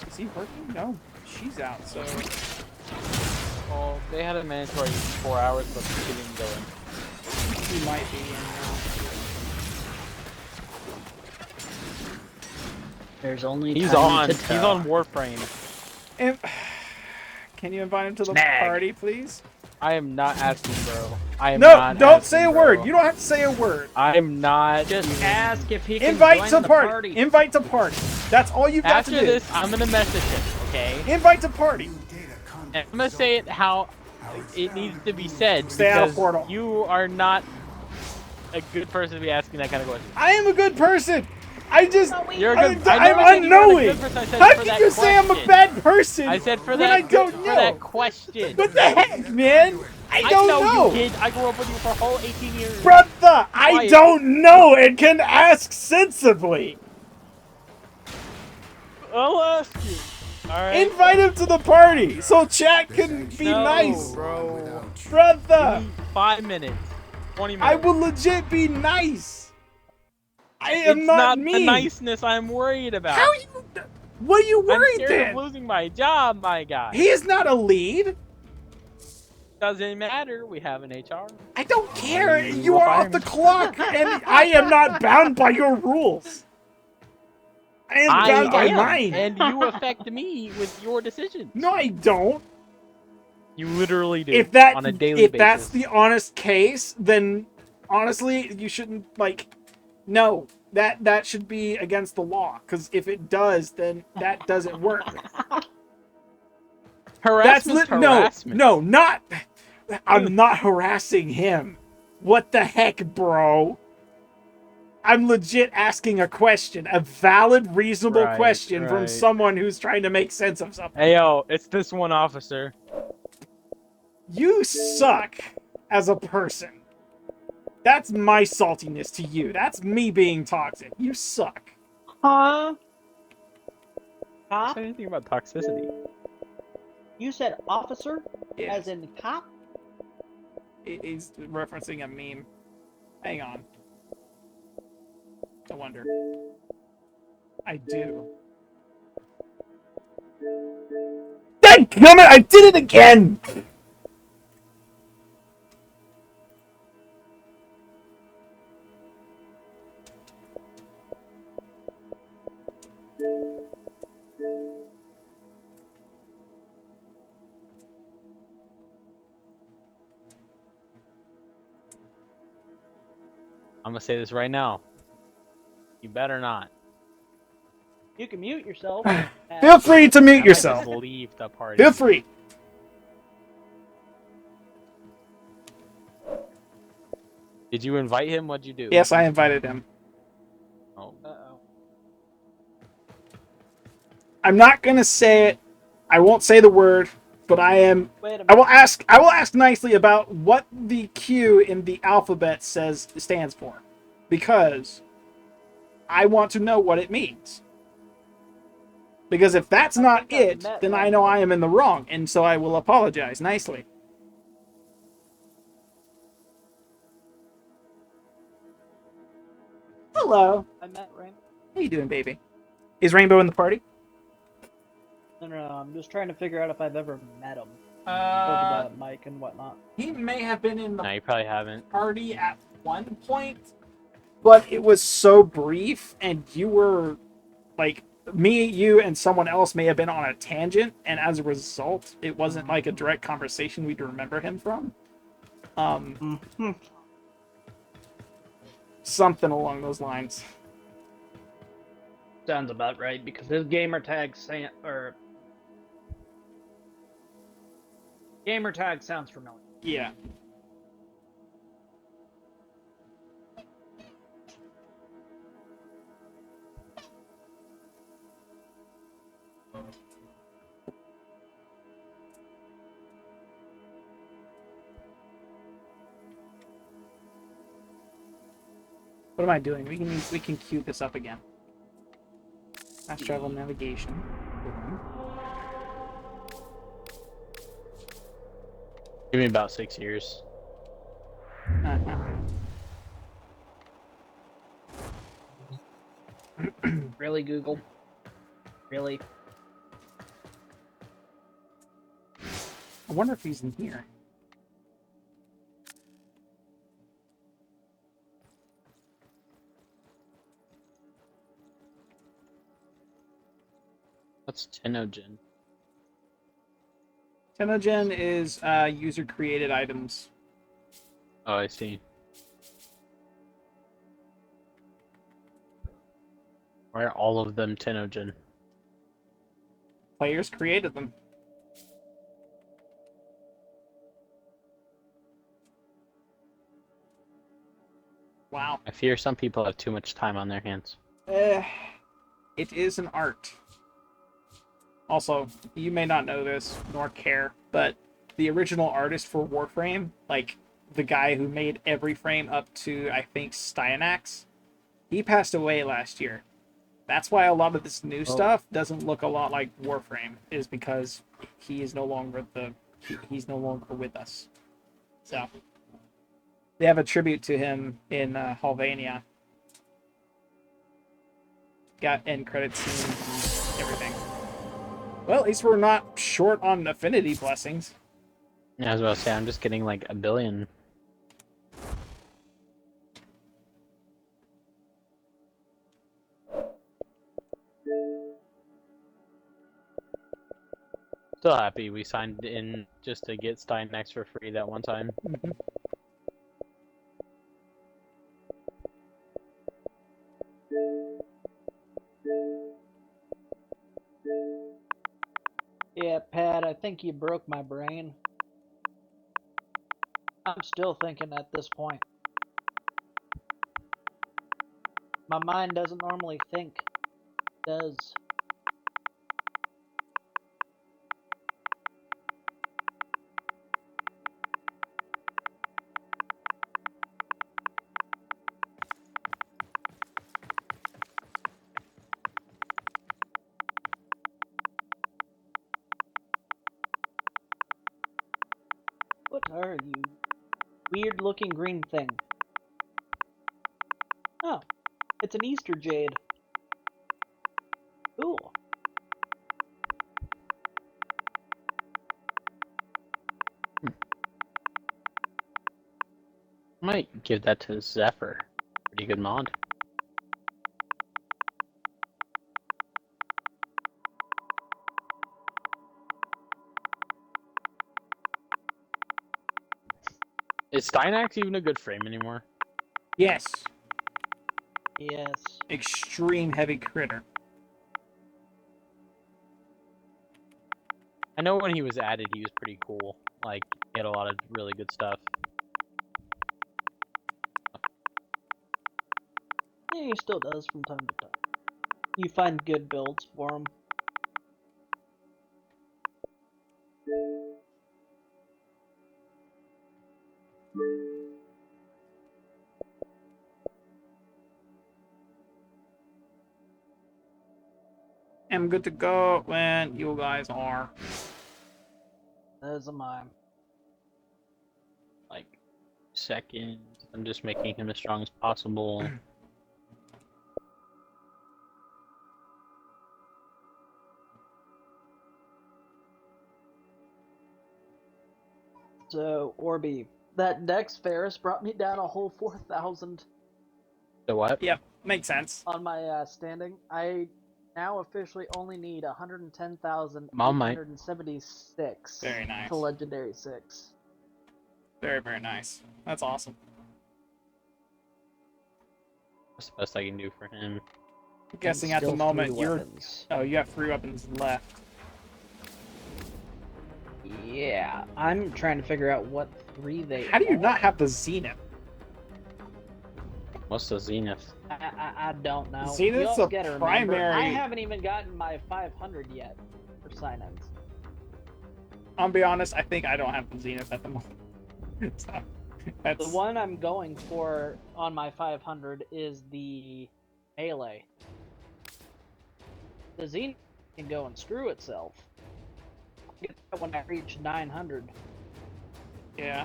Is he working? No. She's out. So. Well, they had a mandatory 4 hours, but he didn't go in. He might be in now. There's only He's time on. to He's tell. on Warframe. Can you invite him to the Snag. party, please? I am not asking, bro. I am No, not don't asking, say a bro. word. You don't have to say a word. I'm not. Just even- ask if he can Invite join to the party. Invite to party. That's all you've got After to do. this, I'm gonna message him. Okay. Invite to party. And I'm gonna say it how it needs to be said. Stay out of because Portal. You are not a good person to be asking that kind of question. I am a good person. I just, You're a good. I'm I never said you weren't a unknowing. good person. I said How for can that you say I'm a question. bad person? I said for when that. I don't for know. that question. What the heck, man? I don't know. You, kid. I grew up with you for a whole 18 years. Brother, I don't know and can ask sensibly. I'll ask you. All right. Invite him to the party so chat can be nice. Bro. Brother. Give me 5 minutes. 20 minutes. I will legit be nice. I am it's not the mean. niceness I'm worried about. How you? What are you I'm worried scared then? of losing my job, my guy. He is not a lead. Doesn't matter. We have an HR. I don't care. You are off the clock, and I am not bound by your rules. I am bound by mine. And you affect me with your decisions. No, I don't. You literally do. If that, on a daily if basis. that's the honest case, then honestly, you shouldn't No, that should be against the law. Because if it does, then that doesn't work. Harassment's harassment. No, not. I'm not harassing him. What the heck, bro? I'm legit asking a question, a valid, reasonable question from someone who's trying to make sense of something. Hey, yo, it's this one officer. You suck as a person. That's my saltiness to you. That's me being toxic. You suck. Huh? I said anything about toxicity. You said officer? As in cop? He's referencing a meme. Hang on. I wonder. I do. Dadgummit! I did it again! I'm gonna say this right now. You better not. You can mute yourself. Feel free to mute I might yourself. just leave the party. Feel free. Did you invite him? What'd you do? Yes, I invited him. Oh. Uh-oh. I'm not gonna say it. I won't say the word, but I will ask nicely about what the Q in the alphabet stands for, because I want to know what it means. Because if that's not it, then I know I am in the wrong, and so I will apologize nicely. Hello. I met Rainbow. How you doing, baby? Is Rainbow in the party? No, I'm just trying to figure out if I've ever met him. Over the mic and whatnot. He may have been in the No, you probably haven't. party at one point, but it was so brief, and you were, me, you, and someone else may have been on a tangent, and as a result, it wasn't like a direct conversation we'd remember him from. Something along those lines. Sounds about right, because his gamer tag gamer tag sounds familiar. Yeah. What am I doing? We can queue this up again. Fast travel navigation. Give me about 6 years. Really, Google? Really? I wonder if he's in here. What's Tenogen? Tenogen is user-created items. Oh, I see. Why are all of them Tenogen? Players created them. Wow. I fear some people have too much time on their hands. It is an art. Also, you may not know this nor care, but the original artist for Warframe, like the guy who made every frame up to, I think, Styanax, he passed away last year. That's why a lot of this new stuff doesn't look a lot like Warframe, is because he is no longer he's no longer with us. So they have a tribute to him in Halvania. Got end credit scenes and everything. Well, at least we're not short on affinity blessings. Yeah, I was about to say, I'm just getting like 1 billion. Still happy we signed in just to get Styanax for free that one time. Mm-hmm. Yeah, Pat, I think you broke my brain. I'm still thinking at this point. My mind doesn't normally think. It does. What are you? Weird looking green thing. Oh, it's an Easter jade. Cool. I might give that to Zephyr. Pretty good mod. Is Styanax even a good frame anymore? Yes. Yes. Extreme heavy critter. I know when he was added, he was pretty cool. Like, he had a lot of really good stuff. Yeah, he still does from time to time. You find good builds for him. I'm good to go when you guys are. As am I. Like, second. I'm just making him as strong as possible. So, Orby, that Dex Ferris brought me down a whole 4,000. The what? Yep, makes sense. On my standing, I now officially only need 110,876 Very nice. to Legendary 6. Very, very nice. That's awesome. That's the best I can do for him. I'm guessing at the moment you're... Oh, you have 3 weapons left. Yeah, I'm trying to figure out what 3 they How do you not have the Zenith? What's the Zenith? I don't know. Zenith's a gotta remember, primary... I haven't even gotten my 500 yet for sign-ins. I'll be honest, I think I don't have the Zenith at the moment. So, that's... The one I'm going for on my 500 is the melee. The Zenith can go and screw itself. I'll get that when I reach 900. Yeah.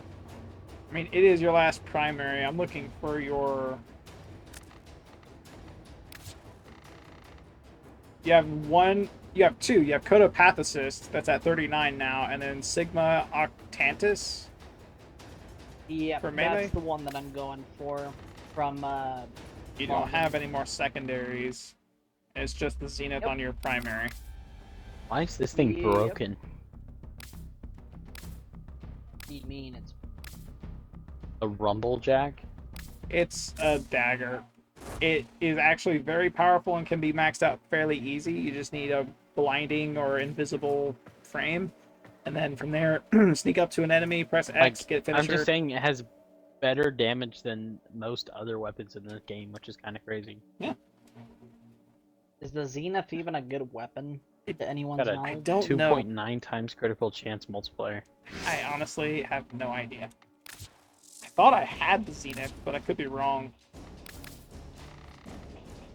I mean, it is your last primary. I'm looking for your... You have 1... You have 2. You have Codopathicist, that's at 39 now, and then Sigma Octantis. Yeah, for melee? that's the one that I'm going for from, You don't have any more secondaries. It's just the Zenith on your primary. Why is this thing broken? What do you mean it's... A rumble jack? It's a dagger. It is actually very powerful and can be maxed out fairly easy. You just need a blinding or invisible frame. And then from there, sneak up to an enemy, press X, get finisher. I'm just saying it has better damage than most other weapons in this game, which is kind of crazy. Yeah. Is the Zenith even a good weapon to anyone's Got a knowledge? I don't know. 2.9 times critical chance multiplier. I honestly have no idea. I thought I had the Zenith, but I could be wrong.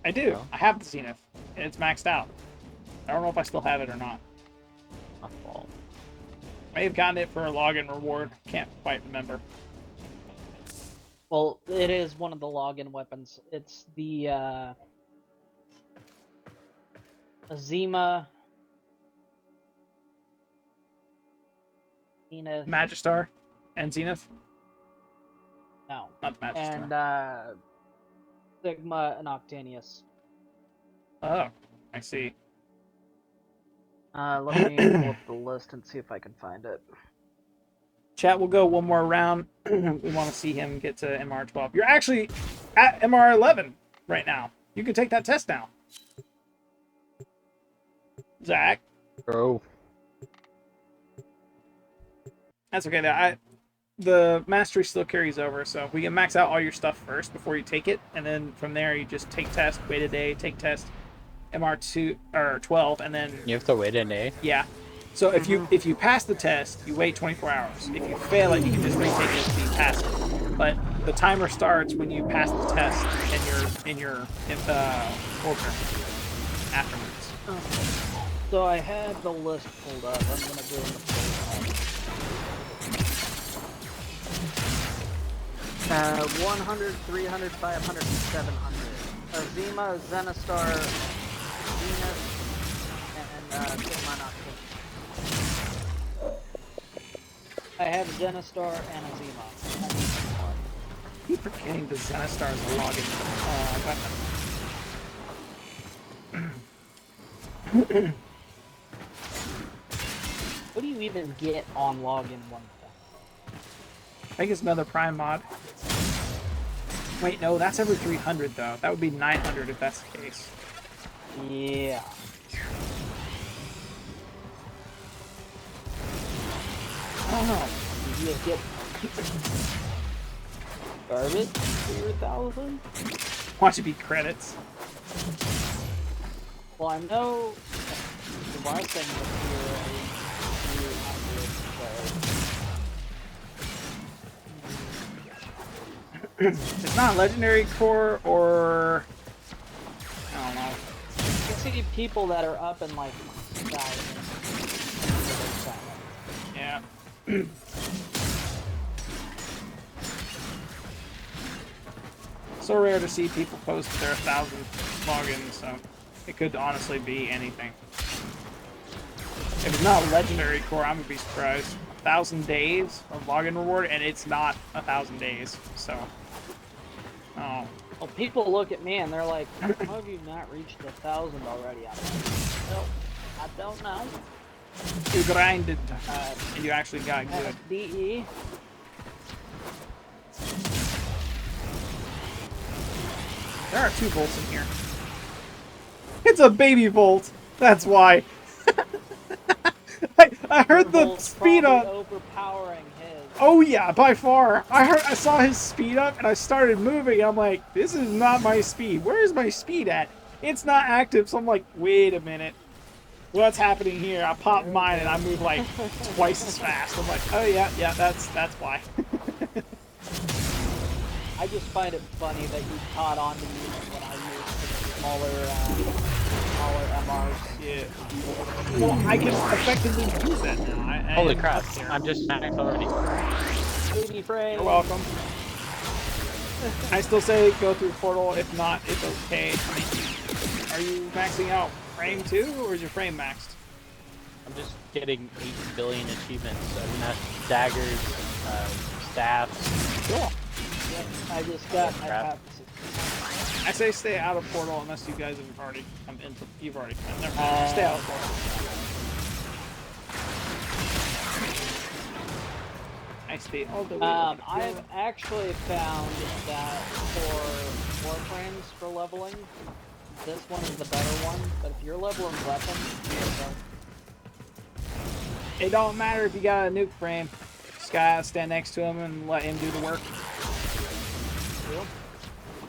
I do. No? I have the Zenith. And it's maxed out. I don't know if I still have it or not. My fault. May have gotten it for a login reward. Can't quite remember. Well, it is one of the login weapons. It's the Azima Zenith. Magistar and Zenith? No. Not Magistar. And Sigma and Octanius. Oh, I see. Let me pull up the list and see if I can find it. Chat, we'll go one more round. We want to see him get to MR12. You're actually at MR11 right now. You can take that test now. Zach. Bro. That's okay. The mastery still carries over, so we can max out all your stuff first before you take it, and then from there you just take test, wait a day, take test, MR2 or 12, and then You have to wait a day? yeah. So if you pass the test, you wait 24 hours. If you fail it, you can just retake it if you pass it. But the timer starts when you pass the test in your order afterwards. So I had the list pulled up. I'm gonna go in the full 100, 300, 500, 700. Azima, Zenistar, Venus, and Sigma and Octane. I have Zenistar and Azima. Keep forgetting the Zenistar is a login. What do you even get on login 1? I think it's another Prime mod. Wait, no, that's every 300 though. That would be 900 if that's the case. Yeah. I don't know. You just get garbage for your 1,000? Watch it be credits. Well, I know the last thing was here, 300, so... It's not legendary core or I don't know. You can see people that are up in like sky. Yeah. So rare to see people post their 1,000 logins, so it could honestly be anything. If it's not legendary core, I'm gonna be surprised. 1,000 days of login reward, and it's not 1,000 days, so. Oh. Well, people look at me and they're like, "How have you not reached 1,000 already?" I'm like, "No, I don't know." You grinded, and you actually got good. DE. There are 2 volts in here. It's a baby volt. That's why. I heard the speed up. Overpowering his. Oh yeah, by far. I saw his speed up and I started moving. I'm like, this is not my speed. Where is my speed at? It's not active. So I'm like, wait a minute. What's happening here? I pop mine and I move like twice as fast. I'm like, oh yeah, that's why. I just find it funny that you caught on to me when I used the smaller MRs. Yeah. Well, I can effectively use that now. Holy crap! I'm just maxed already. Baby frame. You're welcome. I still say go through portal. If not, it's okay. Are you maxing out frame too, or is your frame maxed? I'm just getting 8 billion achievements. I mean, that's daggers, staffs. Cool. Yep, I just got my Crap. I say stay out of portal unless you guys have already come into. You've already come. Never mind. Stay out of portal. I stay all the way. I've actually found that for warframes for leveling, this one is the better one. But if you're leveling weapons, it don't matter if you got a nuke frame. Just gotta stand next to him and let him do the work.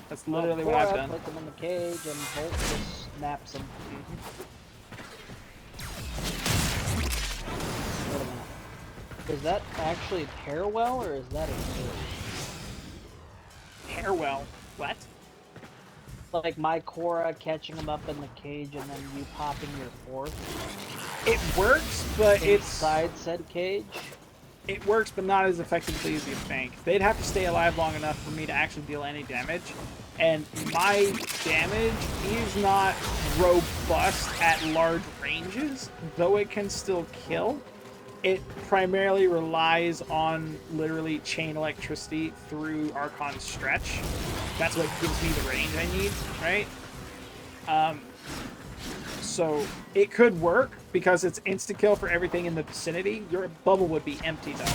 That's literally what I've done. Put them in the cage and bolt just snaps them. Wait a minute. Is that actually Parallel, or is that a Parallel? What? Like my Cora catching him up in the cage and then you popping your fourth? It works, but it's... Inside said cage? It works, but not as effectively as you think. They'd have to stay alive long enough for me to actually deal any damage. And my damage is not robust at large ranges, though it can still kill. It primarily relies on literally chain electricity through Archon's stretch. That's what gives me the range I need, right? So it could work because it's insta-kill for everything in the vicinity. Your bubble would be empty though.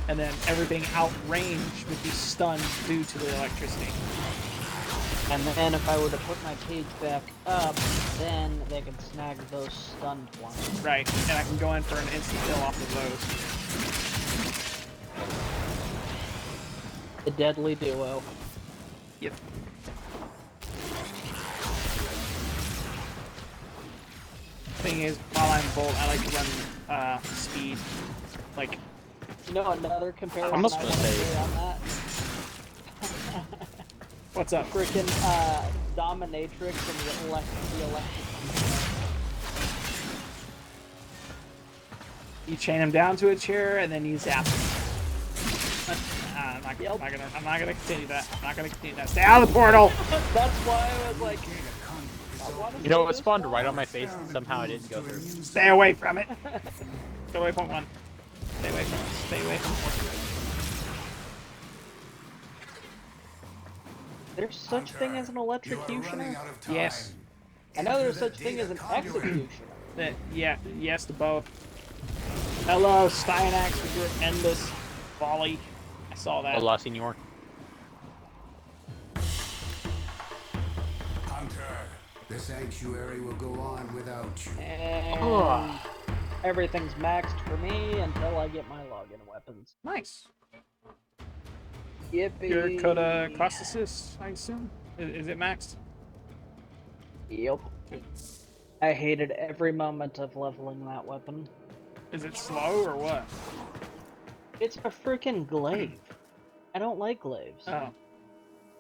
And then everything outrange would be stunned due to the electricity. And then if I were to put my cage back up, then they can snag those stunned ones. Right, and I can go in for an instant kill off of those. The deadly duo. Yep. Thing is, while I'm Bolt, I like to run speed. Like, you know, another comparison I I must want to say say on that. What's up? Freaking Dominatrix and the electric. You chain him down to a chair and then you zap him. I'm not gonna continue that. I'm not gonna continue that. Stay out of the portal! That's why I was like, You know, it spawned right on my face and somehow I didn't go through. Stay away from it. Stay away from one. Stay away from it. Stay away from it. There's such thing as an electrocutioner? Yes. I know there's such thing as an executioner. Yeah, yes to both. Hello, Styanax, with your endless volley. I saw that. Hola, senor. Hunter, the sanctuary will go on without you. And everything's maxed for me until I get my login weapons. Nice. Yippee. Your Coda cross assist, I assume? Is it maxed? Yep. I hated every moment of leveling that weapon. Is it slow or what? It's a freaking glaive. I don't like glaives. Oh.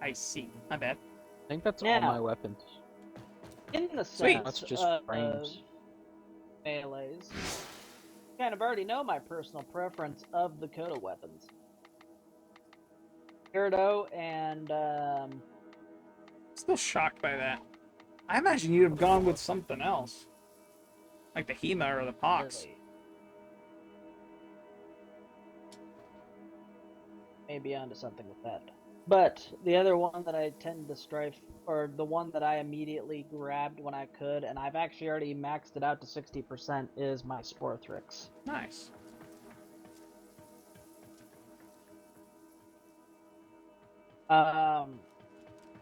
I see. My bad. I think that's all Now, my weapons. In the Sweet. sense That's just frames. melees, you kind of already know my personal preference of the Coda weapons. Gyarados and Still shocked by that. I imagine you'd have gone with something else. Like the Hema or the Pox. Lily. Maybe onto something with that. But the other one that I tend to strive, or the one that I immediately grabbed when I could, and I've actually already maxed it out to 60%, is my Sporthrix. Nice.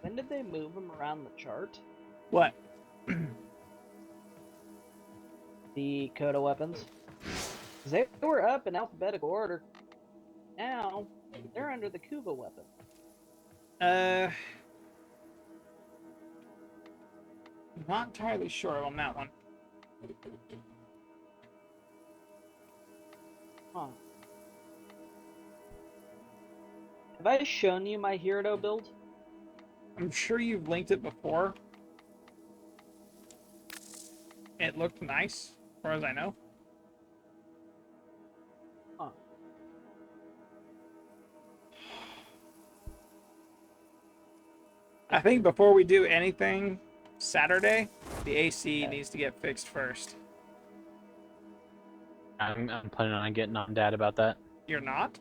When did they move them around the chart? What? The Coda weapons. 'Cause they were up in alphabetical order. Now, they're under the Kuva weapon. Not entirely sure on that one. Huh. Have I shown you my Gyarados build? I'm sure you've linked it before. It looked nice, as far as I know. Huh. I think before we do anything Saturday, the AC needs to get fixed first. I'm planning on getting on Dad about that. You're not?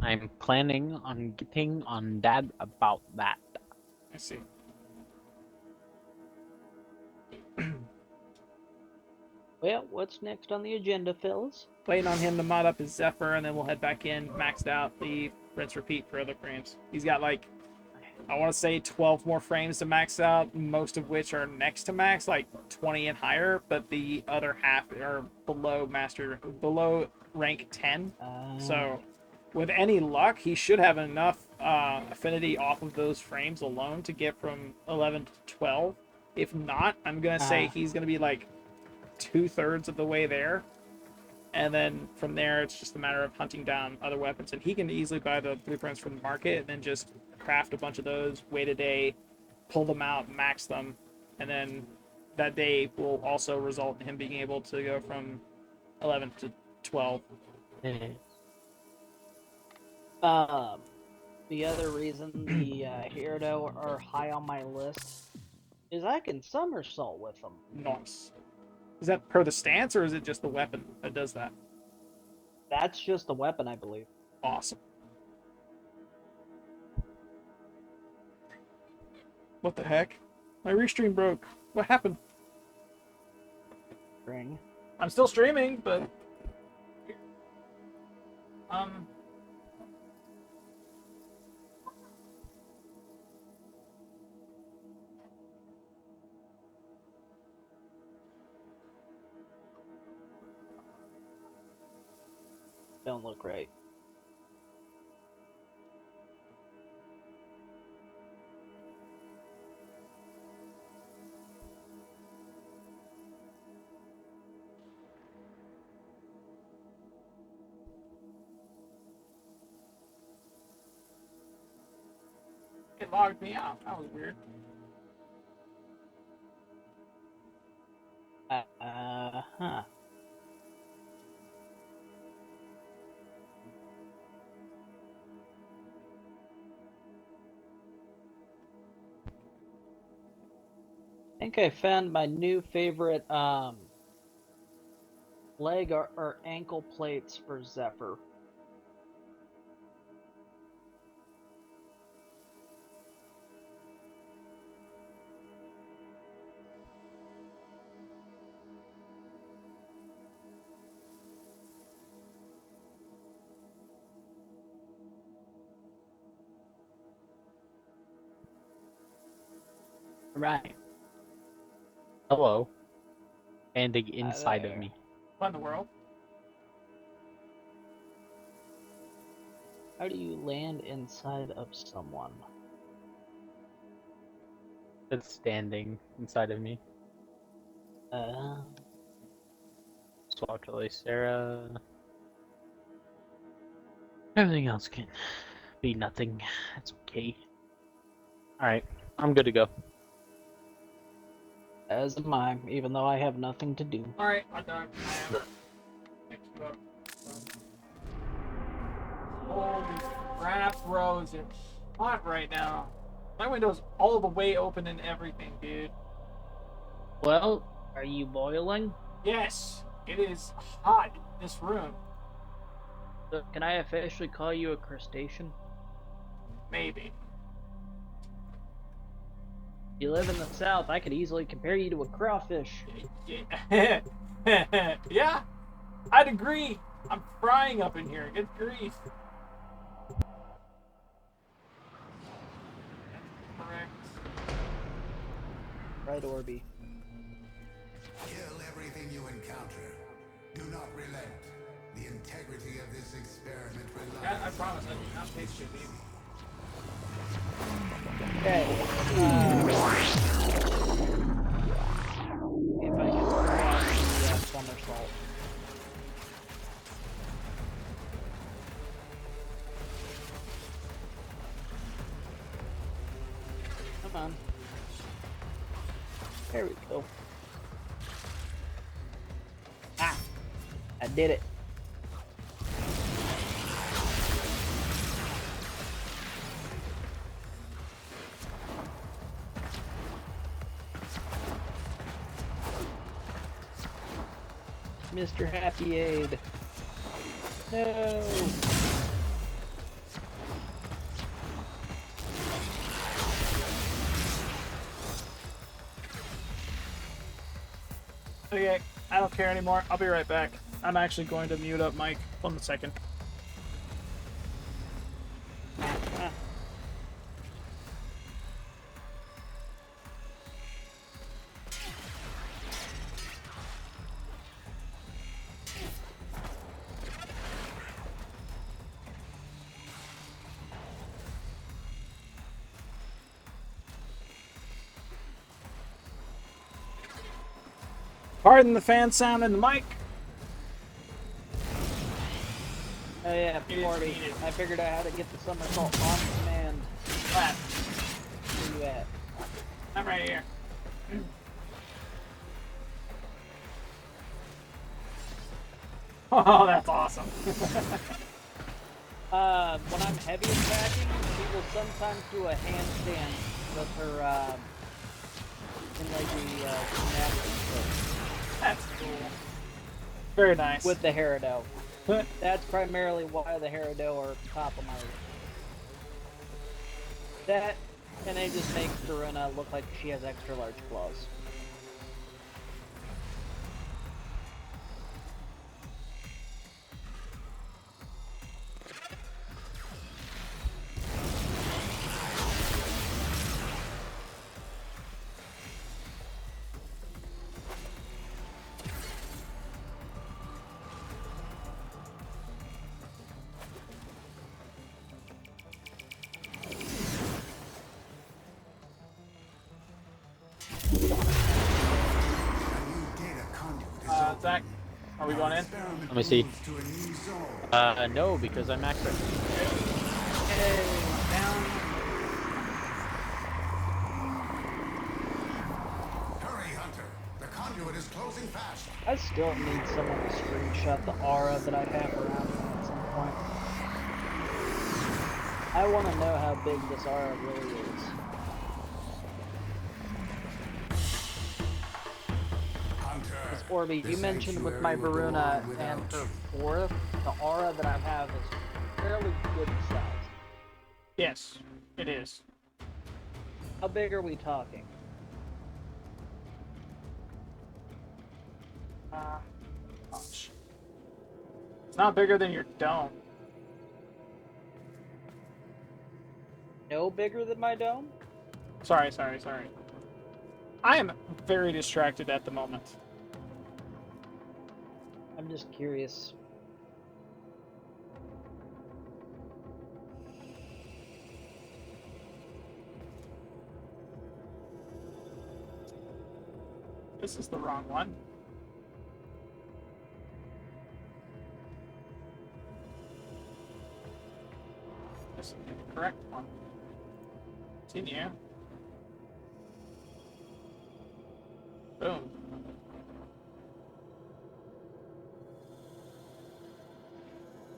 I'm planning on getting on Dad about that. I see. Well, what's next on the agenda, fellas? Waiting on him to mod up his Zephyr, and then we'll head back in, maxed out the rinse repeat for other frames. He's got like, I want to say 12 more frames to max out, most of which are next to max, like 20 and higher, but the other half are below rank 10. So with any luck, he should have enough affinity off of those frames alone to get from 11 to 12. If not, I'm gonna say he's gonna be like 2/3 of the way there, and then from there it's just a matter of hunting down other weapons. And he can easily buy the blueprints from the market and then just craft a bunch of those, wait a day, pull them out, max them, and then that day will also result in him being able to go from 11 to 12. The other reason the Gyarados are high on my list is I can somersault with them. Nice. Is that per the stance, or is it just the weapon that does that? That's just the weapon, I believe. Awesome. What the heck? My restream broke. What happened? Ring. I'm still streaming, but... Don't look right. It logged me out. That was weird. Huh. I think I found my new favorite leg or ankle plates for Zephyr. Right. Hello. Standing inside of there. me. What in the world? How do you land inside of someone? It's standing inside of me. Swap to Sarah. Everything else can be nothing. It's okay. Alright, I'm good to go. As am I, even though I have nothing to do. Alright, I'm done. I am. Next up. Holy crap, Rose. It's hot right now. My window's all the way open and everything, dude. Well, are you boiling? Yes, it is hot in this room. So can I officially call you a crustacean? Maybe. You live in the south, I could easily compare you to a crawfish. Yeah, yeah, I'd agree. I'm frying up in here. Good grief. Correct. Right, Orby. Kill everything you encounter. Do not relent. The integrity of this experiment relies. Yeah, I promise I will not taste shit, baby. Okay. If I can throw out the somersault. Come on. There we go. Ah! I did it. Mr. Happy Aid. No. Okay, I don't care anymore. I'll be right back. I'm actually going to mute up Mike. 1 second. Pardon the fan sound in the mic. Oh yeah, Morty. I figured out how to get the somersault on command. Clap. Where you at? I'm right here. Oh, that's awesome. When I'm heavy attacking, she will sometimes do a handstand with her, in like the, gymnastics. That's cool. Very nice. With the Harado. That's primarily why the Harado are top of my list. That, and it just makes Verona look like she has extra large claws. Zach, are we going in? Let me see. No, because I'm maxed out. Hurry, Hunter. The conduit is closing fast. I still need someone to screenshot the aura that I have around me at some point. I want to know how big this aura really is. Because Orby, you mentioned with my Verona and her fourth, the aura that I have is fairly good size. Yes, it is. How big are we talking? Gosh. It's not bigger than your dome. No bigger than my dome? Sorry. I am very distracted at the moment. I'm just curious. This is the wrong one. This is the correct one. Continue. Boom.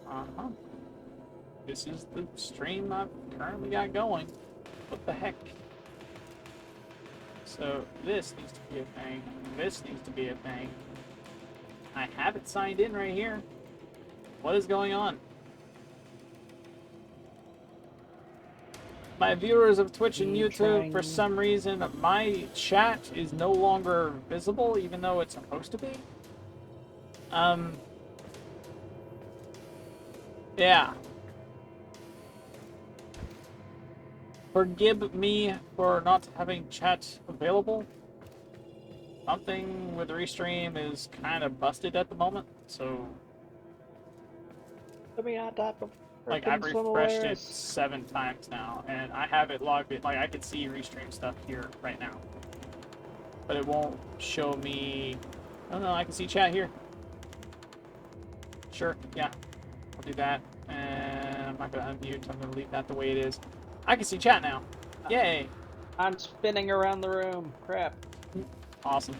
Uh-huh. This is the stream I've currently got going. What the heck? So this needs to be a thing. This needs to be a thing. I have it signed in right here. What is going on? My viewers of Twitch and YouTube, for some reason, my chat is no longer visible, even though it's supposed to be. Yeah. Forgive me for not having chat available. Something with Restream is kind of busted at the moment, so... Put me on top of like, I've refreshed it 7 times now, and I have it logged in. Like, I can see Restream stuff here right now. But it won't show me... Oh no, I can see chat here. Sure, yeah. I'll do that. And I'm not going to unmute, I'm going to leave that the way it is. I can see chat now. Yay! I'm spinning around the room. Crap. Awesome.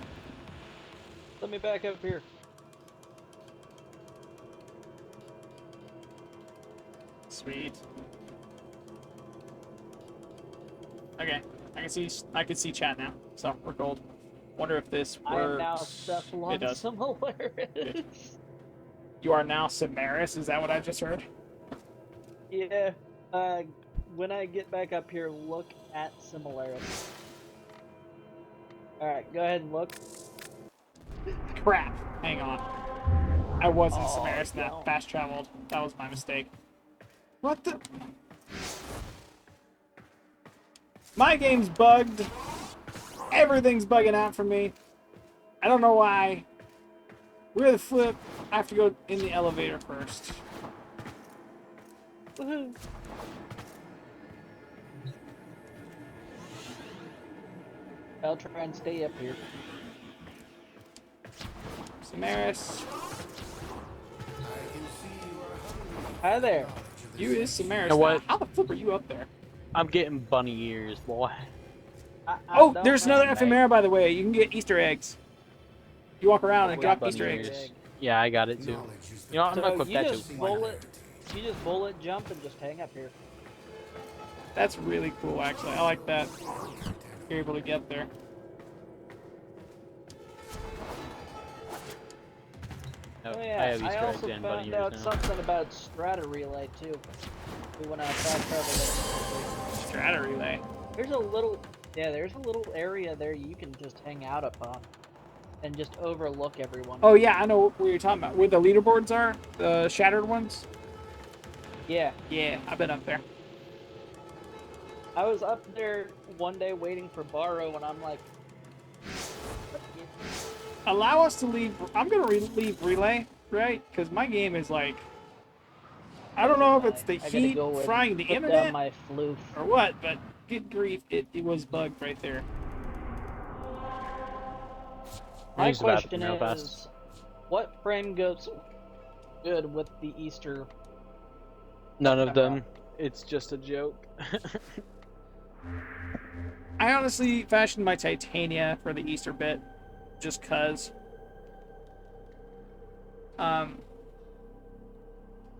Let me back up here. Sweet. Okay, I can see chat now, so we're gold. Wonder if this works. I am now Cephalon It does. Similaris. You are now Samaris, is that what I just heard? Yeah. When I get back up here, look at Similaris. Alright, go ahead and look. Crap! Hang on. I wasn't Samaris, that fast traveled. That was my mistake. What the? My game's bugged. Everything's bugging out for me. I don't know why. Where the flip? I have to go in the elevator first. Woohoo! I'll try and stay up here. Samaris. Hi there. You is Samaris. You know what? Now. How the flip are you up there? I'm getting bunny ears, boy. Oh, there's another ephemera, by the way. You can get Easter eggs. You walk around and drop bunny Easter ears. eggs. Yeah, I got it too. You know, I'm gonna equip that too. You just bullet jump and just hang up here. That's really cool, actually. I like that. You're able to get there. Oh, yeah, I have Easter I eggs also and bunny found out ears now. something about strata relay too. We went outside travel. Strata relay. There's a little area there you can just hang out upon and just overlook everyone. Oh yeah, I know what you're talking about. Where the leaderboards are, the shattered ones. Yeah. Yeah, I've been up there. I was up there one day waiting for Borrow, and I'm like, allow us to leave. I'm gonna leave relay, right? Because my game is like, I don't know if it's the heat frying the internet my floof or what, but good grief, it was bugged right there. My question is, what frame goes good with the Easter? None of them. It's just a joke. I honestly fashioned my Titania for the Easter bit, just cause.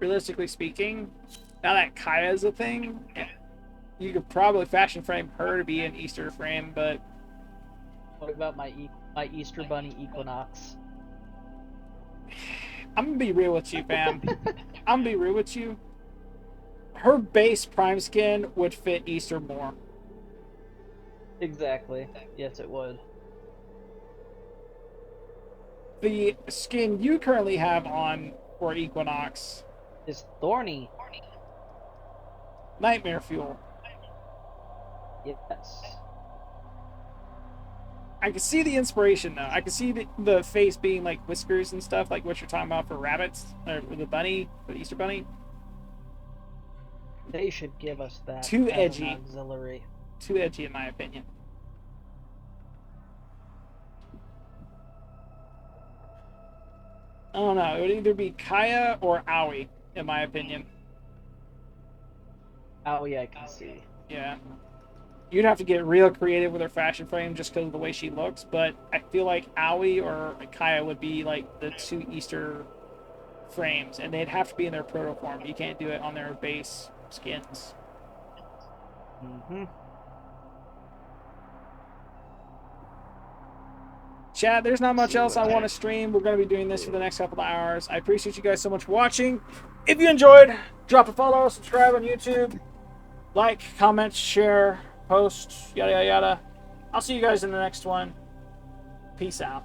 Realistically speaking, now that Kaya's a thing, you could probably fashion frame her to be an Easter frame, but. What about my Easter Bunny Equinox? I'm gonna be real with you, fam. I'm gonna be real with you. Her base prime skin would fit Easter more. Exactly. Yes, it would. The skin you currently have on for Equinox is thorny. Nightmare fuel. Yes. I can see the inspiration though. I can see the face being like whiskers and stuff, like what you're talking about for rabbits or for the bunny, for the Easter bunny. They should give us that. Too as edgy. An auxiliary. Too edgy, in my opinion. I don't know. It would either be Kaya or Aoi, in my opinion. Aoi, I can see. Yeah. You'd have to get real creative with her fashion frame just because of the way she looks, but I feel like Aoi or Kaya would be like the two Easter frames, and they'd have to be in their proto form. You can't do it on their base skins. Mm-hmm. Chat, there's not much else I want to stream. We're going to be doing this for the next couple of hours. I appreciate you guys so much for watching. If you enjoyed, drop a follow, subscribe on YouTube, like, comment, share, post, yada, yada, yada. I'll see you guys in the next one. Peace out.